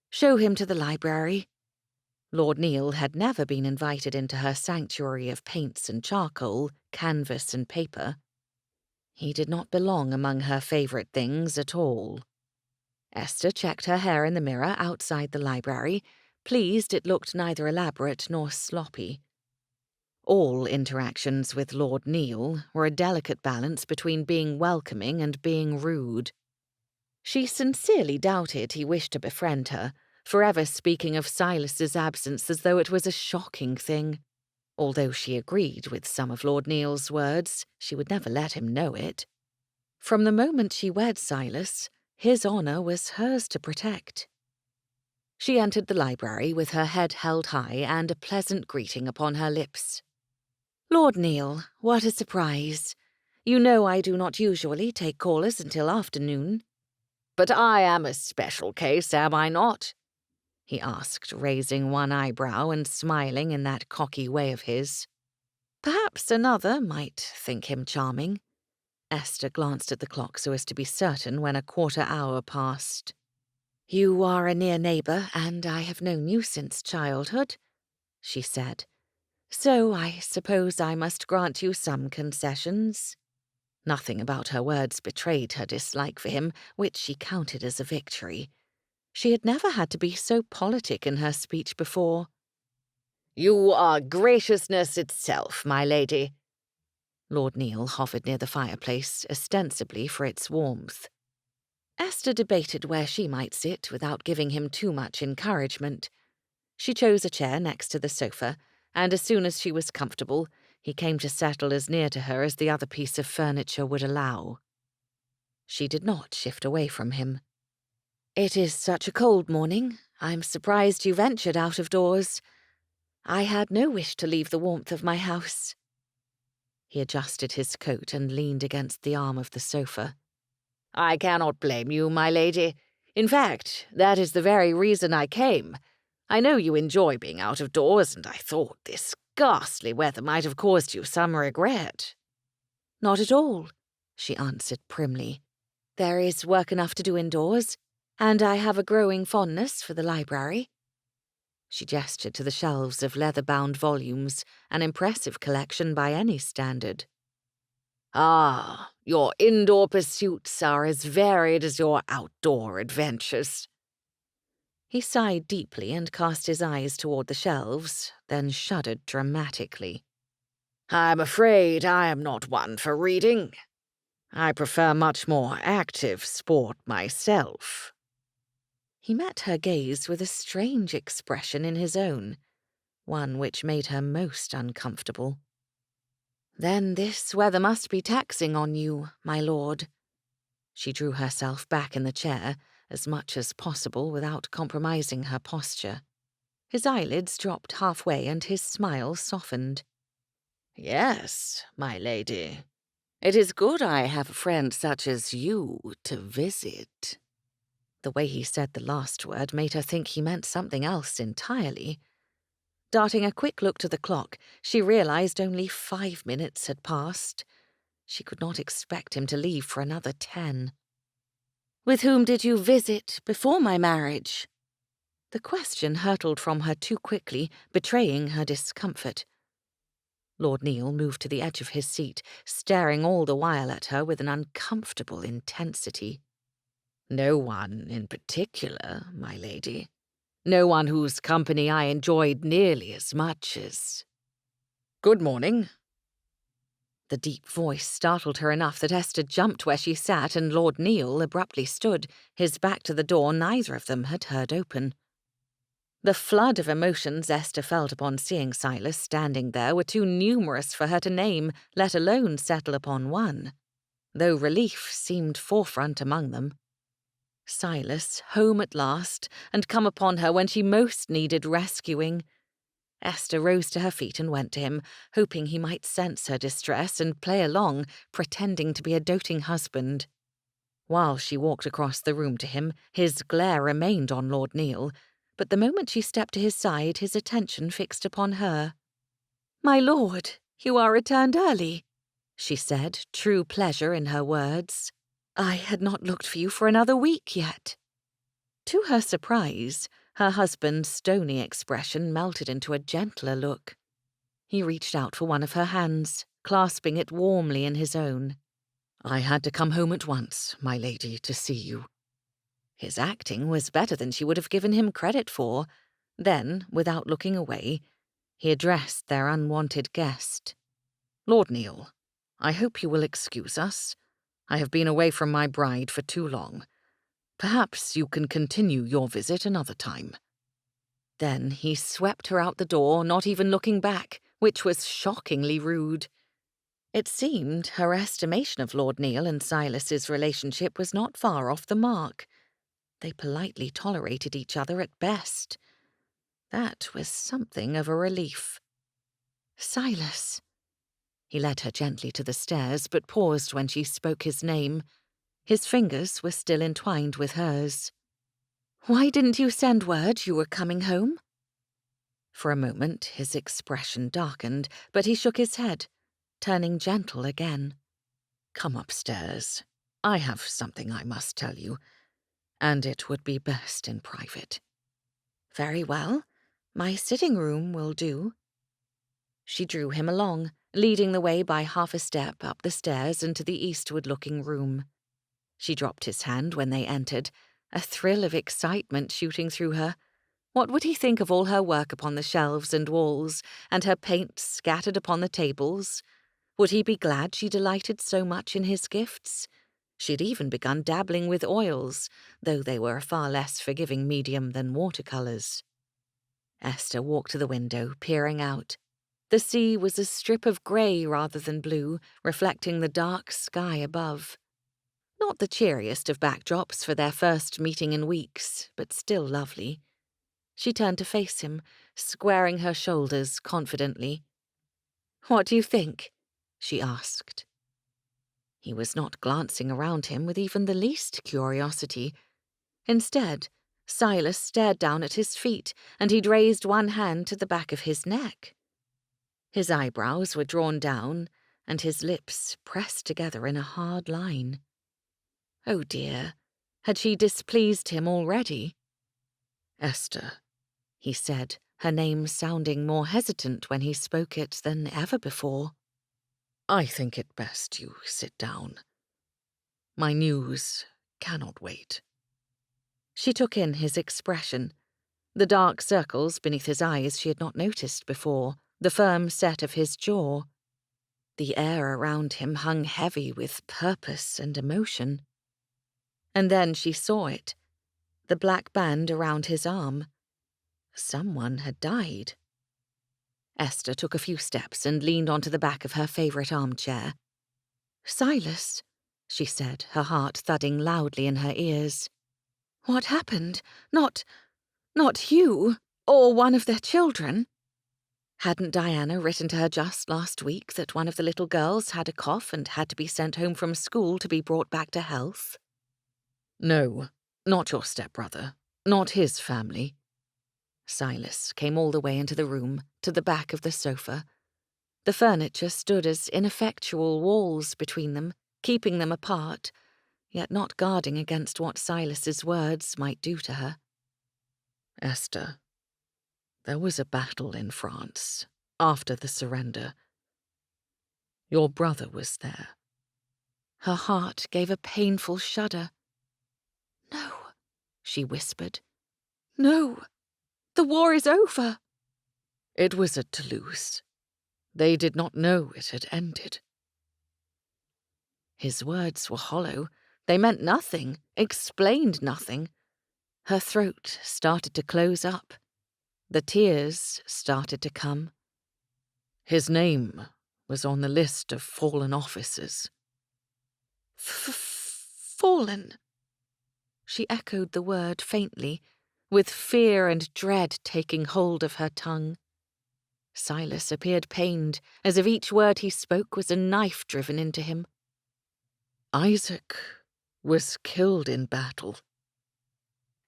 "Show him to the library." Lord Neil had never been invited into her sanctuary of paints and charcoal, canvas and paper. He did not belong among her favourite things at all. Esther checked her hair in the mirror outside the library, pleased it looked neither elaborate nor sloppy. All interactions with Lord Neil were a delicate balance between being welcoming and being rude. She sincerely doubted he wished to befriend her, forever speaking of Silas's absence as though it was a shocking thing. Although she agreed with some of Lord Neil's words, she would never let him know it. From the moment she wed Silas, his honour was hers to protect. She entered the library with her head held high and a pleasant greeting upon her lips. "Lord Neil, what a surprise. You know I do not usually take callers until afternoon." "But I am a special case, am I not?" he asked, raising one eyebrow and smiling in that cocky way of his. Perhaps another might think him charming. Esther glanced at the clock so as to be certain when a quarter hour passed. "You are a near neighbour, and I have known you since childhood," she said. "So I suppose I must grant you some concessions." Nothing about her words betrayed her dislike for him, which she counted as a victory. She had never had to be so politic in her speech before. "You are graciousness itself, my lady." Lord Neil hovered near the fireplace, ostensibly for its warmth. Esther debated where she might sit without giving him too much encouragement. She chose a chair next to the sofa, and as soon as she was comfortable, he came to settle as near to her as the other piece of furniture would allow. She did not shift away from him. "It is such a cold morning. I'm surprised you ventured out of doors." I had no wish to leave the warmth of my house. He adjusted his coat and leaned against the arm of the sofa. I cannot blame you, my lady. In fact, that is the very reason I came. I know you enjoy being out of doors, and I thought this ghastly weather might have caused you some regret. Not at all, she answered primly. There is work enough to do indoors, and I have a growing fondness for the library. She gestured to the shelves of leather-bound volumes, an impressive collection by any standard. Ah, your indoor pursuits are as varied as your outdoor adventures. He sighed deeply and cast his eyes toward the shelves, then shuddered dramatically. I'm afraid I am not one for reading. I prefer much more active sport myself. He met her gaze with a strange expression in his own, one which made her most uncomfortable. Then this weather must be taxing on you, my lord. She drew herself back in the chair, as much as possible without compromising her posture. His eyelids dropped halfway and his smile softened. Yes, my lady. It is good I have a friend such as you to visit. The way he said the last word made her think he meant something else entirely. Darting a quick look to the clock, she realized only 5 minutes had passed. She could not expect him to leave for another 10. With whom did you visit before my marriage? The question hurtled from her too quickly, betraying her discomfort. Lord Neil moved to the edge of his seat, staring all the while at her with an uncomfortable intensity. No one in particular, my lady. No one whose company I enjoyed nearly as much as— Good morning. The deep voice startled her enough that Esther jumped where she sat and Lord Neil abruptly stood, his back to the door neither of them had heard open. The flood of emotions Esther felt upon seeing Silas standing there were too numerous for her to name, let alone settle upon one, though relief seemed forefront among them. Silas, home at last, and come upon her when she most needed rescuing. Esther rose to her feet and went to him, hoping he might sense her distress and play along, pretending to be a doting husband. While she walked across the room to him, his glare remained on Lord Neil, but the moment she stepped to his side, his attention fixed upon her. "My lord, you are returned early," she said, true pleasure in her words. "I had not looked for you for another week yet." To her surprise, her husband's stony expression melted into a gentler look. He reached out for one of her hands, clasping it warmly in his own. I had to come home at once, my lady, to see you. His acting was better than she would have given him credit for. Then, without looking away, he addressed their unwanted guest. Lord Neil, I hope you will excuse us. I have been away from my bride for too long. Perhaps you can continue your visit another time. Then he swept her out the door, not even looking back, which was shockingly rude. It seemed her estimation of Lord Neil and Silas's relationship was not far off the mark. They politely tolerated each other at best. That was something of a relief. "Silas." He led her gently to the stairs, but paused when she spoke his name. His fingers were still entwined with hers. "Why didn't you send word you were coming home?" For a moment his expression darkened, but he shook his head, turning gentle again. Come upstairs. I have something I must tell you, and it would be best in private. Very well. My sitting room will do. She drew him along, leading the way by half a step up the stairs into the eastward-looking room. She dropped his hand when they entered, a thrill of excitement shooting through her. What would he think of all her work upon the shelves and walls, and her paint scattered upon the tables? Would he be glad she delighted so much in his gifts? She'd even begun dabbling with oils, though they were a far less forgiving medium than watercolours. Esther walked to the window, peering out. The sea was a strip of grey rather than blue, reflecting the dark sky above. Not the cheeriest of backdrops for their first meeting in weeks, but still lovely. She turned to face him, squaring her shoulders confidently. "What do you think?" she asked. He was not glancing around him with even the least curiosity. Instead, Silas stared down at his feet, and he'd raised one hand to the back of his neck. His eyebrows were drawn down, and his lips pressed together in a hard line. Oh dear, had she displeased him already? "Esther," he said, her name sounding more hesitant when he spoke it than ever before. "I think it best you sit down. My news cannot wait." She took in his expression. The dark circles beneath his eyes she had not noticed before, the firm set of his jaw. The air around him hung heavy with purpose and emotion. And then she saw it, the black band around his arm. Someone had died. Esther took a few steps and leaned onto the back of her favourite armchair. "Silas," she said, her heart thudding loudly in her ears. "What happened? Not you, or one of their children?" Hadn't Diana written to her just last week that one of the little girls had a cough and had to be sent home from school to be brought back to health? "No, not your stepbrother, not his family." Silas came all the way into the room, to the back of the sofa. The furniture stood as ineffectual walls between them, keeping them apart, yet not guarding against what Silas's words might do to her. "Esther, there was a battle in France after the surrender. Your brother was there." Her heart gave a painful shudder. "No," she whispered. "No, the war is over." "It was at Toulouse. They did not know it had ended." His words were hollow. They meant nothing, explained nothing. Her throat started to close up. The tears started to come. "His name was on the list of fallen officers." Fallen? She echoed the word faintly, with fear and dread taking hold of her tongue. Silas appeared pained, as if each word he spoke was a knife driven into him. "Isaac was killed in battle."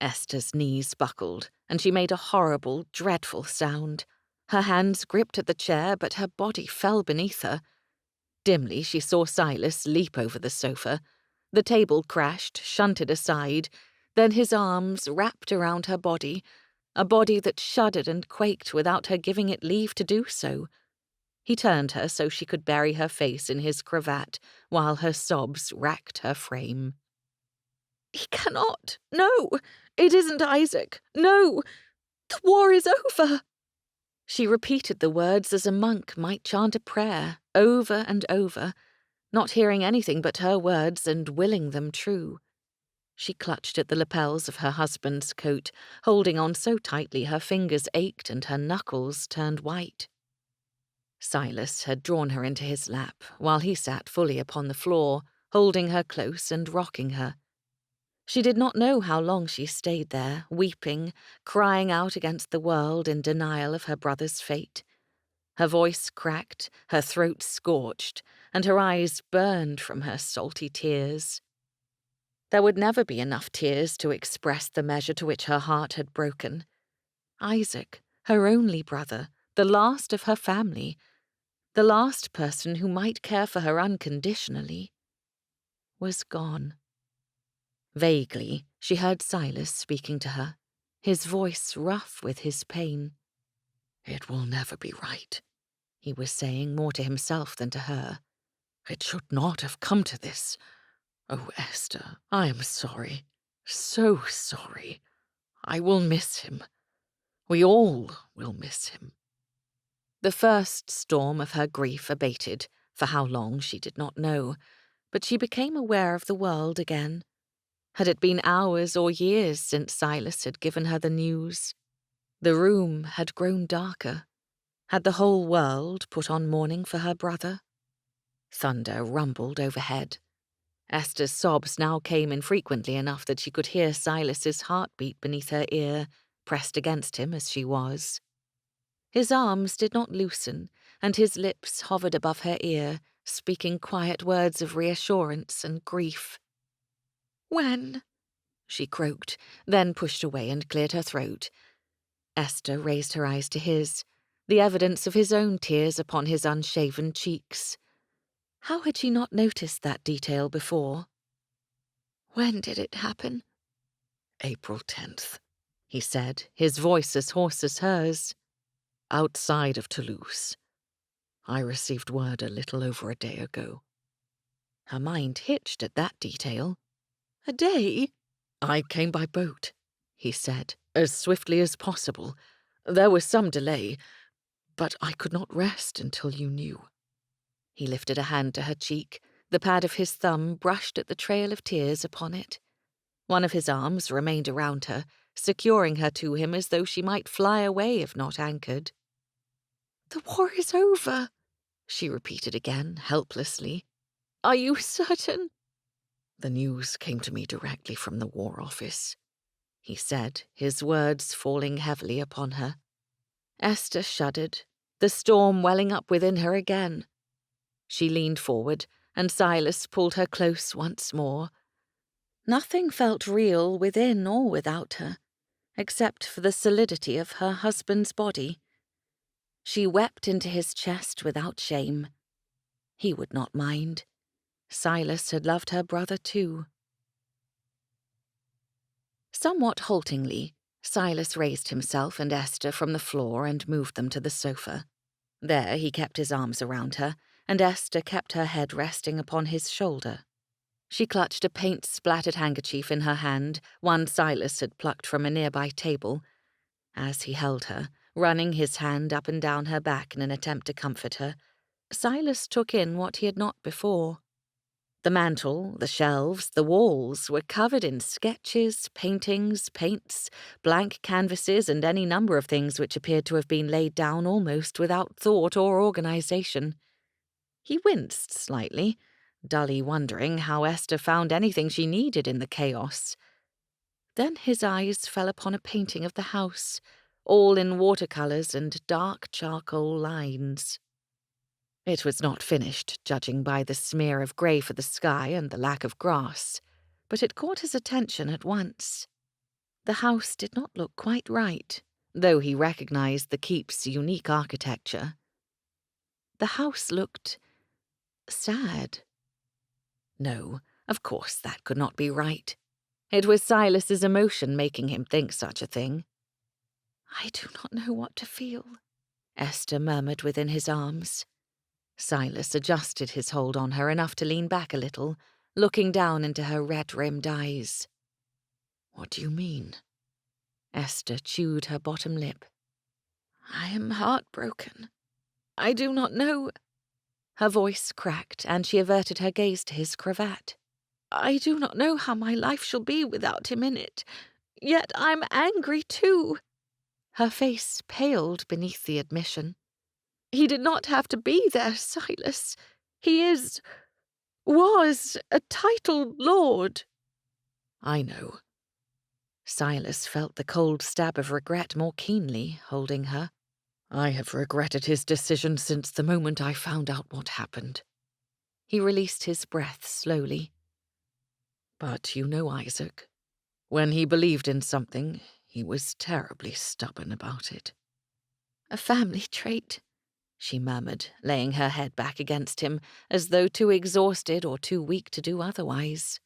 Esther's knees buckled, and she made a horrible, dreadful sound. Her hands gripped at the chair, but her body fell beneath her. Dimly she saw Silas leap over the sofa. The table crashed, shunted aside, then his arms wrapped around her body, a body that shuddered and quaked without her giving it leave to do so. He turned her so she could bury her face in his cravat while her sobs racked her frame. "He cannot! No! It isn't Isaac! No! The war is over!" She repeated the words as a monk might chant a prayer, over and over, not hearing anything but her words and willing them true. She clutched at the lapels of her husband's coat, holding on so tightly her fingers ached and her knuckles turned white. Silas had drawn her into his lap, while he sat fully upon the floor, holding her close and rocking her. She did not know how long she stayed there, weeping, crying out against the world in denial of her brother's fate. Her voice cracked, her throat scorched, and her eyes burned from her salty tears. There would never be enough tears to express the measure to which her heart had broken. Isaac, her only brother, the last of her family, the last person who might care for her unconditionally, was gone. Vaguely, she heard Silas speaking to her, his voice rough with his pain. "It will never be right," he was saying, more to himself than to her. "It should not have come to this. Oh, Esther, I am sorry, so sorry. I will miss him. We all will miss him." The first storm of her grief abated, for how long she did not know, but she became aware of the world again. Had it been hours or years since Silas had given her the news? The room had grown darker. Had the whole world put on mourning for her brother? Thunder rumbled overhead. Esther's sobs now came infrequently enough that she could hear Silas's heartbeat beneath her ear, pressed against him as she was. His arms did not loosen, and his lips hovered above her ear, speaking quiet words of reassurance and grief. "When?" she croaked, then pushed away and cleared her throat. Esther raised her eyes to his, the evidence of his own tears upon his unshaven cheeks. How had she not noticed that detail before? "When did it happen?" April 10th, he said, his voice as hoarse as hers. Outside of Toulouse. I received word a little over a day ago. Her mind hitched at that detail. "A day?" "I came by boat," he said, "as swiftly as possible. There was some delay, but I could not rest until you knew." He lifted a hand to her cheek. The pad of his thumb brushed at the trail of tears upon it. One of his arms remained around her, securing her to him as though she might fly away if not anchored. "The war is over," she repeated again, helplessly. "Are you certain?" "The news came to me directly from the War Office," he said, his words falling heavily upon her. Esther shuddered, the storm welling up within her again. She leaned forward, and Silas pulled her close once more. Nothing felt real within or without her, except for the solidity of her husband's body. She wept into his chest without shame. He would not mind. Silas had loved her brother too. Somewhat haltingly, Silas raised himself and Esther from the floor and moved them to the sofa. There he kept his arms around her, and Esther kept her head resting upon his shoulder. She clutched a paint-splattered handkerchief in her hand, one Silas had plucked from a nearby table. As he held her, running his hand up and down her back in an attempt to comfort her, Silas took in what he had not before. The mantel, the shelves, the walls were covered in sketches, paintings, paints, blank canvases, and any number of things which appeared to have been laid down almost without thought or organization. He winced slightly, dully wondering how Esther found anything she needed in the chaos. Then his eyes fell upon a painting of the house, all in watercolors and dark charcoal lines. It was not finished, judging by the smear of grey for the sky and the lack of grass, but it caught his attention at once. The house did not look quite right, though he recognized the keep's unique architecture. The house looked sad. No, of course that could not be right. It was Silas's emotion making him think such a thing. "I do not know what to feel," Esther murmured within his arms. Silas adjusted his hold on her enough to lean back a little, looking down into her red-rimmed eyes. "What do you mean?" Esther chewed her bottom lip. "I am heartbroken. I do not know—" Her voice cracked, and she averted her gaze to his cravat. "I do not know how my life shall be without him in it. Yet I'm angry too." Her face paled beneath the admission. "He did not have to be there, Silas. He was a titled lord." "I know." Silas felt the cold stab of regret more keenly, holding her. "I have regretted his decision since the moment I found out what happened." He released his breath slowly. "But you know Isaac. When he believed in something, he was terribly stubborn about it." "A family trait," she murmured, laying her head back against him, as though too exhausted or too weak to do otherwise.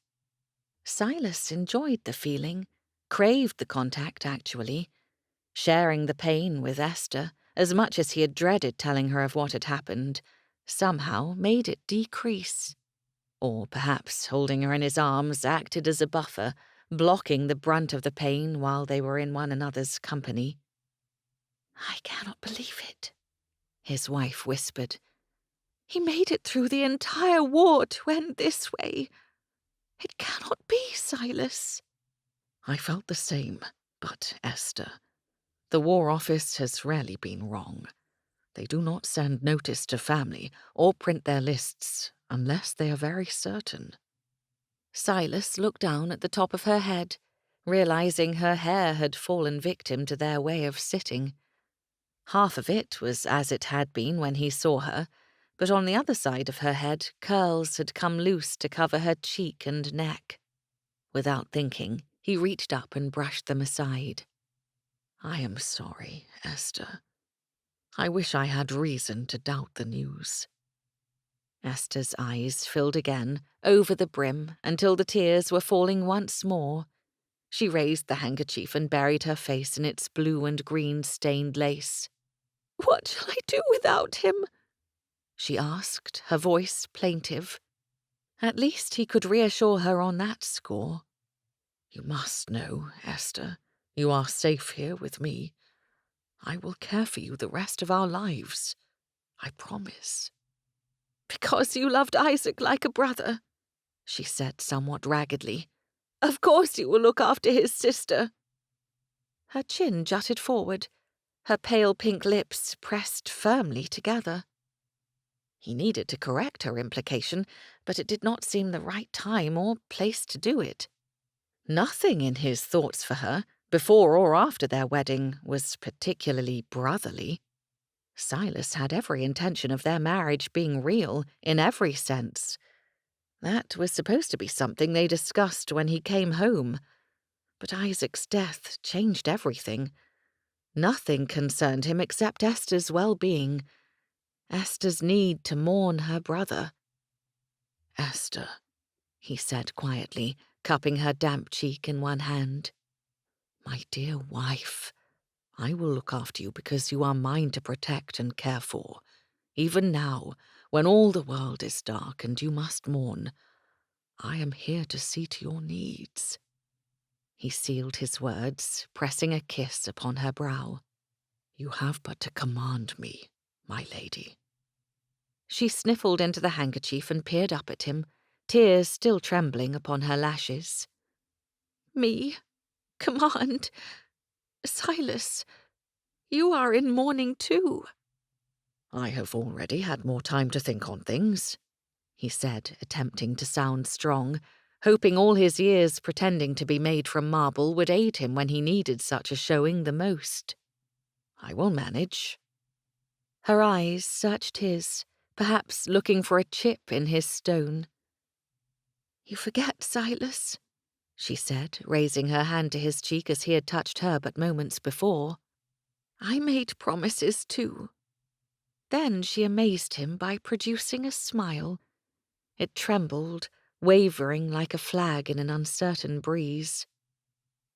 Silas enjoyed the feeling, craved the contact, actually. Sharing the pain with Esther, as much as he had dreaded telling her of what had happened, somehow made it decrease. Or perhaps holding her in his arms acted as a buffer, blocking the brunt of the pain while they were in one another's company. "I cannot believe it," his wife whispered. "He made it through the entire war to end this way. It cannot be, Silas." "I felt the same, but Esther, the War Office has rarely been wrong. They do not send notice to family or print their lists unless they are very certain." Silas looked down at the top of her head, realizing her hair had fallen victim to their way of sitting. Half of it was as it had been when he saw her, but on the other side of her head curls had come loose to cover her cheek and neck. Without thinking, he reached up and brushed them aside. "I am sorry, Esther. I wish I had reason to doubt the news." Esther's eyes filled again, over the brim, until the tears were falling once more. She raised the handkerchief and buried her face in its blue and green stained lace. "What shall I do without him?" she asked, her voice plaintive. At least he could reassure her on that score. "You must know, Esther, you are safe here with me. I will care for you the rest of our lives. I promise." "Because you loved Isaac like a brother," she said somewhat raggedly. "Of course you will look after his sister." Her chin jutted forward, her pale pink lips pressed firmly together. He needed to correct her implication, but it did not seem the right time or place to do it. Nothing in his thoughts for her, before or after their wedding, was particularly brotherly. Silas had every intention of their marriage being real, in every sense. That was supposed to be something they discussed when he came home. But Isaac's death changed everything. Nothing concerned him except Esther's well-being, Esther's need to mourn her brother. "Esther," he said quietly, cupping her damp cheek in one hand. "My dear wife, I will look after you because you are mine to protect and care for. Even now, when all the world is dark and you must mourn, I am here to see to your needs." He sealed his words, pressing a kiss upon her brow. "You have but to command me, my lady." She sniffled into the handkerchief and peered up at him, tears still trembling upon her lashes. "Me? Command? Silas, you are in mourning too." "I have already had more time to think on things," he said, attempting to sound strong, hoping all his years pretending to be made from marble would aid him when he needed such a showing the most. "I will manage." Her eyes searched his, perhaps looking for a chip in his stone. "You forget, Silas," she said, raising her hand to his cheek as he had touched her but moments before. "I made promises too." Then she amazed him by producing a smile. It trembled, wavering like a flag in an uncertain breeze.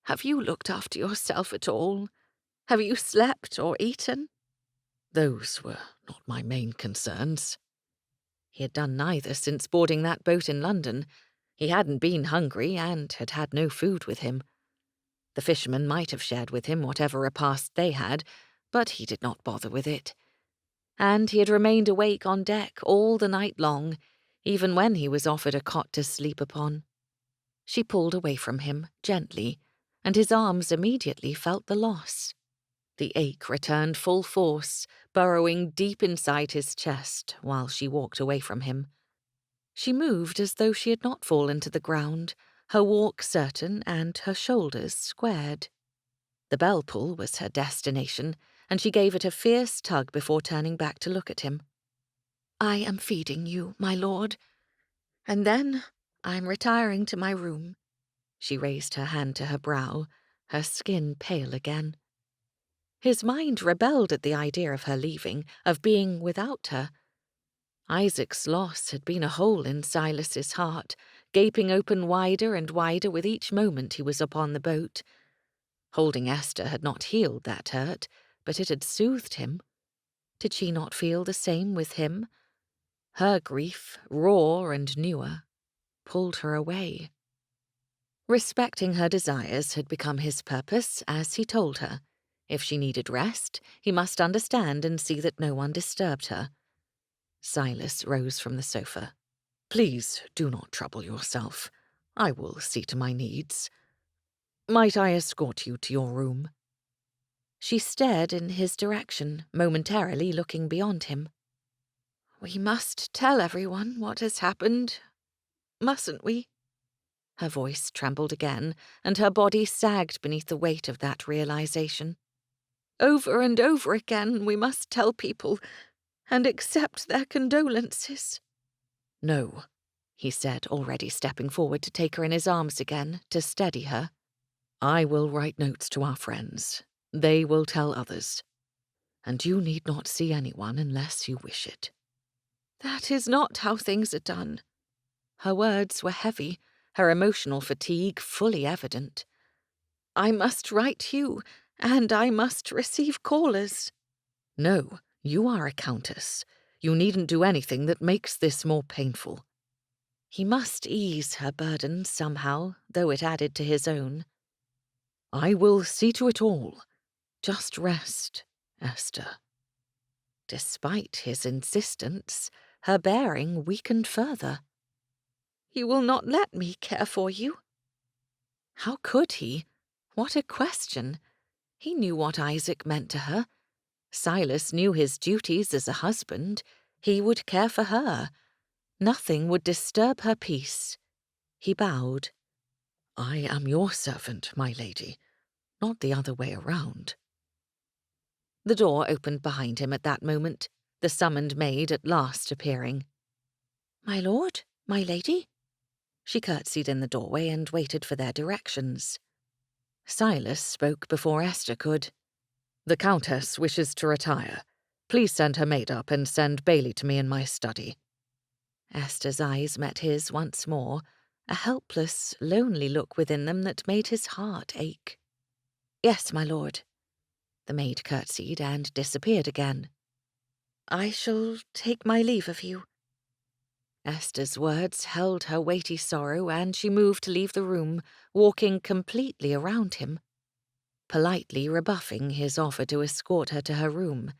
"Have you looked after yourself at all? Have you slept or eaten?" "Those were not my main concerns." He had done neither since boarding that boat in London. He hadn't been hungry and had had no food with him. The fishermen might have shared with him whatever repast they had, but he did not bother with it. And he had remained awake on deck all the night long, even when he was offered a cot to sleep upon. She pulled away from him, gently, and his arms immediately felt the loss. The ache returned full force, burrowing deep inside his chest while she walked away from him. She moved as though she had not fallen to the ground, her walk certain and her shoulders squared. The bell pull was her destination, and she gave it a fierce tug before turning back to look at him. "I am feeding you, my lord, and then I'm retiring to my room." She raised her hand to her brow, her skin pale again. His mind rebelled at the idea of her leaving, of being without her. Isaac's loss had been a hole in Silas's heart, gaping open wider and wider with each moment he was upon the boat. Holding Esther had not healed that hurt, but it had soothed him. Did she not feel the same with him? Her grief, raw and newer, pulled her away. Respecting her desires had become his purpose, as he told her. If she needed rest, he must understand and see that no one disturbed her. Silas rose from the sofa. "Please do not trouble yourself. I will see to my needs. Might I escort you to your room?" She stared in his direction, momentarily looking beyond him. "We must tell everyone what has happened, mustn't we?" Her voice trembled again, and her body sagged beneath the weight of that realization. Over and over again we must tell people and accept their condolences. No, he said, already stepping forward to take her in his arms again, to steady her. I will write notes to our friends. They will tell others. And you need not see anyone unless you wish it. That is not how things are done. Her words were heavy, her emotional fatigue fully evident. I must write you, and I must receive callers. No, you are a countess. You needn't do anything that makes this more painful. He must ease her burden somehow, though it added to his own. I will see to it all. Just rest, Esther. Despite his insistence, her bearing weakened further. You will not let me care for you? How could he? What a question! He knew what Isaac meant to her. Silas knew his duties as a husband. He would care for her. Nothing would disturb her peace. He bowed. I am your servant, my lady, not the other way around. The door opened behind him at that moment, the summoned maid at last appearing. My lord, my lady? She curtsied in the doorway and waited for their directions. Silas spoke before Esther could. The Countess wishes to retire. Please send her maid up and send Bailey to me in my study. Esther's eyes met his once more, a helpless, lonely look within them that made his heart ache. Yes, my lord. The maid curtsied and disappeared again. I shall take my leave of you. Esther's words held her weighty sorrow, and she moved to leave the room, walking completely around him, politely rebuffing his offer to escort her to her room.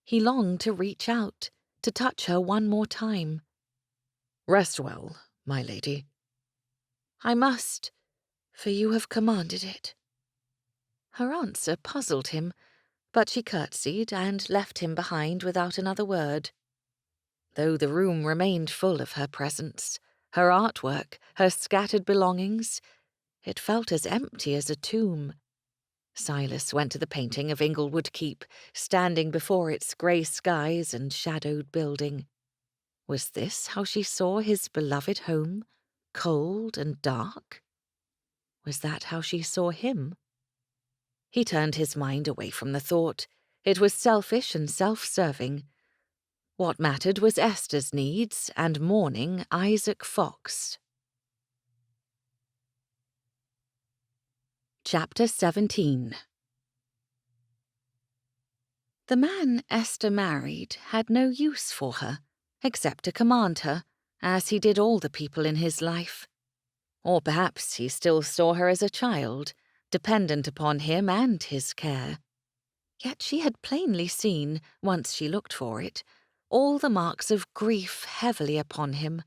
He longed to reach out, to touch her one more time. Rest well, my lady. I must, for you have commanded it. Her answer puzzled him, but she curtsied and left him behind without another word. Though the room remained full of her presence, her artwork, her scattered belongings, it felt as empty as a tomb. Silas went to the painting of Inglewood Keep, standing before its grey skies and shadowed building. Was this how she saw his beloved home, cold and dark? Was that how she saw him? He turned his mind away from the thought. It was selfish and self-serving. What mattered was Esther's needs and mourning Isaac Fox. Chapter 17. The man Esther married had no use for her, except to command her, as he did all the people in his life. Or perhaps he still saw her as a child, dependent upon him and his care. Yet she had plainly seen, once she looked for it, all the marks of grief heavily upon him.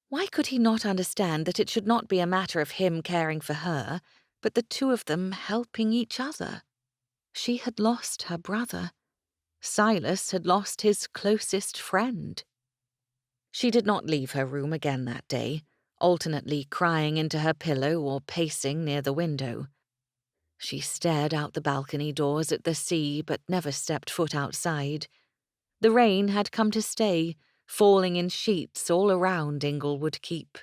Why could he not understand that it should not be a matter of him caring for her, but the two of them helping each other? She had lost her brother. Silas had lost his closest friend. She did not leave her room again that day, alternately crying into her pillow or pacing near the window. She stared out the balcony doors at the sea, but never stepped foot outside. The rain had come to stay, falling in sheets all around Inglewood Keep.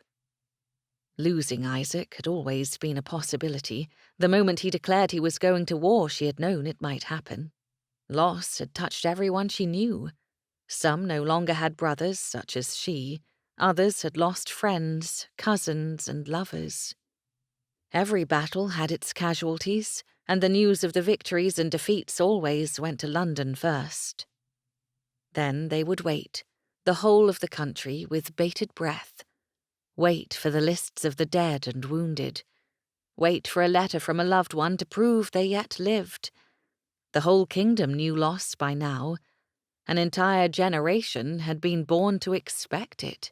Losing Isaac had always been a possibility. The moment he declared he was going to war, she had known it might happen. Loss had touched everyone she knew. Some no longer had brothers, such as she. Others had lost friends, cousins, and lovers. Every battle had its casualties, and the news of the victories and defeats always went to London first. Then they would wait, the whole of the country, with bated breath. Wait for the lists of the dead and wounded. Wait for a letter from a loved one to prove they yet lived. The whole kingdom knew loss by now. An entire generation had been born to expect it.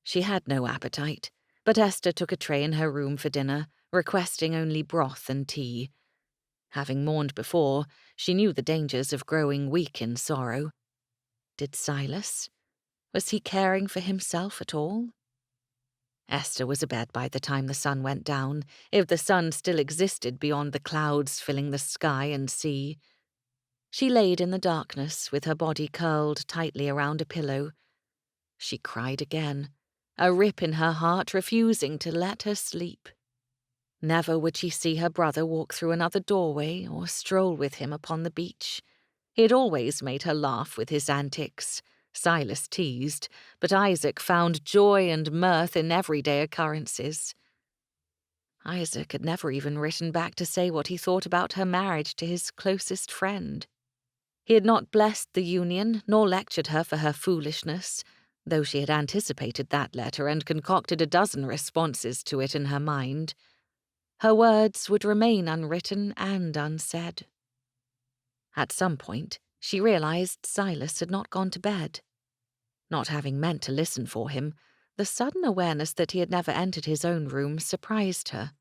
She had no appetite, but Esther took a tray in her room for dinner, requesting only broth and tea. Having mourned before, she knew the dangers of growing weak in sorrow. Did Silas? Was he caring for himself at all? Esther was abed by the time the sun went down, if the sun still existed beyond the clouds filling the sky and sea. She laid in the darkness with her body curled tightly around a pillow. She cried again, a rip in her heart refusing to let her sleep. Never would she see her brother walk through another doorway or stroll with him upon the beach. He had always made her laugh with his antics. Silas teased, but Isaac found joy and mirth in everyday occurrences. Isaac had never even written back to say what he thought about her marriage to his closest friend. He had not blessed the union, nor lectured her for her foolishness, though she had anticipated that letter and concocted a dozen responses to it in her mind. Her words would remain unwritten and unsaid. At some point, she realized Silas had not gone to bed. Not having meant to listen for him, the sudden awareness that he had never entered his own room surprised her.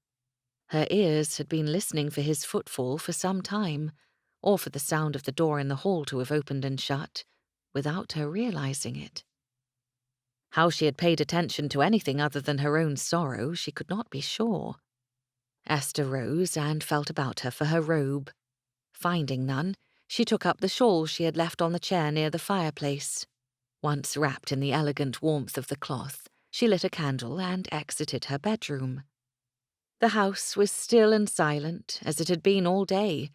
Her ears had been listening for his footfall for some time, or for the sound of the door in the hall to have opened and shut, without her realizing it. How she had paid attention to anything other than her own sorrow, she could not be sure. Esther rose and felt about her for her robe. Finding none, she took up the shawl she had left on the chair near the fireplace. Once wrapped in the elegant warmth of the cloth, she lit a candle and exited her bedroom. The house was still and silent, as it had been all day.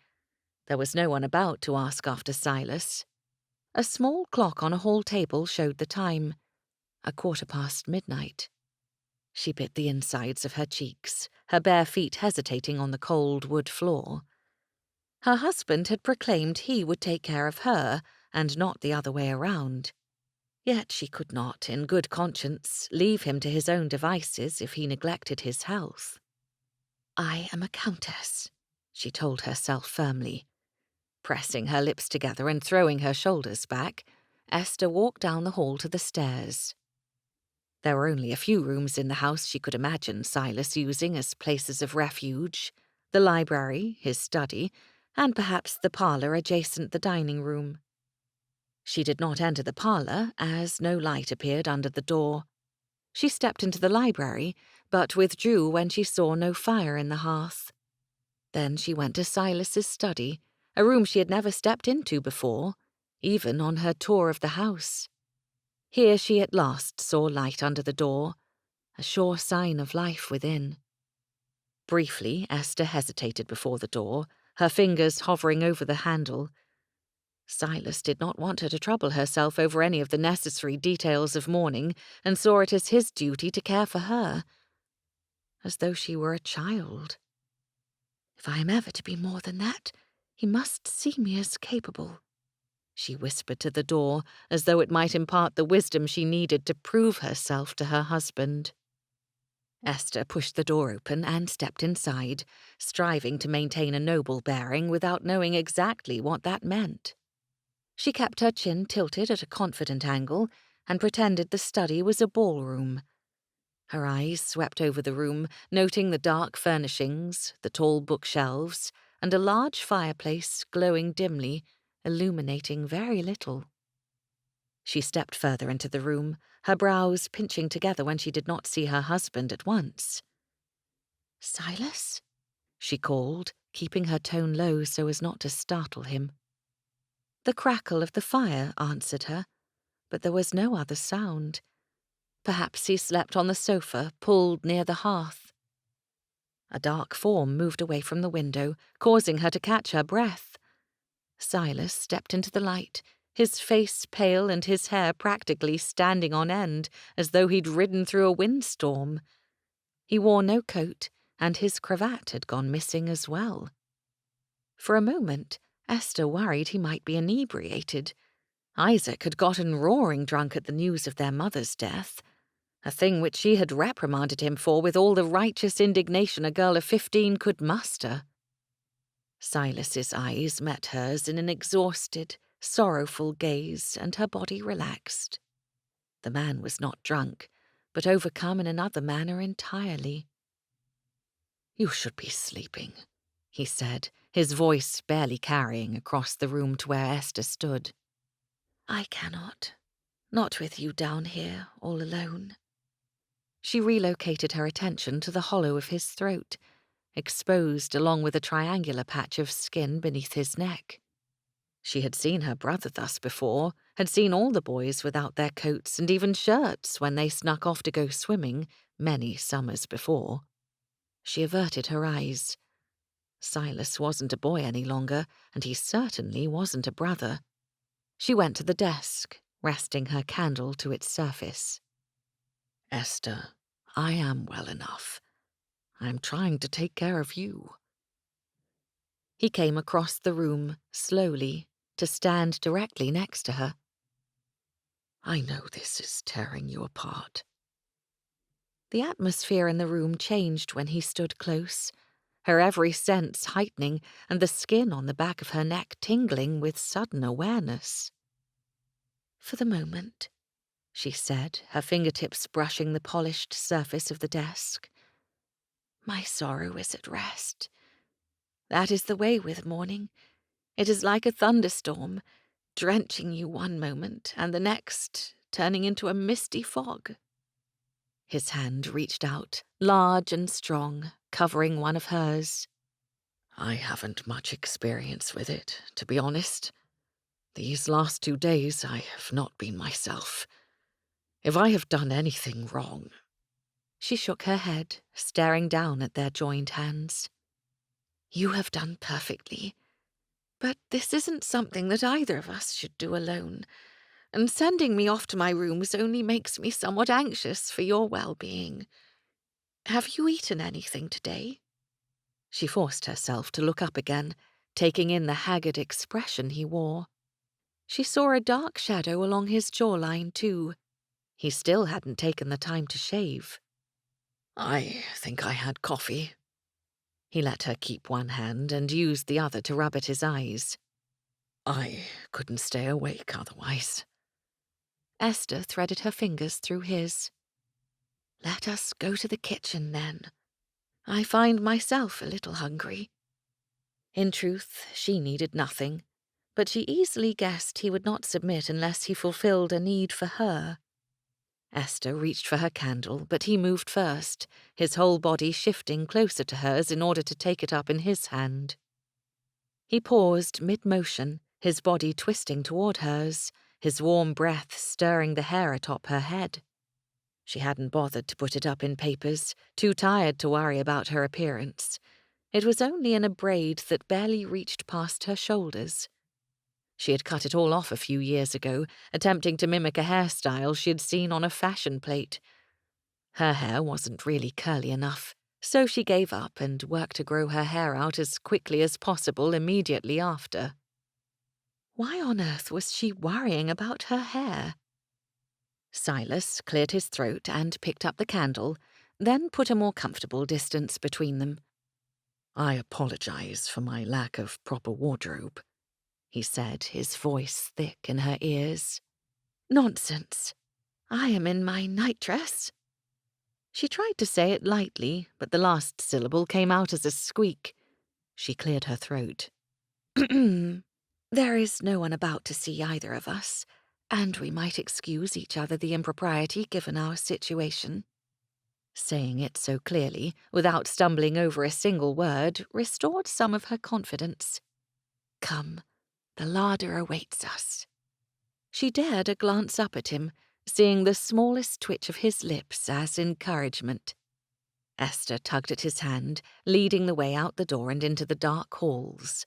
There was no one about to ask after Silas. A small clock on a hall table showed the time, midnight. She bit the insides of her cheeks, her bare feet hesitating on the cold wood floor. Her husband had proclaimed he would take care of her, and not the other way around. Yet she could not, in good conscience, leave him to his own devices if he neglected his health. "I am a countess," she told herself firmly. Pressing her lips together and throwing her shoulders back, Esther walked down the hall to the stairs. There were only a few rooms in the house she could imagine Silas using as places of refuge: the library, his study, and perhaps the parlour adjacent the dining room. She did not enter the parlour, as no light appeared under the door. She stepped into the library, but withdrew when she saw no fire in the hearth. Then she went to Silas's study, a room she had never stepped into before, even on her tour of the house. Here she at last saw light under the door, a sure sign of life within. Briefly, Esther hesitated before the door, her fingers hovering over the handle. Silas did not want her to trouble herself over any of the necessary details of mourning, and saw it as his duty to care for her, as though she were a child. "If I am ever to be more than that, he must see me as capable," she whispered to the door, as though it might impart the wisdom she needed to prove herself to her husband. Esther pushed the door open and stepped inside, striving to maintain a noble bearing without knowing exactly what that meant. She kept her chin tilted at a confident angle and pretended the study was a ballroom. Her eyes swept over the room, noting the dark furnishings, the tall bookshelves, and a large fireplace glowing dimly, illuminating very little. She stepped further into the room, her brows pinching together when she did not see her husband at once. "Silas?" she called, keeping her tone low so as not to startle him. The crackle of the fire answered her, but there was no other sound. Perhaps he slept on the sofa, pulled near the hearth. A dark form moved away from the window, causing her to catch her breath. Silas stepped into the light, his face pale and his hair practically standing on end, as though he'd ridden through a windstorm. He wore no coat, and his cravat had gone missing as well. For a moment, Esther worried he might be inebriated. Isaac had gotten roaring drunk at the news of their mother's death, a thing which she had reprimanded him for with all the righteous indignation a girl of 15 could muster. Silas's eyes met hers in an exhausted, sorrowful gaze, and her body relaxed. The man was not drunk, but overcome in another manner entirely. "You should be sleeping," he said, his voice barely carrying across the room to where Esther stood. "I cannot. Not with you down here, all alone." She relocated her attention to the hollow of his throat, exposed along with a triangular patch of skin beneath his neck. She had seen her brother thus before, had seen all the boys without their coats and even shirts when they snuck off to go swimming many summers before. She averted her eyes. Silas wasn't a boy any longer, and he certainly wasn't a brother. She went to the desk, resting her candle to its surface. Esther, I am well enough. I'm trying to take care of you. He came across the room, slowly, to stand directly next to her. I know this is tearing you apart. The atmosphere in the room changed when he stood close, her every sense heightening and the skin on the back of her neck tingling with sudden awareness. For the moment, she said, her fingertips brushing the polished surface of the desk, my sorrow is at rest. That is the way with mourning. It is like a thunderstorm, drenching you one moment and the next turning into a misty fog. His hand reached out, large and strong, covering one of hers. I haven't much experience with it, to be honest. These last 2 days I have not been myself. If I have done anything wrong... She shook her head, staring down at their joined hands. You have done perfectly. But this isn't something that either of us should do alone, and sending me off to my rooms only makes me somewhat anxious for your well-being. Have you eaten anything today? She forced herself to look up again, taking in the haggard expression he wore. She saw a dark shadow along his jawline, too. He still hadn't taken the time to shave. I think I had coffee. He let her keep one hand and used the other to rub at his eyes. I couldn't stay awake otherwise. Esther threaded her fingers through his. Let us go to the kitchen, then. I find myself a little hungry. In truth, she needed nothing, but she easily guessed he would not submit unless he fulfilled a need for her. Esther reached for her candle, but he moved first, his whole body shifting closer to hers in order to take it up in his hand. He paused mid-motion, his body twisting toward hers, his warm breath stirring the hair atop her head. She hadn't bothered to put it up in papers, too tired to worry about her appearance. It was only in a braid that barely reached past her shoulders. She had cut it all off a few years ago, attempting to mimic a hairstyle she had seen on a fashion plate. Her hair wasn't really curly enough, so she gave up and worked to grow her hair out as quickly as possible immediately after. Why on earth was she worrying about her hair? Silas cleared his throat and picked up the candle, then put a more comfortable distance between them. I apologize for my lack of proper wardrobe, he said, his voice thick in her ears. Nonsense. I am in my nightdress. She tried to say it lightly, but the last syllable came out as a squeak. She cleared her throat. There is no one about to see either of us, and we might excuse each other the impropriety given our situation. Saying it so clearly, without stumbling over a single word, restored some of her confidence. Come, the larder awaits us. She dared a glance up at him, seeing the smallest twitch of his lips as encouragement. Esther tugged at his hand, leading the way out the door and into the dark halls.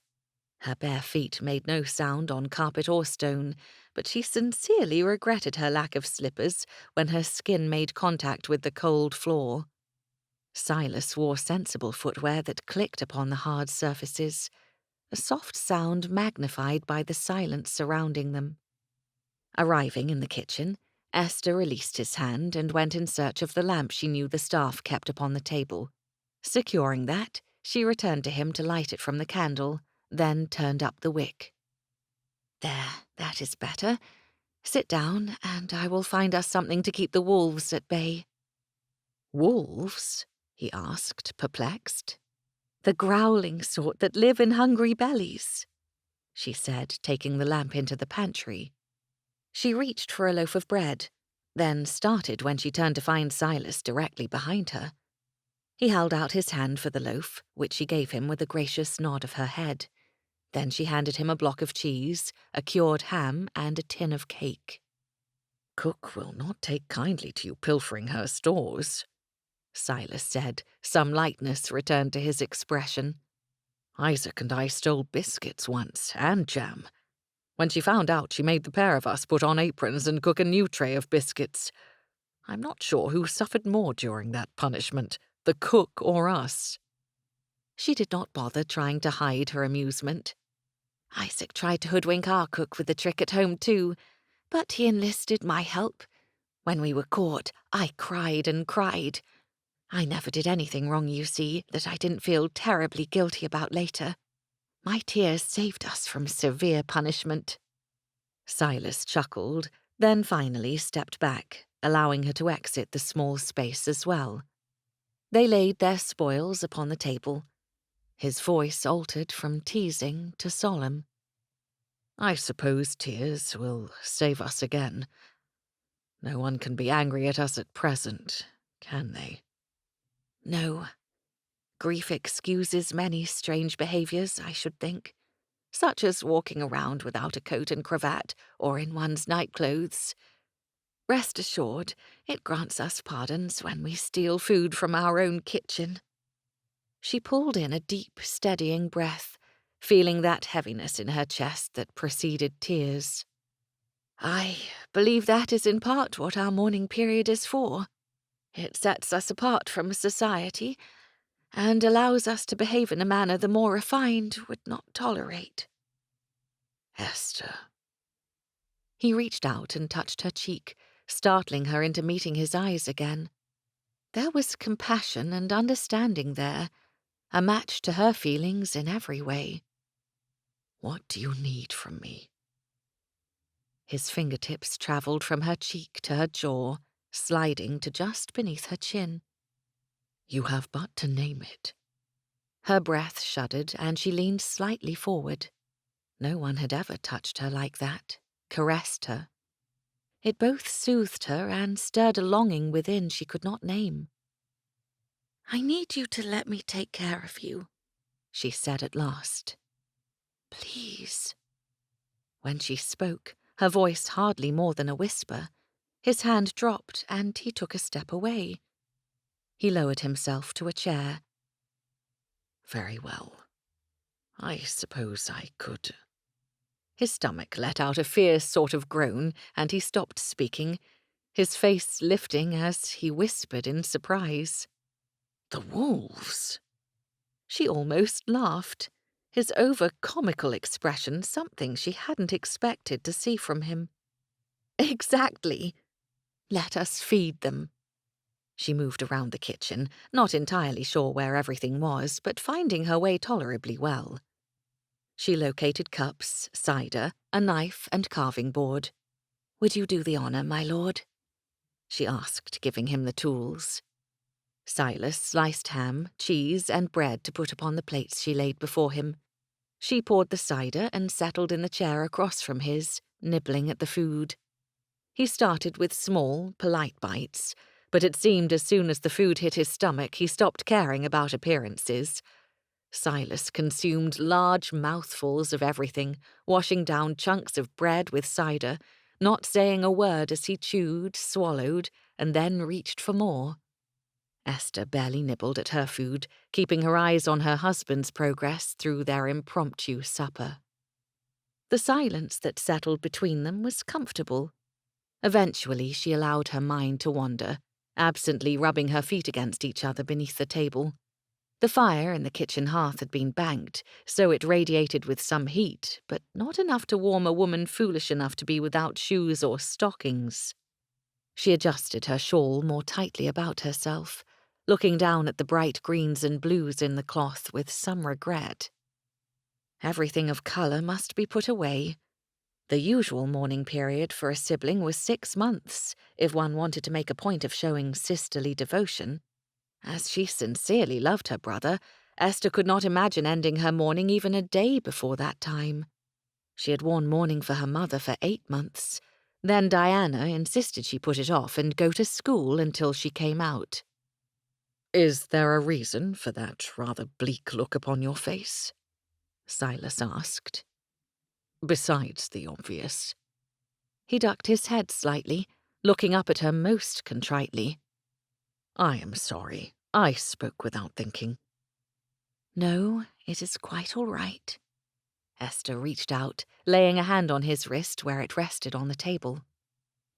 Her bare feet made no sound on carpet or stone, but she sincerely regretted her lack of slippers when her skin made contact with the cold floor. Silas wore sensible footwear that clicked upon the hard surfaces, a soft sound magnified by the silence surrounding them. Arriving in the kitchen, Esther released his hand and went in search of the lamp she knew the staff kept upon the table. Securing that, she returned to him to light it from the candle, then turned up the wick. There, that is better. Sit down, and I will find us something to keep the wolves at bay. Wolves? He asked, perplexed. The growling sort that live in hungry bellies, she said, taking the lamp into the pantry. She reached for a loaf of bread. then started when she turned to find Silas directly behind her. He held out his hand for the loaf, which she gave him with a gracious nod of her head. Then she handed him a block of cheese, a cured ham, and a tin of cake. "Cook will not take kindly to you pilfering her stores," Silas said, some lightness returned to his expression. "Isaac and I stole biscuits once, and jam. When she found out, she made the pair of us put on aprons and cook a new tray of biscuits. I'm not sure who suffered more during that punishment, the cook or us." She did not bother trying to hide her amusement. Isaac tried to hoodwink our cook with the trick at home too, but he enlisted my help. When we were caught, I cried and cried. I never did anything wrong, you see, that I didn't feel terribly guilty about later. My tears saved us from severe punishment." Silas chuckled, then finally stepped back, allowing her to exit the small space as well. They laid their spoils upon the table. His voice altered from teasing to solemn. "I suppose tears will save us again. No one can be angry at us at present, can they?" "No. Grief excuses many strange behaviours, I should think, such as walking around without a coat and cravat or in one's nightclothes. Rest assured, it grants us pardons when we steal food from our own kitchen." She pulled in a deep, steadying breath, feeling that heaviness in her chest that preceded tears. "I believe that is in part what our mourning period is for. It sets us apart from society and allows us to behave in a manner the more refined would not tolerate." "Esther." He reached out and touched her cheek, startling her into meeting his eyes again. There was compassion and understanding there, a match to her feelings in every way. "What do you need from me?" His fingertips travelled from her cheek to her jaw, sliding to just beneath her chin. "You have but to name it." Her breath shuddered, and she leaned slightly forward. No one had ever touched her like that, caressed her. It both soothed her and stirred a longing within she could not name. "I need you to let me take care of you," she said at last. "Please." When she spoke, her voice hardly more than a whisper, his hand dropped and he took a step away. He lowered himself to a chair. "Very well. I suppose I could." His stomach let out a fierce sort of groan, and he stopped speaking, his face lifting as he whispered in surprise. "The wolves!" She almost laughed, his over-comical expression something she hadn't expected to see from him. "Exactly. Let us feed them." She moved around the kitchen, not entirely sure where everything was, but finding her way tolerably well. She located cups, cider, a knife, and carving board. "Would you do the honour, my lord?" she asked, giving him the tools. Silas sliced ham, cheese, and bread to put upon the plates she laid before him. She poured the cider and settled in the chair across from his, nibbling at the food. He started with small, polite bites, but it seemed as soon as the food hit his stomach he stopped caring about appearances. Silas consumed large mouthfuls of everything, washing down chunks of bread with cider, not saying a word as he chewed, swallowed, and then reached for more. Esther barely nibbled at her food, keeping her eyes on her husband's progress through their impromptu supper. The silence that settled between them was comfortable. Eventually she allowed her mind to wander, absently rubbing her feet against each other beneath the table. The fire in the kitchen hearth had been banked, so it radiated with some heat, but not enough to warm a woman foolish enough to be without shoes or stockings. She adjusted her shawl more tightly about herself, looking down at the bright greens and blues in the cloth with some regret. Everything of colour must be put away. The usual mourning period for a sibling was 6 months, if one wanted to make a point of showing sisterly devotion. As she sincerely loved her brother, Esther could not imagine ending her mourning even a day before that time. She had worn mourning for her mother for 8 months. Then Diana insisted she put it off and go to school until she came out. "Is there a reason for that rather bleak look upon your face?" Silas asked. "Besides the obvious." He ducked his head slightly, looking up at her most contritely. "I am sorry. I spoke without thinking." "No, it is quite all right." Esther reached out, laying a hand on his wrist where it rested on the table.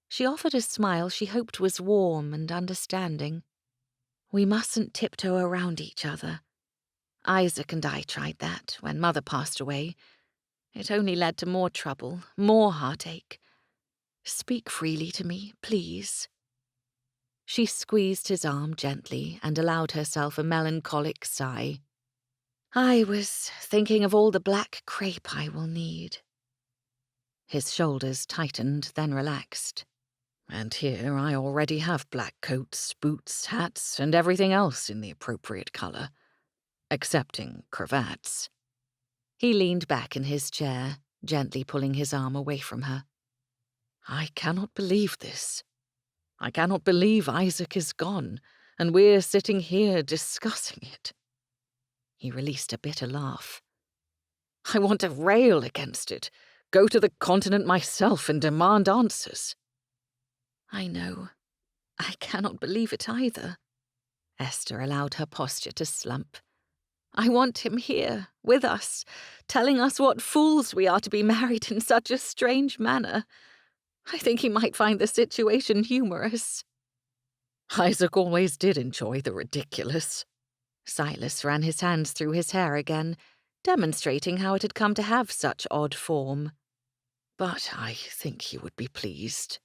She offered a smile she hoped was warm and understanding. "We mustn't tiptoe around each other. Isaac and I tried that when Mother passed away. It only led to more trouble, more heartache. Speak freely to me, please." She squeezed his arm gently and allowed herself a melancholic sigh. "I was thinking of all the black crepe I will need." His shoulders tightened, then relaxed. "And here I already have black coats, boots, hats, and everything else in the appropriate color, excepting cravats." He leaned back in his chair, gently pulling his arm away from her. "I cannot believe this. I cannot believe Isaac is gone, and we're sitting here discussing it." He released a bitter laugh. "I want to rail against it, go to the continent myself and demand answers." "I know. I cannot believe it either." Esther allowed her posture to slump. "I want him here, with us, telling us what fools we are to be married in such a strange manner. I think he might find the situation humorous." "Isaac always did enjoy the ridiculous." Silas ran his hands through his hair again, demonstrating how it had come to have such odd form. "But I think he would be pleased.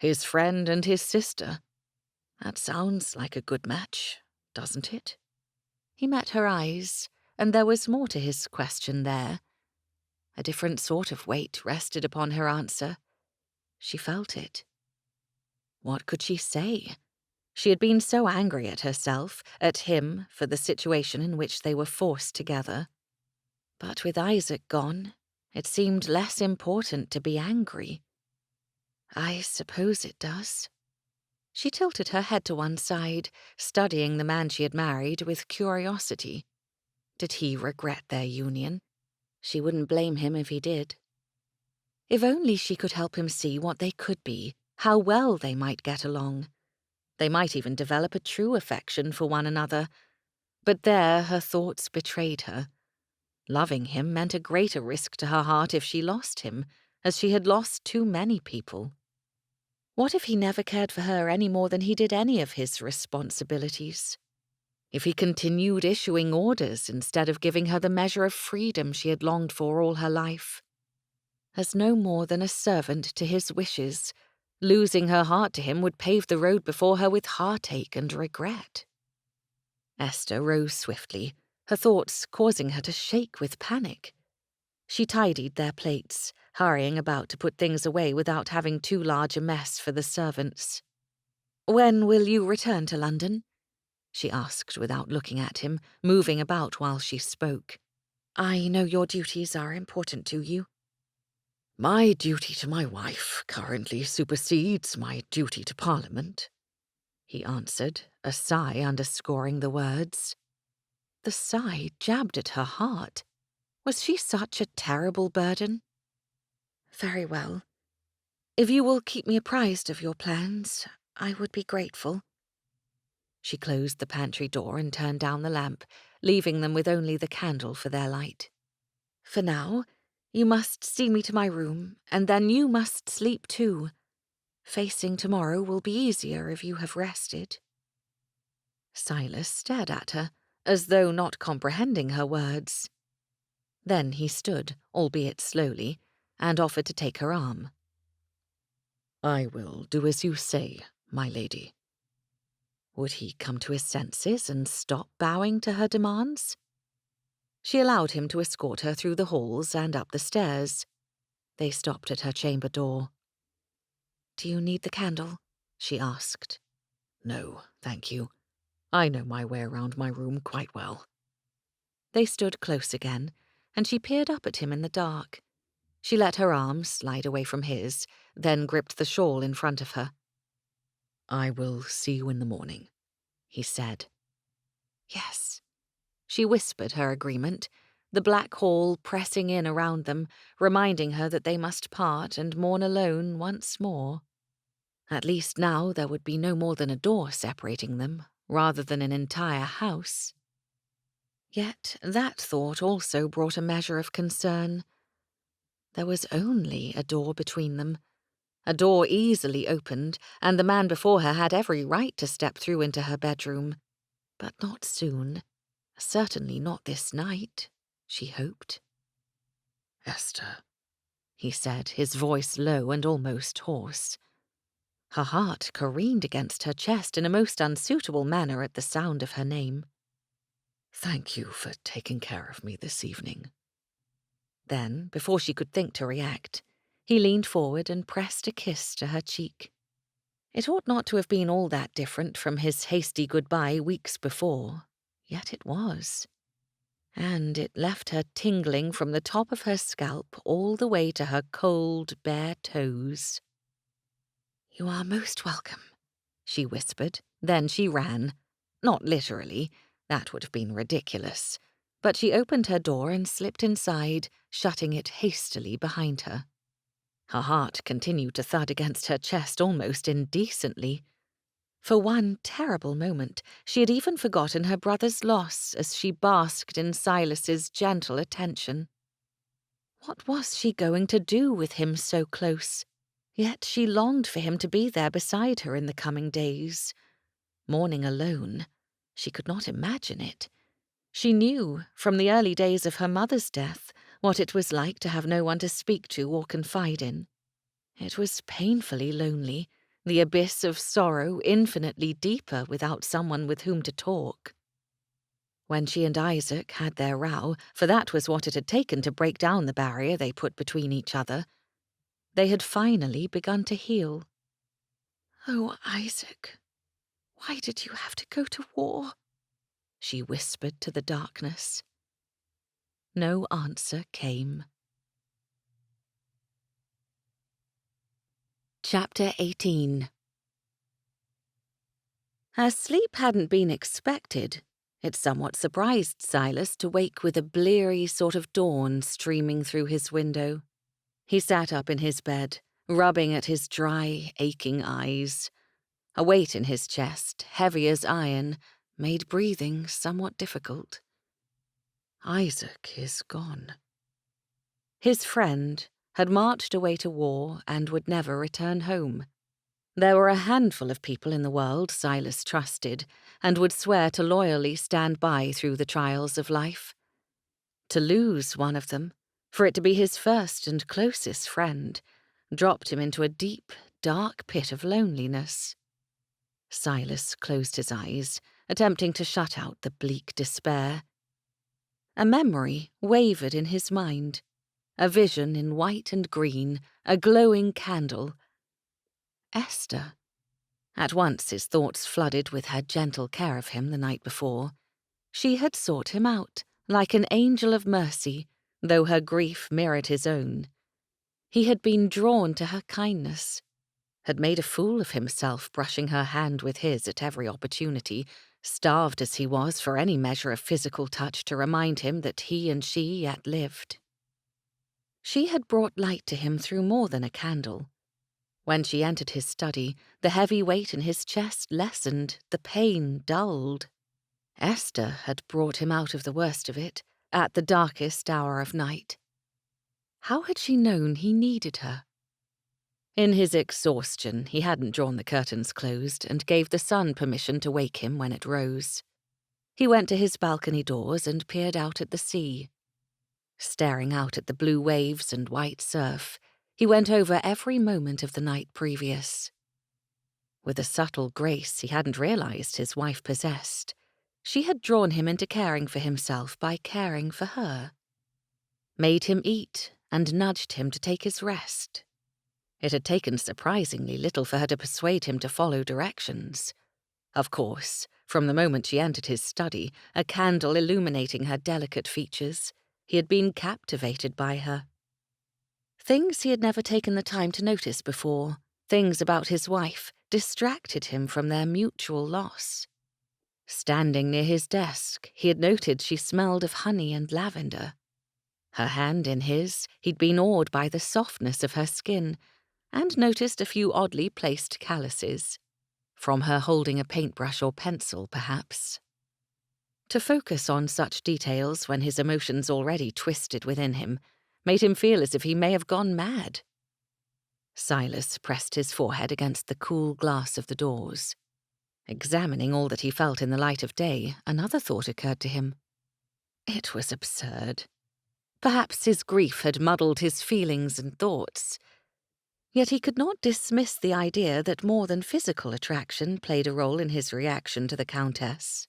His friend and his sister. That sounds like a good match, doesn't it?" He met her eyes, and there was more to his question there. A different sort of weight rested upon her answer. She felt it. What could she say? She had been so angry at herself, at him, for the situation in which they were forced together. But with Isaac gone, it seemed less important to be angry. "I suppose it does." She tilted her head to one side, studying the man she had married with curiosity. Did he regret their union? She wouldn't blame him if he did. If only she could help him see what they could be, how well they might get along. They might even develop a true affection for one another. But there her thoughts betrayed her. Loving him meant a greater risk to her heart if she lost him, as she had lost too many people. What if he never cared for her any more than he did any of his responsibilities? If he continued issuing orders instead of giving her the measure of freedom she had longed for all her life? As no more than a servant to his wishes, losing her heart to him would pave the road before her with heartache and regret. Esther rose swiftly, her thoughts causing her to shake with panic. She tidied their plates, hurrying about to put things away without having too large a mess for the servants. "When will you return to London?" she asked without looking at him, moving about while she spoke. "I know your duties are important to you." "My duty to my wife currently supersedes my duty to Parliament," he answered, a sigh underscoring the words. The sigh jabbed at her heart. Was she such a terrible burden? "Very well. If you will keep me apprised of your plans, I would be grateful." She closed the pantry door and turned down the lamp, leaving them with only the candle for their light. "For now, you must see me to my room, and then you must sleep too. Facing tomorrow will be easier if you have rested." Silas stared at her, as though not comprehending her words. Then he stood, albeit slowly, and offered to take her arm. "I will do as you say, my lady." Would he come to his senses and stop bowing to her demands? She allowed him to escort her through the halls and up the stairs. They stopped at her chamber door. "Do you need the candle?" she asked. "No, thank you. I know my way around my room quite well." They stood close again, and she peered up at him in the dark. She let her arm slide away from his, then gripped the shawl in front of her. "I will see you in the morning," he said. Yes. She whispered her agreement, the black hall pressing in around them, reminding her that they must part and mourn alone once more. At least now there would be no more than a door separating them, rather than an entire house. Yet that thought also brought a measure of concern. There was only a door between them, a door easily opened, and the man before her had every right to step through into her bedroom. But not soon. Certainly not this night, she hoped. "Esther," he said, his voice low and almost hoarse. Her heart careened against her chest in a most unsuitable manner at the sound of her name. "Thank you for taking care of me this evening." Then, before she could think to react, he leaned forward and pressed a kiss to her cheek. It ought not to have been all that different from his hasty goodbye weeks before, yet it was. And it left her tingling from the top of her scalp all the way to her cold, bare toes. "You are most welcome," she whispered. Then she ran. Not literally, that would have been ridiculous. But she opened her door and slipped inside, shutting it hastily behind her. Her heart continued to thud against her chest almost indecently. For one terrible moment, she had even forgotten her brother's loss as she basked in Silas's gentle attention. What was she going to do with him so close? Yet she longed for him to be there beside her in the coming days. Mourning alone, she could not imagine it. She knew, from the early days of her mother's death, what it was like to have no one to speak to or confide in. It was painfully lonely, the abyss of sorrow infinitely deeper without someone with whom to talk. When she and Isaac had their row, for that was what it had taken to break down the barrier they put between each other, they had finally begun to heal. "Oh, Isaac, why did you have to go to war?" she whispered to the darkness. No answer came. Chapter 18. As sleep hadn't been expected, it somewhat surprised Silas to wake with a bleary sort of dawn streaming through his window. He sat up in his bed, rubbing at his dry, aching eyes. A weight in his chest, heavy as iron, made breathing somewhat difficult. Isaac is gone. His friend had marched away to war and would never return home. There were a handful of people in the world Silas trusted and would swear to loyally stand by through the trials of life. To lose one of them, for it to be his first and closest friend, dropped him into a deep, dark pit of loneliness. Silas closed his eyes, attempting to shut out the bleak despair. A memory wavered in his mind, a vision in white and green, a glowing candle. Esther. At once his thoughts flooded with her gentle care of him the night before. She had sought him out, like an angel of mercy, though her grief mirrored his own. He had been drawn to her kindness, had made a fool of himself brushing her hand with his at every opportunity, starved as he was for any measure of physical touch to remind him that he and she yet lived. She had brought light to him through more than a candle. When she entered his study, the heavy weight in his chest lessened, the pain dulled. Esther had brought him out of the worst of it, at the darkest hour of night. How had she known he needed her? In his exhaustion, he hadn't drawn the curtains closed and gave the sun permission to wake him when it rose. He went to his balcony doors and peered out at the sea. Staring out at the blue waves and white surf, he went over every moment of the night previous. With a subtle grace he hadn't realized his wife possessed, she had drawn him into caring for himself by caring for her. Made him eat and nudged him to take his rest. It had taken surprisingly little for her to persuade him to follow directions. Of course, from the moment she entered his study, a candle illuminating her delicate features, he had been captivated by her. Things he had never taken the time to notice before, things about his wife, distracted him from their mutual loss. Standing near his desk, he had noted she smelled of honey and lavender. Her hand in his, he'd been awed by the softness of her skin, and noticed a few oddly placed calluses. From her holding a paintbrush or pencil, perhaps. To focus on such details when his emotions already twisted within him made him feel as if he may have gone mad. Silas pressed his forehead against the cool glass of the doors. Examining all that he felt in the light of day, another thought occurred to him. It was absurd. Perhaps his grief had muddled his feelings and thoughts. Yet he could not dismiss the idea that more than physical attraction played a role in his reaction to the Countess.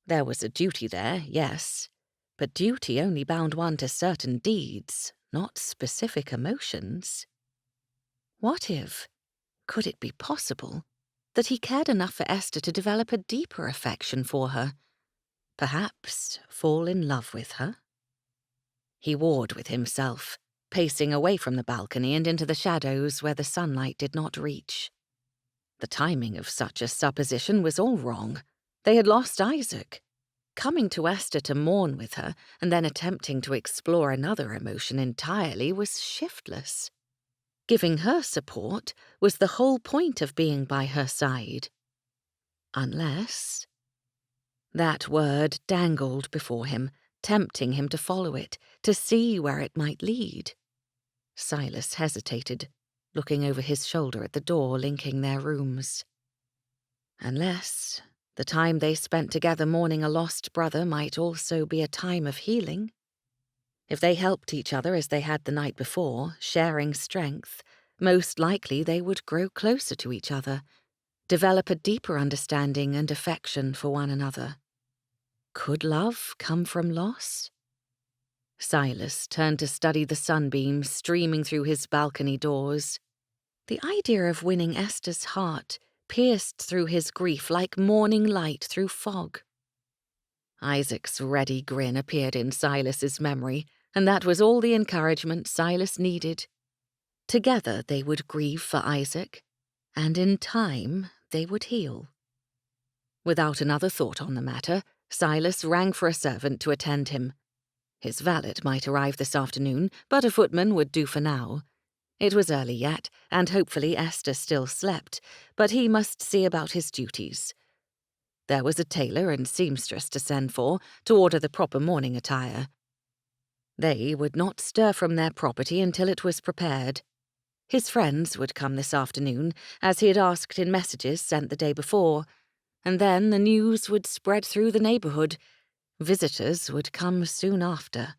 There was a duty there, yes, but duty only bound one to certain deeds, not specific emotions. What if, could it be possible, that he cared enough for Esther to develop a deeper affection for her, perhaps fall in love with her? He warred with himself, pacing away from the balcony and into the shadows where the sunlight did not reach. The timing of such a supposition was all wrong. They had lost Isaac. Coming to Esther to mourn with her and then attempting to explore another emotion entirely was shiftless. Giving her support was the whole point of being by her side. Unless... That word dangled before him, tempting him to follow it, to see where it might lead. Silas hesitated, looking over his shoulder at the door linking their rooms. Unless the time they spent together mourning a lost brother might also be a time of healing. If they helped each other as they had the night before, sharing strength, most likely they would grow closer to each other, develop a deeper understanding and affection for one another. Could love come from loss? Silas turned to study the sunbeams streaming through his balcony doors. The idea of winning Esther's heart pierced through his grief like morning light through fog. Isaac's ready grin appeared in Silas's memory, and that was all the encouragement Silas needed. Together they would grieve for Isaac, and in time they would heal. Without another thought on the matter, Silas rang for a servant to attend him. His valet might arrive this afternoon, but a footman would do for now. It was early yet, and hopefully Esther still slept, but he must see about his duties. There was a tailor and seamstress to send for to order the proper morning attire. They would not stir from their property until it was prepared. His friends would come this afternoon, as he had asked in messages sent the day before, and then the news would spread through the neighborhood. Visitors would come soon after.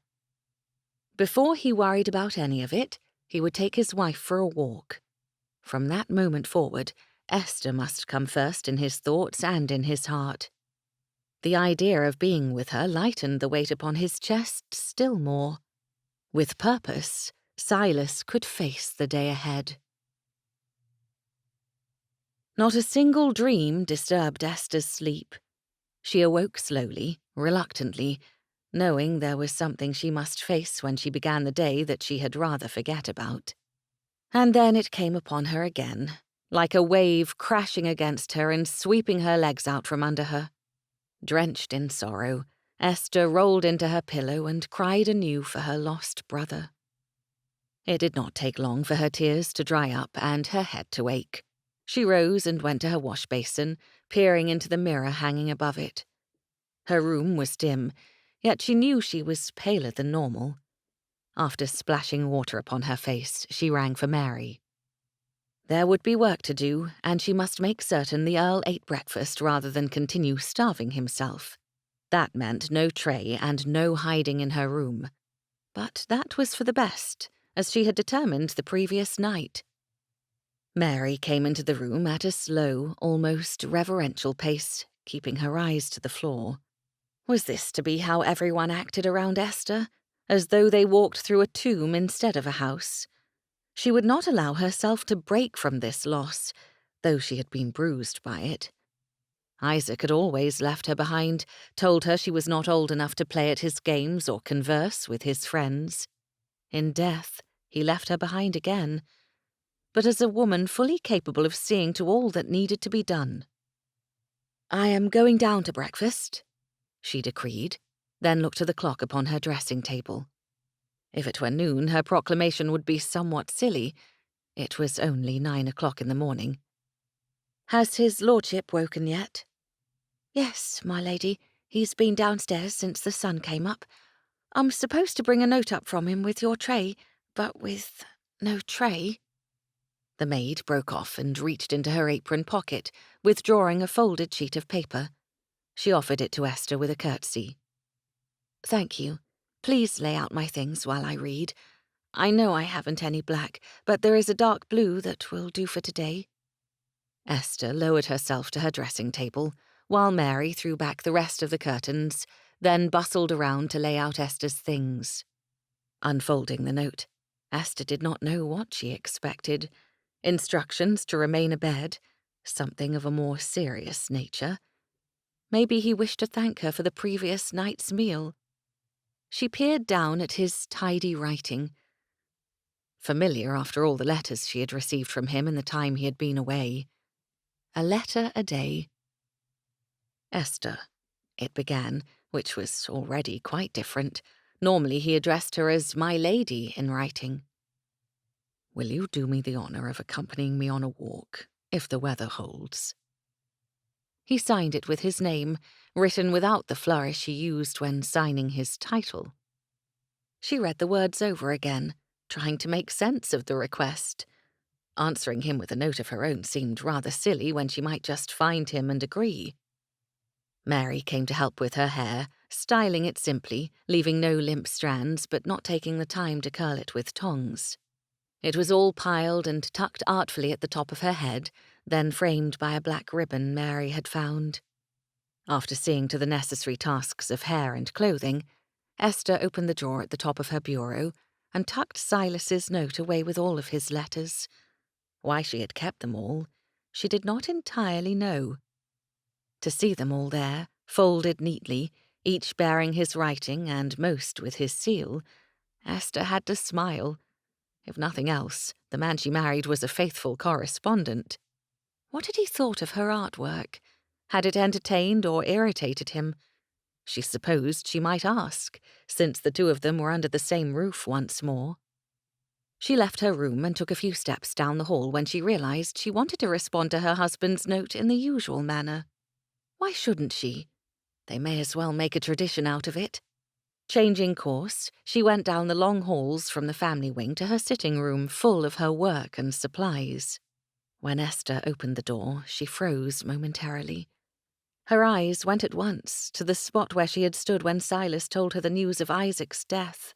Before he worried about any of it, he would take his wife for a walk. From that moment forward, Esther must come first in his thoughts and in his heart. The idea of being with her lightened the weight upon his chest still more. With purpose, Silas could face the day ahead. Not a single dream disturbed Esther's sleep. She awoke slowly, reluctantly, knowing there was something she must face when she began the day that she had rather forget about. And then it came upon her again, like a wave crashing against her and sweeping her legs out from under her. Drenched in sorrow, Esther rolled into her pillow and cried anew for her lost brother. It did not take long for her tears to dry up and her head to ache. She rose and went to her wash basin, peering into the mirror hanging above it. Her room was dim, yet she knew she was paler than normal. After splashing water upon her face, she rang for Mary. There would be work to do, and she must make certain the Earl ate breakfast rather than continue starving himself. That meant no tray and no hiding in her room. But that was for the best, as she had determined the previous night. Mary came into the room at a slow, almost reverential pace, keeping her eyes to the floor. Was this to be how everyone acted around Esther, as though they walked through a tomb instead of a house? She would not allow herself to break from this loss, though she had been bruised by it. Isaac had always left her behind, told her she was not old enough to play at his games or converse with his friends. In death, he left her behind again, but as a woman fully capable of seeing to all that needed to be done. "I am going down to breakfast," she decreed, then looked at the clock upon her dressing table. If it were noon, her proclamation would be somewhat silly. It was only 9 o'clock in the morning. "Has his lordship woken yet?" "Yes, my lady. He's been downstairs since the sun came up. I'm supposed to bring a note up from him with your tray, but with no tray." The maid broke off and reached into her apron pocket, withdrawing a folded sheet of paper. She offered it to Esther with a curtsy. "Thank you. Please lay out my things while I read. I know I haven't any black, but there is a dark blue that will do for today." Esther lowered herself to her dressing table, while Mary threw back the rest of the curtains, then bustled around to lay out Esther's things. Unfolding the note, Esther did not know what she expected. Instructions to remain abed, something of a more serious nature. Maybe he wished to thank her for the previous night's meal. She peered down at his tidy writing. Familiar after all the letters she had received from him in the time he had been away. A letter a day. "Esther," it began, which was already quite different. Normally he addressed her as my lady in writing. "Will you do me the honour of accompanying me on a walk, if the weather holds?" He signed it with his name, written without the flourish he used when signing his title. She read the words over again, trying to make sense of the request. Answering him with a note of her own seemed rather silly when she might just find him and agree. Mary came to help with her hair, styling it simply, leaving no limp strands but not taking the time to curl it with tongs. It was all piled and tucked artfully at the top of her head, then framed by a black ribbon Mary had found. After seeing to the necessary tasks of hair and clothing, Esther opened the drawer at the top of her bureau and tucked Silas's note away with all of his letters. Why she had kept them all, she did not entirely know. To see them all there, folded neatly, each bearing his writing and most with his seal, Esther had to smile. If nothing else, the man she married was a faithful correspondent. What had he thought of her artwork? Had it entertained or irritated him? She supposed she might ask, since the two of them were under the same roof once more. She left her room and took a few steps down the hall when she realized she wanted to respond to her husband's note in the usual manner. Why shouldn't she? They may as well make a tradition out of it. Changing course, she went down the long halls from the family wing to her sitting room full of her work and supplies. When Esther opened the door, she froze momentarily. Her eyes went at once to the spot where she had stood when Silas told her the news of Isaac's death.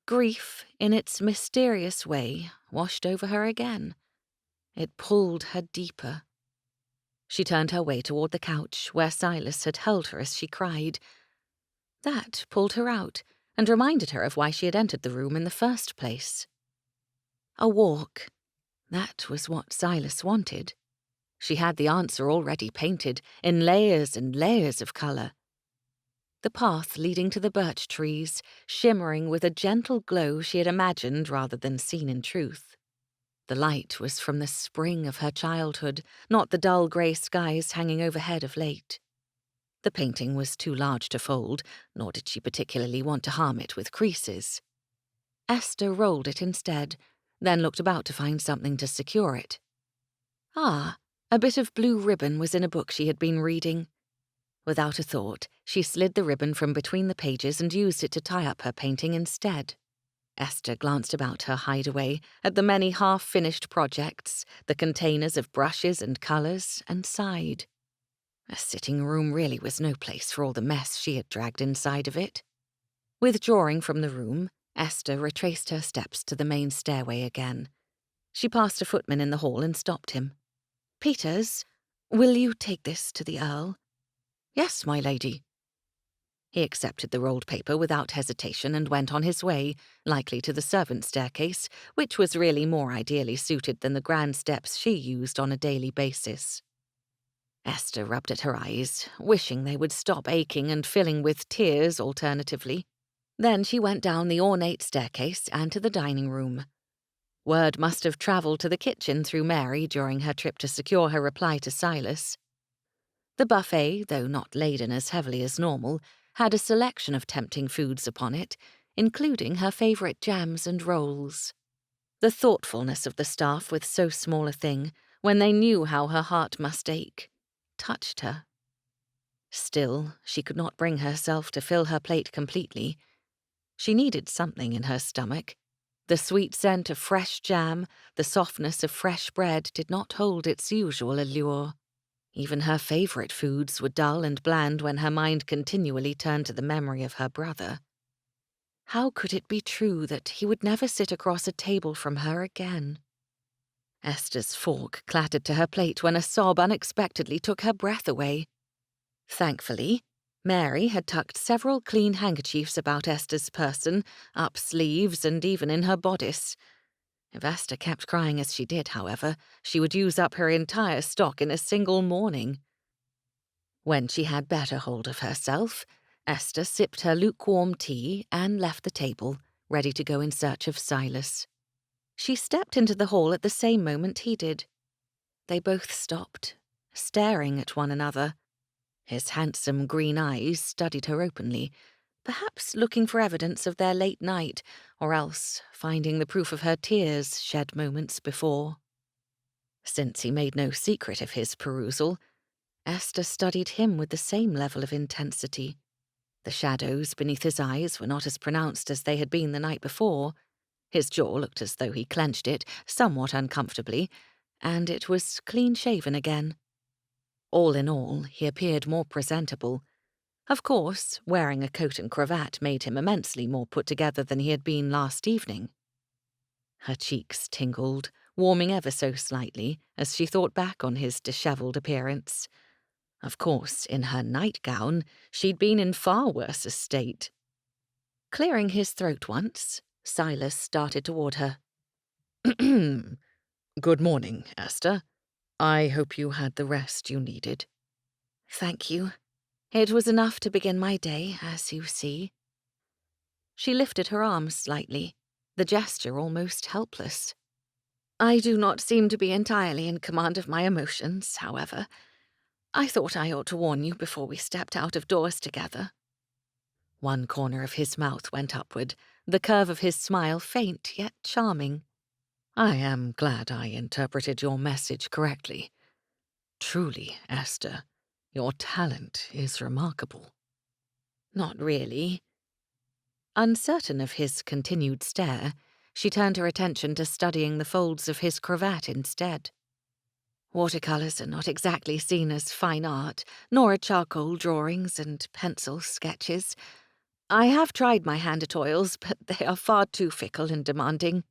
Grief, in its mysterious way, washed over her again. It pulled her deeper. She turned her way toward the couch where Silas had held her as she cried. That pulled her out and reminded her of why she had entered the room in the first place. A walk. That was what Silas wanted. She had the answer already painted, in layers and layers of colour. The path leading to the birch trees, shimmering with a gentle glow she had imagined rather than seen in truth. The light was from the spring of her childhood, not the dull grey skies hanging overhead of late. The painting was too large to fold, nor did she particularly want to harm it with creases. Esther rolled it instead, then looked about to find something to secure it. Ah, a bit of blue ribbon was in a book she had been reading. Without a thought, she slid the ribbon from between the pages and used it to tie up her painting instead. Esther glanced about her hideaway, at the many half-finished projects, the containers of brushes and colours, and sighed. A sitting room really was no place for all the mess she had dragged inside of it. Withdrawing from the room, Esther retraced her steps to the main stairway again. She passed a footman in the hall and stopped him. "Peters, will you take this to the Earl?" "Yes, my lady." He accepted the rolled paper without hesitation and went on his way, likely to the servants' staircase, which was really more ideally suited than the grand steps she used on a daily basis. Esther rubbed at her eyes, wishing they would stop aching and filling with tears alternatively. Then she went down the ornate staircase and to the dining room. Word must have travelled to the kitchen through Mary during her trip to secure her reply to Silas. The buffet, though not laden as heavily as normal, had a selection of tempting foods upon it, including her favourite jams and rolls. The thoughtfulness of the staff with so small a thing, when they knew how her heart must ache, touched her. Still, she could not bring herself to fill her plate completely. She needed something in her stomach. The sweet scent of fresh jam, the softness of fresh bread did not hold its usual allure. Even her favourite foods were dull and bland when her mind continually turned to the memory of her brother. How could it be true that he would never sit across a table from her again? Esther's fork clattered to her plate when a sob unexpectedly took her breath away. Thankfully, Mary had tucked several clean handkerchiefs about Esther's person, up sleeves and even in her bodice. If Esther kept crying as she did, however, she would use up her entire stock in a single morning. When she had better hold of herself, Esther sipped her lukewarm tea and left the table, ready to go in search of Silas. She stepped into the hall at the same moment he did. They both stopped, staring at one another. His handsome green eyes studied her openly, perhaps looking for evidence of their late night, or else finding the proof of her tears shed moments before. Since he made no secret of his perusal, Esther studied him with the same level of intensity. The shadows beneath his eyes were not as pronounced as they had been the night before. His jaw looked as though he clenched it, somewhat uncomfortably, and it was clean-shaven again. All in all, he appeared more presentable. Of course, wearing a coat and cravat made him immensely more put together than he had been last evening. Her cheeks tingled, warming ever so slightly as she thought back on his dishevelled appearance. Of course, in her nightgown, she'd been in far worse a state. Clearing his throat once, Silas started toward her. Good morning, Esther. I hope you had the rest you needed. Thank you. It was enough to begin my day, as you see. She lifted her arms slightly, the gesture almost helpless. I do not seem to be entirely in command of my emotions, however. I thought I ought to warn you before we stepped out of doors together. One corner of his mouth went upward, the curve of his smile faint yet charming. I am glad I interpreted your message correctly. Truly, Esther, your talent is remarkable. Not really. Uncertain of his continued stare, she turned her attention to studying the folds of his cravat instead. Watercolours are not exactly seen as fine art, nor are charcoal drawings and pencil sketches. I have tried my hand at oils, but they are far too fickle and demanding.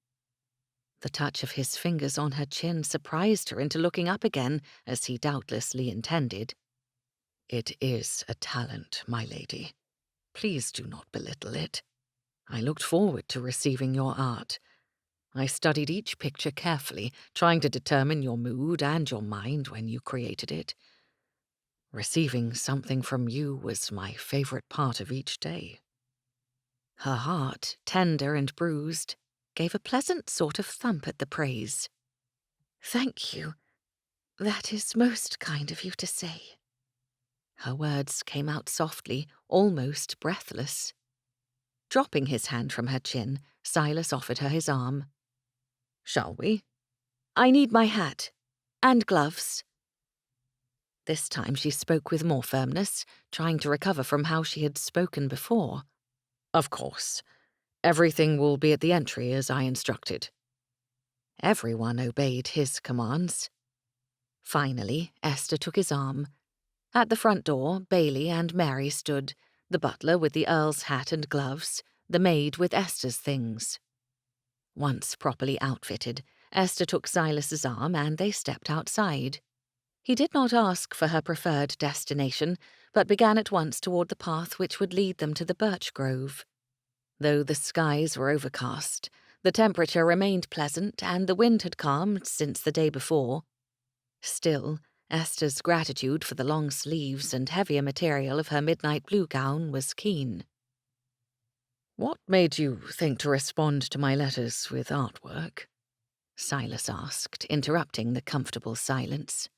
The touch of his fingers on her chin surprised her into looking up again, as he doubtlessly intended. It is a talent, my lady. Please do not belittle it. I looked forward to receiving your art. I studied each picture carefully, trying to determine your mood and your mind when you created it. Receiving something from you was my favorite part of each day. Her heart, tender and bruised, gave a pleasant sort of thump at the praise. Thank you. That is most kind of you to say. Her words came out softly, almost breathless. Dropping his hand from her chin, Silas offered her his arm. Shall we? I need my hat. And gloves. This time she spoke with more firmness, trying to recover from how she had spoken before. Of course. Everything will be at the entry as I instructed. Everyone obeyed his commands. Finally, Esther took his arm. At the front door, Bailey and Mary stood, the butler with the Earl's hat and gloves, the maid with Esther's things. Once properly outfitted, Esther took Silas's arm and they stepped outside. He did not ask for her preferred destination, but began at once toward the path which would lead them to the birch grove. Though the skies were overcast, the temperature remained pleasant and the wind had calmed since the day before. Still, Esther's gratitude for the long sleeves and heavier material of her midnight blue gown was keen. "What made you think to respond to my letters with artwork?" Silas asked, interrupting the comfortable silence.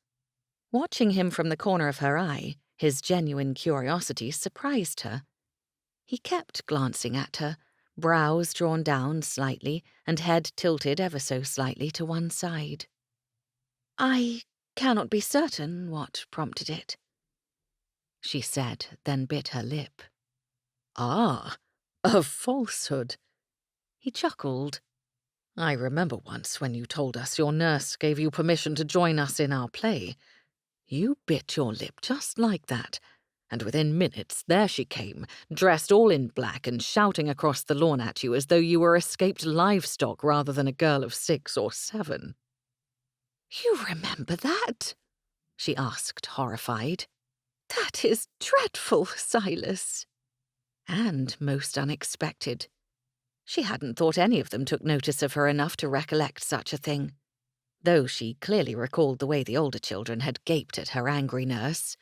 Watching him from the corner of her eye, his genuine curiosity surprised her. He kept glancing at her, brows drawn down slightly and head tilted ever so slightly to one side. "I cannot be certain what prompted it," she said, then bit her lip. "Ah, a falsehood." He chuckled. "I remember once when you told us your nurse gave you permission to join us in our play. You bit your lip just like that, and within minutes there she came, dressed all in black and shouting across the lawn at you as though you were escaped livestock rather than a girl of 6 or 7. "You remember that?" she asked, horrified. "That is dreadful, Silas." And most unexpected. She hadn't thought any of them took notice of her enough to recollect such a thing, though she clearly recalled the way the older children had gaped at her angry nurse,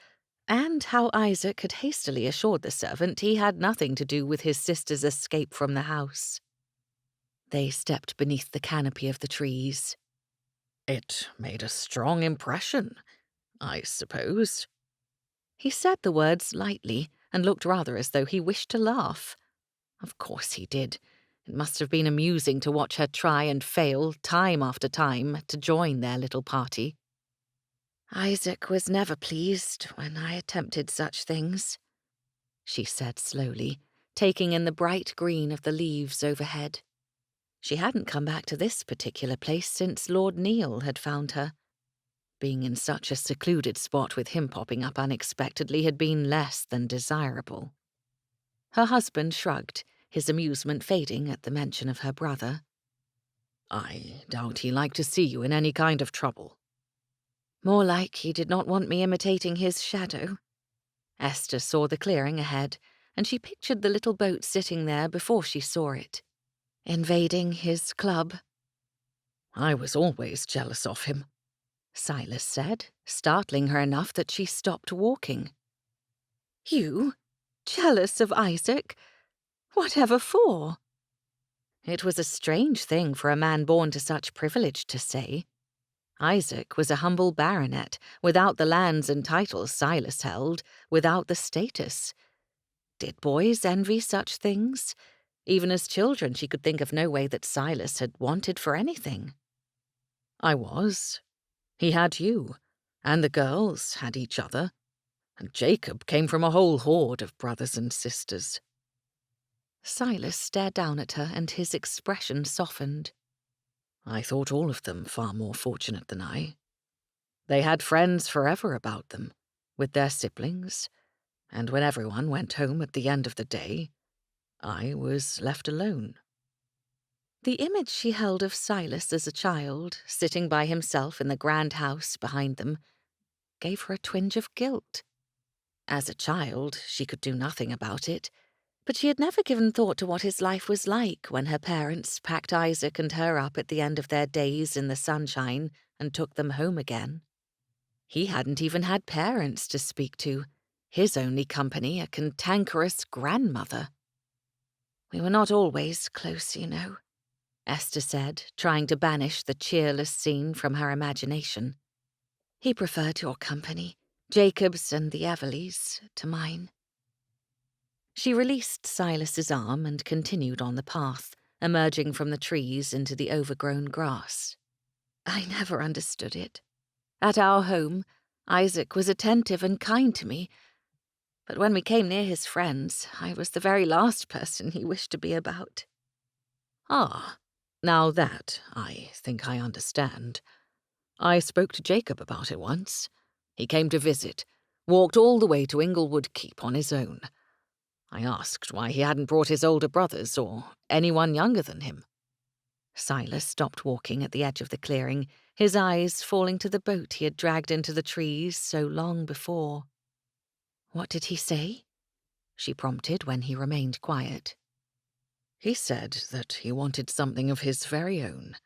and how Isaac had hastily assured the servant he had nothing to do with his sister's escape from the house. They stepped beneath the canopy of the trees. "It made a strong impression, I suppose." He said the words lightly and looked rather as though he wished to laugh. Of course he did. It must have been amusing to watch her try and fail, time after time, to join their little party. "Isaac was never pleased when I attempted such things," she said slowly, taking in the bright green of the leaves overhead. She hadn't come back to this particular place since Lord Neil had found her. Being in such a secluded spot with him popping up unexpectedly had been less than desirable. Her husband shrugged, his amusement fading at the mention of her brother. "I doubt he liked to see you in any kind of trouble." "More like he did not want me imitating his shadow." Esther saw the clearing ahead, and she pictured the little boat sitting there before she saw it. Invading his club. "I was always jealous of him," Silas said, startling her enough that she stopped walking. "You? Jealous of Isaac? Whatever for?" It was a strange thing for a man born to such privilege to say. Isaac was a humble baronet, without the lands and titles Silas held, without the status. Did boys envy such things? Even as children, she could think of no way that Silas had wanted for anything. "I was. He had you, and the girls had each other, and Jacob came from a whole horde of brothers and sisters." Silas stared down at her, and his expression softened. "I thought all of them far more fortunate than I. They had friends forever about them, with their siblings, and when everyone went home at the end of the day, I was left alone." The image she held of Silas as a child, sitting by himself in the grand house behind them, gave her a twinge of guilt. As a child, she could do nothing about it, but she had never given thought to what his life was like when her parents packed Isaac and her up at the end of their days in the sunshine and took them home again. He hadn't even had parents to speak to, his only company a cantankerous grandmother. "We were not always close, you know," Esther said, trying to banish the cheerless scene from her imagination. "He preferred your company, Jacob's and the Everleys, to mine." She released Silas's arm and continued on the path, emerging from the trees into the overgrown grass. "I never understood it. At our home, Isaac was attentive and kind to me, but when we came near his friends, I was the very last person he wished to be about." "Ah, now that, I think I understand. I spoke to Jacob about it once. He came to visit, walked all the way to Inglewood Keep on his own. I asked why he hadn't brought his older brothers or anyone younger than him." Silas stopped walking at the edge of the clearing, his eyes falling to the boat he had dragged into the trees so long before. "What did he say?" she prompted when he remained quiet. "He said that he wanted something of his very own,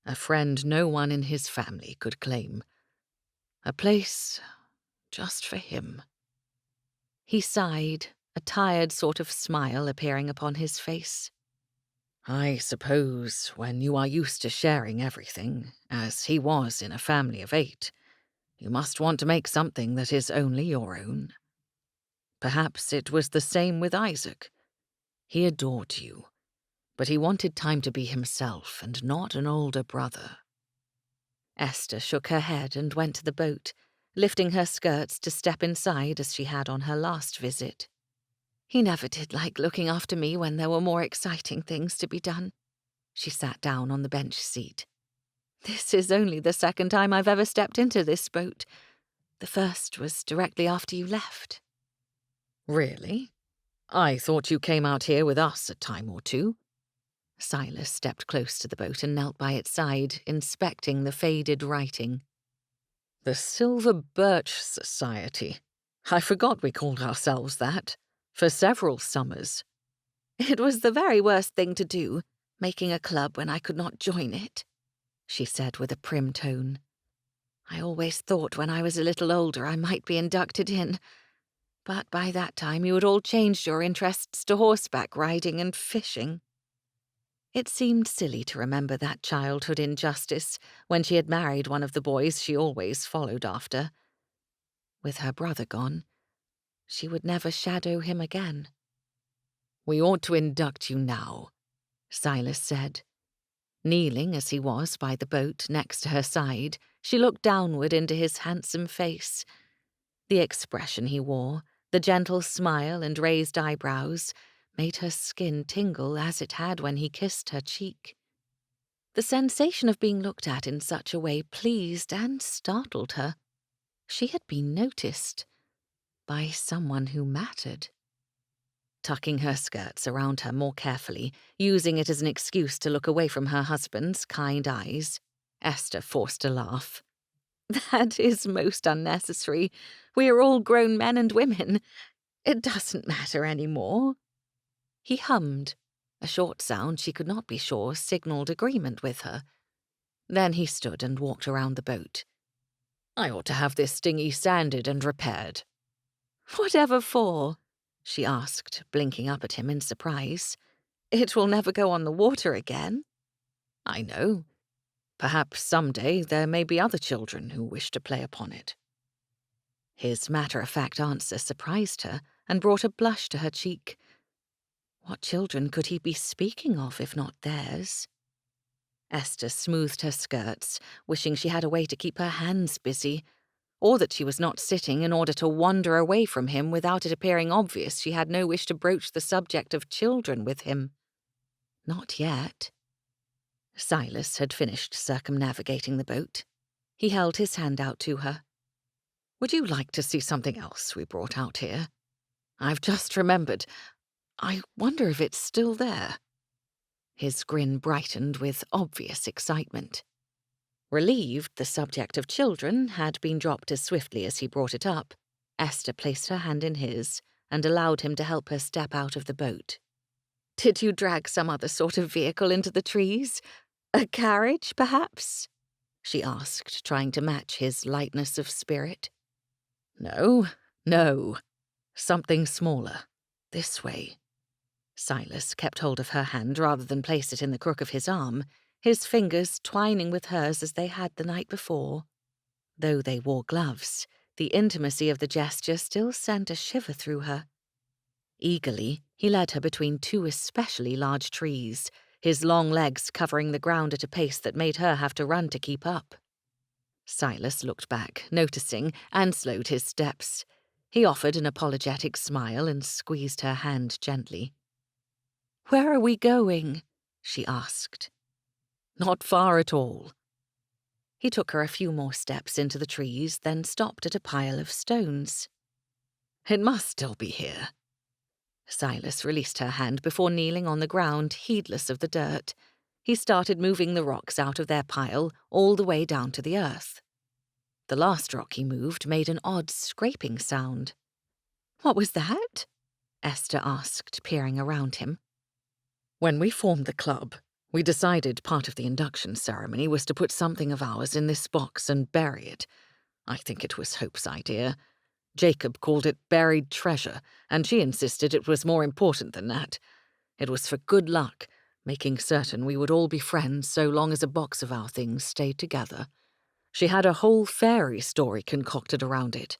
a friend no one in his family could claim, a place just for him." He sighed, a tired sort of smile appearing upon his face. I suppose when you are used to sharing everything, as he was in a family of 8, you must want to make something that is only your own. Perhaps it was the same with Isaac. He adored you, but he wanted time to be himself and not an older brother. Esther shook her head and went to the boat, lifting her skirts to step inside as she had on her last visit. He never did like looking after me when there were more exciting things to be done. She sat down on the bench seat. This is only the second time I've ever stepped into this boat. The first was directly after you left. Really? I thought you came out here with us a time or two. Silas stepped close to the boat and knelt by its side, inspecting the faded writing. The Silver Birch Society. I forgot we called ourselves that. For several summers. It was the very worst thing to do, making a club when I could not join it, she said with a prim tone. I always thought when I was a little older I might be inducted in, but by that time you had all changed your interests to horseback riding and fishing. It seemed silly to remember that childhood injustice when she had married one of the boys she always followed after. With her brother gone, she would never shadow him again. We ought to induct you now, Silas said. Kneeling as he was by the boat next to her side, she looked downward into his handsome face. The expression he wore, the gentle smile and raised eyebrows, made her skin tingle as it had when he kissed her cheek. The sensation of being looked at in such a way pleased and startled her. She had been noticed by someone who mattered. Tucking her skirts around her more carefully, using it as an excuse to look away from her husband's kind eyes, Esther forced a laugh. That is most unnecessary. We are all grown men and women. It doesn't matter any more. He hummed. A short sound she could not be sure signalled agreement with her. Then he stood and walked around the boat. I ought to have this dinghy sanded and repaired. Whatever for? She asked, blinking up at him in surprise. It will never go on the water again. I know. Perhaps someday there may be other children who wish to play upon it. His matter-of-fact answer surprised her and brought a blush to her cheek. What children could he be speaking of if not theirs? Esther smoothed her skirts, wishing she had a way to keep her hands busy, or that she was not sitting in order to wander away from him without it appearing obvious she had no wish to broach the subject of children with him. Not yet. Silas had finished circumnavigating the boat. He held his hand out to her. Would you like to see something else we brought out here? I've just remembered. I wonder if it's still there. His grin brightened with obvious excitement. Relieved the subject of children had been dropped as swiftly as he brought it up, Esther placed her hand in his and allowed him to help her step out of the boat. Did you drag some other sort of vehicle into the trees? A carriage, perhaps? She asked, trying to match his lightness of spirit. No. Something smaller. This way. Silas kept hold of her hand rather than place it in the crook of his arm, his fingers twining with hers as they had the night before. Though they wore gloves, the intimacy of the gesture still sent a shiver through her. Eagerly, he led her between 2 especially large trees, his long legs covering the ground at a pace that made her have to run to keep up. Silas looked back, noticing, and slowed his steps. He offered an apologetic smile and squeezed her hand gently. "Where are we going?" she asked. Not far at all. He took her a few more steps into the trees, then stopped at a pile of stones. It must still be here. Silas released her hand before kneeling on the ground, heedless of the dirt. He started moving the rocks out of their pile all the way down to the earth. The last rock he moved made an odd scraping sound. "What was that?" Esther asked, peering around him. When we formed the club, we decided part of the induction ceremony was to put something of ours in this box and bury it. I think it was Hope's idea. Jacob called it buried treasure, and she insisted it was more important than that. It was for good luck, making certain we would all be friends so long as a box of our things stayed together. She had a whole fairy story concocted around it.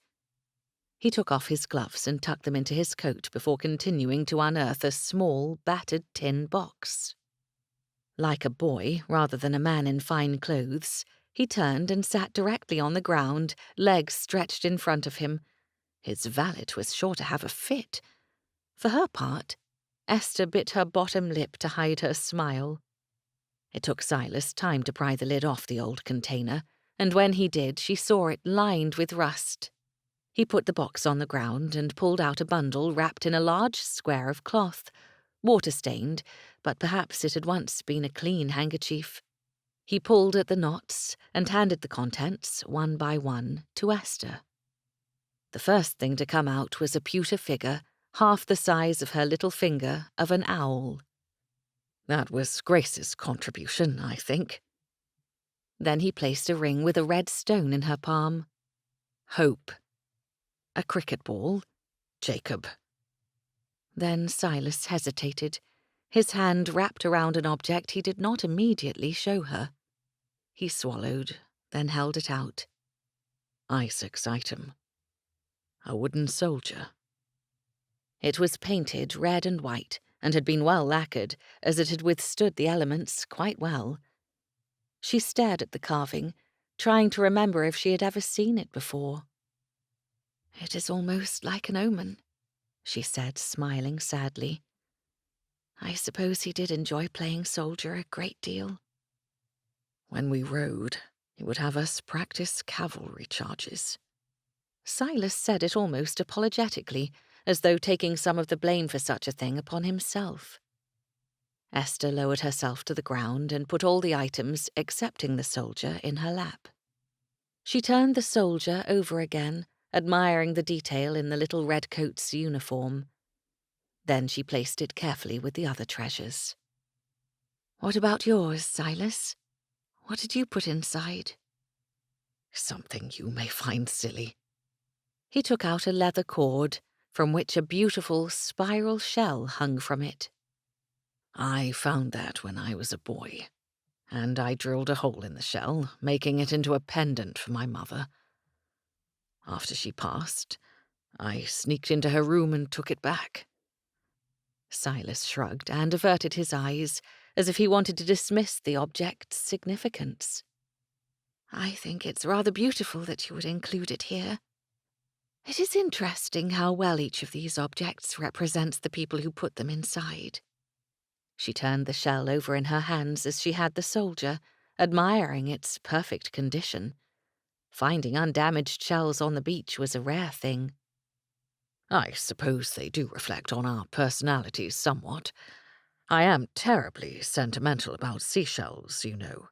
He took off his gloves and tucked them into his coat before continuing to unearth a small, battered tin box. Like a boy, rather than a man in fine clothes, he turned and sat directly on the ground, legs stretched in front of him. His valet was sure to have a fit. For her part, Esther bit her bottom lip to hide her smile. It took Silas time to pry the lid off the old container, and when he did, she saw it lined with rust. He put the box on the ground and pulled out a bundle wrapped in a large square of cloth, water-stained, but perhaps it had once been a clean handkerchief. He pulled at the knots and handed the contents, one by one, to Esther. The first thing to come out was a pewter figure, half the size of her little finger, of an owl. That was Grace's contribution, I think. Then he placed a ring with a red stone in her palm. Hope. A cricket ball. Jacob. Then Silas hesitated, his hand wrapped around an object he did not immediately show her. He swallowed, then held it out. Isaac's item. A wooden soldier. It was painted red and white, and had been well lacquered, as it had withstood the elements quite well. She stared at the carving, trying to remember if she had ever seen it before. "It is almost like an omen," she said, smiling sadly. "I suppose he did enjoy playing soldier a great deal." "When we rode, he would have us practice cavalry charges." Silas said it almost apologetically, as though taking some of the blame for such a thing upon himself. Esther lowered herself to the ground and put all the items, excepting the soldier, in her lap. She turned the soldier over again, admiring the detail in the little redcoat's uniform. Then she placed it carefully with the other treasures. "What about yours, Silas? What did you put inside?" "Something you may find silly." He took out a leather cord, from which a beautiful spiral shell hung from it. "I found that when I was a boy, and I drilled a hole in the shell, making it into a pendant for my mother. After she passed, I sneaked into her room and took it back." Silas shrugged and averted his eyes, as if he wanted to dismiss the object's significance. "I think it's rather beautiful that you would include it here. It is interesting how well each of these objects represents the people who put them inside." She turned the shell over in her hands as she had the soldier, admiring its perfect condition. Finding undamaged shells on the beach was a rare thing. "I suppose they do reflect on our personalities somewhat. I am terribly sentimental about seashells, you know."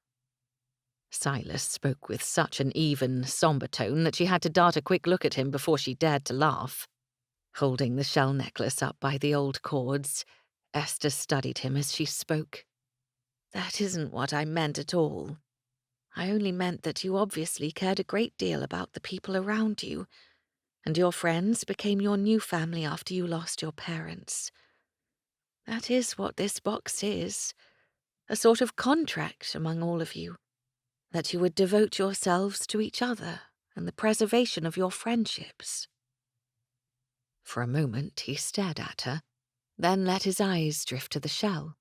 Silas spoke with such an even, somber tone that she had to dart a quick look at him before she dared to laugh. Holding the shell necklace up by the old cords, Esther studied him as she spoke. "That isn't what I meant at all. I only meant that you obviously cared a great deal about the people around you, and your friends became your new family after you lost your parents. That is what this box is, a sort of contract among all of you, that you would devote yourselves to each other and the preservation of your friendships." For a moment he stared at her, then let his eyes drift to the shell.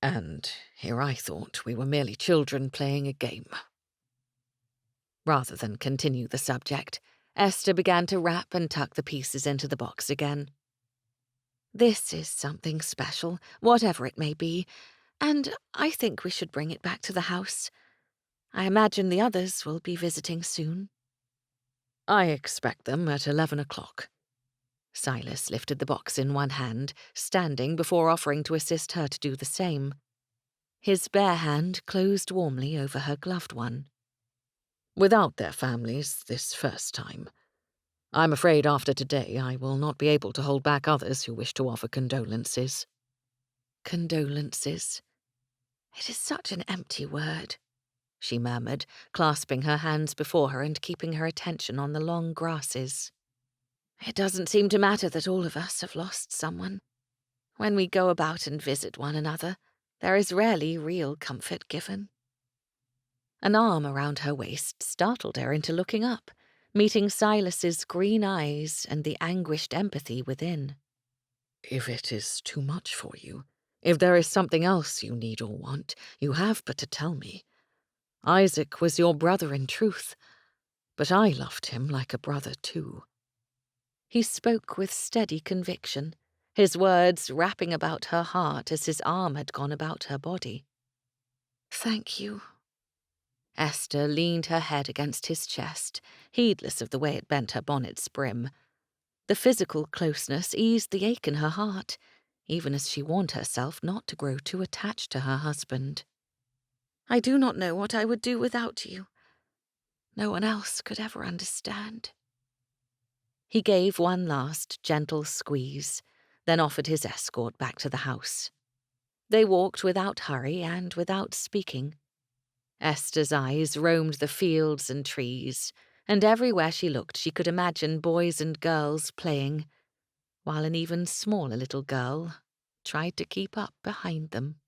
"And here I thought we were merely children playing a game." Rather than continue the subject, Esther began to wrap and tuck the pieces into the box again. "This is something special, whatever it may be, and I think we should bring it back to the house. I imagine the others will be visiting soon." "I expect them at 11 o'clock. Silas lifted the box in one hand, standing before offering to assist her to do the same. His bare hand closed warmly over her gloved one. "Without their families this first time. I'm afraid after today I will not be able to hold back others who wish to offer condolences." "Condolences. It is such an empty word," she murmured, clasping her hands before her and keeping her attention on the long grasses. It doesn't seem to matter that all of us have lost someone. When we go about and visit one another, there is rarely real comfort given." An arm around her waist startled her into looking up, meeting Silas's green eyes and the anguished empathy within. "If it is too much for you, if there is something else you need or want, you have but to tell me. Isaac was your brother in truth, but I loved him like a brother too." He spoke with steady conviction, his words wrapping about her heart as his arm had gone about her body. "Thank you." Esther leaned her head against his chest, heedless of the way it bent her bonnet's brim. The physical closeness eased the ache in her heart, even as she warned herself not to grow too attached to her husband. "I do not know what I would do without you. No one else could ever understand." He gave one last gentle squeeze, then offered his escort back to the house. They walked without hurry and without speaking. Esther's eyes roamed the fields and trees, and everywhere she looked she could imagine boys and girls playing, while an even smaller little girl tried to keep up behind them.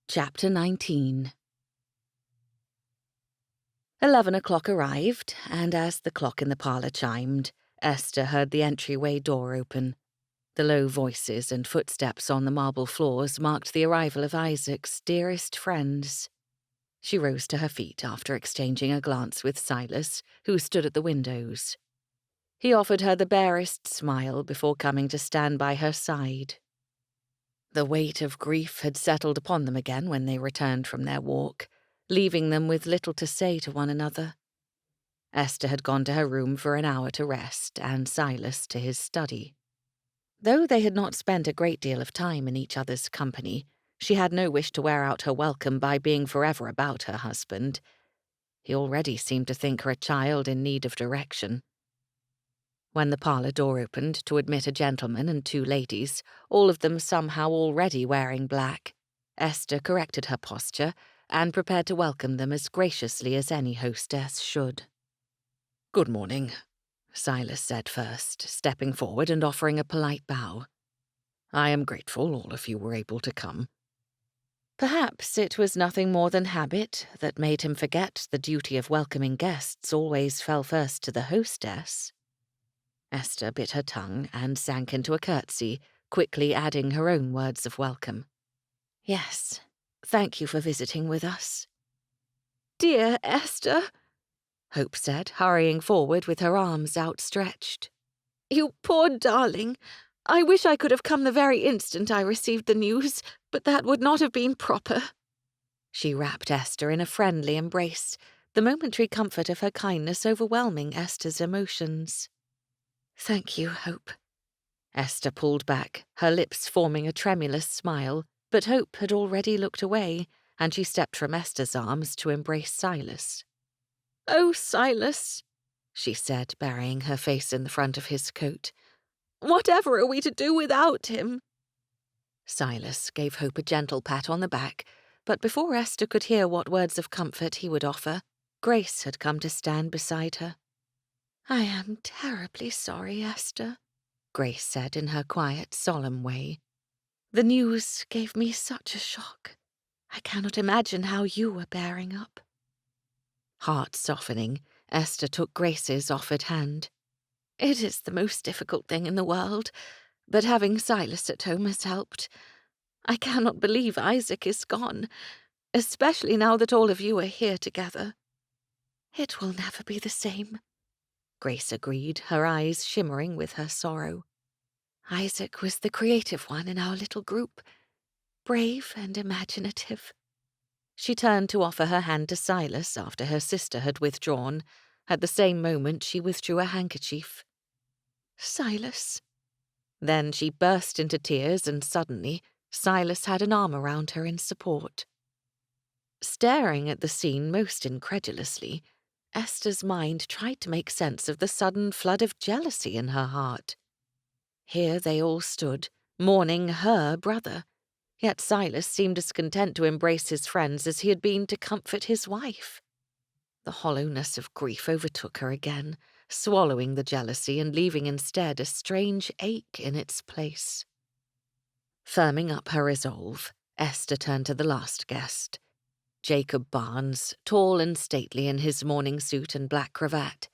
Chapter 19. 11 o'clock arrived, and as the clock in the parlour chimed, Esther heard the entryway door open. The low voices and footsteps on the marble floors marked the arrival of Isaac's dearest friends. She rose to her feet after exchanging a glance with Silas, who stood at the windows. He offered her the barest smile before coming to stand by her side. The weight of grief had settled upon them again when they returned from their walk, leaving them with little to say to one another. Esther had gone to her room for an hour to rest, and Silas to his study. Though they had not spent a great deal of time in each other's company, she had no wish to wear out her welcome by being forever about her husband. He already seemed to think her a child in need of direction. When the parlour door opened to admit a gentleman and 2 ladies, all of them somehow already wearing black, Esther corrected her posture and prepared to welcome them as graciously as any hostess should. "Good morning," Silas said first, stepping forward and offering a polite bow. "I am grateful all of you were able to come." Perhaps it was nothing more than habit that made him forget the duty of welcoming guests always fell first to the hostess. Esther bit her tongue and sank into a curtsy, quickly adding her own words of welcome. "Yes, thank you for visiting with us." "Dear Esther," Hope said, hurrying forward with her arms outstretched. "You poor darling. I wish I could have come the very instant I received the news, but that would not have been proper." She wrapped Esther in a friendly embrace, the momentary comfort of her kindness overwhelming Esther's emotions. "Thank you, Hope." Esther pulled back, her lips forming a tremulous smile, but Hope had already looked away, and she stepped from Esther's arms to embrace Silas. "Oh, Silas," she said, burying her face in the front of his coat. "Whatever are we to do without him?" Silas gave Hope a gentle pat on the back, but before Esther could hear what words of comfort he would offer, Grace had come to stand beside her. "I am terribly sorry, Esther," Grace said in her quiet, solemn way. "The news gave me such a shock. I cannot imagine how you are bearing up." Heart softening, Esther took Grace's offered hand. "It is the most difficult thing in the world, but having Silas at home has helped. I cannot believe Isaac is gone, especially now that all of you are here together." "It will never be the same," Grace agreed, her eyes shimmering with her sorrow. "Isaac was the creative one in our little group, brave and imaginative." She turned to offer her hand to Silas after her sister had withdrawn. At the same moment she withdrew a handkerchief. "Silas." Then she burst into tears, and suddenly Silas had an arm around her in support. Staring at the scene most incredulously, Esther's mind tried to make sense of the sudden flood of jealousy in her heart. Here they all stood, mourning her brother, yet Silas seemed as content to embrace his friends as he had been to comfort his wife. The hollowness of grief overtook her again, swallowing the jealousy and leaving instead a strange ache in its place. Firming up her resolve, Esther turned to the last guest. Jacob Barnes, tall and stately in his morning suit and black cravat.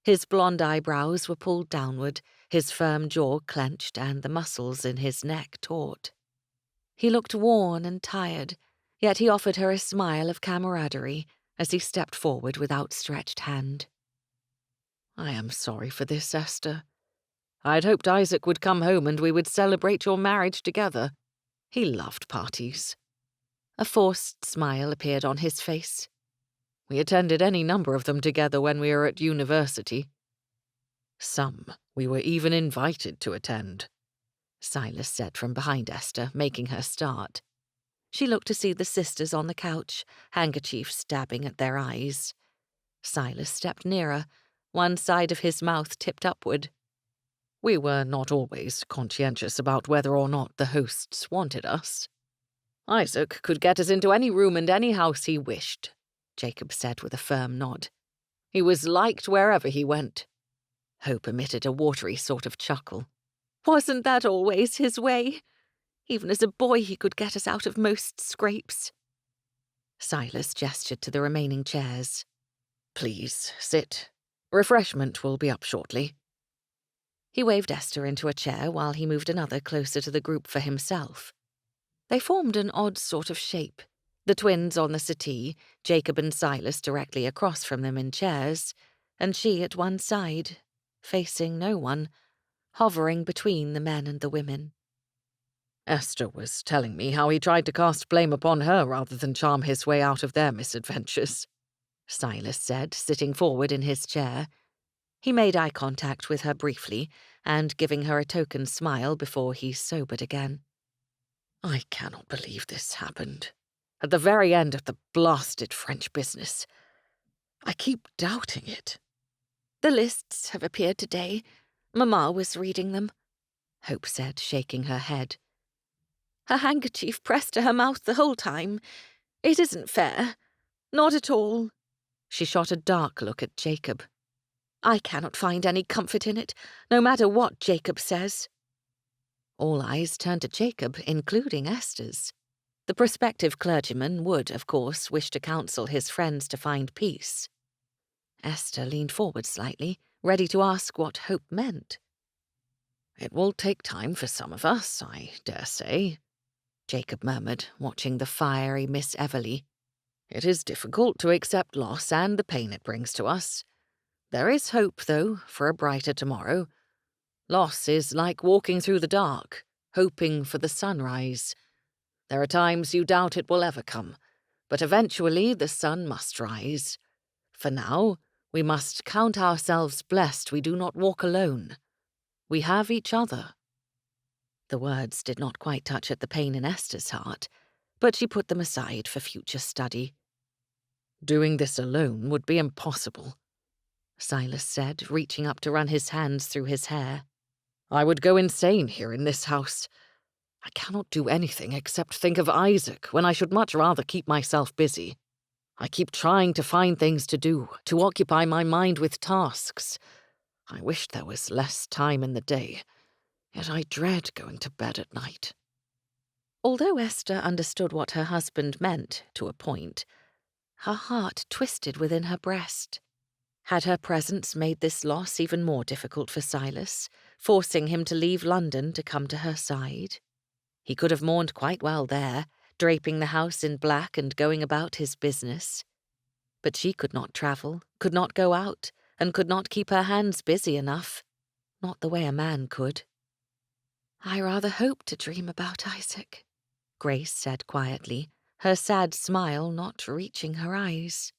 His blonde eyebrows were pulled downward, his firm jaw clenched, and the muscles in his neck taut. He looked worn and tired, yet he offered her a smile of camaraderie as he stepped forward with outstretched hand. "I am sorry for this, Esther. I'd hoped Isaac would come home and we would celebrate your marriage together. He loved parties." A forced smile appeared on his face. "We attended any number of them together when we were at university. Some we were even invited to attend," Silas said from behind Esther, making her start. She looked to see the sisters on the couch, handkerchiefs dabbing at their eyes. Silas stepped nearer, one side of his mouth tipped upward. "We were not always conscientious about whether or not the hosts wanted us. Isaac could get us into any room and any house he wished," Jacob said with a firm nod. "He was liked wherever he went." Hope emitted a watery sort of chuckle. "Wasn't that always his way? Even as a boy he could get us out of most scrapes." Silas gestured to the remaining chairs. "Please, sit. Refreshment will be up shortly." He waved Esther into a chair while he moved another closer to the group for himself. They formed an odd sort of shape, the twins on the settee, Jacob and Silas directly across from them in chairs, and she at one side, facing no one, hovering between the men and the women. Esther was telling me how he tried to cast blame upon her rather than charm his way out of their misadventures," Silas said, sitting forward in his chair. He made eye contact with her briefly, and giving her a token smile before he sobered again. "I cannot believe this happened. At the very end of the blasted French business. I keep doubting it." "The lists have appeared today. Mamma was reading them," Hope said, shaking her head. "Her handkerchief pressed to her mouth the whole time. It isn't fair. Not at all." She shot a dark look at Jacob. "I cannot find any comfort in it, no matter what Jacob says." All eyes turned to Jacob, including Esther's. The prospective clergyman would, of course, wish to counsel his friends to find peace. Esther leaned forward slightly, ready to ask what Hope meant. "It will take time for some of us, I dare say," Jacob murmured, watching the fiery Miss Everleigh. "It is difficult to accept loss and the pain it brings to us. There is hope, though, for a brighter tomorrow. Loss is like walking through the dark, hoping for the sunrise. There are times you doubt it will ever come, but eventually the sun must rise. For now, we must count ourselves blessed we do not walk alone. We have each other." The words did not quite touch at the pain in Esther's heart, but she put them aside for future study. "Doing this alone would be impossible," Silas said, reaching up to run his hands through his hair. "I would go insane here in this house. I cannot do anything except think of Isaac when I should much rather keep myself busy. I keep trying to find things to do, to occupy my mind with tasks. I wish there was less time in the day, yet I dread going to bed at night." Although Esther understood what her husband meant, to a point, her heart twisted within her breast. Had her presence made this loss even more difficult for Silas, forcing him to leave London to come to her side? He could have mourned quite well there, draping the house in black and going about his business. But she could not travel, could not go out, and could not keep her hands busy enough. Not the way a man could. "I rather hope to dream about Isaac," Grace said quietly, her sad smile not reaching her eyes.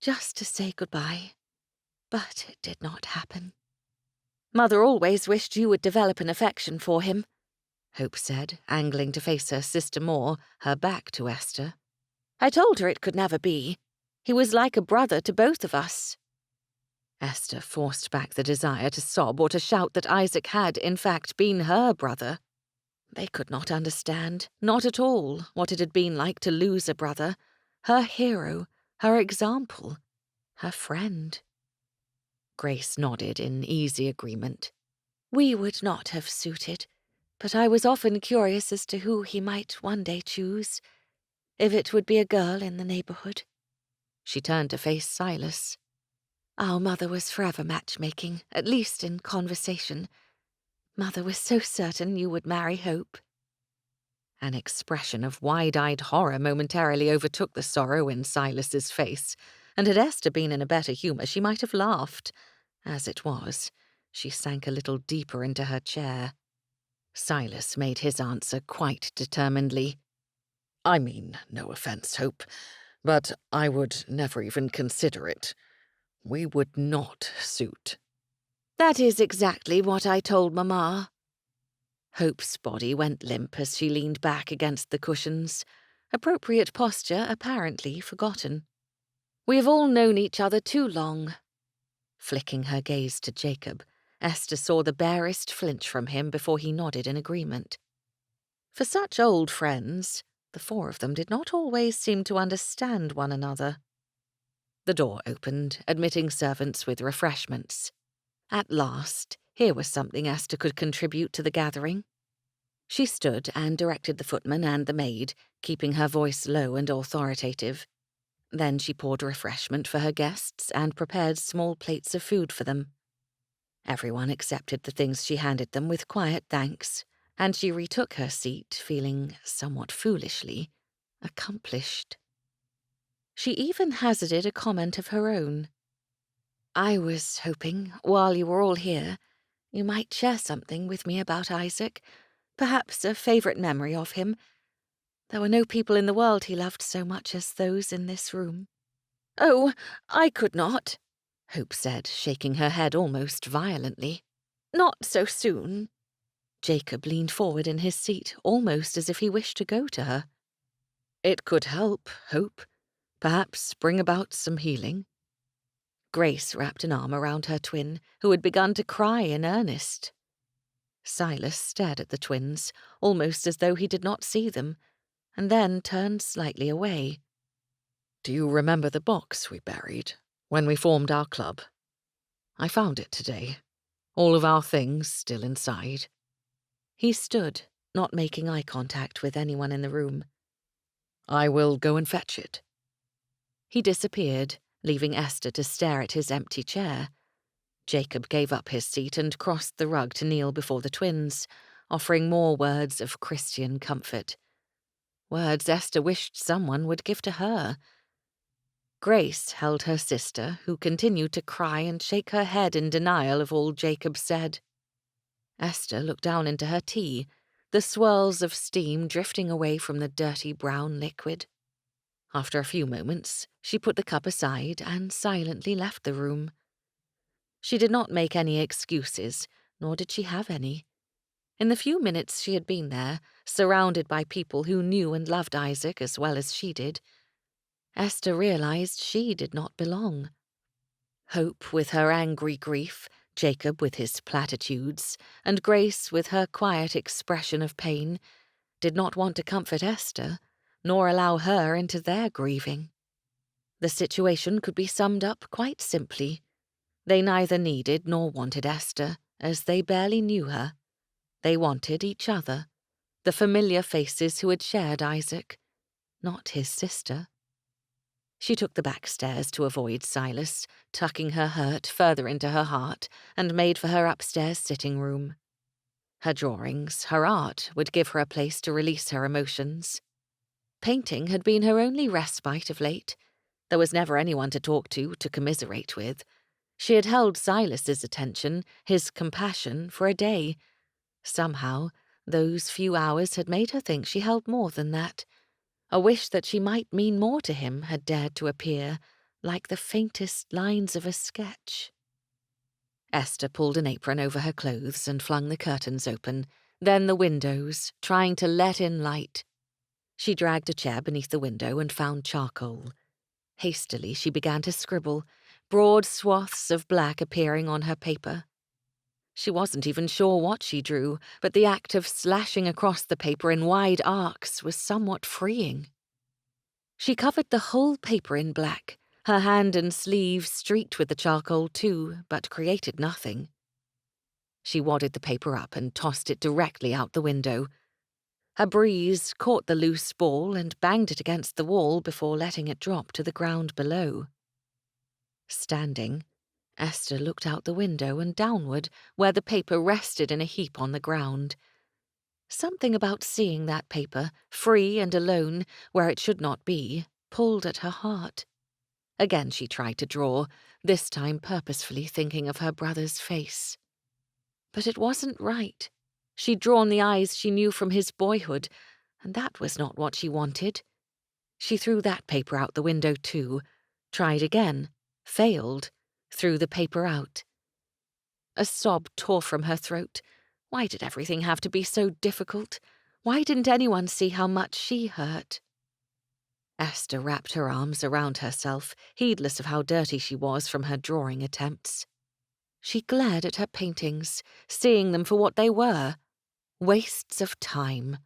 "Just to say goodbye. But it did not happen." "Mother always wished you would develop an affection for him," Hope said, angling to face her sister more, her back to Esther. "I told her it could never be. He was like a brother to both of us." Esther forced back the desire to sob or to shout that Isaac had, in fact, been her brother. They could not understand, not at all, what it had been like to lose a brother, her hero, her example. Her friend. Grace nodded in easy agreement. We would not have suited, but I was often curious as to who he might one day choose, if it would be a girl in the neighborhood. She turned to face Silas. Our mother was forever matchmaking, at least in conversation. Mother was so certain you would marry Hope. An expression of wide-eyed horror momentarily overtook the sorrow in Silas's face, and had Esther been in a better humour she might have laughed. As it was, she sank a little deeper into her chair. Silas made his answer quite determinedly. I mean, no offence, Hope, but I would never even consider it. We would not suit. That is exactly what I told Mamma. Hope's body went limp as she leaned back against the cushions, appropriate posture apparently forgotten. We have all known each other too long. Flicking her gaze to Jacob, Esther saw the barest flinch from him before he nodded in agreement. For such old friends, the four of them did not always seem to understand one another. The door opened, admitting servants with refreshments. At last, here was something Esther could contribute to the gathering. She stood and directed the footman and the maid, keeping her voice low and authoritative. Then she poured refreshment for her guests and prepared small plates of food for them. Everyone accepted the things she handed them with quiet thanks, and she retook her seat, feeling, somewhat foolishly, accomplished. She even hazarded a comment of her own. I was hoping, while you were all here, you might share something with me about Isaac, perhaps a favourite memory of him. There were no people in the world he loved so much as those in this room. Oh, I could not, Hope said, shaking her head almost violently. Not so soon. Jacob leaned forward in his seat, almost as if he wished to go to her. It could help, Hope. Perhaps bring about some healing. Grace wrapped an arm around her twin, who had begun to cry in earnest. Silas stared at the twins, almost as though he did not see them, and then turned slightly away. Do you remember the box we buried when we formed our club? I found it today, all of our things still inside. He stood, not making eye contact with anyone in the room. I will go and fetch it. He disappeared, leaving Esther to stare at his empty chair. Jacob gave up his seat and crossed the rug to kneel before the twins, offering more words of Christian comfort. Words Esther wished someone would give to her. Grace held her sister, who continued to cry and shake her head in denial of all Jacob said. Esther looked down into her tea, the swirls of steam drifting away from the dirty brown liquid. After a few moments, she put the cup aside and silently left the room. She did not make any excuses, nor did she have any. In the few minutes she had been there, surrounded by people who knew and loved Isaac as well as she did, Esther realized she did not belong. Hope with her angry grief, Jacob with his platitudes, and Grace with her quiet expression of pain, did not want to comfort Esther, nor allow her into their grieving. The situation could be summed up quite simply. They neither needed nor wanted Esther, as they barely knew her. They wanted each other, the familiar faces who had shared Isaac, not his sister. She took the back stairs to avoid Silas, tucking her hurt further into her heart, and made for her upstairs sitting room. Her drawings, her art, would give her a place to release her emotions. Painting had been her only respite of late. There was never anyone to talk to commiserate with. She had held Silas's attention, his compassion, for a day. Somehow, those few hours had made her think she held more than that. A wish that she might mean more to him had dared to appear, like the faintest lines of a sketch. Esther pulled an apron over her clothes and flung the curtains open, then the windows, trying to let in light. She dragged a chair beneath the window and found charcoal. Hastily she began to scribble, broad swaths of black appearing on her paper. She wasn't even sure what she drew, but the act of slashing across the paper in wide arcs was somewhat freeing. She covered the whole paper in black, Her hand and sleeve streaked with the charcoal too, but created nothing. She wadded the paper up and tossed it directly out the window. A breeze caught the loose ball and banged it against the wall before letting it drop to the ground below. Standing, Esther looked out the window and downward, where the paper rested in a heap on the ground. Something about seeing that paper, free and alone, where it should not be, pulled at her heart. Again she tried to draw, this time purposefully thinking of her brother's face. But it wasn't right. She'd drawn the eyes she knew from his boyhood, and that was not what she wanted. She threw that paper out the window too, tried again, failed, threw the paper out. A sob tore from her throat. Why did everything have to be so difficult? Why didn't anyone see how much she hurt? Esther wrapped her arms around herself, heedless of how dirty she was from her drawing attempts. She glared at her paintings, seeing them for what they were, wastes of time.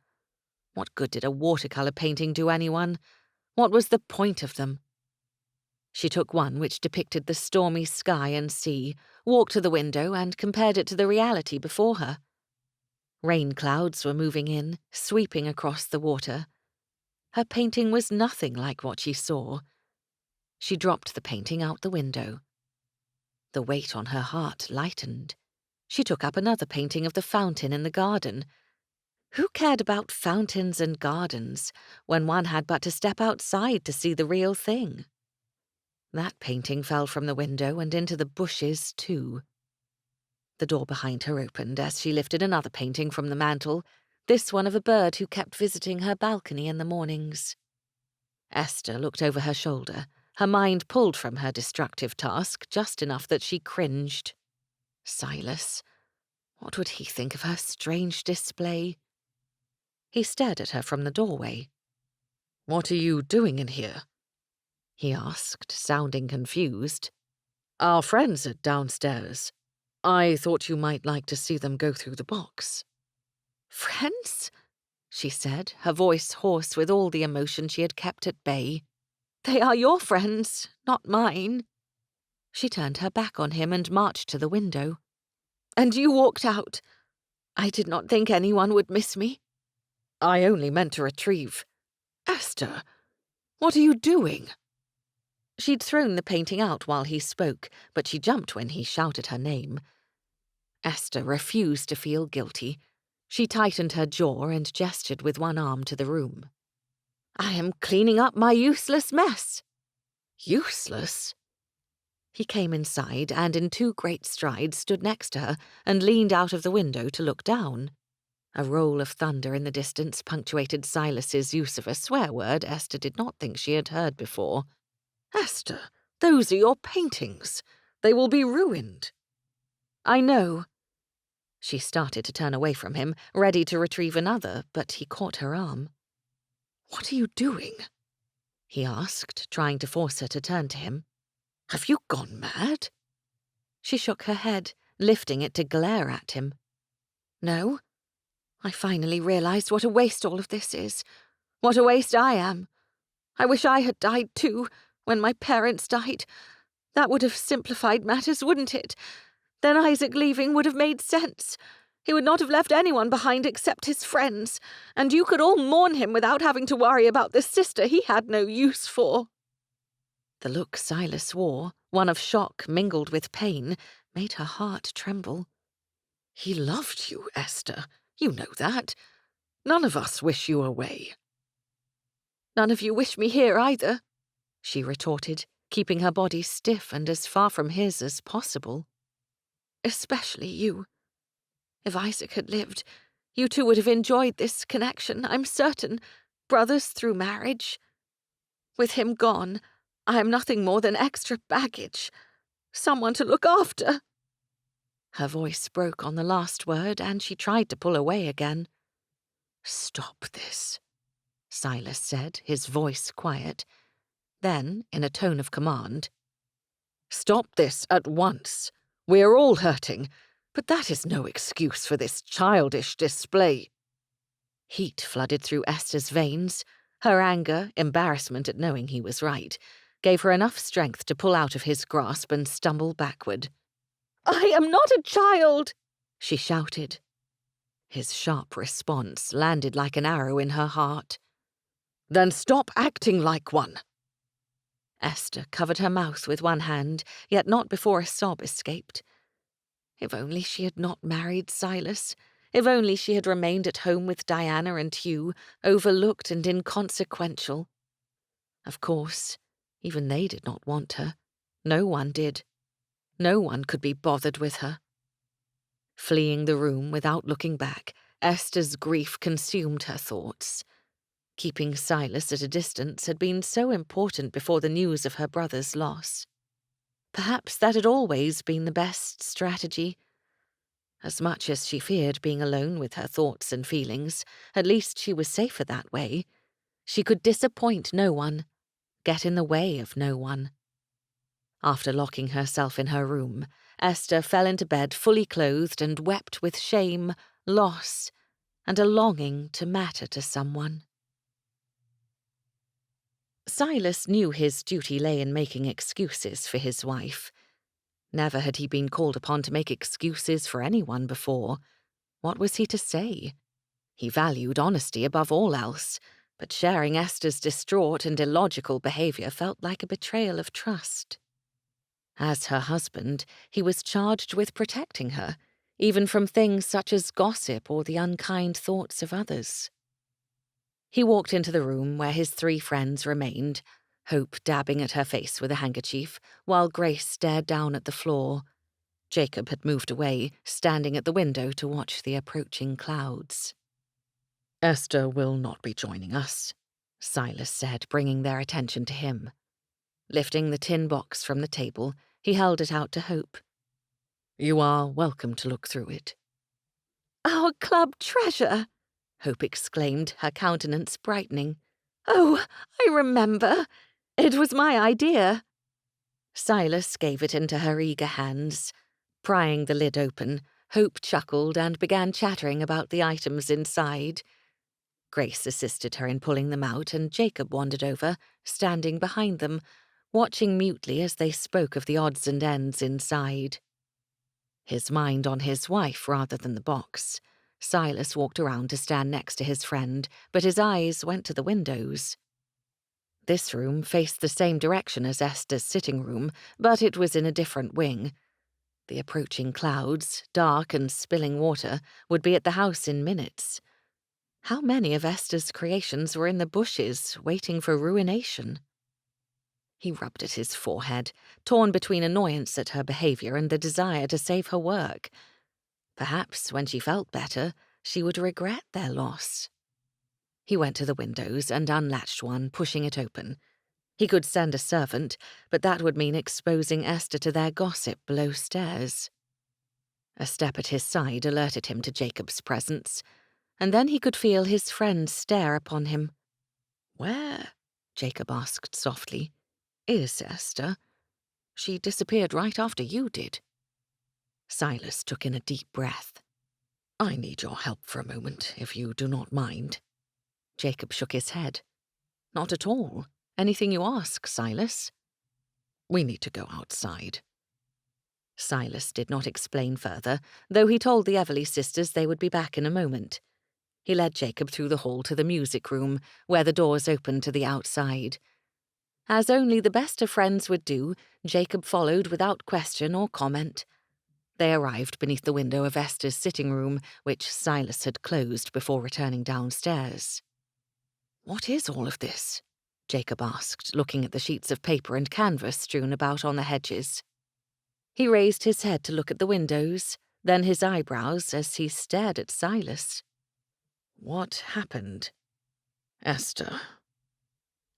What good did a watercolour painting do anyone? What was the point of them? She took one which depicted the stormy sky and sea, walked to the window and compared it to the reality before her. Rain clouds were moving in, sweeping across the water. Her painting was nothing like what she saw. She dropped the painting out the window. The weight on her heart lightened. She took up another painting of the fountain in the garden. Who cared about fountains and gardens when one had but to step outside to see the real thing? That painting fell from the window and into the bushes too. The door behind her opened as she lifted another painting from the mantel, this one of a bird who kept visiting her balcony in the mornings. Esther looked over her shoulder, her mind pulled from her destructive task just enough that she cringed. Silas, what would he think of her strange display? He stared at her from the doorway. "What are you doing in here?" he asked, sounding confused. "Our friends are downstairs. I thought you might like to see them go through the box." "Friends?" she said, her voice hoarse with all the emotion she had kept at bay. "They are your friends, not mine." She turned her back on him and marched to the window. "And you walked out. I did not think anyone would miss me." "I only meant to retrieve—" "Esther, what are you doing?" She'd thrown the painting out while he spoke, but she jumped when he shouted her name. Esther refused to feel guilty. She tightened her jaw and gestured with one arm to the room. "I am cleaning up my useless mess." "Useless?" He came inside and in 2 great strides stood next to her and leaned out of the window to look down. A roll of thunder in the distance punctuated Silas's use of a swear word Esther did not think she had heard before. "Esther, those are your paintings. They will be ruined." "I know." She started to turn away from him, ready to retrieve another, but he caught her arm. "What are you doing?" he asked, trying to force her to turn to him. "Have you gone mad?" She shook her head, lifting it to glare at him. "No. I finally realized what a waste all of this is. What a waste I am. I wish I had died too, when my parents died. That would have simplified matters, wouldn't it? Then Isaac leaving would have made sense. He would not have left anyone behind except his friends, and you could all mourn him without having to worry about the sister he had no use for." The look Silas wore, one of shock mingled with pain, made her heart tremble. "He loved you, Esther. You know that. None of us wish you away." "None of you wish me here either," she retorted, keeping her body stiff and as far from his as possible. "Especially you. If Isaac had lived, you two would have enjoyed this connection, I'm certain, brothers through marriage. With him gone, I am nothing more than extra baggage, someone to look after." Her voice broke on the last word, and she tried to pull away again. "Stop this," Silas said, his voice quiet. Then, in a tone of command, "Stop this at once. We are all hurting, but that is no excuse for this childish display." Heat flooded through Esther's veins, her anger, embarrassment at knowing he was right. gave her enough strength to pull out of his grasp and stumble backward. "I am not a child!" she shouted. His sharp response landed like an arrow in her heart. "Then stop acting like one." Esther covered her mouth with one hand, yet not before a sob escaped. If only she had not married Silas. If only she had remained at home with Diana and Hugh, overlooked and inconsequential. Of course, even they did not want her. No one did. No one could be bothered with her. Fleeing the room without looking back, Esther's grief consumed her thoughts. Keeping Silas at a distance had been so important before the news of her brother's loss. Perhaps that had always been the best strategy. As much as she feared being alone with her thoughts and feelings, at least she was safer that way. She could disappoint no one, get in the way of no one. After locking herself in her room, Esther fell into bed fully clothed and wept with shame, loss, and a longing to matter to someone. Silas knew his duty lay in making excuses for his wife. Never had he been called upon to make excuses for anyone before. What was he to say? He valued honesty above all else, but sharing Esther's distraught and illogical behavior felt like a betrayal of trust. As her husband, he was charged with protecting her, even from things such as gossip or the unkind thoughts of others. He walked into the room where his 3 friends remained, Hope dabbing at her face with a handkerchief, while Grace stared down at the floor. Jacob had moved away, standing at the window to watch the approaching clouds. "Esther will not be joining us," Silas said, bringing their attention to him. Lifting the tin box from the table, he held it out to Hope. "You are welcome to look through it." "Our club treasure!" Hope exclaimed, her countenance brightening. "Oh, I remember. It was my idea." Silas gave it into her eager hands. Prying the lid open, Hope chuckled and began chattering about the items inside. Grace assisted her in pulling them out, and Jacob wandered over, standing behind them, watching mutely as they spoke of the odds and ends inside. His mind on his wife rather than the box, Silas walked around to stand next to his friend, but his eyes went to the windows. This room faced the same direction as Esther's sitting room, but it was in a different wing. The approaching clouds, dark and spilling water, would be at the house in minutes. How many of Esther's creations were in the bushes, waiting for ruination? He rubbed at his forehead, torn between annoyance at her behavior and the desire to save her work. Perhaps, when she felt better, she would regret their loss. He went to the windows and unlatched one, pushing it open. He could send a servant, but that would mean exposing Esther to their gossip below stairs. A step at his side alerted him to Jacob's presence, and then he could feel his friend stare upon him. "Where," Jacob asked softly, "is Esther? She disappeared right after you did." Silas took in a deep breath. "I need your help for a moment, if you do not mind." Jacob shook his head. "Not at all. Anything you ask, Silas." "We need to go outside." Silas did not explain further, though he told the Everly sisters they would be back in a moment. He led Jacob through the hall to the music room, where the doors opened to the outside. As only the best of friends would do, Jacob followed without question or comment. They arrived beneath the window of Esther's sitting room, which Silas had closed before returning downstairs. "What is all of this?" Jacob asked, looking at the sheets of paper and canvas strewn about on the hedges. He raised his head to look at the windows, then his eyebrows as he stared at Silas. "What happened?" "Esther."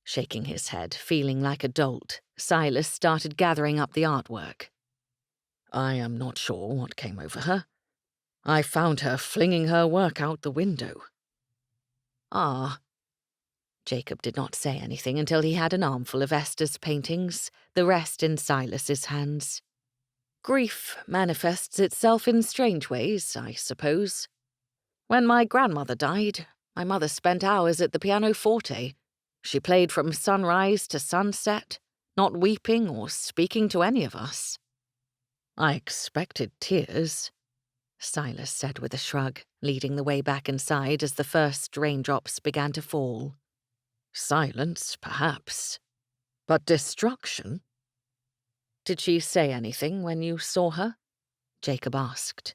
Shaking his head, feeling like a dolt, Silas started gathering up the artwork. "I am not sure what came over her. I found her flinging her work out the window." "Ah." Jacob did not say anything until he had an armful of Esther's paintings, the rest in Silas's hands. "Grief manifests itself in strange ways, I suppose. When my grandmother died, my mother spent hours at the pianoforte. She played from sunrise to sunset, not weeping or speaking to any of us." "I expected tears," Silas said with a shrug, leading the way back inside as the first raindrops began to fall. "Silence, perhaps. But destruction?" "Did she say anything when you saw her?" Jacob asked.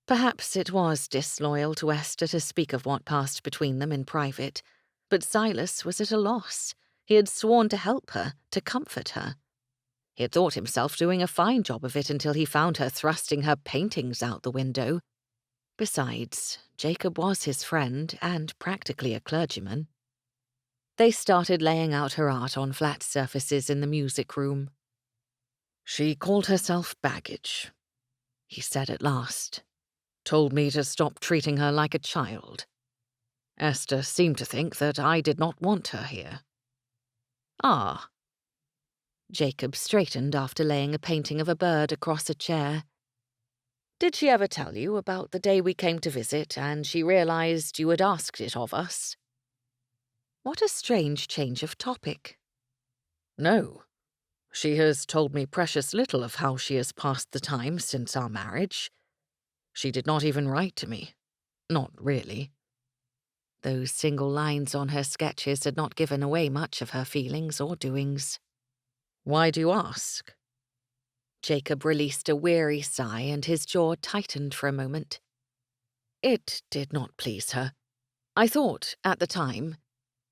Perhaps it was disloyal to Esther to speak of what passed between them in private, but Silas was at a loss. He had sworn to help her, to comfort her. He had thought himself doing a fine job of it until he found her thrusting her paintings out the window. Besides, Jacob was his friend and practically a clergyman. They started laying out her art on flat surfaces in the music room. "She called herself baggage," he said at last. "Told me to stop treating her like a child. Esther seemed to think that I did not want her here." "Ah." Jacob straightened after laying a painting of a bird across a chair. "Did she ever tell you about the day we came to visit and she realized you had asked it of us?" What a strange change of topic. "No. She has told me precious little of how she has passed the time since our marriage. She did not even write to me. Not really." Those single lines on her sketches had not given away much of her feelings or doings. "Why do you ask?" Jacob released a weary sigh and his jaw tightened for a moment. "It did not please her. I thought, at the time,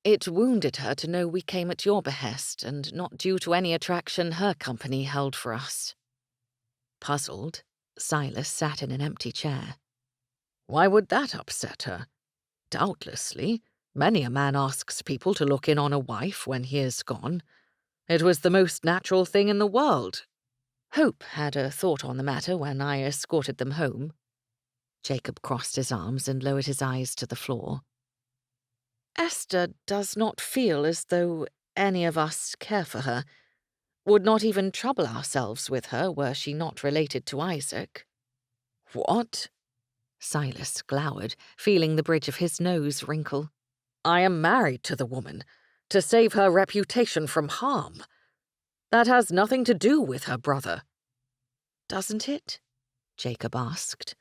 it wounded her to know we came at your behest and not due to any attraction her company held for us." Puzzled, Silas sat in an empty chair. "Why would that upset her? Doubtlessly, many a man asks people to look in on a wife when he is gone. It was the most natural thing in the world." Hope had a thought on the matter when I escorted them home. Jacob crossed his arms and lowered his eyes to the floor. "Esther does not feel as though any of us care for her, would not even trouble ourselves with her were she not related to Isaac." "What?" Silas glowered, feeling the bridge of his nose wrinkle. "I am married to the woman, to save her reputation from harm. That has nothing to do with her brother." "Doesn't it?" Jacob asked.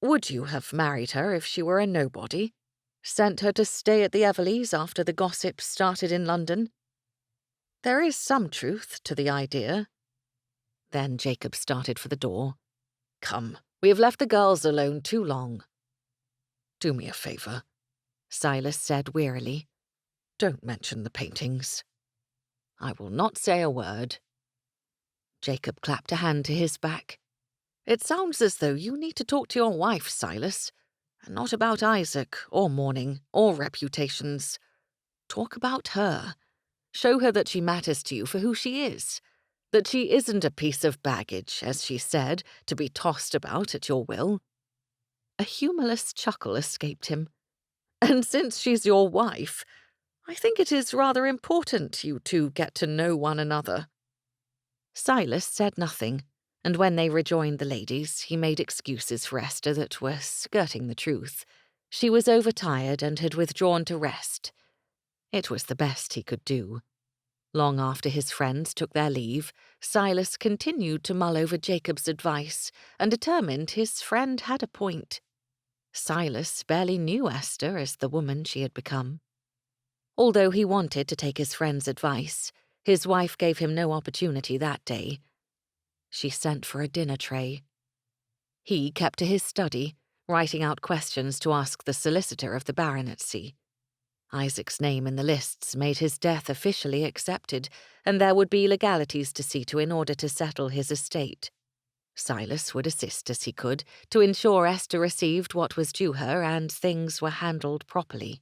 "Would you have married her if she were a nobody? Sent her to stay at the Everleys after the gossip started in London? There is some truth to the idea." Then Jacob started for the door. "Come, we have left the girls alone too long." "Do me a favor," Silas said wearily. "Don't mention the paintings." "I will not say a word." Jacob clapped a hand to his back. "It sounds as though you need to talk to your wife, Silas, and not about Isaac, or mourning, or reputations. Talk about her. Show her that she matters to you for who she is, that she isn't a piece of baggage, as she said, to be tossed about at your will." A humorless chuckle escaped him. "And since she's your wife, I think it is rather important you two get to know one another." Silas said nothing, and when they rejoined the ladies, he made excuses for Esther that were skirting the truth. She was overtired and had withdrawn to rest. It was the best he could do. Long after his friends took their leave, Silas continued to mull over Jacob's advice and determined his friend had a point. Silas barely knew Esther as the woman she had become. Although he wanted to take his friend's advice, his wife gave him no opportunity that day. She sent for a dinner tray. He kept to his study, writing out questions to ask the solicitor of the baronetcy. Isaac's name in the lists made his death officially accepted, and there would be legalities to see to in order to settle his estate. Silas would assist as he could to ensure Esther received what was due her and things were handled properly.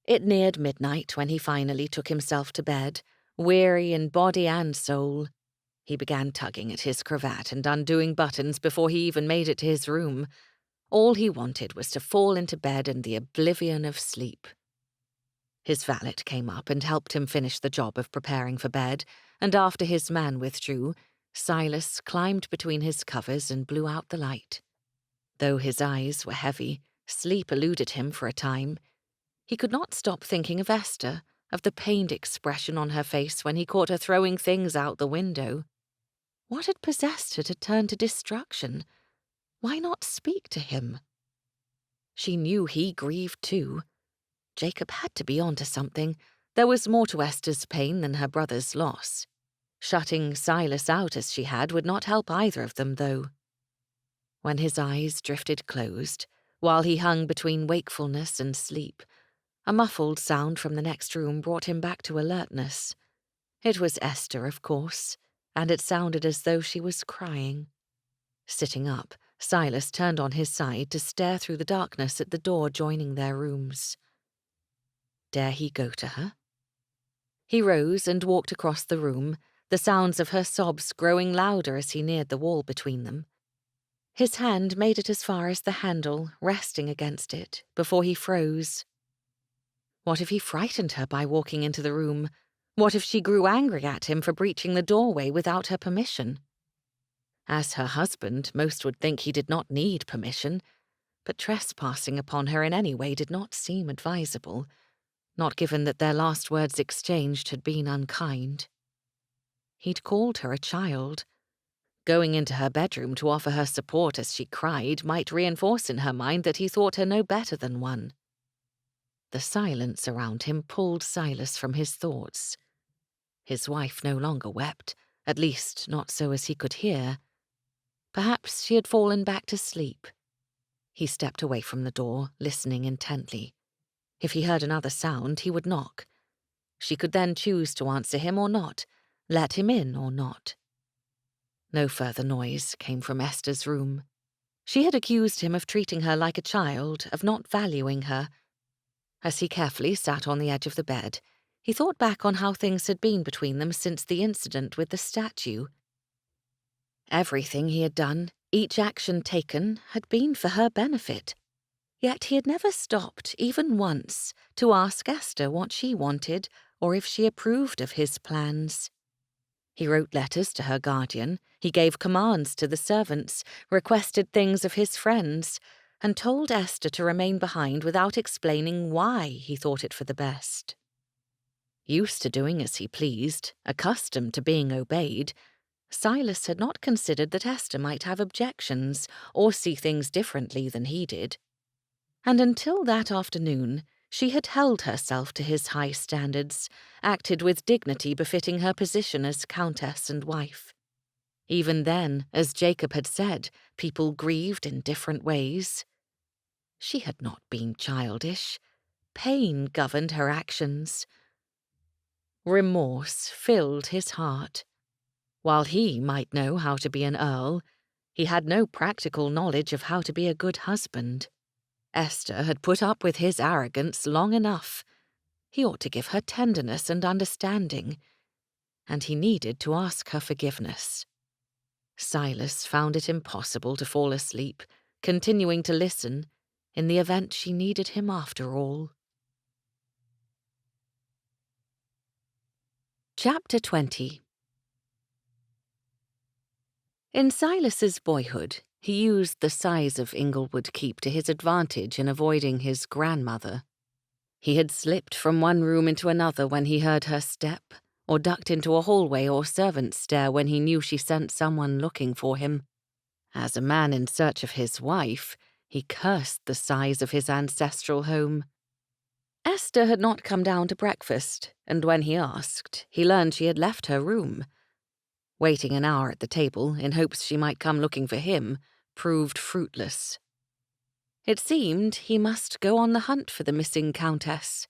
It neared midnight when he finally took himself to bed, weary in body and soul. He began tugging at his cravat and undoing buttons before he even made it to his room. All he wanted was to fall into bed in the oblivion of sleep. His valet came up and helped him finish the job of preparing for bed, and after his man withdrew, Silas climbed between his covers and blew out the light. Though his eyes were heavy, sleep eluded him for a time. He could not stop thinking of Esther of the pained expression on her face when he caught her throwing things out the window. What had possessed her to turn to destruction? Why not speak to him? She knew he grieved too. Jacob had to be onto something. There was more to Esther's pain than her brother's loss. Shutting Silas out as she had would not help either of them, though. When his eyes drifted closed, while he hung between wakefulness and sleep, a muffled sound from the next room brought him back to alertness. It was Esther, of course, and it sounded as though she was crying. Sitting up, Silas turned on his side to stare through the darkness at the door joining their rooms. Dare he go to her? He rose and walked across the room, the sounds of her sobs growing louder as he neared the wall between them. His hand made it as far as the handle, resting against it, before he froze. What if he frightened her by walking into the room? What if she grew angry at him for breaching the doorway without her permission? As her husband, most would think he did not need permission, but trespassing upon her in any way did not seem advisable, not given that their last words exchanged had been unkind. He'd called her a child. Going into her bedroom to offer her support as she cried might reinforce in her mind that he thought her no better than one. The silence around him pulled Silas from his thoughts. His wife no longer wept, at least not so as he could hear. Perhaps she had fallen back to sleep. He stepped away from the door, listening intently. If he heard another sound, he would knock. She could then choose to answer him or not, let him in or not. No further noise came from Esther's room. She had accused him of treating her like a child, of not valuing her. As he carefully sat on the edge of the bed, he thought back on how things had been between them since the incident with the statue. Everything he had done, each action taken, had been for her benefit. Yet he had never stopped, even once, to ask Esther what she wanted or if she approved of his plans. He wrote letters to her guardian, he gave commands to the servants, requested things of his friends, and told Esther to remain behind without explaining why he thought it for the best. Used to doing as he pleased, accustomed to being obeyed, Silas had not considered that Esther might have objections or see things differently than he did. And until that afternoon, she had held herself to his high standards, acted with dignity befitting her position as countess and wife. Even then, as Jacob had said, people grieved in different ways. She had not been childish. Pain governed her actions. Remorse filled his heart. While he might know how to be an earl, he had no practical knowledge of how to be a good husband. Esther had put up with his arrogance long enough. He ought to give her tenderness and understanding, and he needed to ask her forgiveness. Silas found it impossible to fall asleep, continuing to listen, in the event she needed him after all. Chapter 20. In Silas's boyhood, he used the size of Inglewood Keep to his advantage in avoiding his grandmother. He had slipped from one room into another when he heard her step, or ducked into a hallway or servant's stair when he knew she sent someone looking for him. As a man in search of his wife, he cursed the size of his ancestral home. Esther had not come down to breakfast, and when he asked, he learned she had left her room. Waiting an hour at the table, in hopes she might come looking for him, proved fruitless. It seemed he must go on the hunt for the missing countess.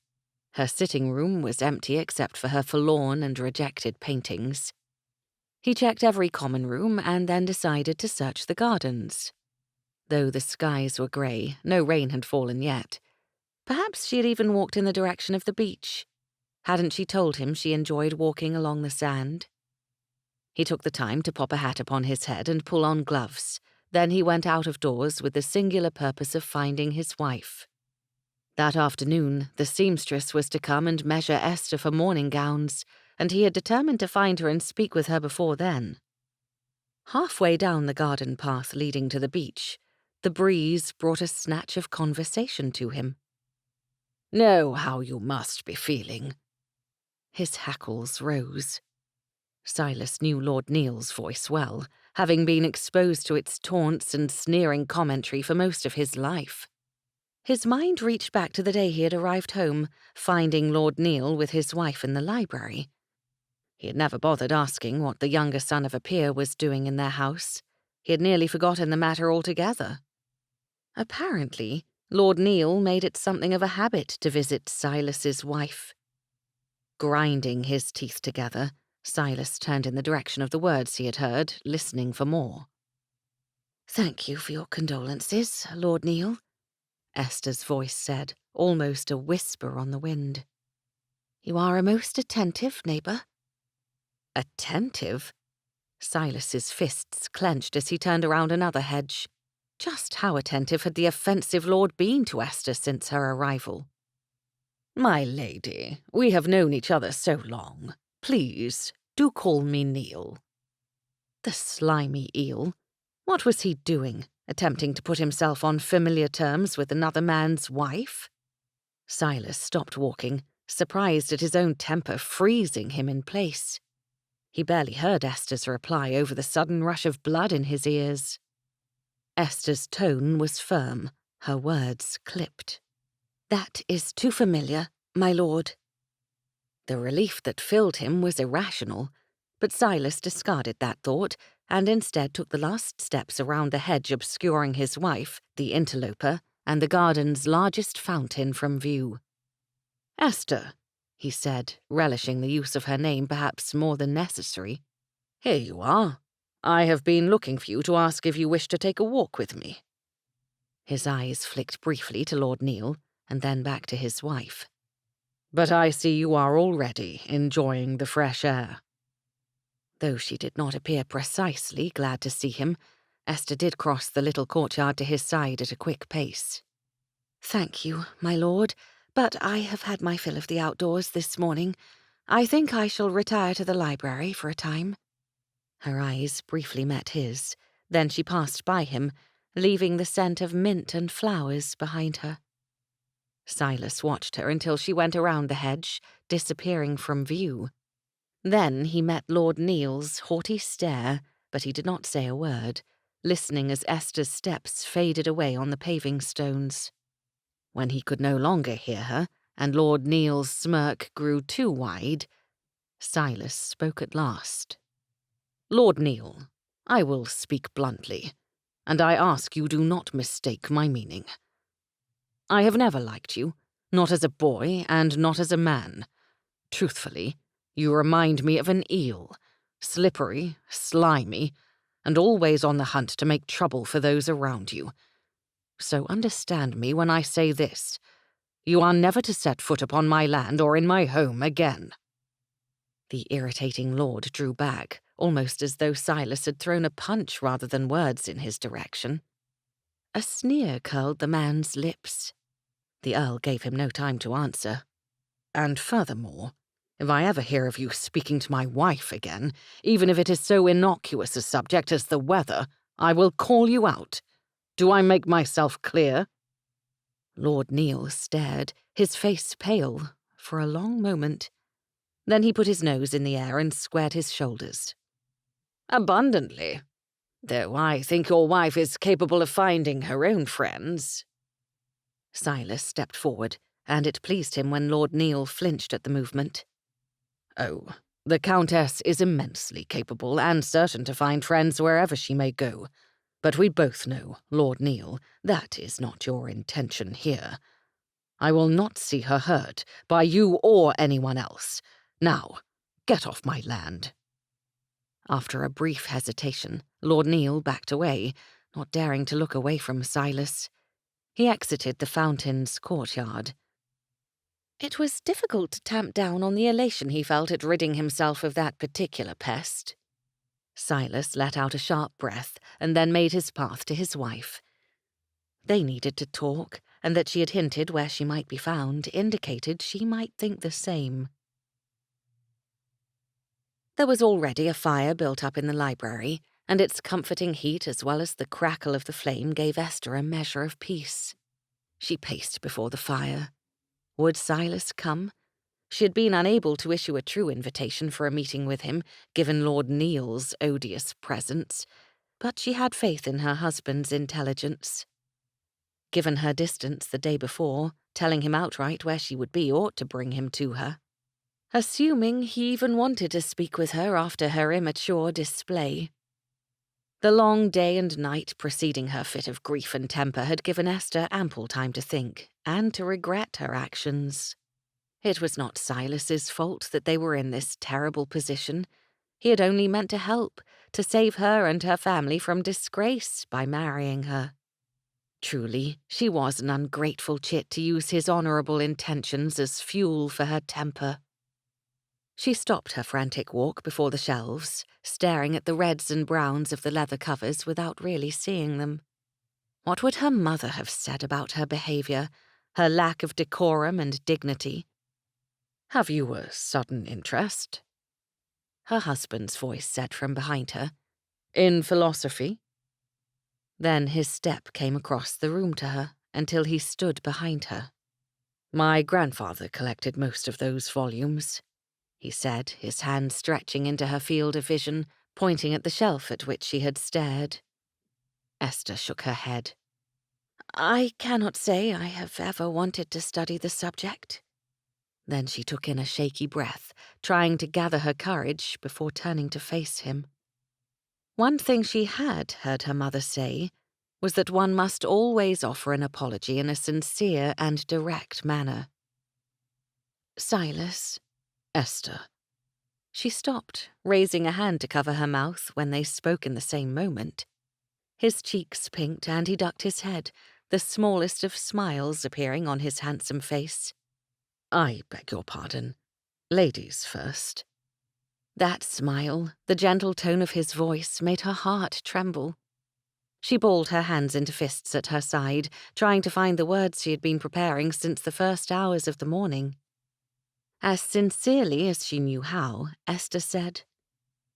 Her sitting room was empty except for her forlorn and rejected paintings. He checked every common room and then decided to search the gardens. Though the skies were grey, no rain had fallen yet. Perhaps she had even walked in the direction of the beach. Hadn't she told him she enjoyed walking along the sand? He took the time to pop a hat upon his head and pull on gloves. Then he went out of doors with the singular purpose of finding his wife. That afternoon, the seamstress was to come and measure Esther for morning gowns, and he had determined to find her and speak with her before then. Halfway down the garden path leading to the beach, the breeze brought a snatch of conversation to him. "Know how you must be feeling," His hackles rose. Silas knew Lord Neil's voice well, having been exposed to its taunts and sneering commentary for most of his life. His mind reached back to the day he had arrived home, finding Lord Neil with his wife in the library. He had never bothered asking what the younger son of a peer was doing in their house. He had nearly forgotten the matter altogether. Apparently, Lord Neil made it something of a habit to visit Silas's wife. Grinding his teeth together, Silas turned in the direction of the words he had heard, listening for more. "Thank you for your condolences, Lord Neil," Esther's voice said, almost a whisper on the wind. "You are a most attentive neighbour." Attentive? Silas's fists clenched as he turned around another hedge. Just how attentive had the offensive lord been to Esther since her arrival? "My lady, we have known each other so long. Please, do call me Neil." The slimy eel. What was he doing, attempting to put himself on familiar terms with another man's wife? Silas stopped walking, surprised at his own temper freezing him in place. He barely heard Esther's reply over the sudden rush of blood in his ears. Esther's tone was firm, her words clipped. "That is too familiar, my lord." The relief that filled him was irrational, but Silas discarded that thought and instead took the last steps around the hedge obscuring his wife, the interloper, and the garden's largest fountain from view. "Esther," he said, relishing the use of her name perhaps more than necessary. "Here you are. I have been looking for you to ask if you wish to take a walk with me." His eyes flicked briefly to Lord Neil, and then back to his wife. "But I see you are already enjoying the fresh air." Though she did not appear precisely glad to see him, Esther did cross the little courtyard to his side at a quick pace. "Thank you, my lord, but I have had my fill of the outdoors this morning. I think I shall retire to the library for a time." Her eyes briefly met his, then she passed by him, leaving the scent of mint and flowers behind her. Silas watched her until she went around the hedge, disappearing from view. Then he met Lord Neil's haughty stare, but he did not say a word, listening as Esther's steps faded away on the paving stones. When he could no longer hear her, and Lord Neil's smirk grew too wide, Silas spoke at last. "Lord Neil, I will speak bluntly, and I ask you do not mistake my meaning. I have never liked you, not as a boy and not as a man. Truthfully, you remind me of an eel, slippery, slimy, and always on the hunt to make trouble for those around you. So understand me when I say this. You are never to set foot upon my land or in my home again." The irritating lord drew back, almost as though Silas had thrown a punch rather than words in his direction. A sneer curled the man's lips. The Earl gave him no time to answer. "And furthermore, if I ever hear of you speaking to my wife again, even if it is so innocuous a subject as the weather, I will call you out. Do I make myself clear?" Lord Neil stared, his face pale, for a long moment. Then he put his nose in the air and squared his shoulders. "Abundantly. Though I think your wife is capable of finding her own friends." Silas stepped forward, and it pleased him when Lord Neil flinched at the movement. "Oh, the Countess is immensely capable and certain to find friends wherever she may go. But we both know, Lord Neil, that is not your intention here. I will not see her hurt by you or anyone else. Now, get off my land." After a brief hesitation, Lord Neil backed away, not daring to look away from Silas. He exited the fountain's courtyard. It was difficult to tamp down on the elation he felt at ridding himself of that particular pest. Silas let out a sharp breath and then made his path to his wife. They needed to talk, and that she had hinted where she might be found indicated she might think the same. There was already a fire built up in the library, and its comforting heat as well as the crackle of the flame gave Esther a measure of peace. She paced before the fire. Would Silas come? She had been unable to issue a true invitation for a meeting with him, given Lord Neil's odious presence, but she had faith in her husband's intelligence. Given her distance the day before, telling him outright where she would be ought to bring him to her. Assuming he even wanted to speak with her after her immature display. The long day and night preceding her fit of grief and temper had given Esther ample time to think and to regret her actions. It was not Silas's fault that they were in this terrible position. He had only meant to help, to save her and her family from disgrace by marrying her. Truly, she was an ungrateful chit to use his honourable intentions as fuel for her temper. She stopped her frantic walk before the shelves, staring at the reds and browns of the leather covers without really seeing them. What would her mother have said about her behaviour, her lack of decorum and dignity? "Have you a sudden interest?" her husband's voice said from behind her. "In philosophy?" Then his step came across the room to her until he stood behind her. "My grandfather collected most of those volumes," he said, his hand stretching into her field of vision, pointing at the shelf at which she had stared. Esther shook her head. "I cannot say I have ever wanted to study the subject." Then she took in a shaky breath, trying to gather her courage before turning to face him. One thing she had heard her mother say was that one must always offer an apology in a sincere and direct manner. "Silas." "Esther." She stopped, raising a hand to cover her mouth when they spoke in the same moment. His cheeks pinked and he ducked his head, the smallest of smiles appearing on his handsome face. "I beg your pardon. Ladies first." That smile, the gentle tone of his voice, made her heart tremble. She balled her hands into fists at her side, trying to find the words she had been preparing since the first hours of the morning. As sincerely as she knew how, Esther said,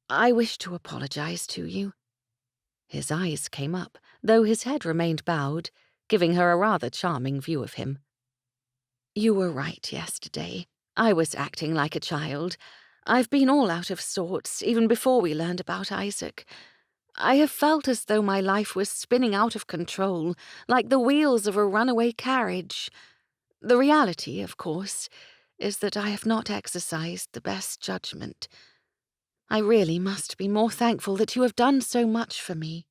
"I wish to apologize to you." His eyes came up, though his head remained bowed, giving her a rather charming view of him. "You were right yesterday. I was acting like a child. I've been all out of sorts, even before we learned about Isaac. I have felt as though my life was spinning out of control, like the wheels of a runaway carriage. The reality, of course, is that I have not exercised the best judgment. I really must be more thankful that you have done so much for me."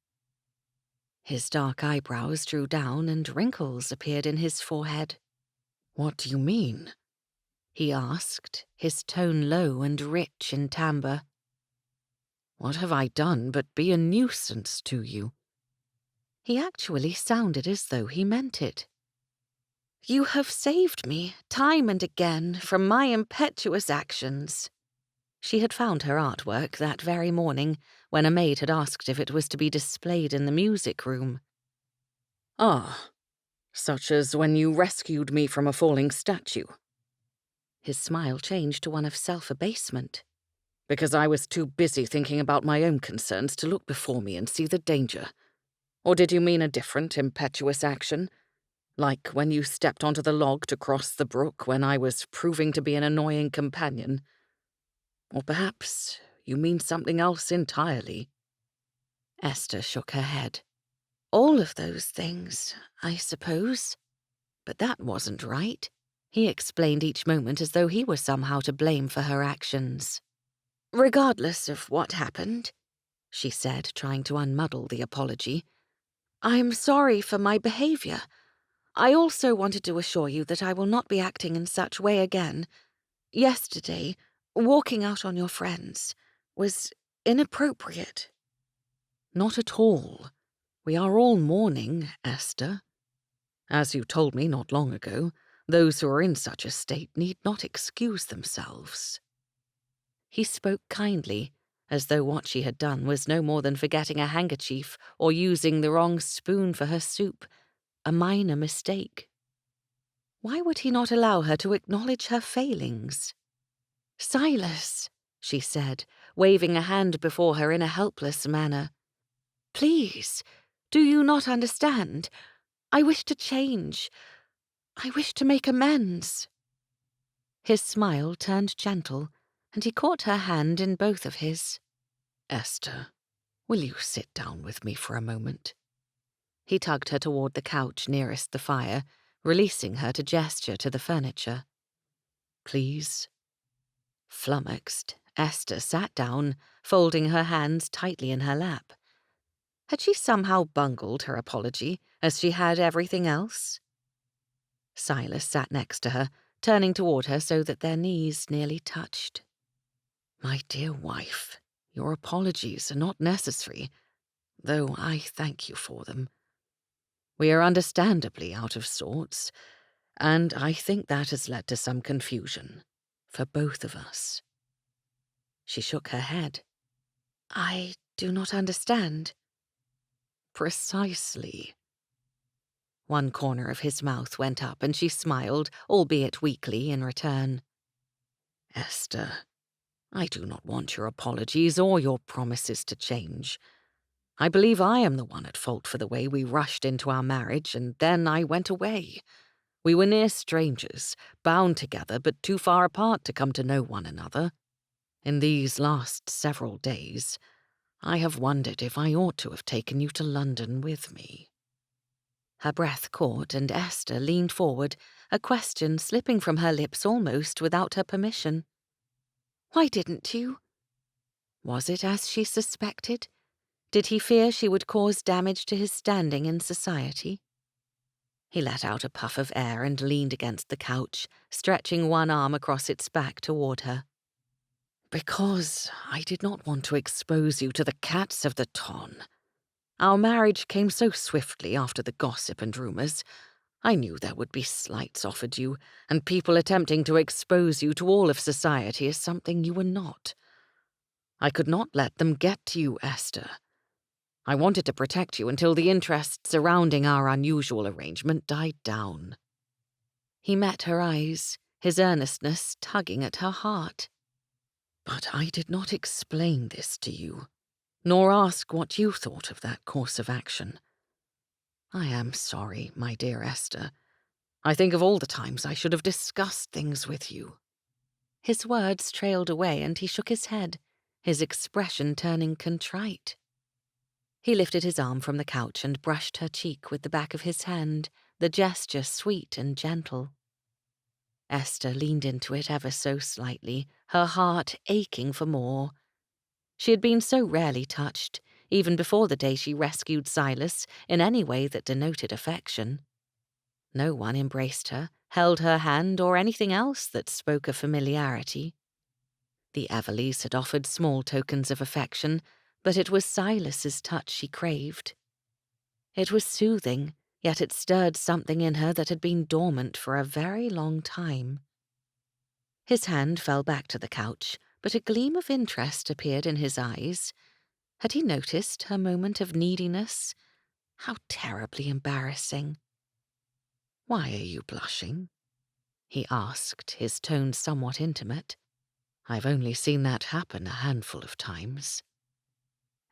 His dark eyebrows drew down and wrinkles appeared in his forehead. "What do you mean?" he asked, his tone low and rich in timbre. "What have I done but be a nuisance to you?" He actually sounded as though he meant it. "You have saved me, time and again, from my impetuous actions." She had found her artwork that very morning, when a maid had asked if it was to be displayed in the music room. "Ah, such as when you rescued me from a falling statue." His smile changed to one of self-abasement. "Because I was too busy thinking about my own concerns to look before me and see the danger. Or did you mean a different impetuous action? Like when you stepped onto the log to cross the brook when I was proving to be an annoying companion? Or perhaps you mean something else entirely?" Esther shook her head. "All of those things, I suppose. But that wasn't right." He explained each moment as though he were somehow to blame for her actions. "Regardless of what happened," she said, trying to unmuddle the apology, "I am sorry for my behaviour. I also wanted to assure you that I will not be acting in such way again. Yesterday, walking out on your friends, was inappropriate." "Not at all. We are all mourning, Esther. As you told me not long ago, those who are in such a state need not excuse themselves." He spoke kindly, as though what she had done was no more than forgetting a handkerchief or using the wrong spoon for her soup, a minor mistake. Why would he not allow her to acknowledge her failings? "Silas," she said, waving a hand before her in a helpless manner. "Please, do you not understand? I wish to change. I wish to make amends." His smile turned gentle, and he caught her hand in both of his. "Esther, will you sit down with me for a moment?" He tugged her toward the couch nearest the fire, releasing her to gesture to the furniture. "Please?" Flummoxed, Esther sat down, folding her hands tightly in her lap. Had she somehow bungled her apology, as she had everything else? Silas sat next to her, turning toward her so that their knees nearly touched. "My dear wife, your apologies are not necessary, though I thank you for them. We are understandably out of sorts, and I think that has led to some confusion for both of us." She shook her head. "I do not understand." "Precisely." One corner of his mouth went up, and she smiled, albeit weakly, in return. "Esther, I do not want your apologies or your promises to change. I believe I am the one at fault for the way we rushed into our marriage, and then I went away. We were near strangers, bound together but too far apart to come to know one another. In these last several days, I have wondered if I ought to have taken you to London with me." Her breath caught, and Esther leaned forward, a question slipping from her lips almost without her permission. "Why didn't you?" Was it as she suspected? Did he fear she would cause damage to his standing in society? He let out a puff of air and leaned against the couch, stretching one arm across its back toward her. "Because I did not want to expose you to the cats of the ton. Our marriage came so swiftly after the gossip and rumors. I knew there would be slights offered you, and people attempting to expose you to all of society as something you were not. I could not let them get to you, Esther. I wanted to protect you until the interest surrounding our unusual arrangement died down." He met her eyes, his earnestness tugging at her heart. "But I did not explain this to you, nor ask what you thought of that course of action. I am sorry, my dear Esther. I think of all the times I should have discussed things with you." His words trailed away, and he shook his head, his expression turning contrite. He lifted his arm from the couch and brushed her cheek with the back of his hand, the gesture sweet and gentle. Esther leaned into it ever so slightly, her heart aching for more. She had been so rarely touched, even before the day she rescued Silas, in any way that denoted affection. No one embraced her, held her hand, or anything else that spoke of familiarity. The Everleys had offered small tokens of affection, but it was Silas's touch she craved. It was soothing, yet it stirred something in her that had been dormant for a very long time. His hand fell back to the couch, but a gleam of interest appeared in his eyes. Had he noticed her moment of neediness? How terribly embarrassing. "Why are you blushing?" he asked, his tone somewhat intimate. "I've only seen that happen a handful of times."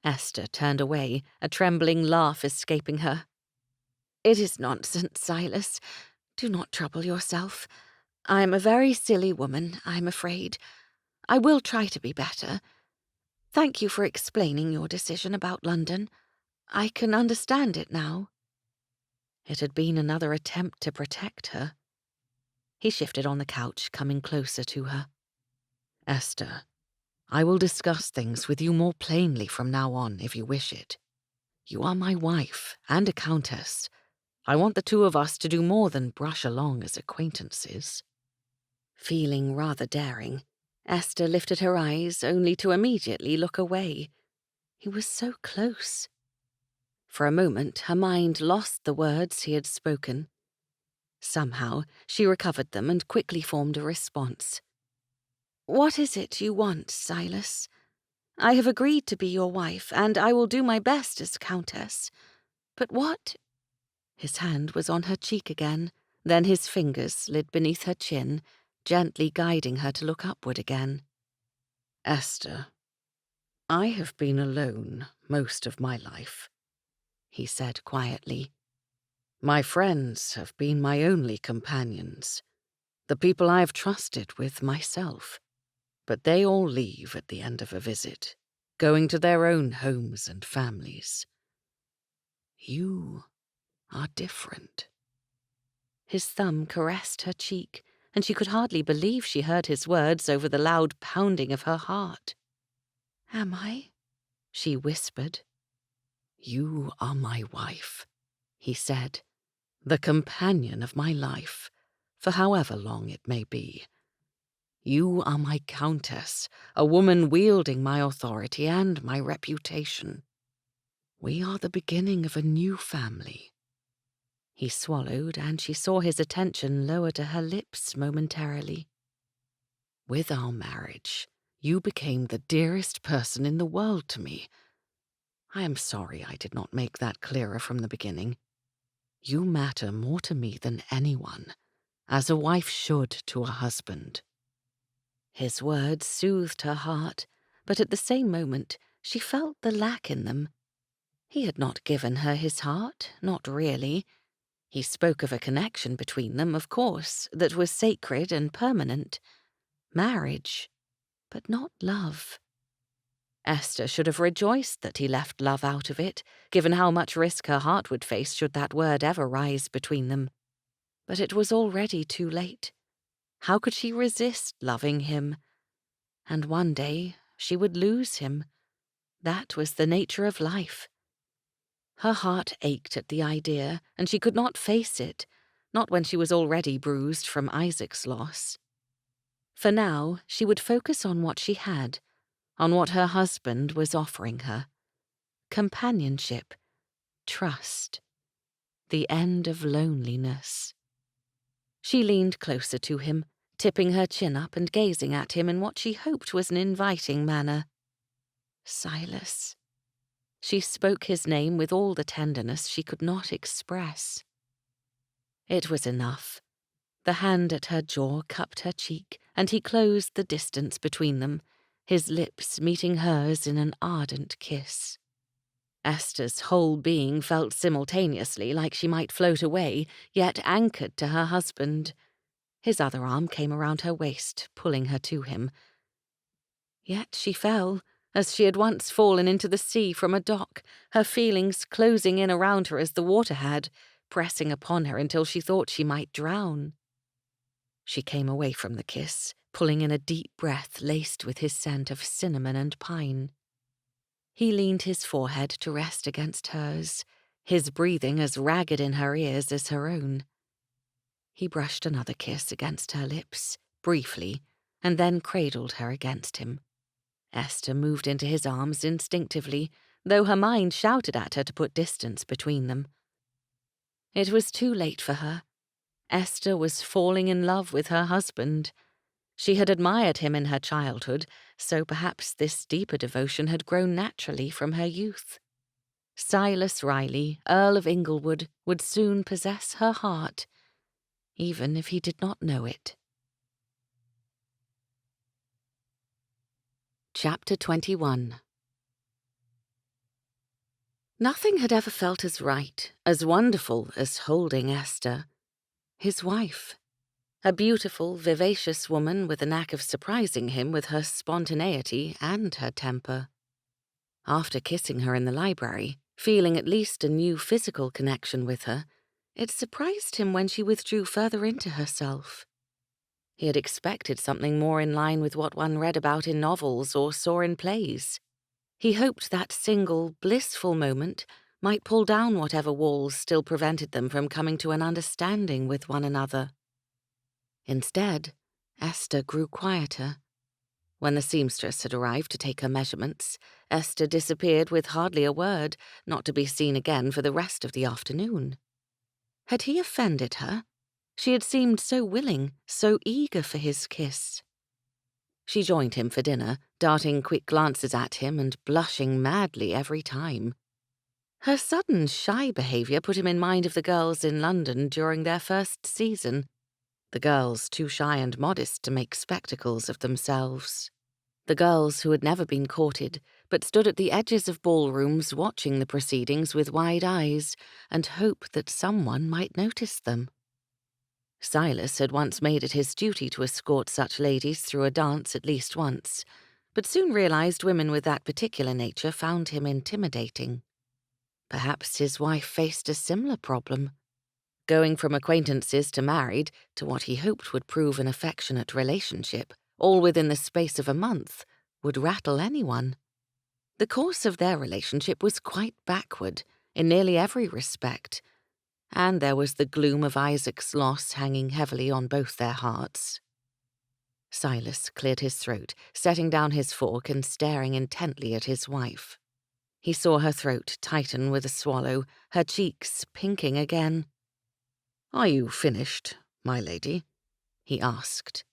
Esther turned away, a trembling laugh escaping her. "It is nonsense, Silas. Do not trouble yourself. I am a very silly woman, I'm afraid. I will try to be better. Thank you for explaining your decision about London. I can understand it now." It had been another attempt to protect her. He shifted on the couch, coming closer to her. "Esther, I will discuss things with you more plainly from now on, if you wish it. You are my wife and a countess. I want the two of us to do more than brush along as acquaintances." Feeling rather daring, Esther lifted her eyes only to immediately look away. He was so close. For a moment, her mind lost the words he had spoken. Somehow, she recovered them and quickly formed a response. "What is it you want, Silas? I have agreed to be your wife, and I will do my best as countess. But what—" His hand was on her cheek again, then his fingers slid beneath her chin, gently guiding her to look upward again. "Esther, I have been alone most of my life," he said quietly. "My friends have been my only companions. the people I have trusted with myself. But they all leave at the end of a visit, going to their own homes and families. You are different." His thumb caressed her cheek, and she could hardly believe she heard his words over the loud pounding of her heart. "Am I?" she whispered. "You are my wife," he said, "the companion of my life, for however long it may be. You are my countess, a woman wielding my authority and my reputation. We are the beginning of a new family." He swallowed, and she saw his attention lower to her lips momentarily. "With our marriage, you became the dearest person in the world to me. I am sorry I did not make that clearer from the beginning. You matter more to me than anyone, as a wife should to a husband." His words soothed her heart, but at the same moment she felt the lack in them. He had not given her his heart, not really. He spoke of a connection between them, of course, that was sacred and permanent. Marriage, but not love. Esther should have rejoiced that he left love out of it, given how much risk her heart would face should that word ever rise between them. But it was already too late. How could she resist loving him? And one day she would lose him. That was the nature of life. Her heart ached at the idea, and she could not face it, not when she was already bruised from Isaac's loss. For now, she would focus on what she had, on what her husband was offering her. Companionship, trust, the end of loneliness. She leaned closer to him, tipping her chin up and gazing at him in what she hoped was an inviting manner. Silas. She spoke his name with all the tenderness she could not express. It was enough. The hand at her jaw cupped her cheek, and he closed the distance between them, his lips meeting hers in an ardent kiss. Esther's whole being felt simultaneously like she might float away, yet anchored to her husband. His other arm came around her waist, pulling her to him. Yet she fell, as she had once fallen into the sea from a dock, her feelings closing in around her as the water had, pressing upon her until she thought she might drown. She came away from the kiss, pulling in a deep breath laced with his scent of cinnamon and pine. He leaned his forehead to rest against hers, his breathing as ragged in her ears as her own. He brushed another kiss against her lips, briefly, and then cradled her against him. Esther moved into his arms instinctively, though her mind shouted at her to put distance between them. It was too late for her. Esther was falling in love with her husband. She had admired him in her childhood, so perhaps this deeper devotion had grown naturally from her youth. Silas Riley, Earl of Inglewood, would soon possess her heart, even if he did not know it. Chapter 21. Nothing had ever felt as right, as wonderful as holding Esther, his wife. A beautiful, vivacious woman with a knack of surprising him with her spontaneity and her temper. After kissing her in the library, feeling at least a new physical connection with her, it surprised him when she withdrew further into herself. He had expected something more in line with what one read about in novels or saw in plays. He hoped that single, blissful moment might pull down whatever walls still prevented them from coming to an understanding with one another. Instead, Esther grew quieter. When the seamstress had arrived to take her measurements, Esther disappeared with hardly a word, not to be seen again for the rest of the afternoon. Had he offended her? She had seemed so willing, so eager for his kiss. She joined him for dinner, darting quick glances at him and blushing madly every time. Her sudden shy behavior put him in mind of the girls in London during their first season, the girls too shy and modest to make spectacles of themselves. The girls who had never been courted, but stood at the edges of ballrooms watching the proceedings with wide eyes and hope that someone might notice them. Silas had once made it his duty to escort such ladies through a dance at least once, but soon realized women with that particular nature found him intimidating. Perhaps his wife faced a similar problem. Going from acquaintances to married to what he hoped would prove an affectionate relationship, all within the space of a month, would rattle anyone. The course of their relationship was quite backward in nearly every respect, and there was the gloom of Isaac's loss hanging heavily on both their hearts. Silas cleared his throat, setting down his fork and staring intently at his wife. He saw her throat tighten with a swallow, her cheeks pinking again. "Are you finished, my lady?" he asked.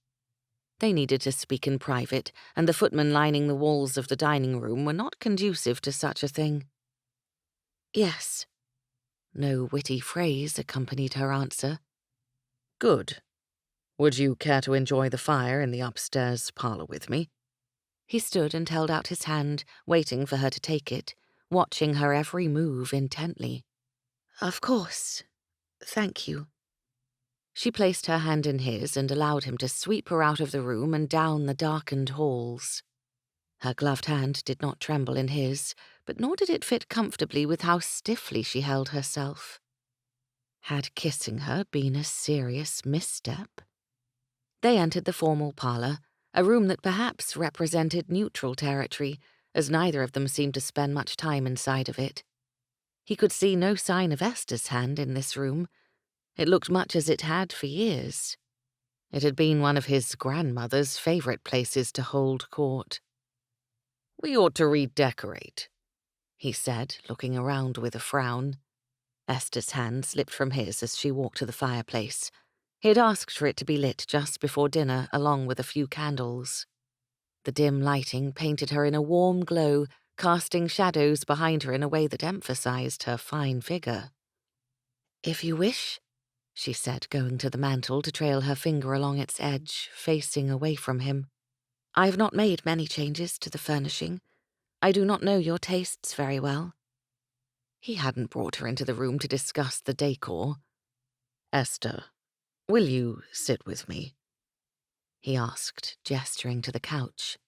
They needed to speak in private, and the footmen lining the walls of the dining room were not conducive to such a thing. "Yes." No witty phrase accompanied her answer. "Good. Would you care to enjoy the fire in the upstairs parlour with me?" He stood and held out his hand, waiting for her to take it, watching her every move intently. "Of course. Thank you." She placed her hand in his and allowed him to sweep her out of the room and down the darkened halls. Her gloved hand did not tremble in his, but nor did it fit comfortably with how stiffly she held herself. Had kissing her been a serious misstep? They entered the formal parlour, a room that perhaps represented neutral territory, as neither of them seemed to spend much time inside of it. He could see no sign of Esther's hand in this room. It looked much as it had for years. It had been one of his grandmother's favourite places to hold court. "We ought to redecorate," he said, looking around with a frown. Esther's hand slipped from his as she walked to the fireplace. He had asked for it to be lit just before dinner, along with a few candles. The dim lighting painted her in a warm glow, casting shadows behind her in a way that emphasized her fine figure. "If you wish," she said, going to the mantel to trail her finger along its edge, facing away from him. "I have not made many changes to the furnishing. I do not know your tastes very well." He hadn't brought her into the room to discuss the decor. "Esther, will you sit with me?" he asked, gesturing to the couch.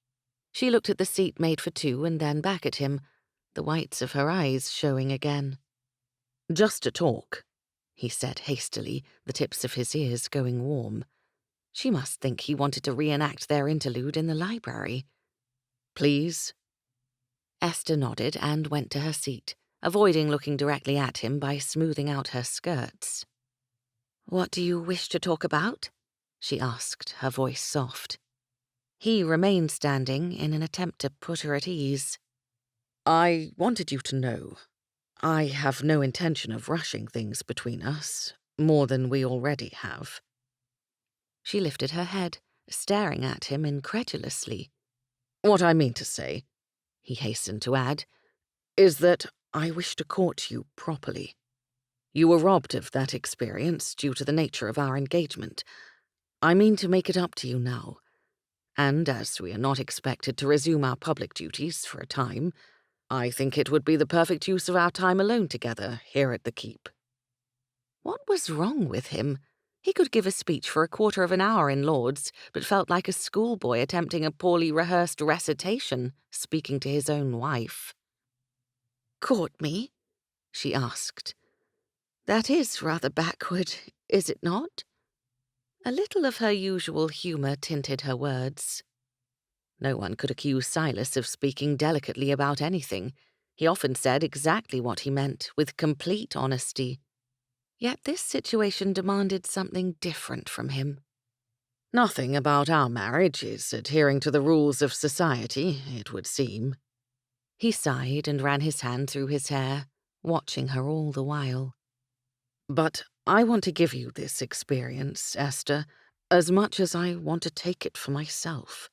She looked at the seat made for two and then back at him, the whites of her eyes showing again. "Just to talk," he said hastily, the tips of his ears going warm. She must think he wanted to reenact their interlude in the library. "Please?" Esther nodded and went to her seat, avoiding looking directly at him by smoothing out her skirts. "What do you wish to talk about?" she asked, her voice soft. He remained standing in an attempt to put her at ease. "I wanted you to know. I have no intention of rushing things between us, more than we already have." She lifted her head, staring at him incredulously. "What I mean to say," he hastened to add, "is that I wish to court you properly. You were robbed of that experience due to the nature of our engagement. I mean to make it up to you now, and as we are not expected to resume our public duties for a time, I think it would be the perfect use of our time alone together here at the Keep." What was wrong with him? He could give a speech for a quarter of an hour in Lord's, but felt like a schoolboy attempting a poorly rehearsed recitation, speaking to his own wife. "Court me?" she asked. "That is rather backward, is it not?" A little of her usual humour tinted her words. No one could accuse Silas of speaking delicately about anything. He often said exactly what he meant, with complete honesty. Yet this situation demanded something different from him. "Nothing about our marriage is adhering to the rules of society, it would seem." He sighed and ran his hand through his hair, watching her all the while. "But I want to give you this experience, Esther, as much as I want to take it for myself.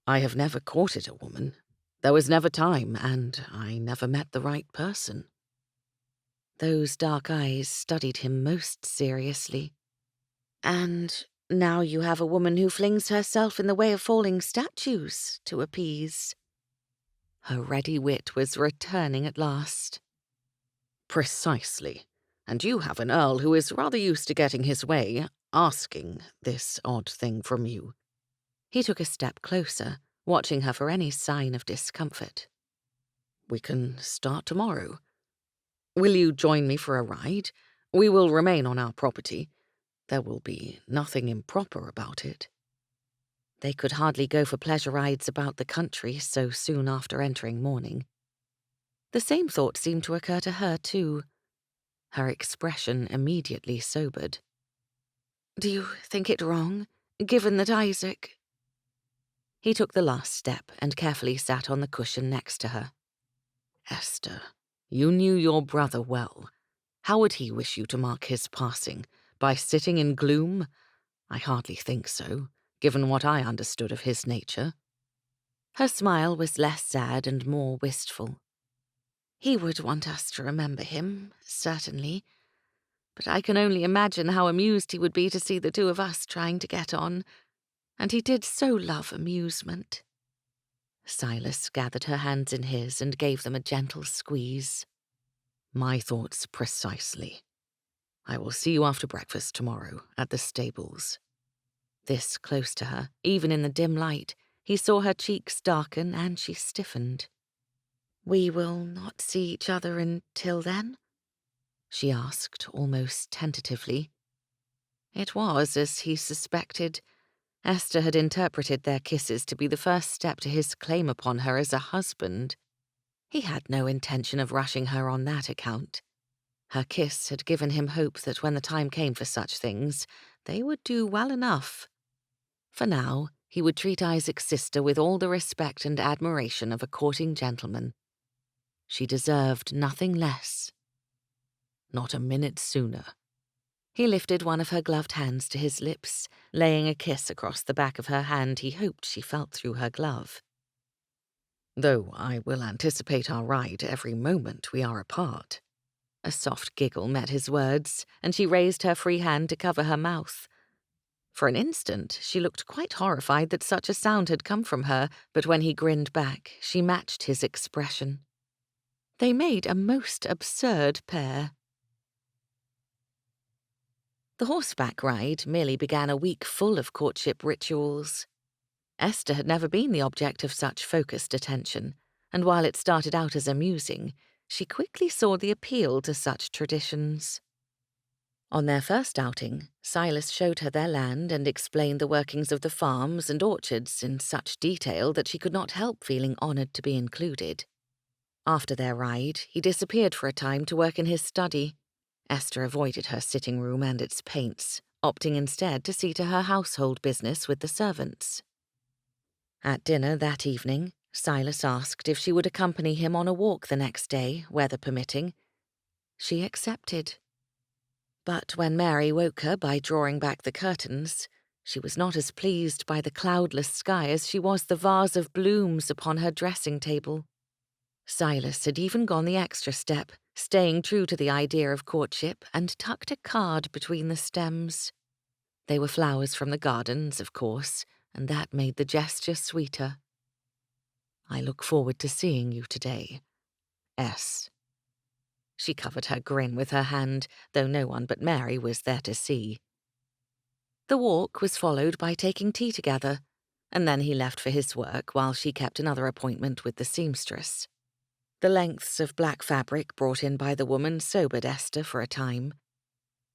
I have never courted a woman. There was never time, and I never met the right person." Those dark eyes studied him most seriously. "And now you have a woman who flings herself in the way of falling statues to appease." Her ready wit was returning at last. "Precisely. And you have an earl who is rather used to getting his way. asking this odd thing from you. He took a step closer, watching her for any sign of discomfort. We can start tomorrow. Will you join me for a ride? We will remain on our property. There will be nothing improper about it. They could hardly go for pleasure rides about the country so soon after entering morning. The same thought seemed to occur to her, too. Her expression immediately sobered. Do you think it wrong, given that Isaac— He took the last step and carefully sat on the cushion next to her. Esther, you knew your brother well. How would he wish you to mark his passing? By sitting in gloom? I hardly think so, given what I understood of his nature. Her smile was less sad and more wistful. He would want us to remember him, certainly, but I can only imagine how amused he would be to see the two of us trying to get on, and he did so love amusement. Silas gathered her hands in his and gave them a gentle squeeze. My thoughts precisely. I will see you after breakfast tomorrow at the stables. This close to her, even in the dim light, he saw her cheeks darken and she stiffened. We will not see each other until then? She asked, almost tentatively. It was, as he suspected. Esther had interpreted their kisses to be the first step to his claim upon her as a husband. He had no intention of rushing her on that account. Her kiss had given him hope that when the time came for such things, they would do well enough. For now, he would treat Isaac's sister with all the respect and admiration of a courting gentleman. She deserved nothing less. Not a minute sooner. He lifted one of her gloved hands to his lips, laying a kiss across the back of her hand he hoped she felt through her glove. Though I will anticipate our ride every moment we are apart. A soft giggle met his words, and she raised her free hand to cover her mouth. For an instant, she looked quite horrified that such a sound had come from her, but when he grinned back, she matched his expression. They made a most absurd pair. The horseback ride merely began a week full of courtship rituals. Esther had never been the object of such focused attention, and while it started out as amusing, she quickly saw the appeal to such traditions. On their first outing, Silas showed her their land and explained the workings of the farms and orchards in such detail that she could not help feeling honored to be included. After their ride, he disappeared for a time to work in his study. Esther avoided her sitting room and its paints, opting instead to see to her household business with the servants. At dinner that evening, Silas asked if she would accompany him on a walk the next day, weather permitting. She accepted. But when Mary woke her by drawing back the curtains, she was not as pleased by the cloudless sky as she was the vase of blooms upon her dressing table. Silas had even gone the extra step, staying true to the idea of courtship, and tucked a card between the stems. They were flowers from the gardens, of course, and that made the gesture sweeter. I look forward to seeing you today. S. She covered her grin with her hand, though no one but Mary was there to see. The walk was followed by taking tea together, and then he left for his work while she kept another appointment with the seamstress. The lengths of black fabric brought in by the woman sobered Esther for a time.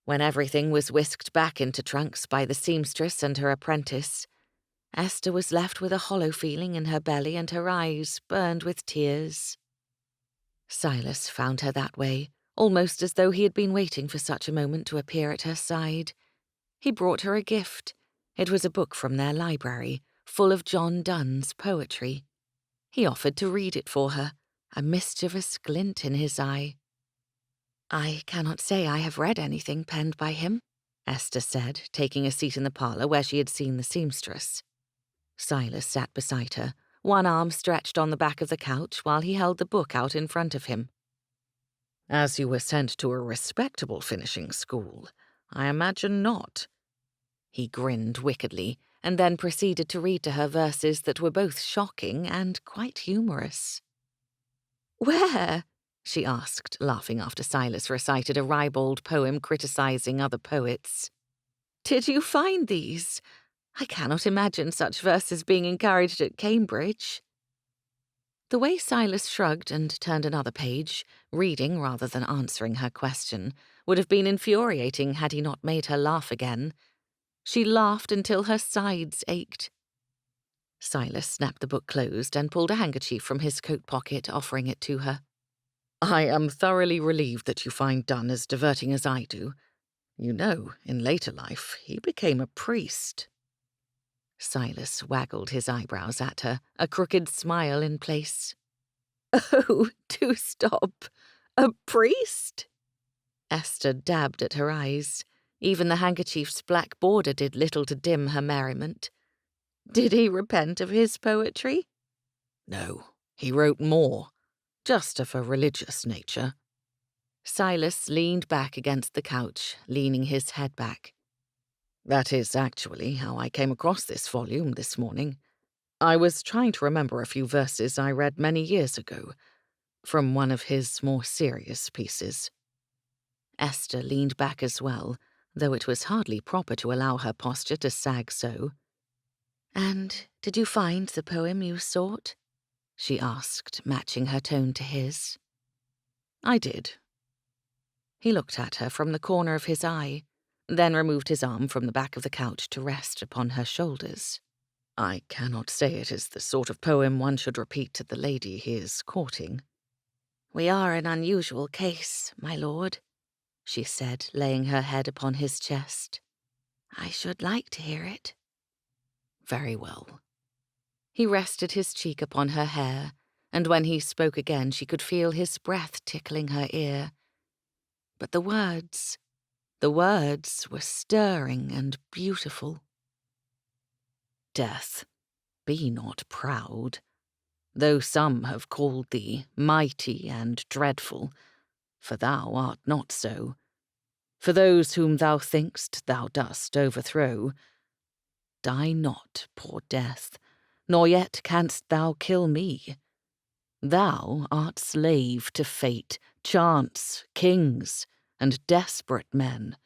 When everything was whisked back into trunks by the seamstress and her apprentice, Esther was left with a hollow feeling in her belly and her eyes burned with tears. Silas found her that way, almost as though he had been waiting for such a moment to appear at her side. He brought her a gift. It was a book from their library, full of John Donne's poetry. He offered to read it for her, a mischievous glint in his eye. I cannot say I have read anything penned by him, Esther said, taking a seat in the parlour where she had seen the seamstress. Silas sat beside her, one arm stretched on the back of the couch while he held the book out in front of him. As you were sent to a respectable finishing school, I imagine not. He grinned wickedly, and then proceeded to read to her verses that were both shocking and quite humorous. Where? She asked, laughing after Silas recited a ribald poem criticizing other poets. Did you find these? I cannot imagine such verses being encouraged at Cambridge." The way Silas shrugged and turned another page, reading rather than answering her question, would have been infuriating had he not made her laugh again. She laughed until her sides ached. Silas snapped the book closed and pulled a handkerchief from his coat pocket, offering it to her. "I am thoroughly relieved that you find Dunn as diverting as I do. You know, in later life, he became a priest." Silas waggled his eyebrows at her, a crooked smile in place. "Oh, do stop. A priest?" Esther dabbed at her eyes. Even the handkerchief's black border did little to dim her merriment. "Did he repent of his poetry?" "No, he wrote more, just of a religious nature." Silas leaned back against the couch, leaning his head back. "That is actually how I came across this volume this morning. I was trying to remember a few verses I read many years ago, from one of his more serious pieces." Esther leaned back as well, though it was hardly proper to allow her posture to sag so. "And did you find the poem you sought?" she asked, matching her tone to his. "I did." He looked at her from the corner of his eye, then removed his arm from the back of the couch to rest upon her shoulders. "I cannot say it is the sort of poem one should repeat to the lady he is courting." "We are an unusual case, my lord," she said, laying her head upon his chest. "I should like to hear it." "Very well." He rested his cheek upon her hair, and when he spoke again she could feel his breath tickling her ear. But the words were stirring and beautiful. "Death, be not proud. Though some have called thee mighty and dreadful, for thou art not so. For those whom thou think'st thou dost overthrow, die not, poor Death, nor yet canst thou kill me. Thou art slave to fate, chance, kings, and desperate men,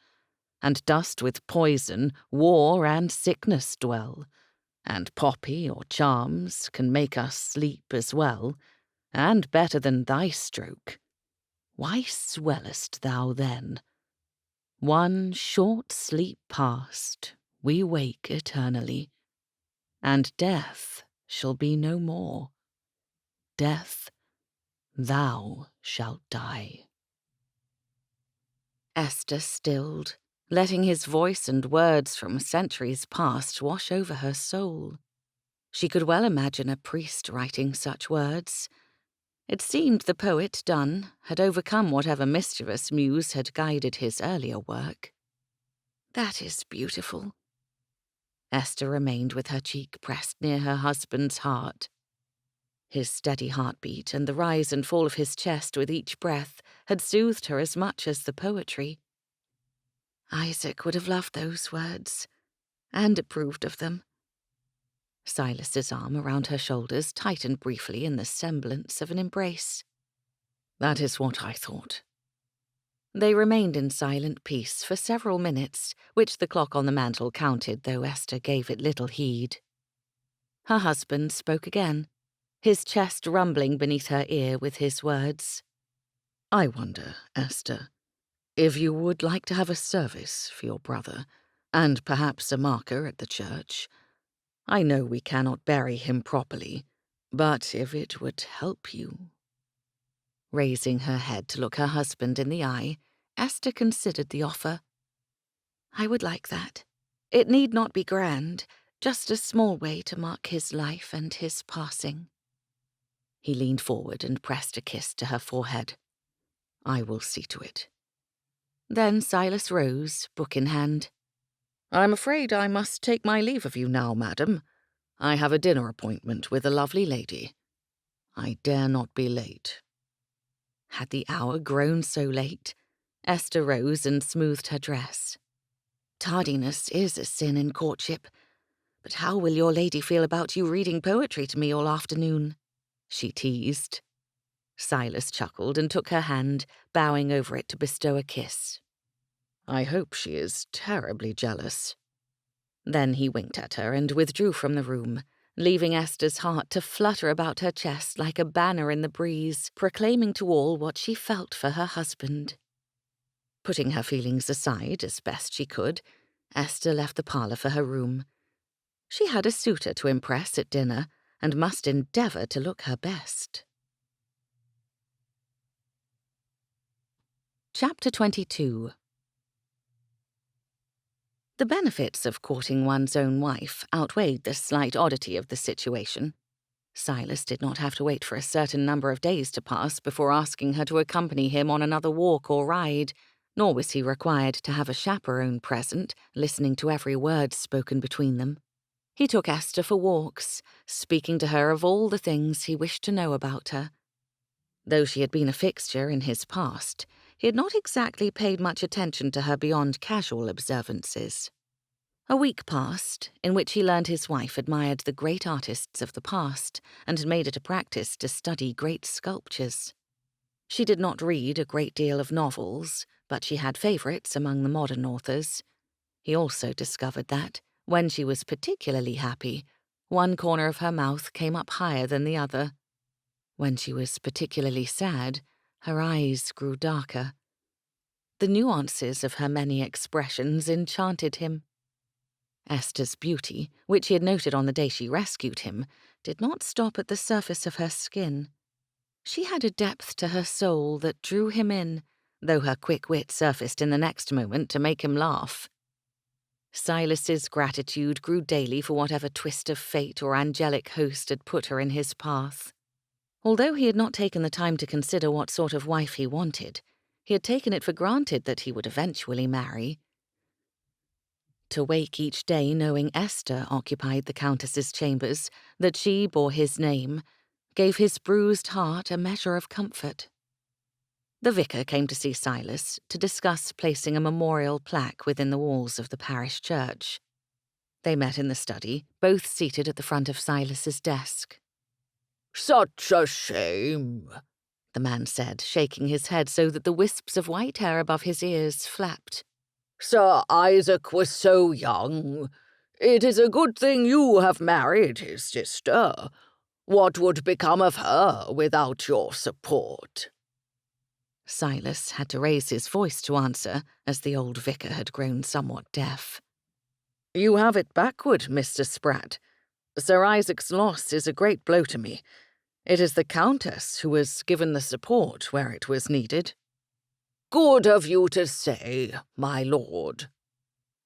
and dost with poison, war, and sickness dwell, and poppy or charms can make us sleep as well, and better than thy stroke. Why swellest thou then? One short sleep past, we wake eternally, and death shall be no more. Death, thou shalt die." Esther stilled, letting his voice and words from centuries past wash over her soul. She could well imagine a priest writing such words. It seemed the poet, Donne, had overcome whatever mischievous muse had guided his earlier work. "That is beautiful." Esther remained with her cheek pressed near her husband's heart. His steady heartbeat and the rise and fall of his chest with each breath had soothed her as much as the poetry. Isaac would have loved those words, and approved of them. Silas's arm around her shoulders tightened briefly in the semblance of an embrace. "That is what I thought." They remained in silent peace for several minutes, which the clock on the mantel counted, though Esther gave it little heed. Her husband spoke again, his chest rumbling beneath her ear with his words. "I wonder, Esther, if you would like to have a service for your brother, and perhaps a marker at the church. I know we cannot bury him properly, but if it would help you." Raising her head to look her husband in the eye, Esther considered the offer. "I would like that. It need not be grand, just a small way to mark his life and his passing." He leaned forward and pressed a kiss to her forehead. "I will see to it." Then Silas rose, book in hand. "I'm afraid I must take my leave of you now, madam. I have a dinner appointment with a lovely lady. I dare not be late." Had the hour grown so late? Esther rose and smoothed her dress. "Tardiness is a sin in courtship. But how will your lady feel about you reading poetry to me all afternoon?" she teased. Silas chuckled and took her hand, bowing over it to bestow a kiss. I hope she is terribly jealous." Then he winked at her and withdrew from the room, leaving Esther's heart to flutter about her chest like a banner in the breeze, proclaiming to all what she felt for her husband. Putting her feelings aside as best she could, Esther left the parlour for her room. She had a suitor to impress at dinner, and must endeavour to look her best. Chapter 22. The benefits of courting one's own wife outweighed the slight oddity of the situation. Silas did not have to wait for a certain number of days to pass before asking her to accompany him on another walk or ride, nor was he required to have a chaperone present, listening to every word spoken between them. He took Esther for walks, speaking to her of all the things he wished to know about her. Though she had been a fixture in his past, he had not exactly paid much attention to her beyond casual observances. A week passed, in which he learned his wife admired the great artists of the past and had made it a practice to study great sculptures. She did not read a great deal of novels, but she had favourites among the modern authors. He also discovered that, when she was particularly happy, one corner of her mouth came up higher than the other. When she was particularly sad, her eyes grew darker. The nuances of her many expressions enchanted him. Esther's beauty, which he had noted on the day she rescued him, did not stop at the surface of her skin. She had a depth to her soul that drew him in, though her quick wit surfaced in the next moment to make him laugh. Silas's gratitude grew daily for whatever twist of fate or angelic host had put her in his path. Although he had not taken the time to consider what sort of wife he wanted, he had taken it for granted that he would eventually marry. To wake each day knowing Esther occupied the Countess's chambers, that she bore his name, gave his bruised heart a measure of comfort. The vicar came to see Silas to discuss placing a memorial plaque within the walls of the parish church. They met in the study, both seated at the front of Silas's desk. "Such a shame," the man said, shaking his head so that the wisps of white hair above his ears flapped. "Sir Isaac was so young. It is a good thing you have married his sister. What would become of her without your support?" Silas had to raise his voice to answer, as the old vicar had grown somewhat deaf. "You have it backward, Mr. Spratt. Sir Isaac's loss is a great blow to me. It is the Countess who has given the support where it was needed." "Good of you to say, my lord."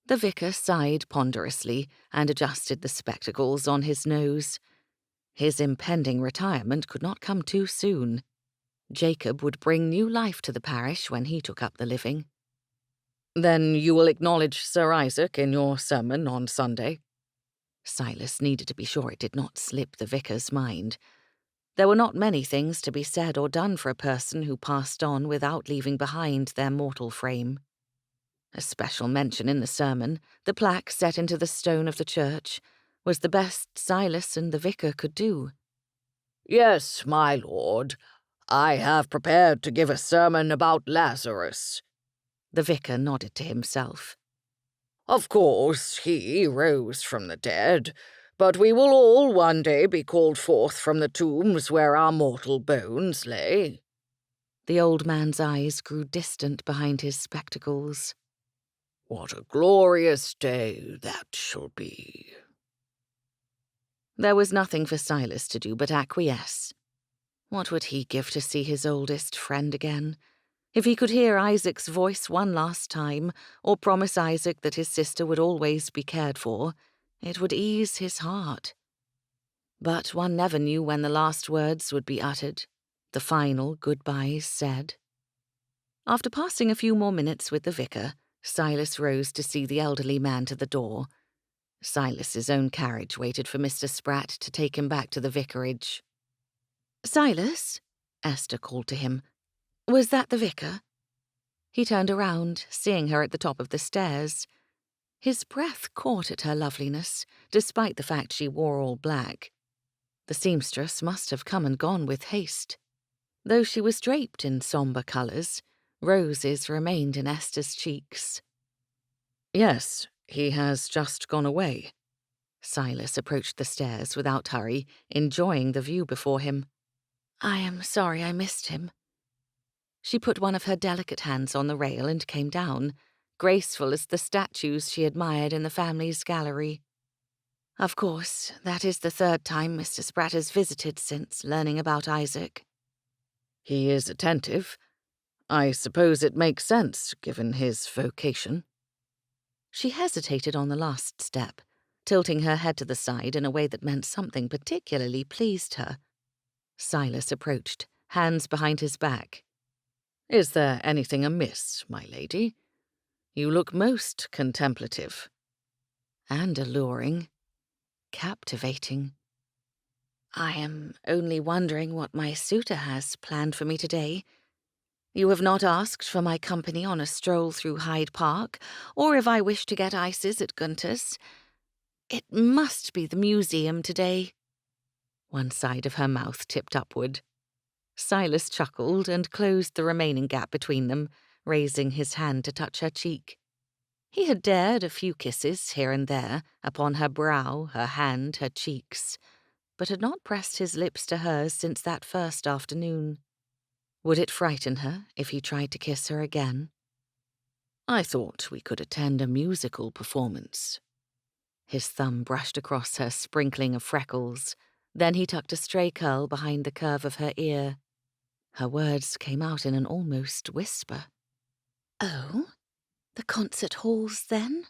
The vicar sighed ponderously and adjusted the spectacles on his nose. His impending retirement could not come too soon. Jacob would bring new life to the parish when he took up the living. "Then you will acknowledge Sir Isaac in your sermon on Sunday?" Silas needed to be sure it did not slip the vicar's mind. There were not many things to be said or done for a person who passed on without leaving behind their mortal frame. A special mention in the sermon, the plaque set into the stone of the church, was the best Silas and the vicar could do. "Yes, my lord. I have prepared to give a sermon about Lazarus." The vicar nodded to himself. "Of course, he rose from the dead, but we will all one day be called forth from the tombs where our mortal bones lay." The old man's eyes grew distant behind his spectacles. "What a glorious day that shall be." There was nothing for Silas to do but acquiesce. What would he give to see his oldest friend again? If he could hear Isaac's voice one last time, or promise Isaac that his sister would always be cared for, it would ease his heart. But one never knew when the last words would be uttered, the final goodbyes said. After passing a few more minutes with the vicar, Silas rose to see the elderly man to the door. Silas's own carriage waited for Mr. Spratt to take him back to the vicarage. "Silas," Esther called to him. "Was that the vicar?" He turned around, seeing her at the top of the stairs. His breath caught at her loveliness, despite the fact she wore all black. The seamstress must have come and gone with haste. Though she was draped in sombre colours, roses remained in Esther's cheeks. Yes, he has just gone away. Silas approached the stairs without hurry, enjoying the view before him. I am sorry I missed him. She put one of her delicate hands on the rail and came down, graceful as the statues she admired in the family's gallery. Of course, that is the third time Mr. Spratt has visited since learning about Isaac. He is attentive. I suppose it makes sense, given his vocation. She hesitated on the last step, tilting her head to the side in a way that meant something particularly pleased her. Silas approached, hands behind his back. Is there anything amiss, my lady? You look most contemplative. And alluring. Captivating. I am only wondering what my suitor has planned for me today. You have not asked for my company on a stroll through Hyde Park, or if I wish to get ices at Gunter's. It must be the museum today. One side of her mouth tipped upward. Silas chuckled and closed the remaining gap between them, raising his hand to touch her cheek. He had dared a few kisses here and there, upon her brow, her hand, her cheeks, but had not pressed his lips to hers since that first afternoon. Would it frighten her if he tried to kiss her again? I thought we could attend a musical performance. His thumb brushed across her sprinkling of freckles. Then he tucked a stray curl behind the curve of her ear. Her words came out in an almost whisper. Oh, the concert halls, then?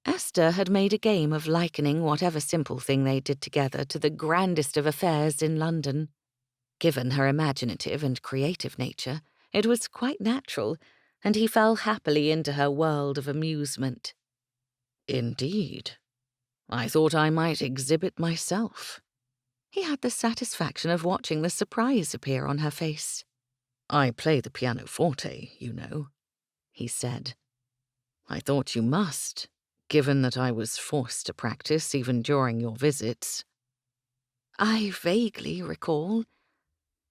Esther had made a game of likening whatever simple thing they did together to the grandest of affairs in London. Given her imaginative and creative nature, it was quite natural, and he fell happily into her world of amusement. Indeed. I thought I might exhibit myself. He had the satisfaction of watching the surprise appear on her face. I play the pianoforte, you know, he said. I thought you must, given that I was forced to practice even during your visits. I vaguely recall.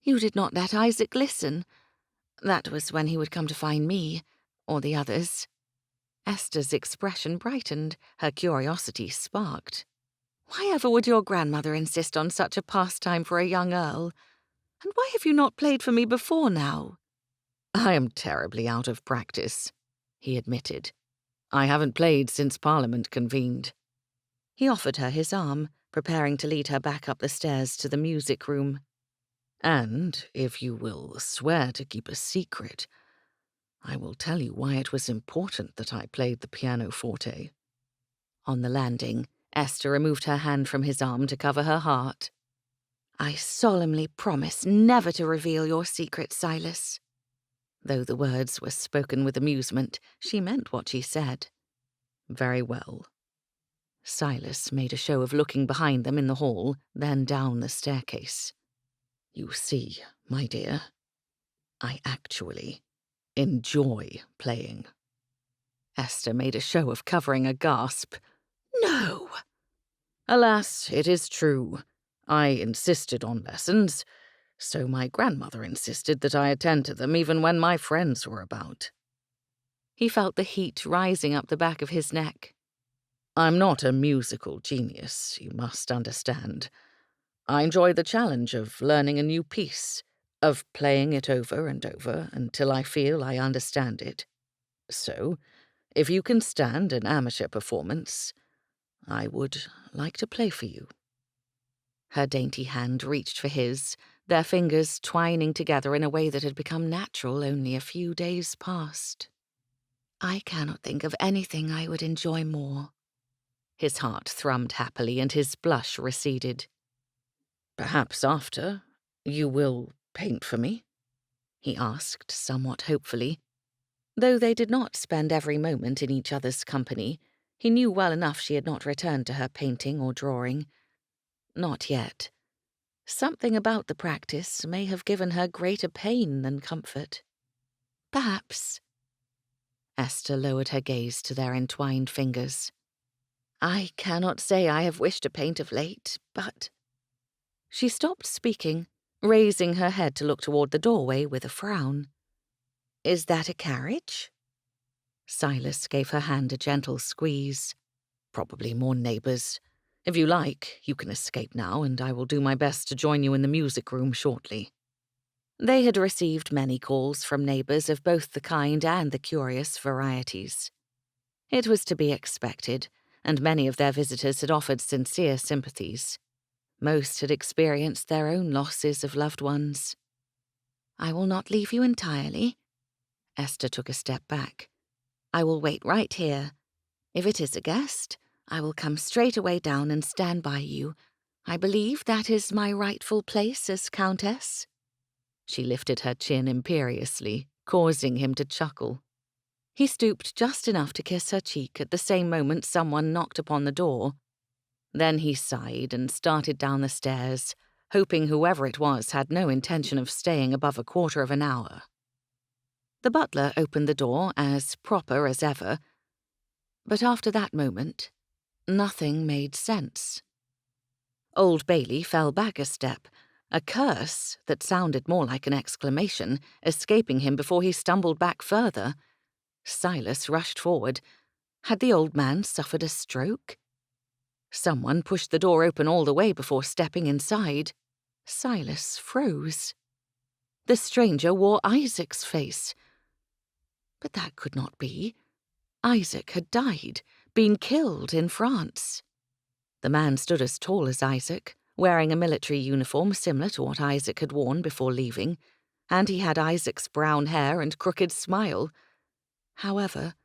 You did not let Isaac listen. That was when he would come to find me, or the others. Esther's expression brightened, her curiosity sparked. Why ever would your grandmother insist on such a pastime for a young earl? And why have you not played for me before now? I am terribly out of practice, he admitted. I haven't played since Parliament convened. He offered her his arm, preparing to lead her back up the stairs to the music room. And, if you will swear to keep a secret, I will tell you why it was important that I played the pianoforte. On the landing, Esther removed her hand from his arm to cover her heart. I solemnly promise never to reveal your secret, Silas. Though the words were spoken with amusement, she meant what she said. Very well. Silas made a show of looking behind them in the hall, then down the staircase. You see, my dear, I actually enjoy playing. Esther made a show of covering a gasp. No! Alas, it is true. I insisted on lessons, so my grandmother insisted that I attend to them even when my friends were about. He felt the heat rising up the back of his neck. I'm not a musical genius, you must understand. I enjoy the challenge of learning a new piece, of playing it over and over until I feel I understand it. So, if you can stand an amateur performance, I would like to play for you. Her dainty hand reached for his, their fingers twining together in a way that had become natural only a few days past. I cannot think of anything I would enjoy more. His heart thrummed happily and his blush receded. Perhaps after, you will paint for me? He asked somewhat hopefully. Though they did not spend every moment in each other's company, he knew well enough she had not returned to her painting or drawing. Not yet. Something about the practice may have given her greater pain than comfort. Perhaps. Esther lowered her gaze to their entwined fingers. I cannot say I have wished to paint of late, but... She stopped speaking, raising her head to look toward the doorway with a frown. Is that a carriage? Silas gave her hand a gentle squeeze. "Probably more neighbours. If you like, you can escape now, and I will do my best to join you in the music room shortly." They had received many calls from neighbours of both the kind and the curious varieties. It was to be expected, and many of their visitors had offered sincere sympathies. Most had experienced their own losses of loved ones. "I will not leave you entirely." Esther took a step back. "I will wait right here. If it is a guest, I will come straight away down and stand by you. I believe that is my rightful place as Countess." She lifted her chin imperiously, causing him to chuckle. He stooped just enough to kiss her cheek at the same moment someone knocked upon the door. Then he sighed and started down the stairs, hoping whoever it was had no intention of staying above a quarter of an hour. The butler opened the door as proper as ever, but after that moment, nothing made sense. Old Bailey fell back a step, a curse that sounded more like an exclamation escaping him before he stumbled back further. Silas rushed forward. Had the old man suffered a stroke? Someone pushed the door open all the way before stepping inside. Silas froze. The stranger wore Isaac's face. But that could not be. Isaac had died, been killed in France. The man stood as tall as Isaac, wearing a military uniform similar to what Isaac had worn before leaving, and he had Isaac's brown hair and crooked smile. However,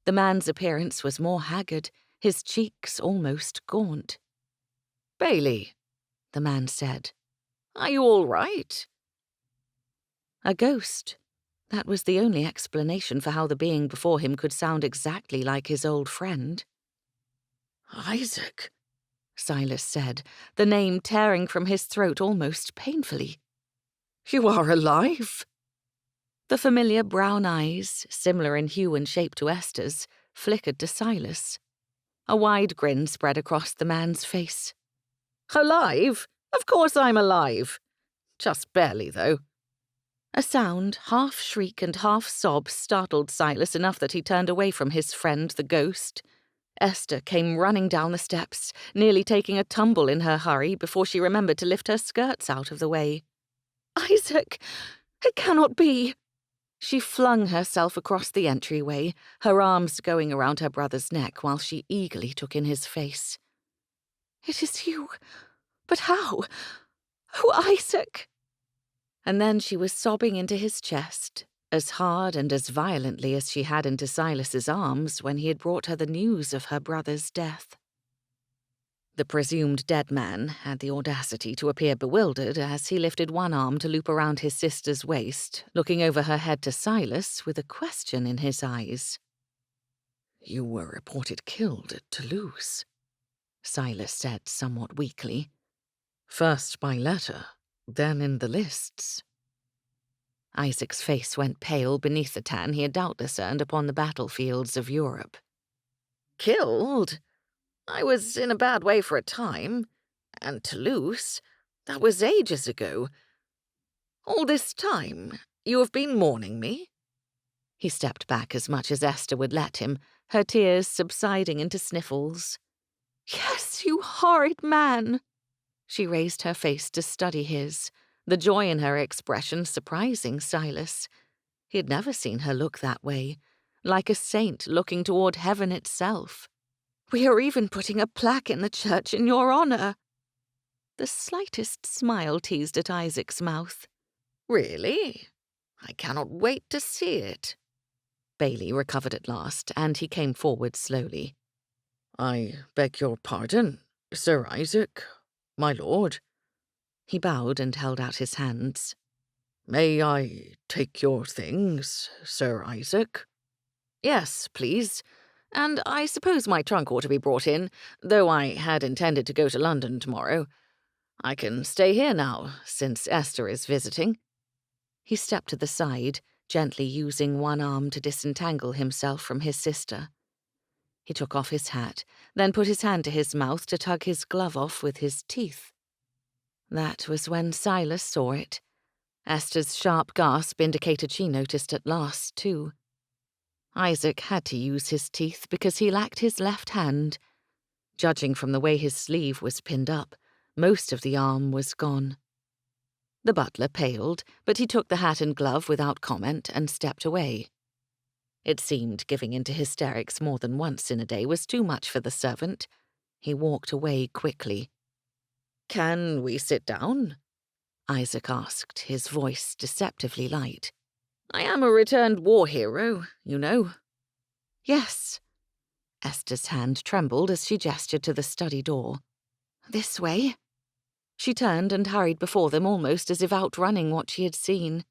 the man's appearance was more haggard, his cheeks almost gaunt. "Bailey," the man said, "are you all right?" A ghost. That was the only explanation for how the being before him could sound exactly like his old friend. "Isaac," Silas said, the name tearing from his throat almost painfully. "You are alive?" The familiar brown eyes, similar in hue and shape to Esther's, flickered to Silas. A wide grin spread across the man's face. "Alive? Of course I'm alive. Just barely, though." A sound, half shriek and half sob, startled Silas enough that he turned away from his friend, the ghost. Esther came running down the steps, nearly taking a tumble in her hurry before she remembered to lift her skirts out of the way. "Isaac! It cannot be!" She flung herself across the entryway, her arms going around her brother's neck while she eagerly took in his face. "It is you! But how? Oh, Isaac!" And then she was sobbing into his chest, as hard and as violently as she had into Silas's arms when he had brought her the news of her brother's death. The presumed dead man had the audacity to appear bewildered as he lifted one arm to loop around his sister's waist, looking over her head to Silas with a question in his eyes. "You were reported killed at Toulouse," Silas said somewhat weakly. "First by letter, then in the lists." Isaac's face went pale beneath the tan he had doubtless earned upon the battlefields of Europe. "Killed? I was in a bad way for a time. And Toulouse? That was ages ago. All this time, you have been mourning me?" He stepped back as much as Esther would let him, her tears subsiding into sniffles. "Yes, you horrid man!" She raised her face to study his, the joy in her expression surprising Silas. He had never seen her look that way, like a saint looking toward heaven itself. "We are even putting a plaque in the church in your honor." The slightest smile teased at Isaac's mouth. "Really? I cannot wait to see it." Bailey recovered at last, and he came forward slowly. "I beg your pardon, Sir Isaac, my lord." He bowed and held out his hands. "May I take your things, Sir Isaac?" "Yes, please. And I suppose my trunk ought to be brought in, though I had intended to go to London tomorrow. I can stay here now, since Esther is visiting." He stepped to the side, gently using one arm to disentangle himself from his sister. He took off his hat, then put his hand to his mouth to tug his glove off with his teeth. That was when Silas saw it. Esther's sharp gasp indicated she noticed at last, too. Isaac had to use his teeth because he lacked his left hand. Judging from the way his sleeve was pinned up, most of the arm was gone. The butler paled, but he took the hat and glove without comment and stepped away. It seemed giving in to hysterics more than once in a day was too much for the servant. He walked away quickly. "Can we sit down?" Isaac asked, his voice deceptively light. "I am a returned war hero, you know." "Yes." Esther's hand trembled as she gestured to the study door. "This way." She turned and hurried before them almost as if outrunning what she had seen.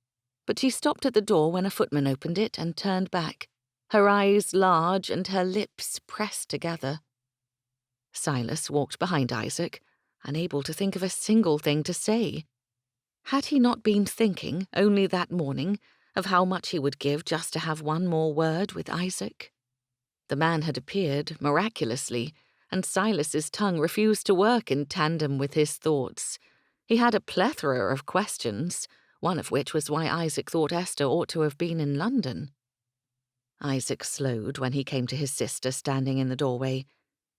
But she stopped at the door when a footman opened it and turned back, her eyes large and her lips pressed together. Silas walked behind Isaac, unable to think of a single thing to say. Had he not been thinking, only that morning, of how much he would give just to have one more word with Isaac? The man had appeared, miraculously, and Silas's tongue refused to work in tandem with his thoughts. He had a plethora of questions, one of which was why Isaac thought Esther ought to have been in London. Isaac slowed when he came to his sister standing in the doorway.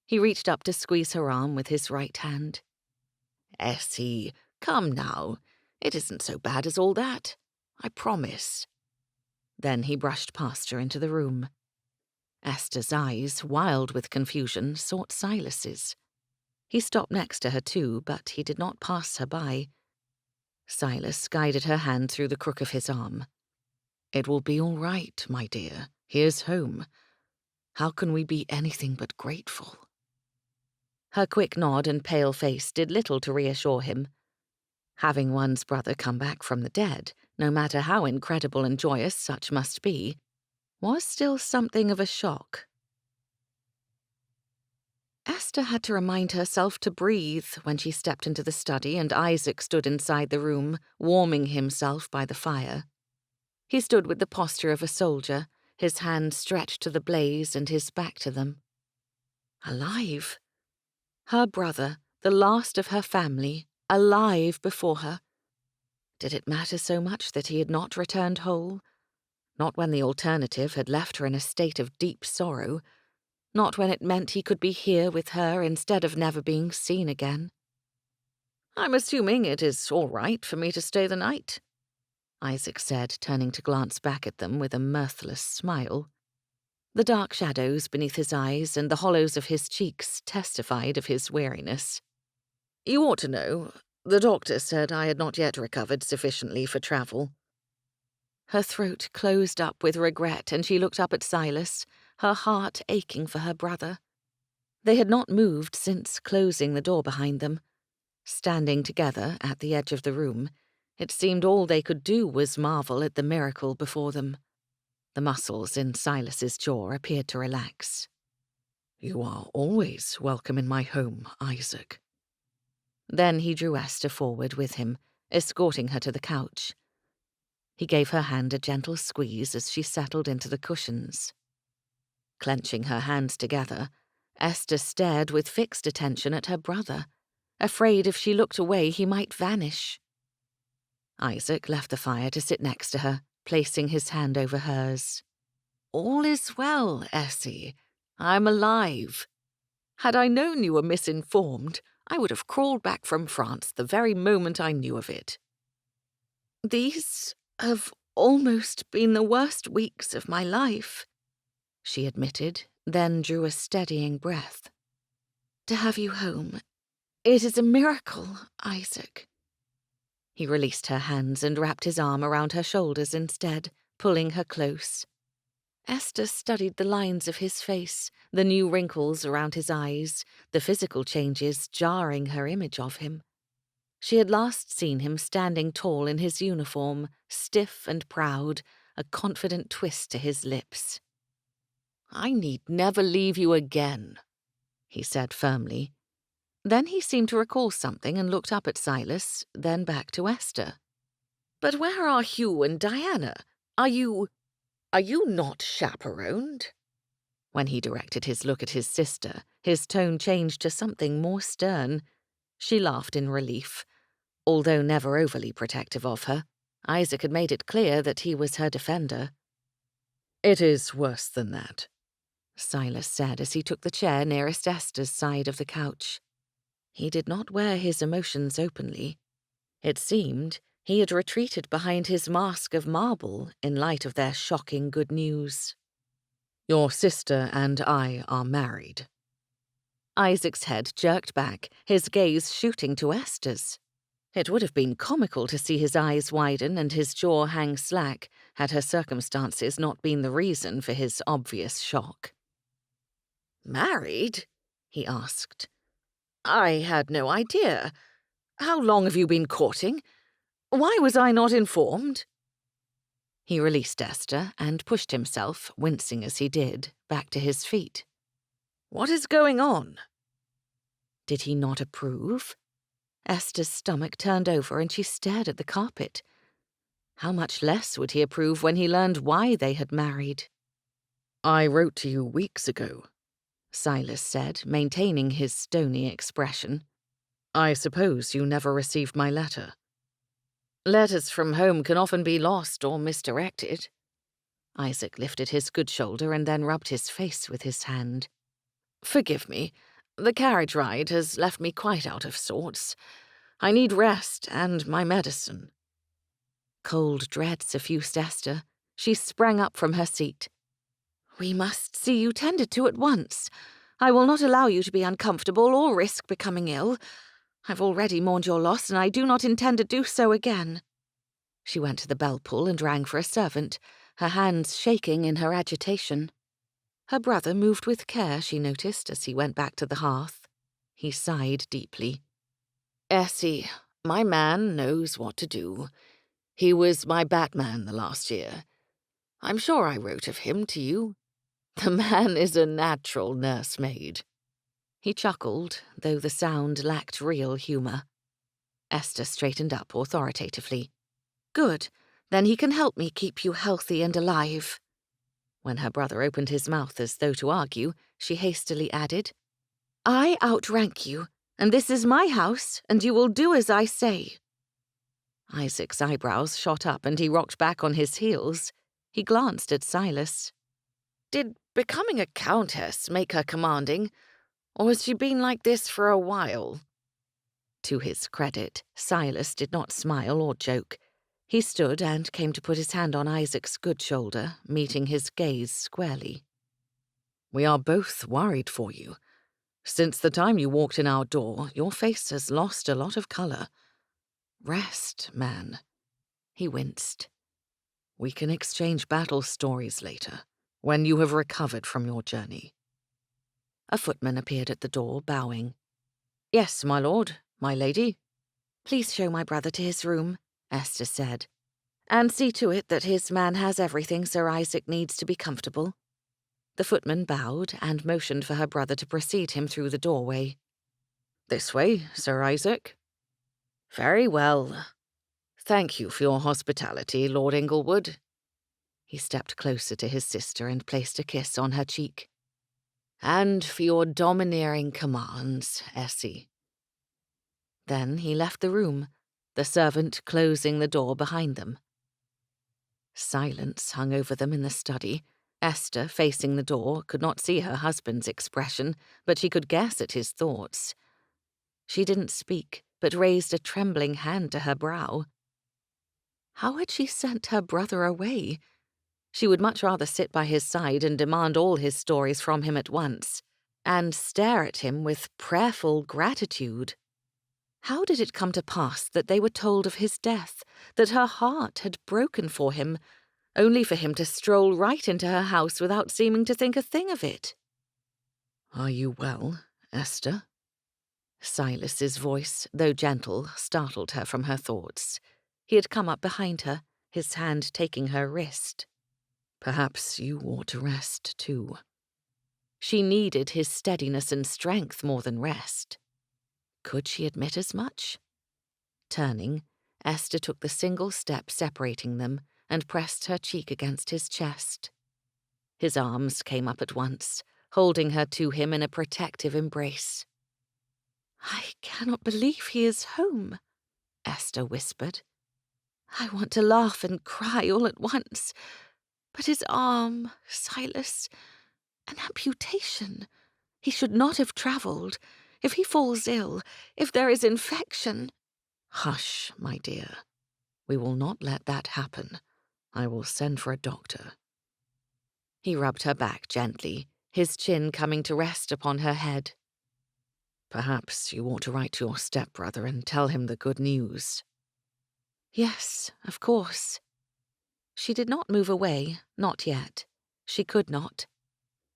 He reached up to squeeze her arm with his right hand. "Essie, come now. It isn't so bad as all that. I promise." Then he brushed past her into the room. Esther's eyes, wild with confusion, sought Silas's. He stopped next to her too, but he did not pass her by. Silas guided her hand through the crook of his arm. "It will be all right, my dear. Here's home. How can we be anything but grateful?" Her quick nod and pale face did little to reassure him. Having one's brother come back from the dead, no matter how incredible and joyous such must be, was still something of a shock. Esther had to remind herself to breathe when she stepped into the study and Isaac stood inside the room, warming himself by the fire. He stood with the posture of a soldier, his hand stretched to the blaze and his back to them. Alive. Her brother, the last of her family, alive before her. Did it matter so much that he had not returned whole? Not when the alternative had left her in a state of deep sorrow. Not when it meant he could be here with her instead of never being seen again. "I'm assuming it is all right for me to stay the night," Isaac said, turning to glance back at them with a mirthless smile. The dark shadows beneath his eyes and the hollows of his cheeks testified of his weariness. "You ought to know. The doctor said I had not yet recovered sufficiently for travel." Her throat closed up with regret and she looked up at Silas, her heart aching for her brother. They had not moved since closing the door behind them. Standing together at the edge of the room, it seemed all they could do was marvel at the miracle before them. The muscles in Silas's jaw appeared to relax. "You are always welcome in my home, Isaac." Then he drew Esther forward with him, escorting her to the couch. He gave her hand a gentle squeeze as she settled into the cushions. Clenching her hands together, Esther stared with fixed attention at her brother, afraid if she looked away he might vanish. Isaac left the fire to sit next to her, placing his hand over hers. "All is well, Essie. I'm alive. Had I known you were misinformed, I would have crawled back from France the very moment I knew of it." "These have almost been the worst weeks of my life," she admitted, then drew a steadying breath. "To have you home, it is a miracle, Isaac." He released her hands and wrapped his arm around her shoulders instead, pulling her close. Esther studied the lines of his face, the new wrinkles around his eyes, the physical changes jarring her image of him. She had last seen him standing tall in his uniform, stiff and proud, a confident twist to his lips. "I need never leave you again," he said firmly. Then he seemed to recall something and looked up at Silas, then back to Esther. "But where are Hugh and Diana? Are you not chaperoned?" When he directed his look at his sister, his tone changed to something more stern. She laughed in relief. Although never overly protective of her, Isaac had made it clear that he was her defender. "It is worse than that," Silas said as he took the chair nearest Esther's side of the couch. He did not wear his emotions openly. It seemed he had retreated behind his mask of marble in light of their shocking good news. "Your sister and I are married." Isaac's head jerked back, his gaze shooting to Esther's. It would have been comical to see his eyes widen and his jaw hang slack had her circumstances not been the reason for his obvious shock. "Married?" he asked. "I had no idea. How long have you been courting? Why was I not informed?" He released Esther and pushed himself, wincing as he did, back to his feet. "What is going on?" Did he not approve? Esther's stomach turned over and she stared at the carpet. How much less would he approve when he learned why they had married? "I wrote to you weeks ago," Silas said, maintaining his stony expression. "I suppose you never received my letter." "Letters from home can often be lost or misdirected." Isaac lifted his good shoulder and then rubbed his face with his hand. "Forgive me. The carriage ride has left me quite out of sorts. I need rest and my medicine." Cold dread suffused Esther. She sprang up from her seat. "We must see you tended to at once. I will not allow you to be uncomfortable or risk becoming ill. I've already mourned your loss, and I do not intend to do so again." She went to the bell-pull and rang for a servant, her hands shaking in her agitation. Her brother moved with care, she noticed, as he went back to the hearth. He sighed deeply. "Essie, my man knows what to do. He was my Batman the last year. I'm sure I wrote of him to you. The man is a natural nursemaid." He chuckled, though the sound lacked real humor. Esther straightened up authoritatively. "Good. Then he can help me keep you healthy and alive." When her brother opened his mouth as though to argue, she hastily added, "I outrank you, and this is my house, and you will do as I say." Isaac's eyebrows shot up and he rocked back on his heels. He glanced at Silas. "Did becoming a countess make her commanding, or has she been like this for a while?" To his credit, Silas did not smile or joke. He stood and came to put his hand on Isaac's good shoulder, meeting his gaze squarely. "We are both worried for you. Since the time you walked in our door, your face has lost a lot of color. Rest, man." He winced. "We can exchange battle stories later, when you have recovered from your journey." A footman appeared at the door, bowing. "Yes, my lord, my lady." "Please show my brother to his room," Esther said. "And see to it that his man has everything Sir Isaac needs to be comfortable." The footman bowed and motioned for her brother to precede him through the doorway. "This way, Sir Isaac." "Very well. Thank you for your hospitality, Lord Inglewood." He stepped closer to his sister and placed a kiss on her cheek. "And for your domineering commands, Essie." Then he left the room, the servant closing the door behind them. Silence hung over them in the study. Esther, facing the door, could not see her husband's expression, but she could guess at his thoughts. She didn't speak, but raised a trembling hand to her brow. How had she sent her brother away? She would much rather sit by his side and demand all his stories from him at once, and stare at him with prayerful gratitude. How did it come to pass that they were told of his death, that her heart had broken for him, only for him to stroll right into her house without seeming to think a thing of it? "Are you well, Esther?" Silas's voice, though gentle, startled her from her thoughts. He had come up behind her, his hand taking her wrist. "Perhaps you ought to rest, too." She needed his steadiness and strength more than rest. Could she admit as much? Turning, Esther took the single step separating them and pressed her cheek against his chest. His arms came up at once, holding her to him in a protective embrace. "I cannot believe he is home," Esther whispered. "I want to laugh and cry all at once. But his arm, Silas, an amputation. He should not have travelled. If he falls ill, if there is infection— Hush, my dear. We will not let that happen. I will send for a doctor. He rubbed her back gently, his chin coming to rest upon her head. Perhaps you ought to write to your stepbrother and tell him the good news. Yes, of course. She did not move away, not yet. She could not.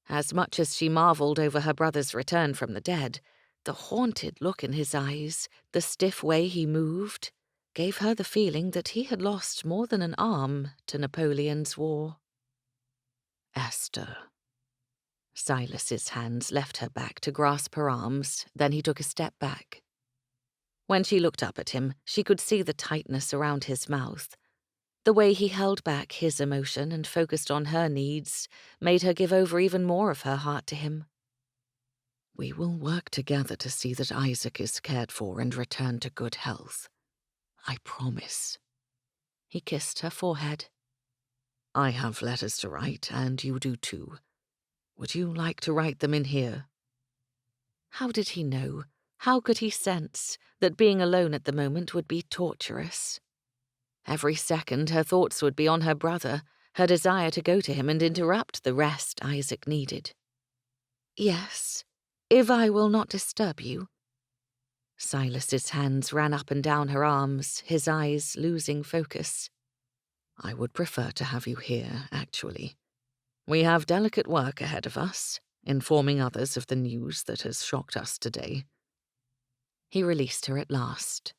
As much as she marvelled over her brother's return from the dead, the haunted look in his eyes, the stiff way he moved, gave her the feeling that he had lost more than an arm to Napoleon's war. Esther. Silas's hands left her back to grasp her arms, then he took a step back. When she looked up at him, she could see the tightness around his mouth. The way he held back his emotion and focused on her needs made her give over even more of her heart to him. We will work together to see that Isaac is cared for and return to good health. I promise. He kissed her forehead. I have letters to write, and you do too. Would you like to write them in here? How did he know? How could he sense that being alone at the moment would be torturous? Every second her thoughts would be on her brother, her desire to go to him and interrupt the rest Isaac needed. Yes, if I will not disturb you. Silas's hands ran up and down her arms, his eyes losing focus. I would prefer to have you here, actually. We have delicate work ahead of us, informing others of the news that has shocked us today. He released her at last.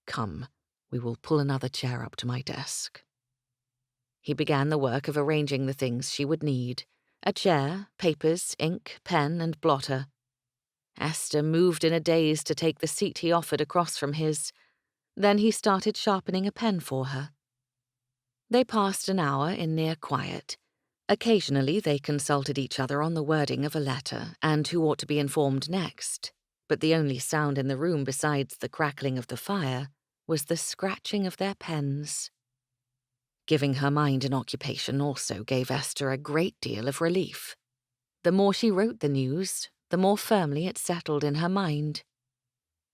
Come, we will pull another chair up to my desk. He began the work of arranging the things she would need: a chair, papers, ink, pen, and blotter. Esther moved in a daze to take the seat he offered across from his. Then he started sharpening a pen for her. They passed an hour in near quiet. Occasionally they consulted each other on the wording of a letter and who ought to be informed next, but the only sound in the room besides the crackling of the fire was the scratching of their pens. Giving her mind an occupation also gave Esther a great deal of relief. The more she wrote the news, the more firmly it settled in her mind.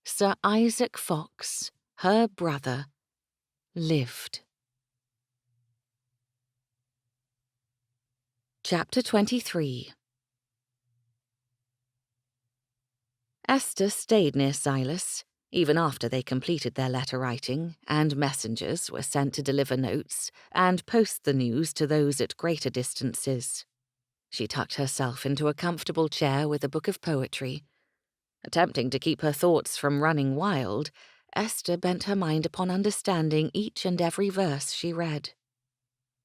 Sir Isaac Fox, her brother, lived. Chapter 23. Esther stayed near Silas, even after they completed their letter-writing, and messengers were sent to deliver notes and post the news to those at greater distances. She tucked herself into a comfortable chair with a book of poetry. Attempting to keep her thoughts from running wild, Esther bent her mind upon understanding each and every verse she read.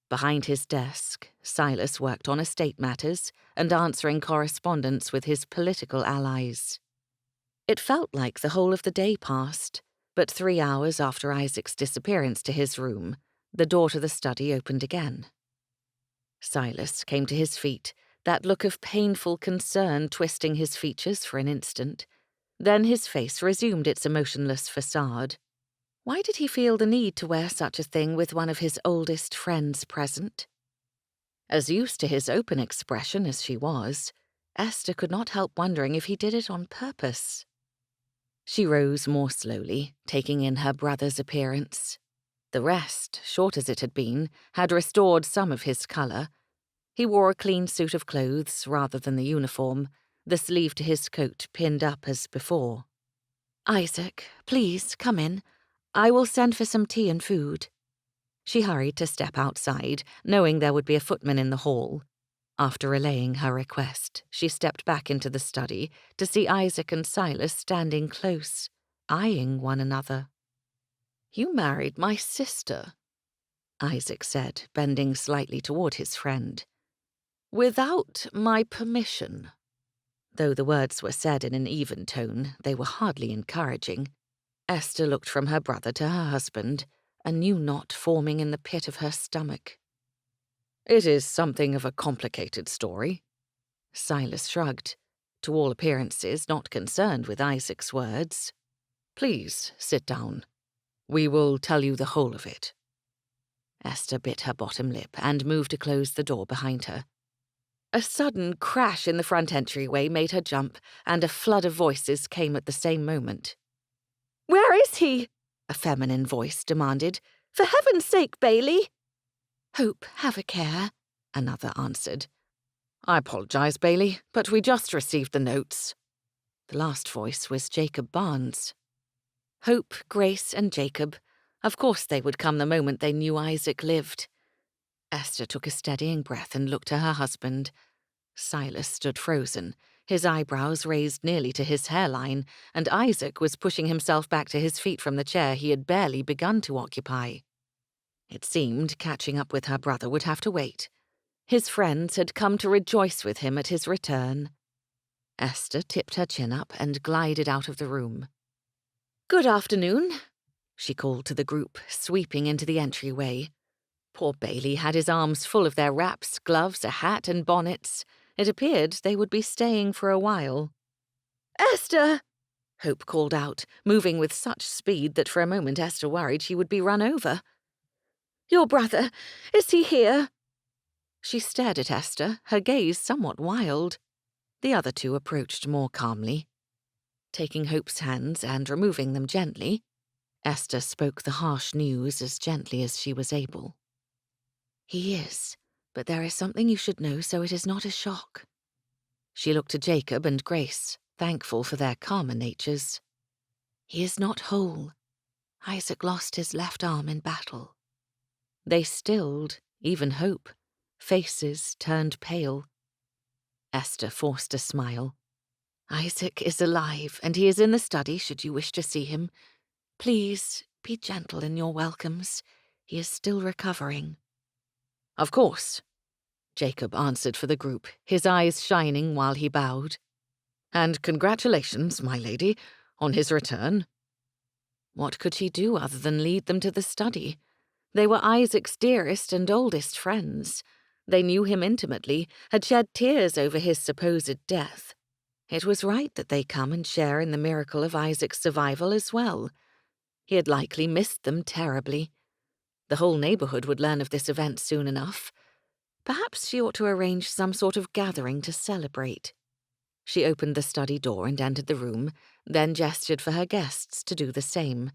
Behind his desk, Silas worked on estate matters and answering correspondence with his political allies. It felt like the whole of the day passed, but 3 hours after Isaac's disappearance to his room, the door to the study opened again. Silas came to his feet, that look of painful concern twisting his features for an instant. Then his face resumed its emotionless facade. Why did he feel the need to wear such a thing with one of his oldest friends present? As used to his open expression as she was, Esther could not help wondering if he did it on purpose. She rose more slowly, taking in her brother's appearance. The rest, short as it had been, had restored some of his colour. He wore a clean suit of clothes rather than the uniform, the sleeve to his coat pinned up as before. "Isaac, please, come in. I will send for some tea and food." She hurried to step outside, knowing there would be a footman in the hall. After relaying her request, she stepped back into the study to see Isaac and Silas standing close, eyeing one another. "You married my sister," Isaac said, bending slightly toward his friend. "Without my permission." Though the words were said in an even tone, they were hardly encouraging. Esther looked from her brother to her husband, a new knot forming in the pit of her stomach. "It is something of a complicated story." Silas shrugged, to all appearances not concerned with Isaac's words. "Please sit down. We will tell you the whole of it." Esther bit her bottom lip and moved to close the door behind her. A sudden crash in the front entryway made her jump, and a flood of voices came at the same moment. "Where is he?" a feminine voice demanded. "For heaven's sake, Bailey!" "Hope, have a care," another answered. "I apologize, Bailey, but we just received the notes." The last voice was Jacob Barnes. Hope, Grace, and Jacob. Of course they would come the moment they knew Isaac lived. Esther took a steadying breath and looked to her husband. Silas stood frozen, his eyebrows raised nearly to his hairline, and Isaac was pushing himself back to his feet from the chair he had barely begun to occupy. It seemed catching up with her brother would have to wait. His friends had come to rejoice with him at his return. Esther tipped her chin up and glided out of the room. "Good afternoon," she called to the group, sweeping into the entryway. Poor Bailey had his arms full of their wraps, gloves, a hat, and bonnets. It appeared they would be staying for a while. "Esther!" Hope called out, moving with such speed that for a moment Esther worried she would be run over. "Your brother, is he here?" She stared at Esther, her gaze somewhat wild. The other two approached more calmly. Taking Hope's hands and removing them gently, Esther spoke the harsh news as gently as she was able. "He is, but there is something you should know so it is not a shock." She looked to Jacob and Grace, thankful for their calmer natures. "He is not whole. Isaac lost his left arm in battle." They stilled, even Hope. Faces turned pale. Esther forced a smile. "Isaac is alive, and he is in the study should you wish to see him. Please, be gentle in your welcomes. He is still recovering." "Of course," Jacob answered for the group, his eyes shining while he bowed. "And congratulations, my lady, on his return." What could she do other than lead them to the study? They were Isaac's dearest and oldest friends. They knew him intimately, had shed tears over his supposed death. It was right that they come and share in the miracle of Isaac's survival as well. He had likely missed them terribly. The whole neighborhood would learn of this event soon enough. Perhaps she ought to arrange some sort of gathering to celebrate. She opened the study door and entered the room, then gestured for her guests to do the same.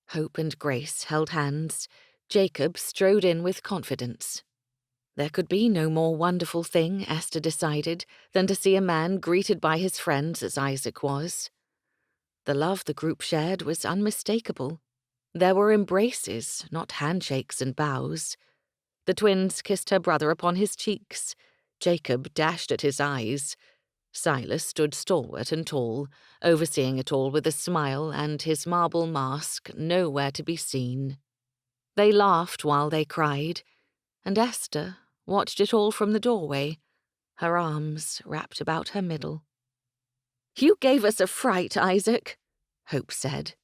Hope and Grace held hands. Jacob strode in with confidence. There could be no more wonderful thing, Esther decided, than to see a man greeted by his friends as Isaac was. The love the group shared was unmistakable. There were embraces, not handshakes and bows. The twins kissed her brother upon his cheeks. Jacob dashed at his eyes. Silas stood stalwart and tall, overseeing it all with a smile and his marble mask nowhere to be seen. They laughed while they cried, and Esther watched it all from the doorway, her arms wrapped about her middle. "You gave us a fright, Isaac," Hope said.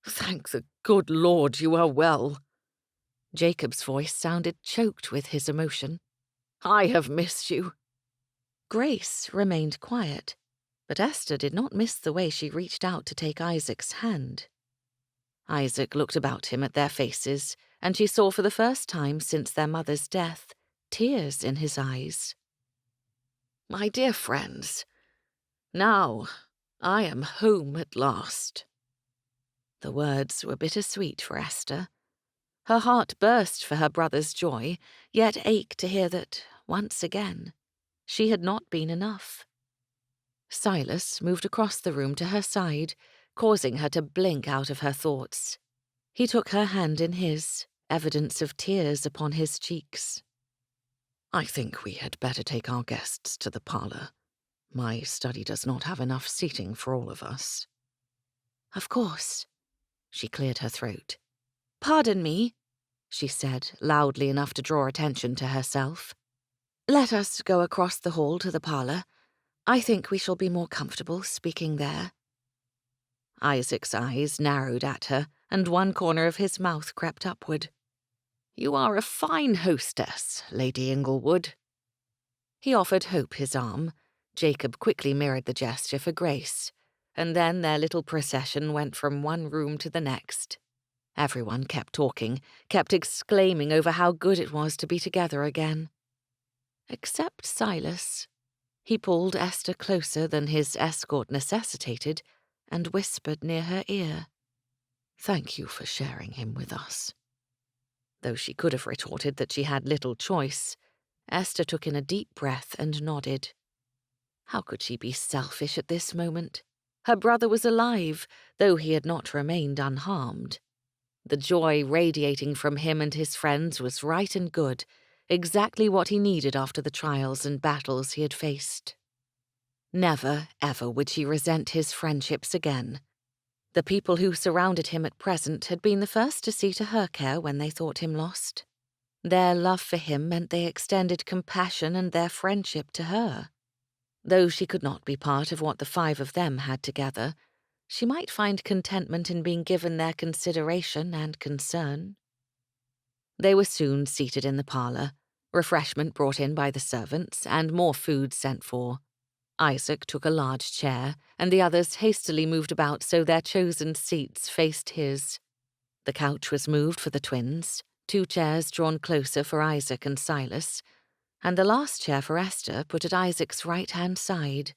"Thank the good Lord you are well." Jacob's voice sounded choked with his emotion. "I have missed you." Grace remained quiet, but Esther did not miss the way she reached out to take Isaac's hand. Isaac looked about him at their faces, and she saw for the first time since their mother's death tears in his eyes. "My dear friends, now I am home at last." The words were bittersweet for Esther. Her heart burst for her brother's joy, yet ached to hear that, once again, she had not been enough. Silas moved across the room to her side, causing her to blink out of her thoughts. He took her hand in his, evidence of tears upon his cheeks. "I think we had better take our guests to the parlor. My study does not have enough seating for all of us." "Of course." She cleared her throat. "Pardon me," she said, loudly enough to draw attention to herself. "Let us go across the hall to the parlor. I think we shall be more comfortable speaking there." Isaac's eyes narrowed at her, and one corner of his mouth crept upward. "You are a fine hostess, Lady Inglewood." He offered Hope his arm. Jacob quickly mirrored the gesture for Grace, and then their little procession went from one room to the next. Everyone kept talking, kept exclaiming over how good it was to be together again. Except Silas. He pulled Esther closer than his escort necessitated and whispered near her ear, "Thank you for sharing him with us." Though she could have retorted that she had little choice, Esther took in a deep breath and nodded. How could she be selfish at this moment? Her brother was alive, though he had not remained unharmed. The joy radiating from him and his friends was right and good, exactly what he needed after the trials and battles he had faced. Never, ever would she resent his friendships again. The people who surrounded him at present had been the first to see to her care when they thought him lost. Their love for him meant they extended compassion and their friendship to her. Though she could not be part of what the 5 of them had together, she might find contentment in being given their consideration and concern. They were soon seated in the parlour, refreshment brought in by the servants, and more food sent for. Isaac took a large chair, and the others hastily moved about so their chosen seats faced his. The couch was moved for the twins, 2 chairs drawn closer for Isaac and Silas, and the last chair for Esther put at Isaac's right-hand side.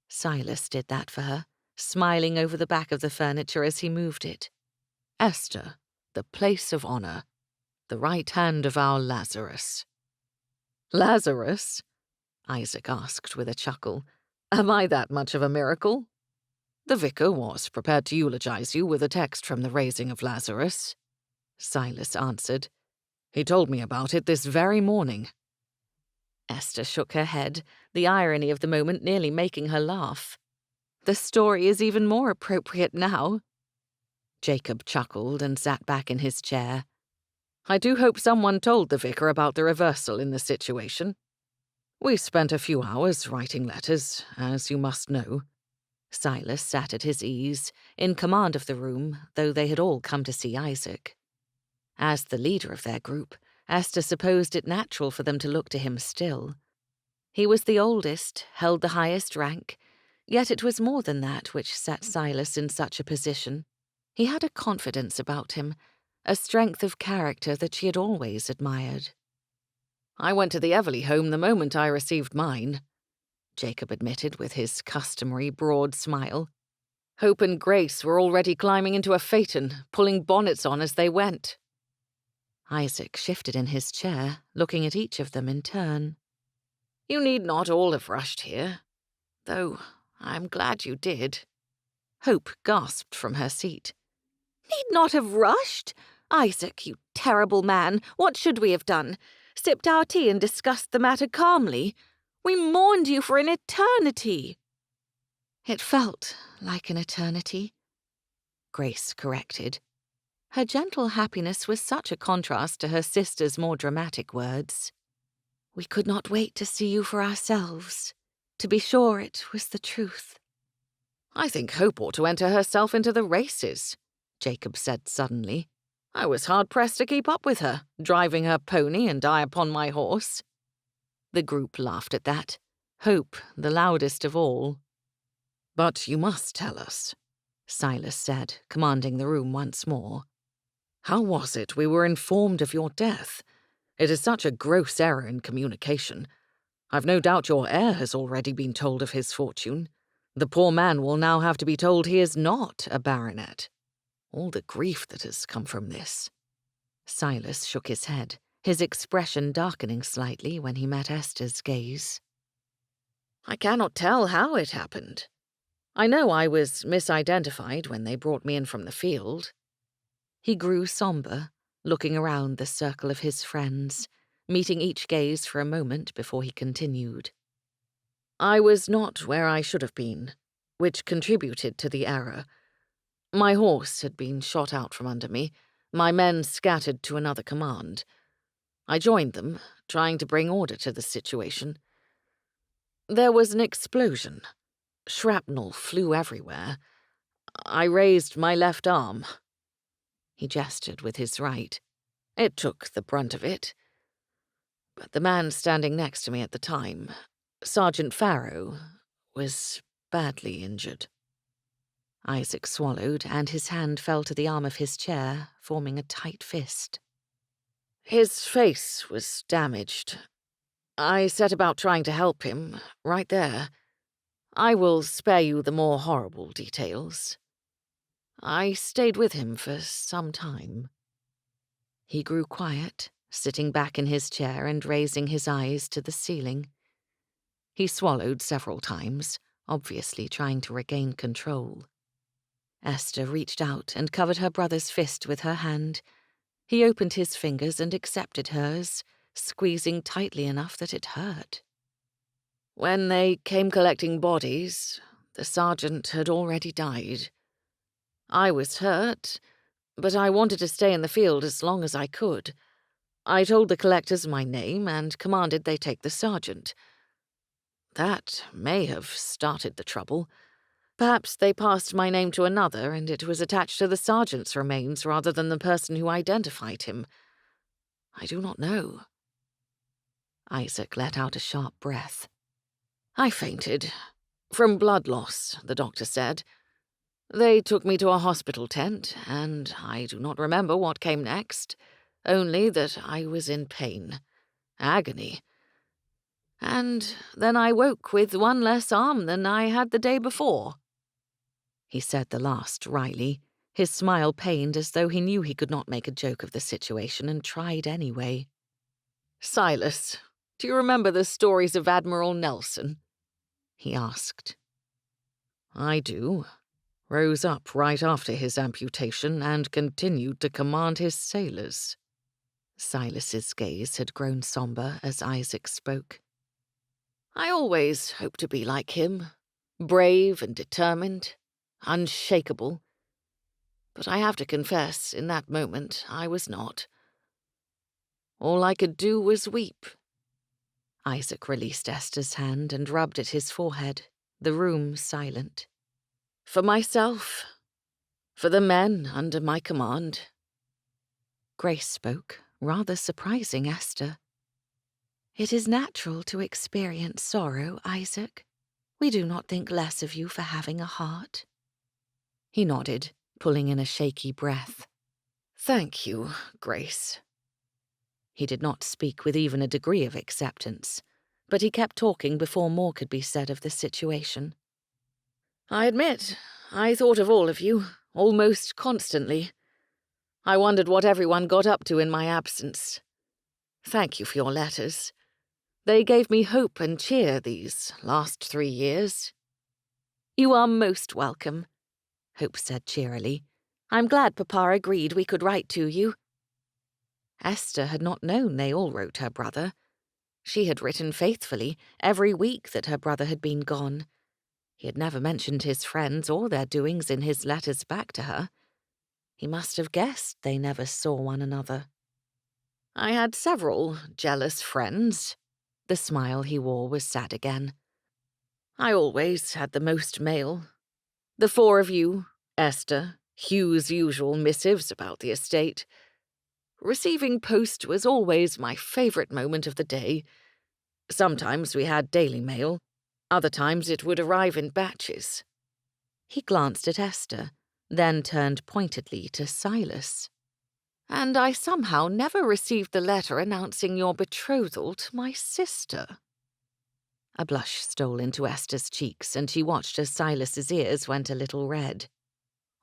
Silas did that for her, smiling over the back of the furniture as he moved it. "Esther, the place of honor, the right hand of our Lazarus." "Lazarus?" Isaac asked with a chuckle. "Am I that much of a miracle?" "The vicar was prepared to eulogize you with a text from the raising of Lazarus," Silas answered. "He told me about it this very morning." Esther shook her head, the irony of the moment nearly making her laugh. "The story is even more appropriate now." Jacob chuckled and sat back in his chair. "I do hope someone told the vicar about the reversal in the situation. We spent a few hours writing letters, as you must know." Silas sat at his ease, in command of the room, though they had all come to see Isaac. As the leader of their group, Esther supposed it natural for them to look to him still. He was the oldest, held the highest rank, yet it was more than that which set Silas in such a position. He had a confidence about him, a strength of character that she had always admired. "I went to the Everley home the moment I received mine," Jacob admitted with his customary broad smile. "Hope and Grace were already climbing into a phaeton, pulling bonnets on as they went." Isaac shifted in his chair, looking at each of them in turn. "You need not all have rushed here, though I'm glad you did." Hope gasped from her seat. "Need not have rushed? Isaac, you terrible man, what should we have done? Sipped our tea and discussed the matter calmly? We mourned you for an eternity." "It felt like an eternity," Grace corrected. Her gentle happiness was such a contrast to her sister's more dramatic words. "We could not wait to see you for ourselves, to be sure it was the truth." "I think Hope ought to enter herself into the races," Jacob said suddenly. "I was hard-pressed to keep up with her, driving her pony and I upon my horse." The group laughed at that, Hope the loudest of all. "But you must tell us," Silas said, commanding the room once more. "How was it we were informed of your death? It is such a gross error in communication. I've no doubt your heir has already been told of his fortune. The poor man will now have to be told he is not a baronet. All the grief that has come from this." Silas shook his head, his expression darkening slightly when he met Esther's gaze. "I cannot tell how it happened. I know I was misidentified when they brought me in from the field." He grew somber, looking around the circle of his friends, meeting each gaze for a moment before he continued. "I was not where I should have been, which contributed to the error. My horse had been shot out from under me, my men scattered to another command. I joined them, trying to bring order to the situation. There was an explosion. Shrapnel flew everywhere. I raised my left arm." He gestured with his right. "It took the brunt of it. But the man standing next to me at the time, Sergeant Farrow, was badly injured." Isaac swallowed, and his hand fell to the arm of his chair, forming a tight fist. His face was damaged. I set about trying to help him, right there. I will spare you the more horrible details. I stayed with him for some time. He grew quiet, sitting back in his chair and raising his eyes to the ceiling. He swallowed several times, obviously trying to regain control. Esther reached out and covered her brother's fist with her hand. He opened his fingers and accepted hers, squeezing tightly enough that it hurt. When they came collecting bodies, the sergeant had already died. I was hurt, but I wanted to stay in the field as long as I could. I told the collectors my name and commanded they take the sergeant. That may have started the trouble. Perhaps they passed my name to another, and it was attached to the sergeant's remains rather than the person who identified him. I do not know. Isaac let out a sharp breath. I fainted. From blood loss, the doctor said. They took me to a hospital tent, and I do not remember what came next, only that I was in pain. Agony. And then I woke with one less arm than I had the day before. He said the last wryly, his smile pained as though he knew he could not make a joke of the situation and tried anyway. Silas, do you remember the stories of Admiral Nelson? He asked. I do. Rose up right after his amputation and continued to command his sailors. Silas's gaze had grown somber as Isaac spoke. I always hoped to be like him, brave and determined, unshakable. But I have to confess, in that moment, I was not. All I could do was weep. Isaac released Esther's hand and rubbed at his forehead, the room silent. For myself, for the men under my command. Grace spoke, rather surprising Esther. It is natural to experience sorrow, Isaac. We do not think less of you for having a heart. He nodded, pulling in a shaky breath. Thank you, Grace. He did not speak with even a degree of acceptance, but he kept talking before more could be said of the situation. I admit, I thought of all of you, almost constantly. I wondered what everyone got up to in my absence. Thank you for your letters. They gave me hope and cheer these last 3 years. You are most welcome, Hope said cheerily. I'm glad Papa agreed we could write to you. Esther had not known they all wrote her brother. She had written faithfully every week that her brother had been gone. He had never mentioned his friends or their doings in his letters back to her. He must have guessed they never saw one another. I had several jealous friends. The smile he wore was sad again. I always had the most mail. The 4 of you, Esther, Hugh's usual missives about the estate. Receiving post was always my favourite moment of the day. Sometimes we had daily mail. Other times it would arrive in batches. He glanced at Esther, then turned pointedly to Silas. And I somehow never received the letter announcing your betrothal to my sister. A blush stole into Esther's cheeks, and she watched as Silas's ears went a little red.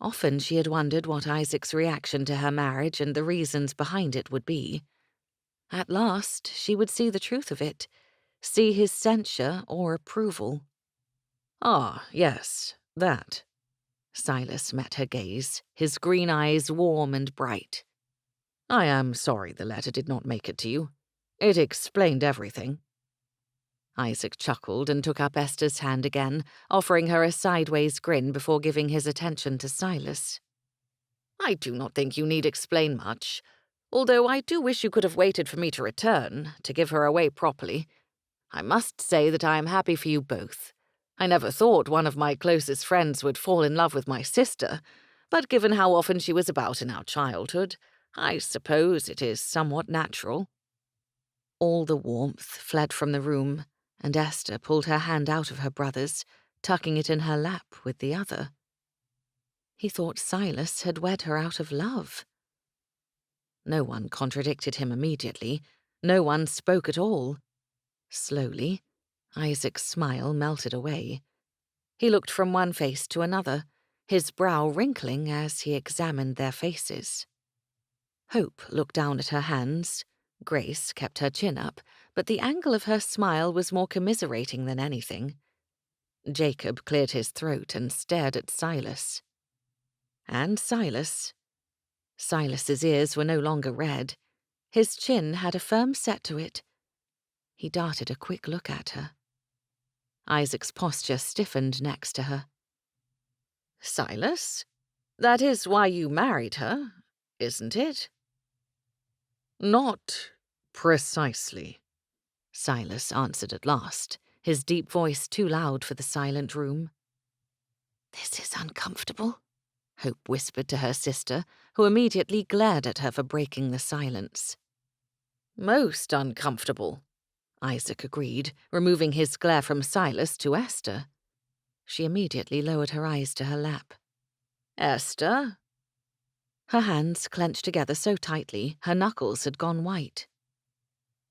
Often she had wondered what Isaac's reaction to her marriage and the reasons behind it would be. At last she would see the truth of it, see his censure or approval. Ah, yes, that. Silas met her gaze, his green eyes warm and bright. I am sorry the letter did not make it to you. It explained everything. Isaac chuckled and took up Esther's hand again, offering her a sideways grin before giving his attention to Silas. I do not think you need explain much, although I do wish you could have waited for me to return, to give her away properly. I must say that I am happy for you both. I never thought one of my closest friends would fall in love with my sister, but given how often she was about in our childhood, I suppose it is somewhat natural. All the warmth fled from the room, and Esther pulled her hand out of her brother's, tucking it in her lap with the other. He thought Silas had wed her out of love. No one contradicted him immediately. No one spoke at all. Slowly, Isaac's smile melted away. He looked from one face to another, his brow wrinkling as he examined their faces. Hope looked down at her hands. Grace kept her chin up, but the angle of her smile was more commiserating than anything. Jacob cleared his throat and stared at Silas. And Silas's ears were no longer red. His chin had a firm set to it. He darted a quick look at her. Isaac's posture stiffened next to her. Silas? That is why you married her, isn't it? Not precisely, Silas answered at last, his deep voice too loud for the silent room. This is uncomfortable, Hope whispered to her sister, who immediately glared at her for breaking the silence. Most uncomfortable, Isaac agreed, removing his glare from Silas to Esther. She immediately lowered her eyes to her lap. Esther? Her hands clenched together so tightly her knuckles had gone white.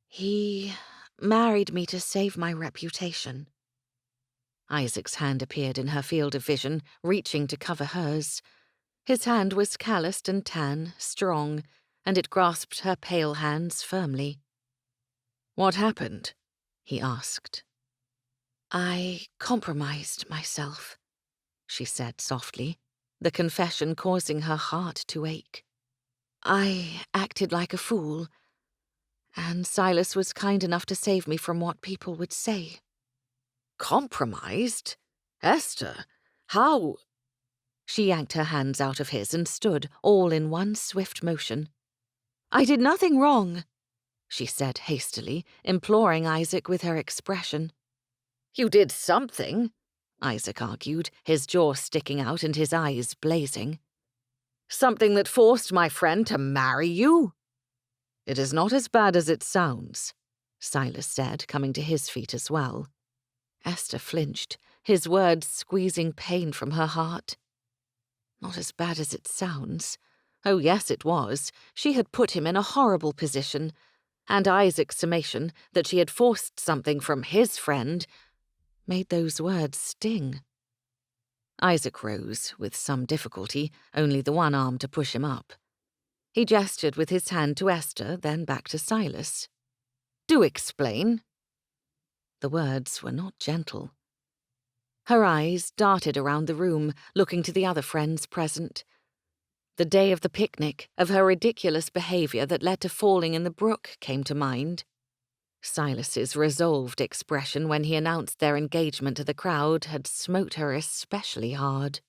He married me to save my reputation. Isaac's hand appeared in her field of vision, reaching to cover hers. His hand was calloused and tan, strong, and it grasped her pale hands firmly. What happened? He asked. I compromised myself, she said softly, the confession causing her heart to ache. I acted like a fool, and Silas was kind enough to save me from what people would say. Compromised? Esther, how? She yanked her hands out of his and stood, all in one swift motion. I did nothing wrong, she said hastily, imploring Isaac with her expression. You did something, Isaac argued, his jaw sticking out and his eyes blazing. Something that forced my friend to marry you? It is not as bad as it sounds, Silas said, coming to his feet as well. Esther flinched, his words squeezing pain from her heart. Not as bad as it sounds. Oh, yes, it was. She had put him in a horrible position, and Isaac's summation that she had forced something from his friend made those words sting. Isaac rose, with some difficulty, only the one arm to push him up. He gestured with his hand to Esther, then back to Silas. Do explain. The words were not gentle. Her eyes darted around the room, looking to the other friends present. The day of the picnic, of her ridiculous behavior that led to falling in the brook, came to mind. Silas's resolved expression when he announced their engagement to the crowd had smote her especially hard.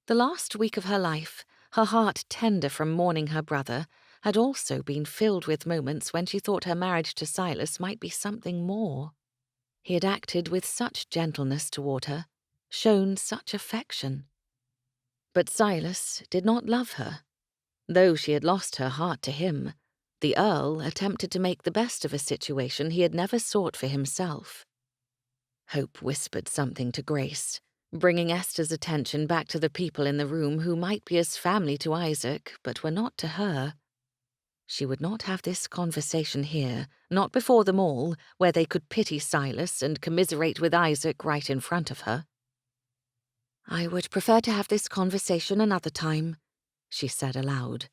The last week of her life, her heart tender from mourning her brother, had also been filled with moments when she thought her marriage to Silas might be something more. He had acted with such gentleness toward her, shown such affection. But Silas did not love her. Though she had lost her heart to him, the Earl attempted to make the best of a situation he had never sought for himself. Hope whispered something to Grace, bringing Esther's attention back to the people in the room who might be as family to Isaac, but were not to her. She would not have this conversation here, not before them all, where they could pity Silas and commiserate with Isaac right in front of her. I would prefer to have this conversation another time, she said aloud.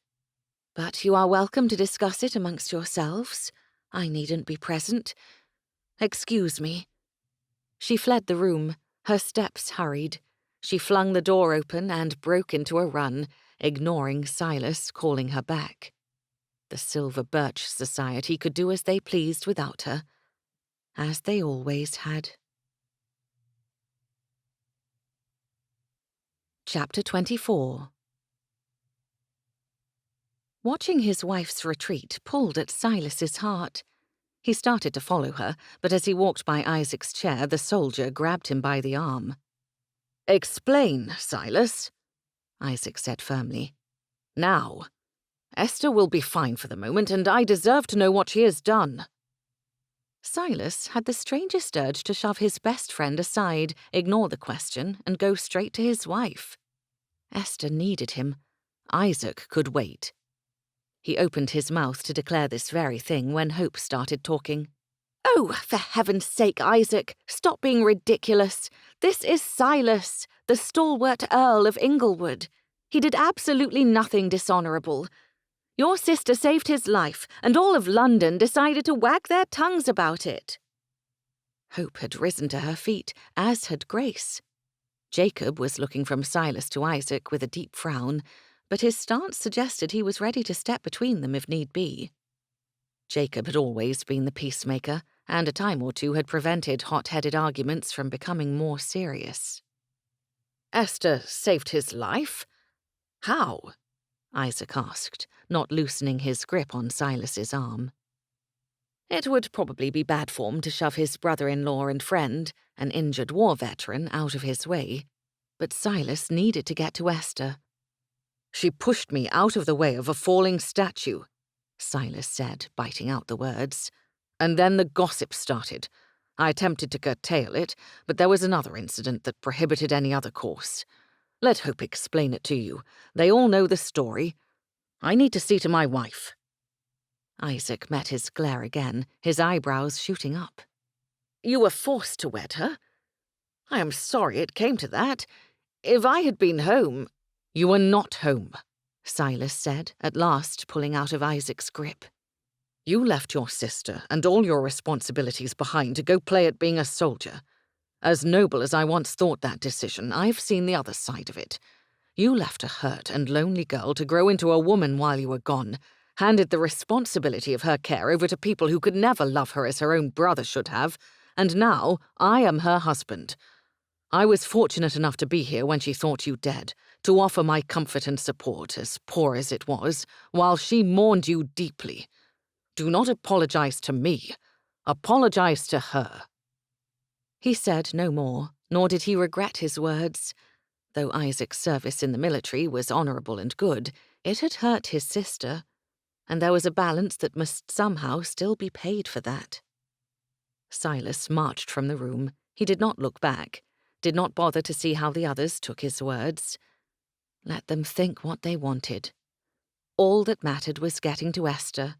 But you are welcome to discuss it amongst yourselves. I needn't be present. Excuse me. She fled the room, her steps hurried. She flung the door open and broke into a run, ignoring Silas calling her back. The Silver Birch Society could do as they pleased without her, as they always had. Chapter 24. Watching his wife's retreat pulled at Silas's heart. He started to follow her, but as he walked by Isaac's chair, the soldier grabbed him by the arm. Explain, Silas, Isaac said firmly. Now. Esther will be fine for the moment, and I deserve to know what she has done. Silas had the strangest urge to shove his best friend aside, ignore the question, and go straight to his wife. Esther needed him. Isaac could wait. He opened his mouth to declare this very thing when Hope started talking. "Oh, for heaven's sake, Isaac, stop being ridiculous. This is Silas, the stalwart Earl of Inglewood. He did absolutely nothing dishonourable. Your sister saved his life, and all of London decided to wag their tongues about it." Hope had risen to her feet, as had Grace. Jacob was looking from Silas to Isaac with a deep frown, but his stance suggested he was ready to step between them if need be. Jacob had always been the peacemaker, and a time or two had prevented hot-headed arguments from becoming more serious. Esther saved his life? How? Isaac asked, not loosening his grip on Silas's arm. It would probably be bad form to shove his brother-in-law and friend, an injured war veteran, out of his way, but Silas needed to get to Esther. "She pushed me out of the way of a falling statue," Silas said, biting out the words. "And then the gossip started. I attempted to curtail it, but there was another incident that prohibited any other course. Let Hope explain it to you. They all know the story. I need to see to my wife." Isaac met his glare again, his eyebrows shooting up. "You were forced to wed her? I am sorry it came to that. If I had been home—" "You were not home," Silas said, at last pulling out of Isaac's grip. "You left your sister and all your responsibilities behind to go play at being a soldier. As noble as I once thought that decision, I've seen the other side of it. You left a hurt and lonely girl to grow into a woman while you were gone, handed the responsibility of her care over to people who could never love her as her own brother should have, and now I am her husband. I was fortunate enough to be here when she thought you dead, to offer my comfort and support, as poor as it was, while she mourned you deeply. Do not apologize to me. Apologize to her." He said no more, nor did he regret his words. Though Isaac's service in the military was honourable and good, it had hurt his sister, and there was a balance that must somehow still be paid for that. Silas marched from the room. He did not look back, did not bother to see how the others took his words. Let them think what they wanted. All that mattered was getting to Esther.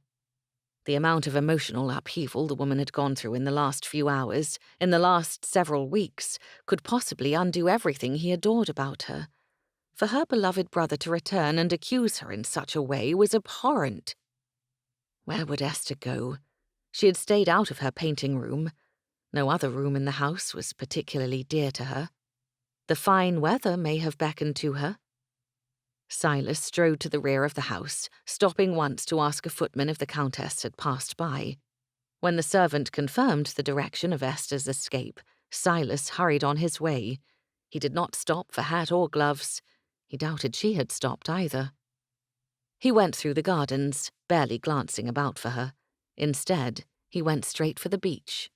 The amount of emotional upheaval the woman had gone through in the last few hours, in the last several weeks, could possibly undo everything he adored about her. For her beloved brother to return and accuse her in such a way was abhorrent. Where would Esther go? She had stayed out of her painting room. No other room in the house was particularly dear to her. The fine weather may have beckoned to her. Silas strode to the rear of the house, stopping once to ask a footman if the Countess had passed by. When the servant confirmed the direction of Esther's escape, Silas hurried on his way. He did not stop for hat or gloves. He doubted she had stopped either. He went through the gardens, barely glancing about for her. Instead, he went straight for the beach.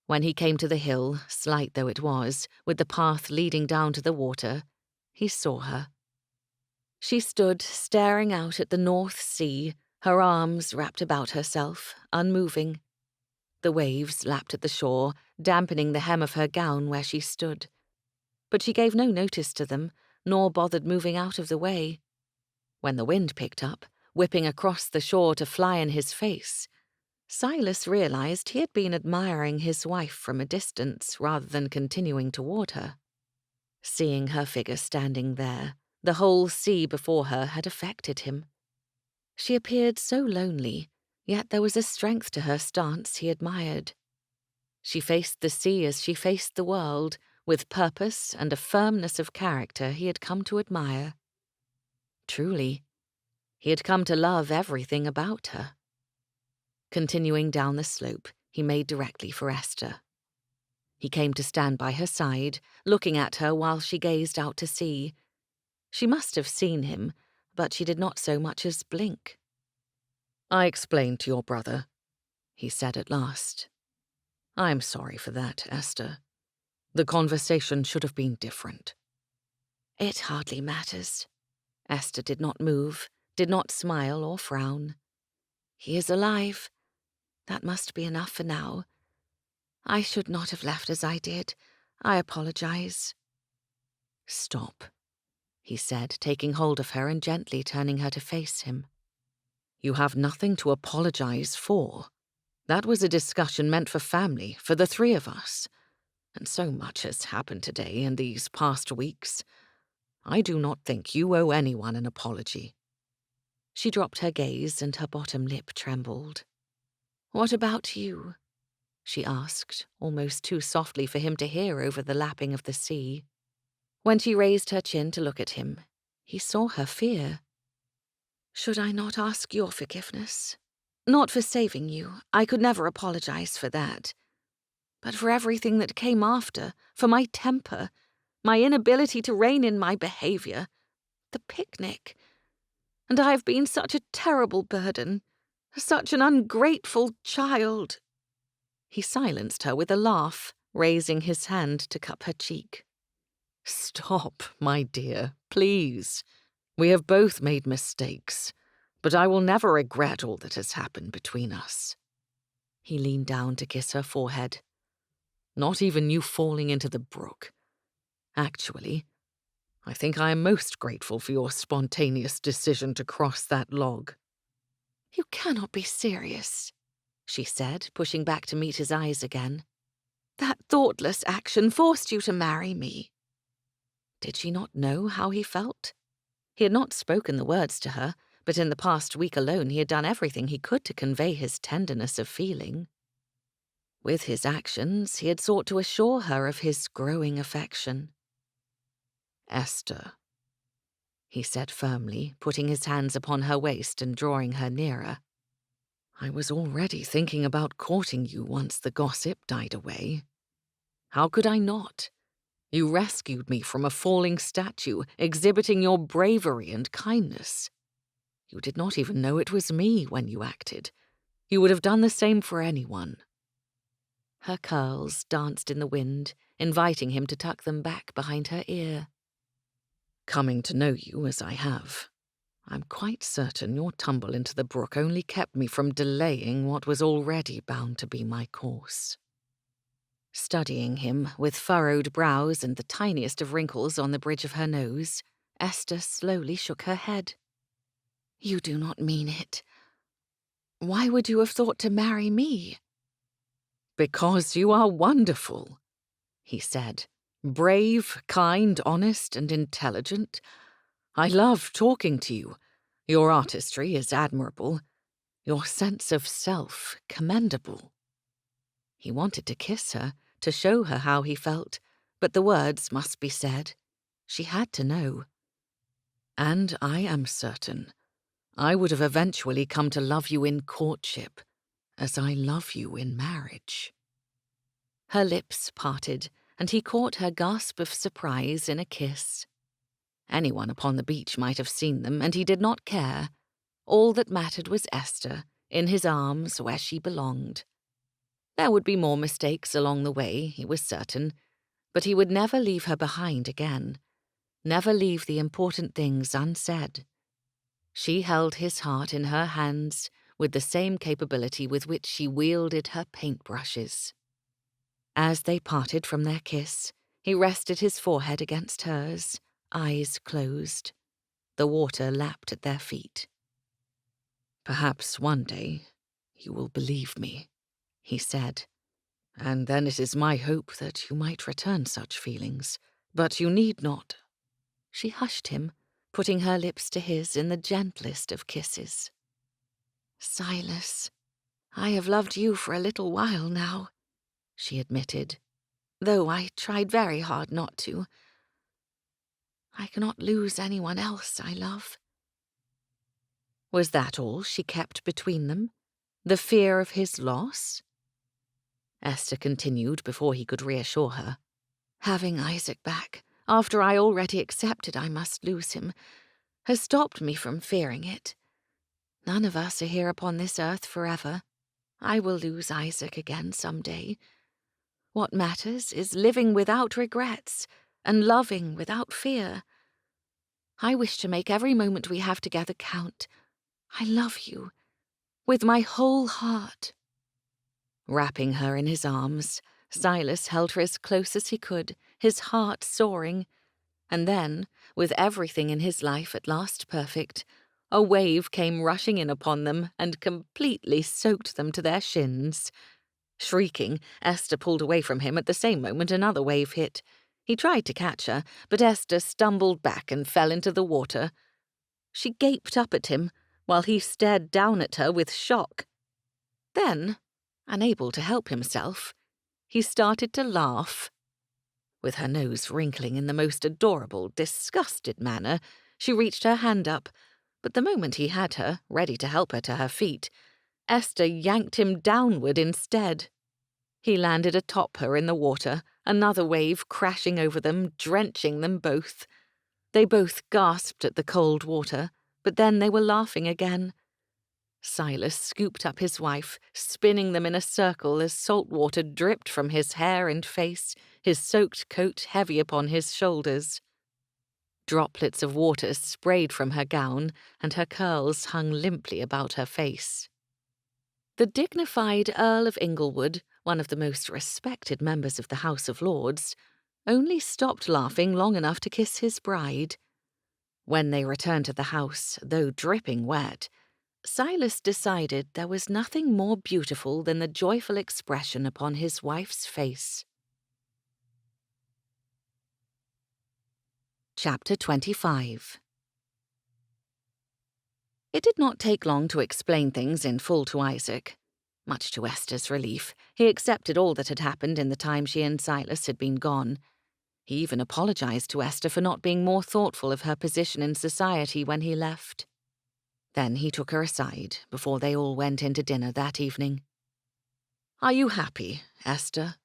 When he came to the hill, slight though it was, with the path leading down to the water, he saw her. She stood staring out at the North Sea, her arms wrapped about herself, unmoving. The waves lapped at the shore, dampening the hem of her gown where she stood. But she gave no notice to them, nor bothered moving out of the way. When the wind picked up, whipping across the shore to fly in his face, Silas realized he had been admiring his wife from a distance rather than continuing toward her. Seeing her figure standing there, the whole sea before her had affected him. She appeared so lonely, yet there was a strength to her stance he admired. She faced the sea as she faced the world, with purpose and a firmness of character he had come to admire. Truly, he had come to love everything about her. Continuing down the slope, he made directly for Esther. He came to stand by her side, looking at her while she gazed out to sea. She must have seen him, but she did not so much as blink. "I explained to your brother," he said at last. "I'm sorry for that, Esther. The conversation should have been different." "It hardly matters." Esther did not move, did not smile or frown. "He is alive. That must be enough for now. I should not have left as I did. I apologize." "Stop," he said, taking hold of her and gently turning her to face him. You have nothing to apologize for. That was a discussion meant for family, for the three of us. And so much has happened today and these past weeks. I do not think you owe anyone an apology. She dropped her gaze and her bottom lip trembled. What about you? She asked, almost too softly for him to hear over the lapping of the sea. When she raised her chin to look at him, he saw her fear. Should I not ask your forgiveness? Not for saving you, I could never apologize for that. But for everything that came after, for my temper, my inability to rein in my behavior, the picnic. And I have been such a terrible burden, such an ungrateful child. He silenced her with a laugh, raising his hand to cup her cheek. Stop, my dear, please. We have both made mistakes, but I will never regret all that has happened between us. He leaned down to kiss her forehead. Not even you falling into the brook. Actually, I think I am most grateful for your spontaneous decision to cross that log. You cannot be serious, she said, pushing back to meet his eyes again. That thoughtless action forced you to marry me. Did she not know how he felt? He had not spoken the words to her, but in the past week alone he had done everything he could to convey his tenderness of feeling. With his actions, he had sought to assure her of his growing affection. Esther, he said firmly, putting his hands upon her waist and drawing her nearer. I was already thinking about courting you once the gossip died away. How could I not? You rescued me from a falling statue, exhibiting your bravery and kindness. You did not even know it was me when you acted. You would have done the same for anyone. Her curls danced in the wind, inviting him to tuck them back behind her ear. Coming to know you as I have, I'm quite certain your tumble into the brook only kept me from delaying what was already bound to be my course. Studying him, with furrowed brows and the tiniest of wrinkles on the bridge of her nose, Esther slowly shook her head. You do not mean it. Why would you have thought to marry me? Because you are wonderful, he said. Brave, kind, honest, and intelligent. I love talking to you. Your artistry is admirable. Your sense of self commendable. He wanted to kiss her, to show her how he felt, but the words must be said. She had to know. And I am certain I would have eventually come to love you in courtship, as I love you in marriage. Her lips parted, and he caught her gasp of surprise in a kiss. Anyone upon the beach might have seen them, and he did not care. All that mattered was Esther, in his arms where she belonged. There would be more mistakes along the way, he was certain, but he would never leave her behind again, never leave the important things unsaid. She held his heart in her hands with the same capability with which she wielded her paintbrushes. As they parted from their kiss, he rested his forehead against hers, eyes closed. The water lapped at their feet. Perhaps one day you will believe me, he said, and then it is my hope that you might return such feelings, but you need not. She hushed him, putting her lips to his in the gentlest of kisses. Silas, I have loved you for a little while now, she admitted, though I tried very hard not to. I cannot lose anyone else I love. Was that all she kept between them? The fear of his loss? Esther continued before he could reassure her. Having Isaac back, after I already accepted I must lose him, has stopped me from fearing it. None of us are here upon this earth forever. I will lose Isaac again some day. What matters is living without regrets and loving without fear. I wish to make every moment we have together count. I love you, with my whole heart. Wrapping her in his arms, Silas held her as close as he could, his heart soaring, and then, with everything in his life at last perfect, a wave came rushing in upon them and completely soaked them to their shins. Shrieking, Esther pulled away from him at the same moment another wave hit. He tried to catch her, but Esther stumbled back and fell into the water. She gaped up at him, while he stared down at her with shock. Then, unable to help himself, he started to laugh. With her nose wrinkling in the most adorable, disgusted manner, she reached her hand up, but the moment he had her, ready to help her to her feet, Esther yanked him downward instead. He landed atop her in the water, another wave crashing over them, drenching them both. They both gasped at the cold water, but then they were laughing again. Silas scooped up his wife, spinning them in a circle as salt water dripped from his hair and face, his soaked coat heavy upon his shoulders. Droplets of water sprayed from her gown, and her curls hung limply about her face. The dignified Earl of Inglewood, one of the most respected members of the House of Lords, only stopped laughing long enough to kiss his bride. When they returned to the house, though dripping wet, Silas decided there was nothing more beautiful than the joyful expression upon his wife's face. Chapter 25. It did not take long to explain things in full to Isaac. Much to Esther's relief, he accepted all that had happened in the time she and Silas had been gone. He even apologized to Esther for not being more thoughtful of her position in society when he left. Then he took her aside before they all went into dinner that evening. "Are you happy, Esther?"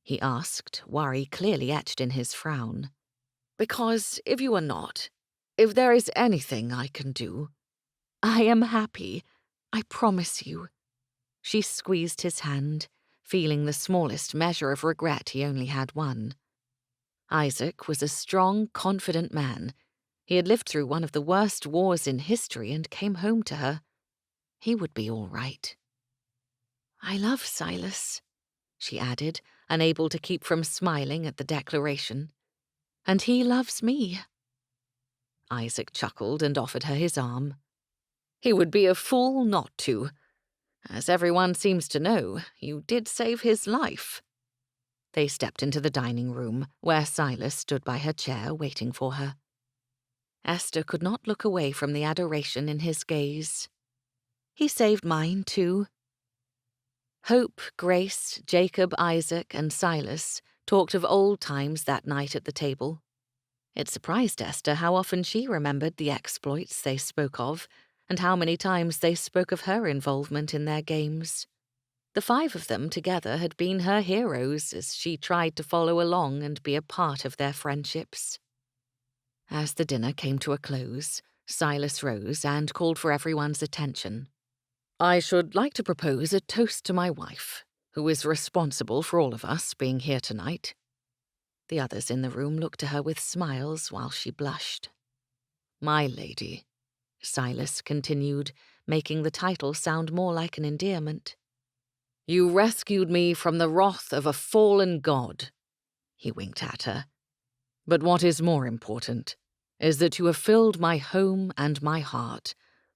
he asked, worry clearly etched in his frown. "Because if you are not, if there is anything I can do—" "I am happy, I promise you." She squeezed his hand, feeling the smallest measure of regret he only had one. Isaac was a strong, confident man. He had lived through one of the worst wars in history and came home to her. He would be all right. "I love Silas," she added, unable to keep from smiling at the declaration. "And he loves me." Isaac chuckled and offered her his arm. "He would be a fool not to. As everyone seems to know, you did save his life." They stepped into the dining room, where Silas stood by her chair waiting for her. Esther could not look away from the adoration in his gaze. "He saved mine, too." Hope, Grace, Jacob, Isaac, and Silas talked of old times that night at the table. It surprised Esther how often she remembered the exploits they spoke of, and how many times they spoke of her involvement in their games. The five of them together had been her heroes as she tried to follow along and be a part of their friendships. As the dinner came to a close, Silas rose and called for everyone's attention. "I should like to propose a toast to my wife, who is responsible for all of us being here tonight." The others in the room looked to her with smiles while she blushed. "My lady," Silas continued, making the title sound more like an endearment. "You rescued me from the wrath of a fallen god." He winked at her. "But what is more important is that you have filled my home and my heart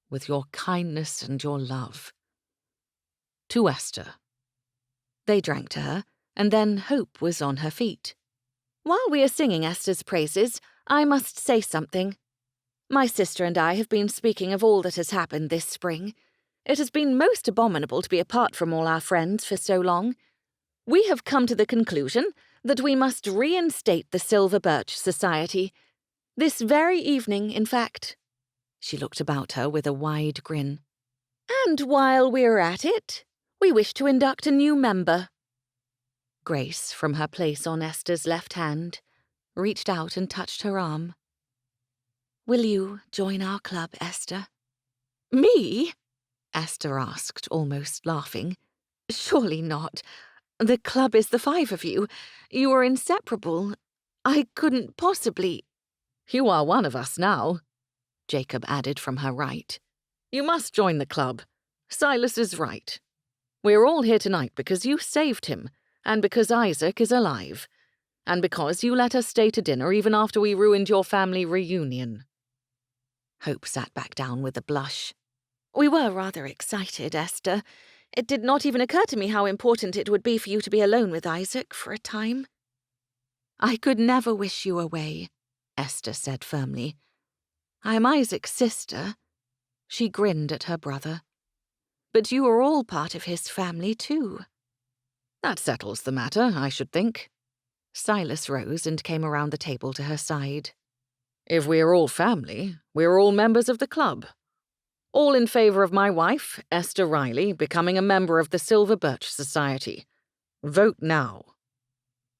with your kindness and your love. To Esther." They drank to her, and then Hope was on her feet. "While we are singing Esther's praises, I must say something. My sister and I have been speaking of all that has happened this spring. It has been most abominable to be apart from all our friends for so long. We have come to the conclusion that we must reinstate the Silver Birch Society. This very evening, in fact." She looked about her with a wide grin. "And while we're at it, we wish to induct a new member." Grace, from her place on Esther's left hand, reached out and touched her arm. "Will you join our club, Esther?" "Me?" Esther asked, almost laughing. "Surely not. The club is the five of you. You are inseparable. I couldn't possibly—" "You are one of us now," Jacob added from her right. "You must join the club. Silas is right. We're all here tonight because you saved him, and because Isaac is alive. And because you let us stay to dinner even after we ruined your family reunion." Hope sat back down with a blush. "We were rather excited, Esther. It did not even occur to me how important it would be for you to be alone with Isaac for a time." "I could never wish you away," Esther said firmly. "I am Isaac's sister." She grinned at her brother. "But you are all part of his family, too." "That settles the matter, I should think." Silas rose and came around the table to her side. "If we are all family, we are all members of the club. All in favor of my wife, Esther Riley, becoming a member of the Silver Birch Society. Vote now."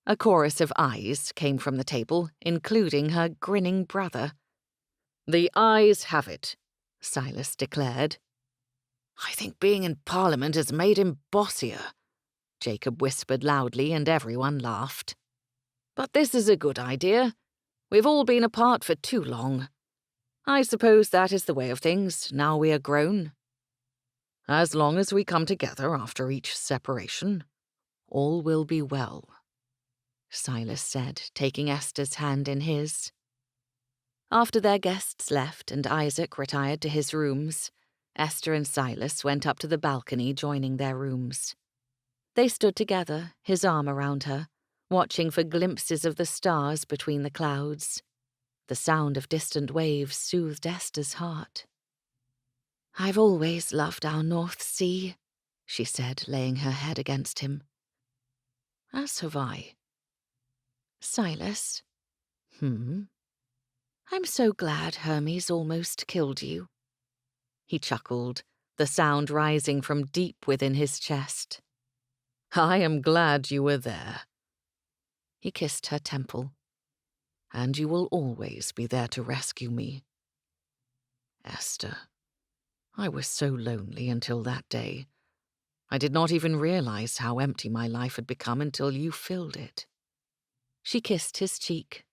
A chorus of ayes came from the table, including her grinning brother. "The ayes have it," Silas declared. "I think being in Parliament has made him bossier," Jacob whispered loudly, and everyone laughed. "But this is a good idea. We've all been apart for too long. I suppose that is the way of things, now we are grown. As long as we come together after each separation, all will be well," Silas said, taking Esther's hand in his. After their guests left and Isaac retired to his rooms, Esther and Silas went up to the balcony, joining their rooms. They stood together, his arm around her, watching for glimpses of the stars between the clouds. The sound of distant waves soothed Esther's heart. "I've always loved our North Sea," she said, laying her head against him. "As have I." "Silas." "I'm so glad Hermes almost killed you." He chuckled, the sound rising from deep within his chest. "I am glad you were there." He kissed her temple. "And you will always be there to rescue me." "Esther, I was so lonely until that day. I did not even realize how empty my life had become until you filled it." She kissed his cheek.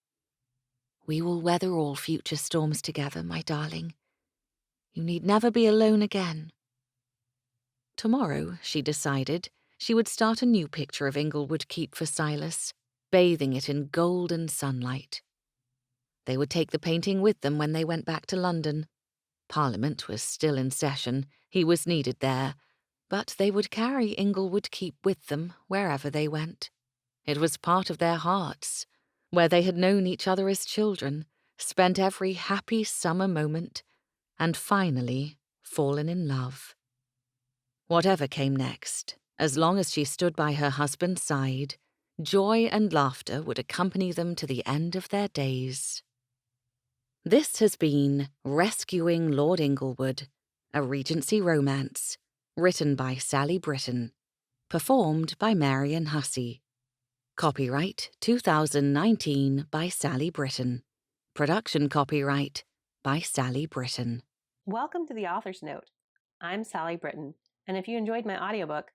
"We will weather all future storms together, my darling. You need never be alone again." Tomorrow, she decided, she would start a new picture of Inglewood Keep for Silas, bathing it in golden sunlight. They would take the painting with them when they went back to London. Parliament was still in session, he was needed there, but they would carry Inglewood Keep with them wherever they went. It was part of their hearts, where they had known each other as children, spent every happy summer moment, and finally fallen in love. Whatever came next, as long as she stood by her husband's side, joy and laughter would accompany them to the end of their days. This has been Rescuing Lord Inglewood, a Regency romance, written by Sally Britton, performed by Marian Hussey. Copyright 2019 by Sally Britton. Production copyright by Sally Britton. Welcome to the Author's Note. I'm Sally Britton, and if you enjoyed my audiobook,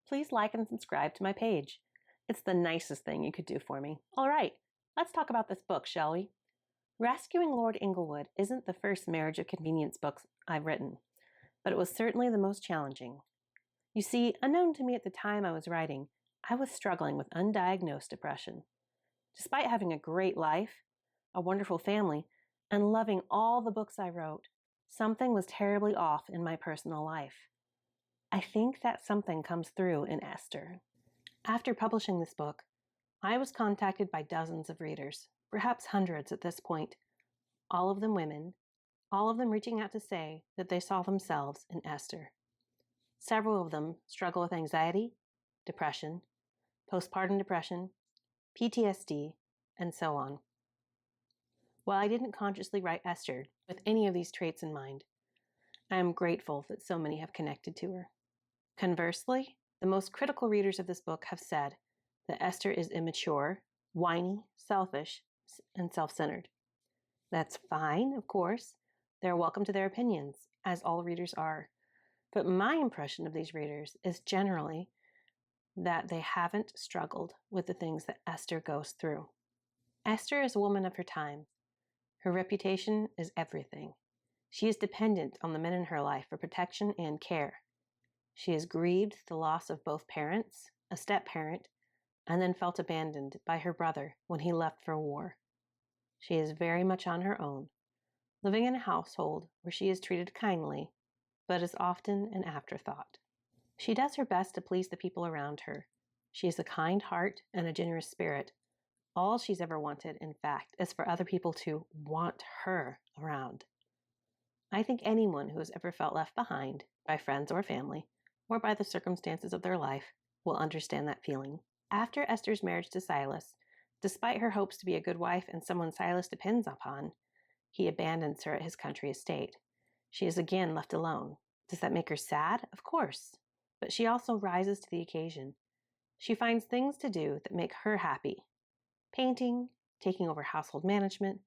please like and subscribe to my page. It's the nicest thing you could do for me. All right, let's talk about this book, shall we? Rescuing Lord Inglewood isn't the first marriage of convenience book I've written, but it was certainly the most challenging. You see, unknown to me at the time I was writing, I was struggling with undiagnosed depression. Despite having a great life, a wonderful family, and loving all the books I wrote, something was terribly off in my personal life. I think that something comes through in Esther. After publishing this book, I was contacted by dozens of readers, perhaps hundreds at this point, all of them women, all of them reaching out to say that they saw themselves in Esther. Several of them struggle with anxiety, depression, postpartum depression, PTSD, and so on. While I didn't consciously write Esther with any of these traits in mind, I am grateful that so many have connected to her. Conversely, the most critical readers of this book have said that Esther is immature, whiny, selfish, and self-centered. That's fine, of course. They're welcome to their opinions, as all readers are. But my impression of these readers is generally that they haven't struggled with the things that Esther goes through. Esther is a woman of her time. Her reputation is everything. She is dependent on the men in her life for protection and care. She has grieved the loss of both parents, a step-parent, and then felt abandoned by her brother when he left for war. She is very much on her own, living in a household where she is treated kindly, but is often an afterthought. She does her best to please the people around her. She has a kind heart and a generous spirit. All she's ever wanted, in fact, is for other people to want her around. I think anyone who has ever felt left behind by friends or family, or by the circumstances of their life, will understand that feeling. After Esther's marriage to Silas, despite her hopes to be a good wife and someone Silas depends upon, he abandons her at his country estate. She is again left alone. Does that make her sad? Of course. But she also rises to the occasion. She finds things to do that make her happy. Painting, taking over household management,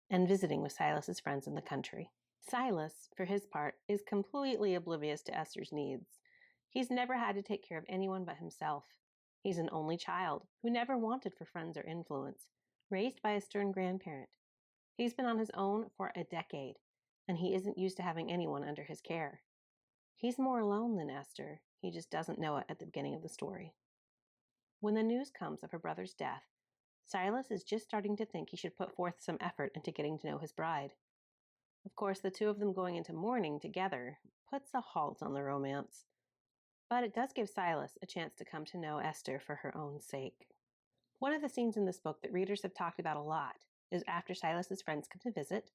and visiting with Silas's friends in the country. Silas, for his part, is completely oblivious to Esther's needs. He's never had to take care of anyone but himself. He's an only child who never wanted for friends or influence, raised by a stern grandparent. He's been on his own for a decade, and he isn't used to having anyone under his care. He's more alone than Esther. He just doesn't know it at the beginning of the story. When the news comes of her brother's death, Silas is just starting to think he should put forth some effort into getting to know his bride. Of course, the two of them going into mourning together puts a halt on the romance, but it does give Silas a chance to come to know Esther for her own sake. One of the scenes in this book that readers have talked about a lot is after Silas's friends come to visit,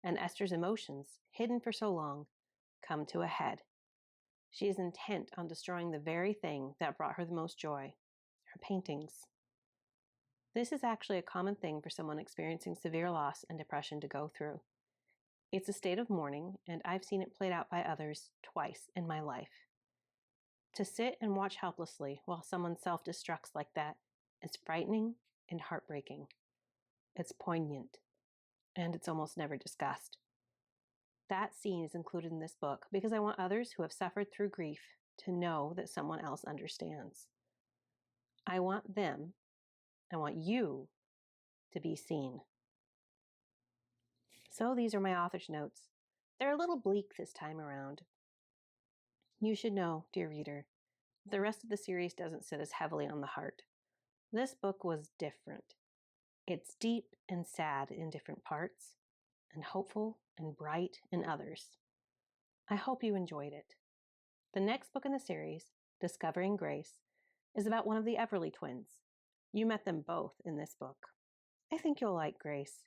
and Esther's emotions, hidden for so long, come to a head. She is intent on destroying the very thing that brought her the most joy, her paintings. This is actually a common thing for someone experiencing severe loss and depression to go through. It's a state of mourning, and I've seen it played out by others twice in my life. To sit and watch helplessly while someone self-destructs like that is frightening and heartbreaking. It's poignant, and it's almost never discussed. That scene is included in this book because I want others who have suffered through grief to know that someone else understands. I want you to be seen. So these are my author's notes. They're a little bleak this time around. You should know, dear reader, the rest of the series doesn't sit as heavily on the heart. This book was different. It's deep and sad in different parts, and hopeful and bright in others. I hope you enjoyed it. The next book in the series, Discovering Grace, is about one of the Everly twins. You met them both in this book. I think you'll like Grace.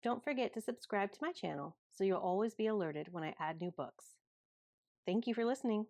Don't forget to subscribe to my channel so you'll always be alerted when I add new books. Thank you for listening.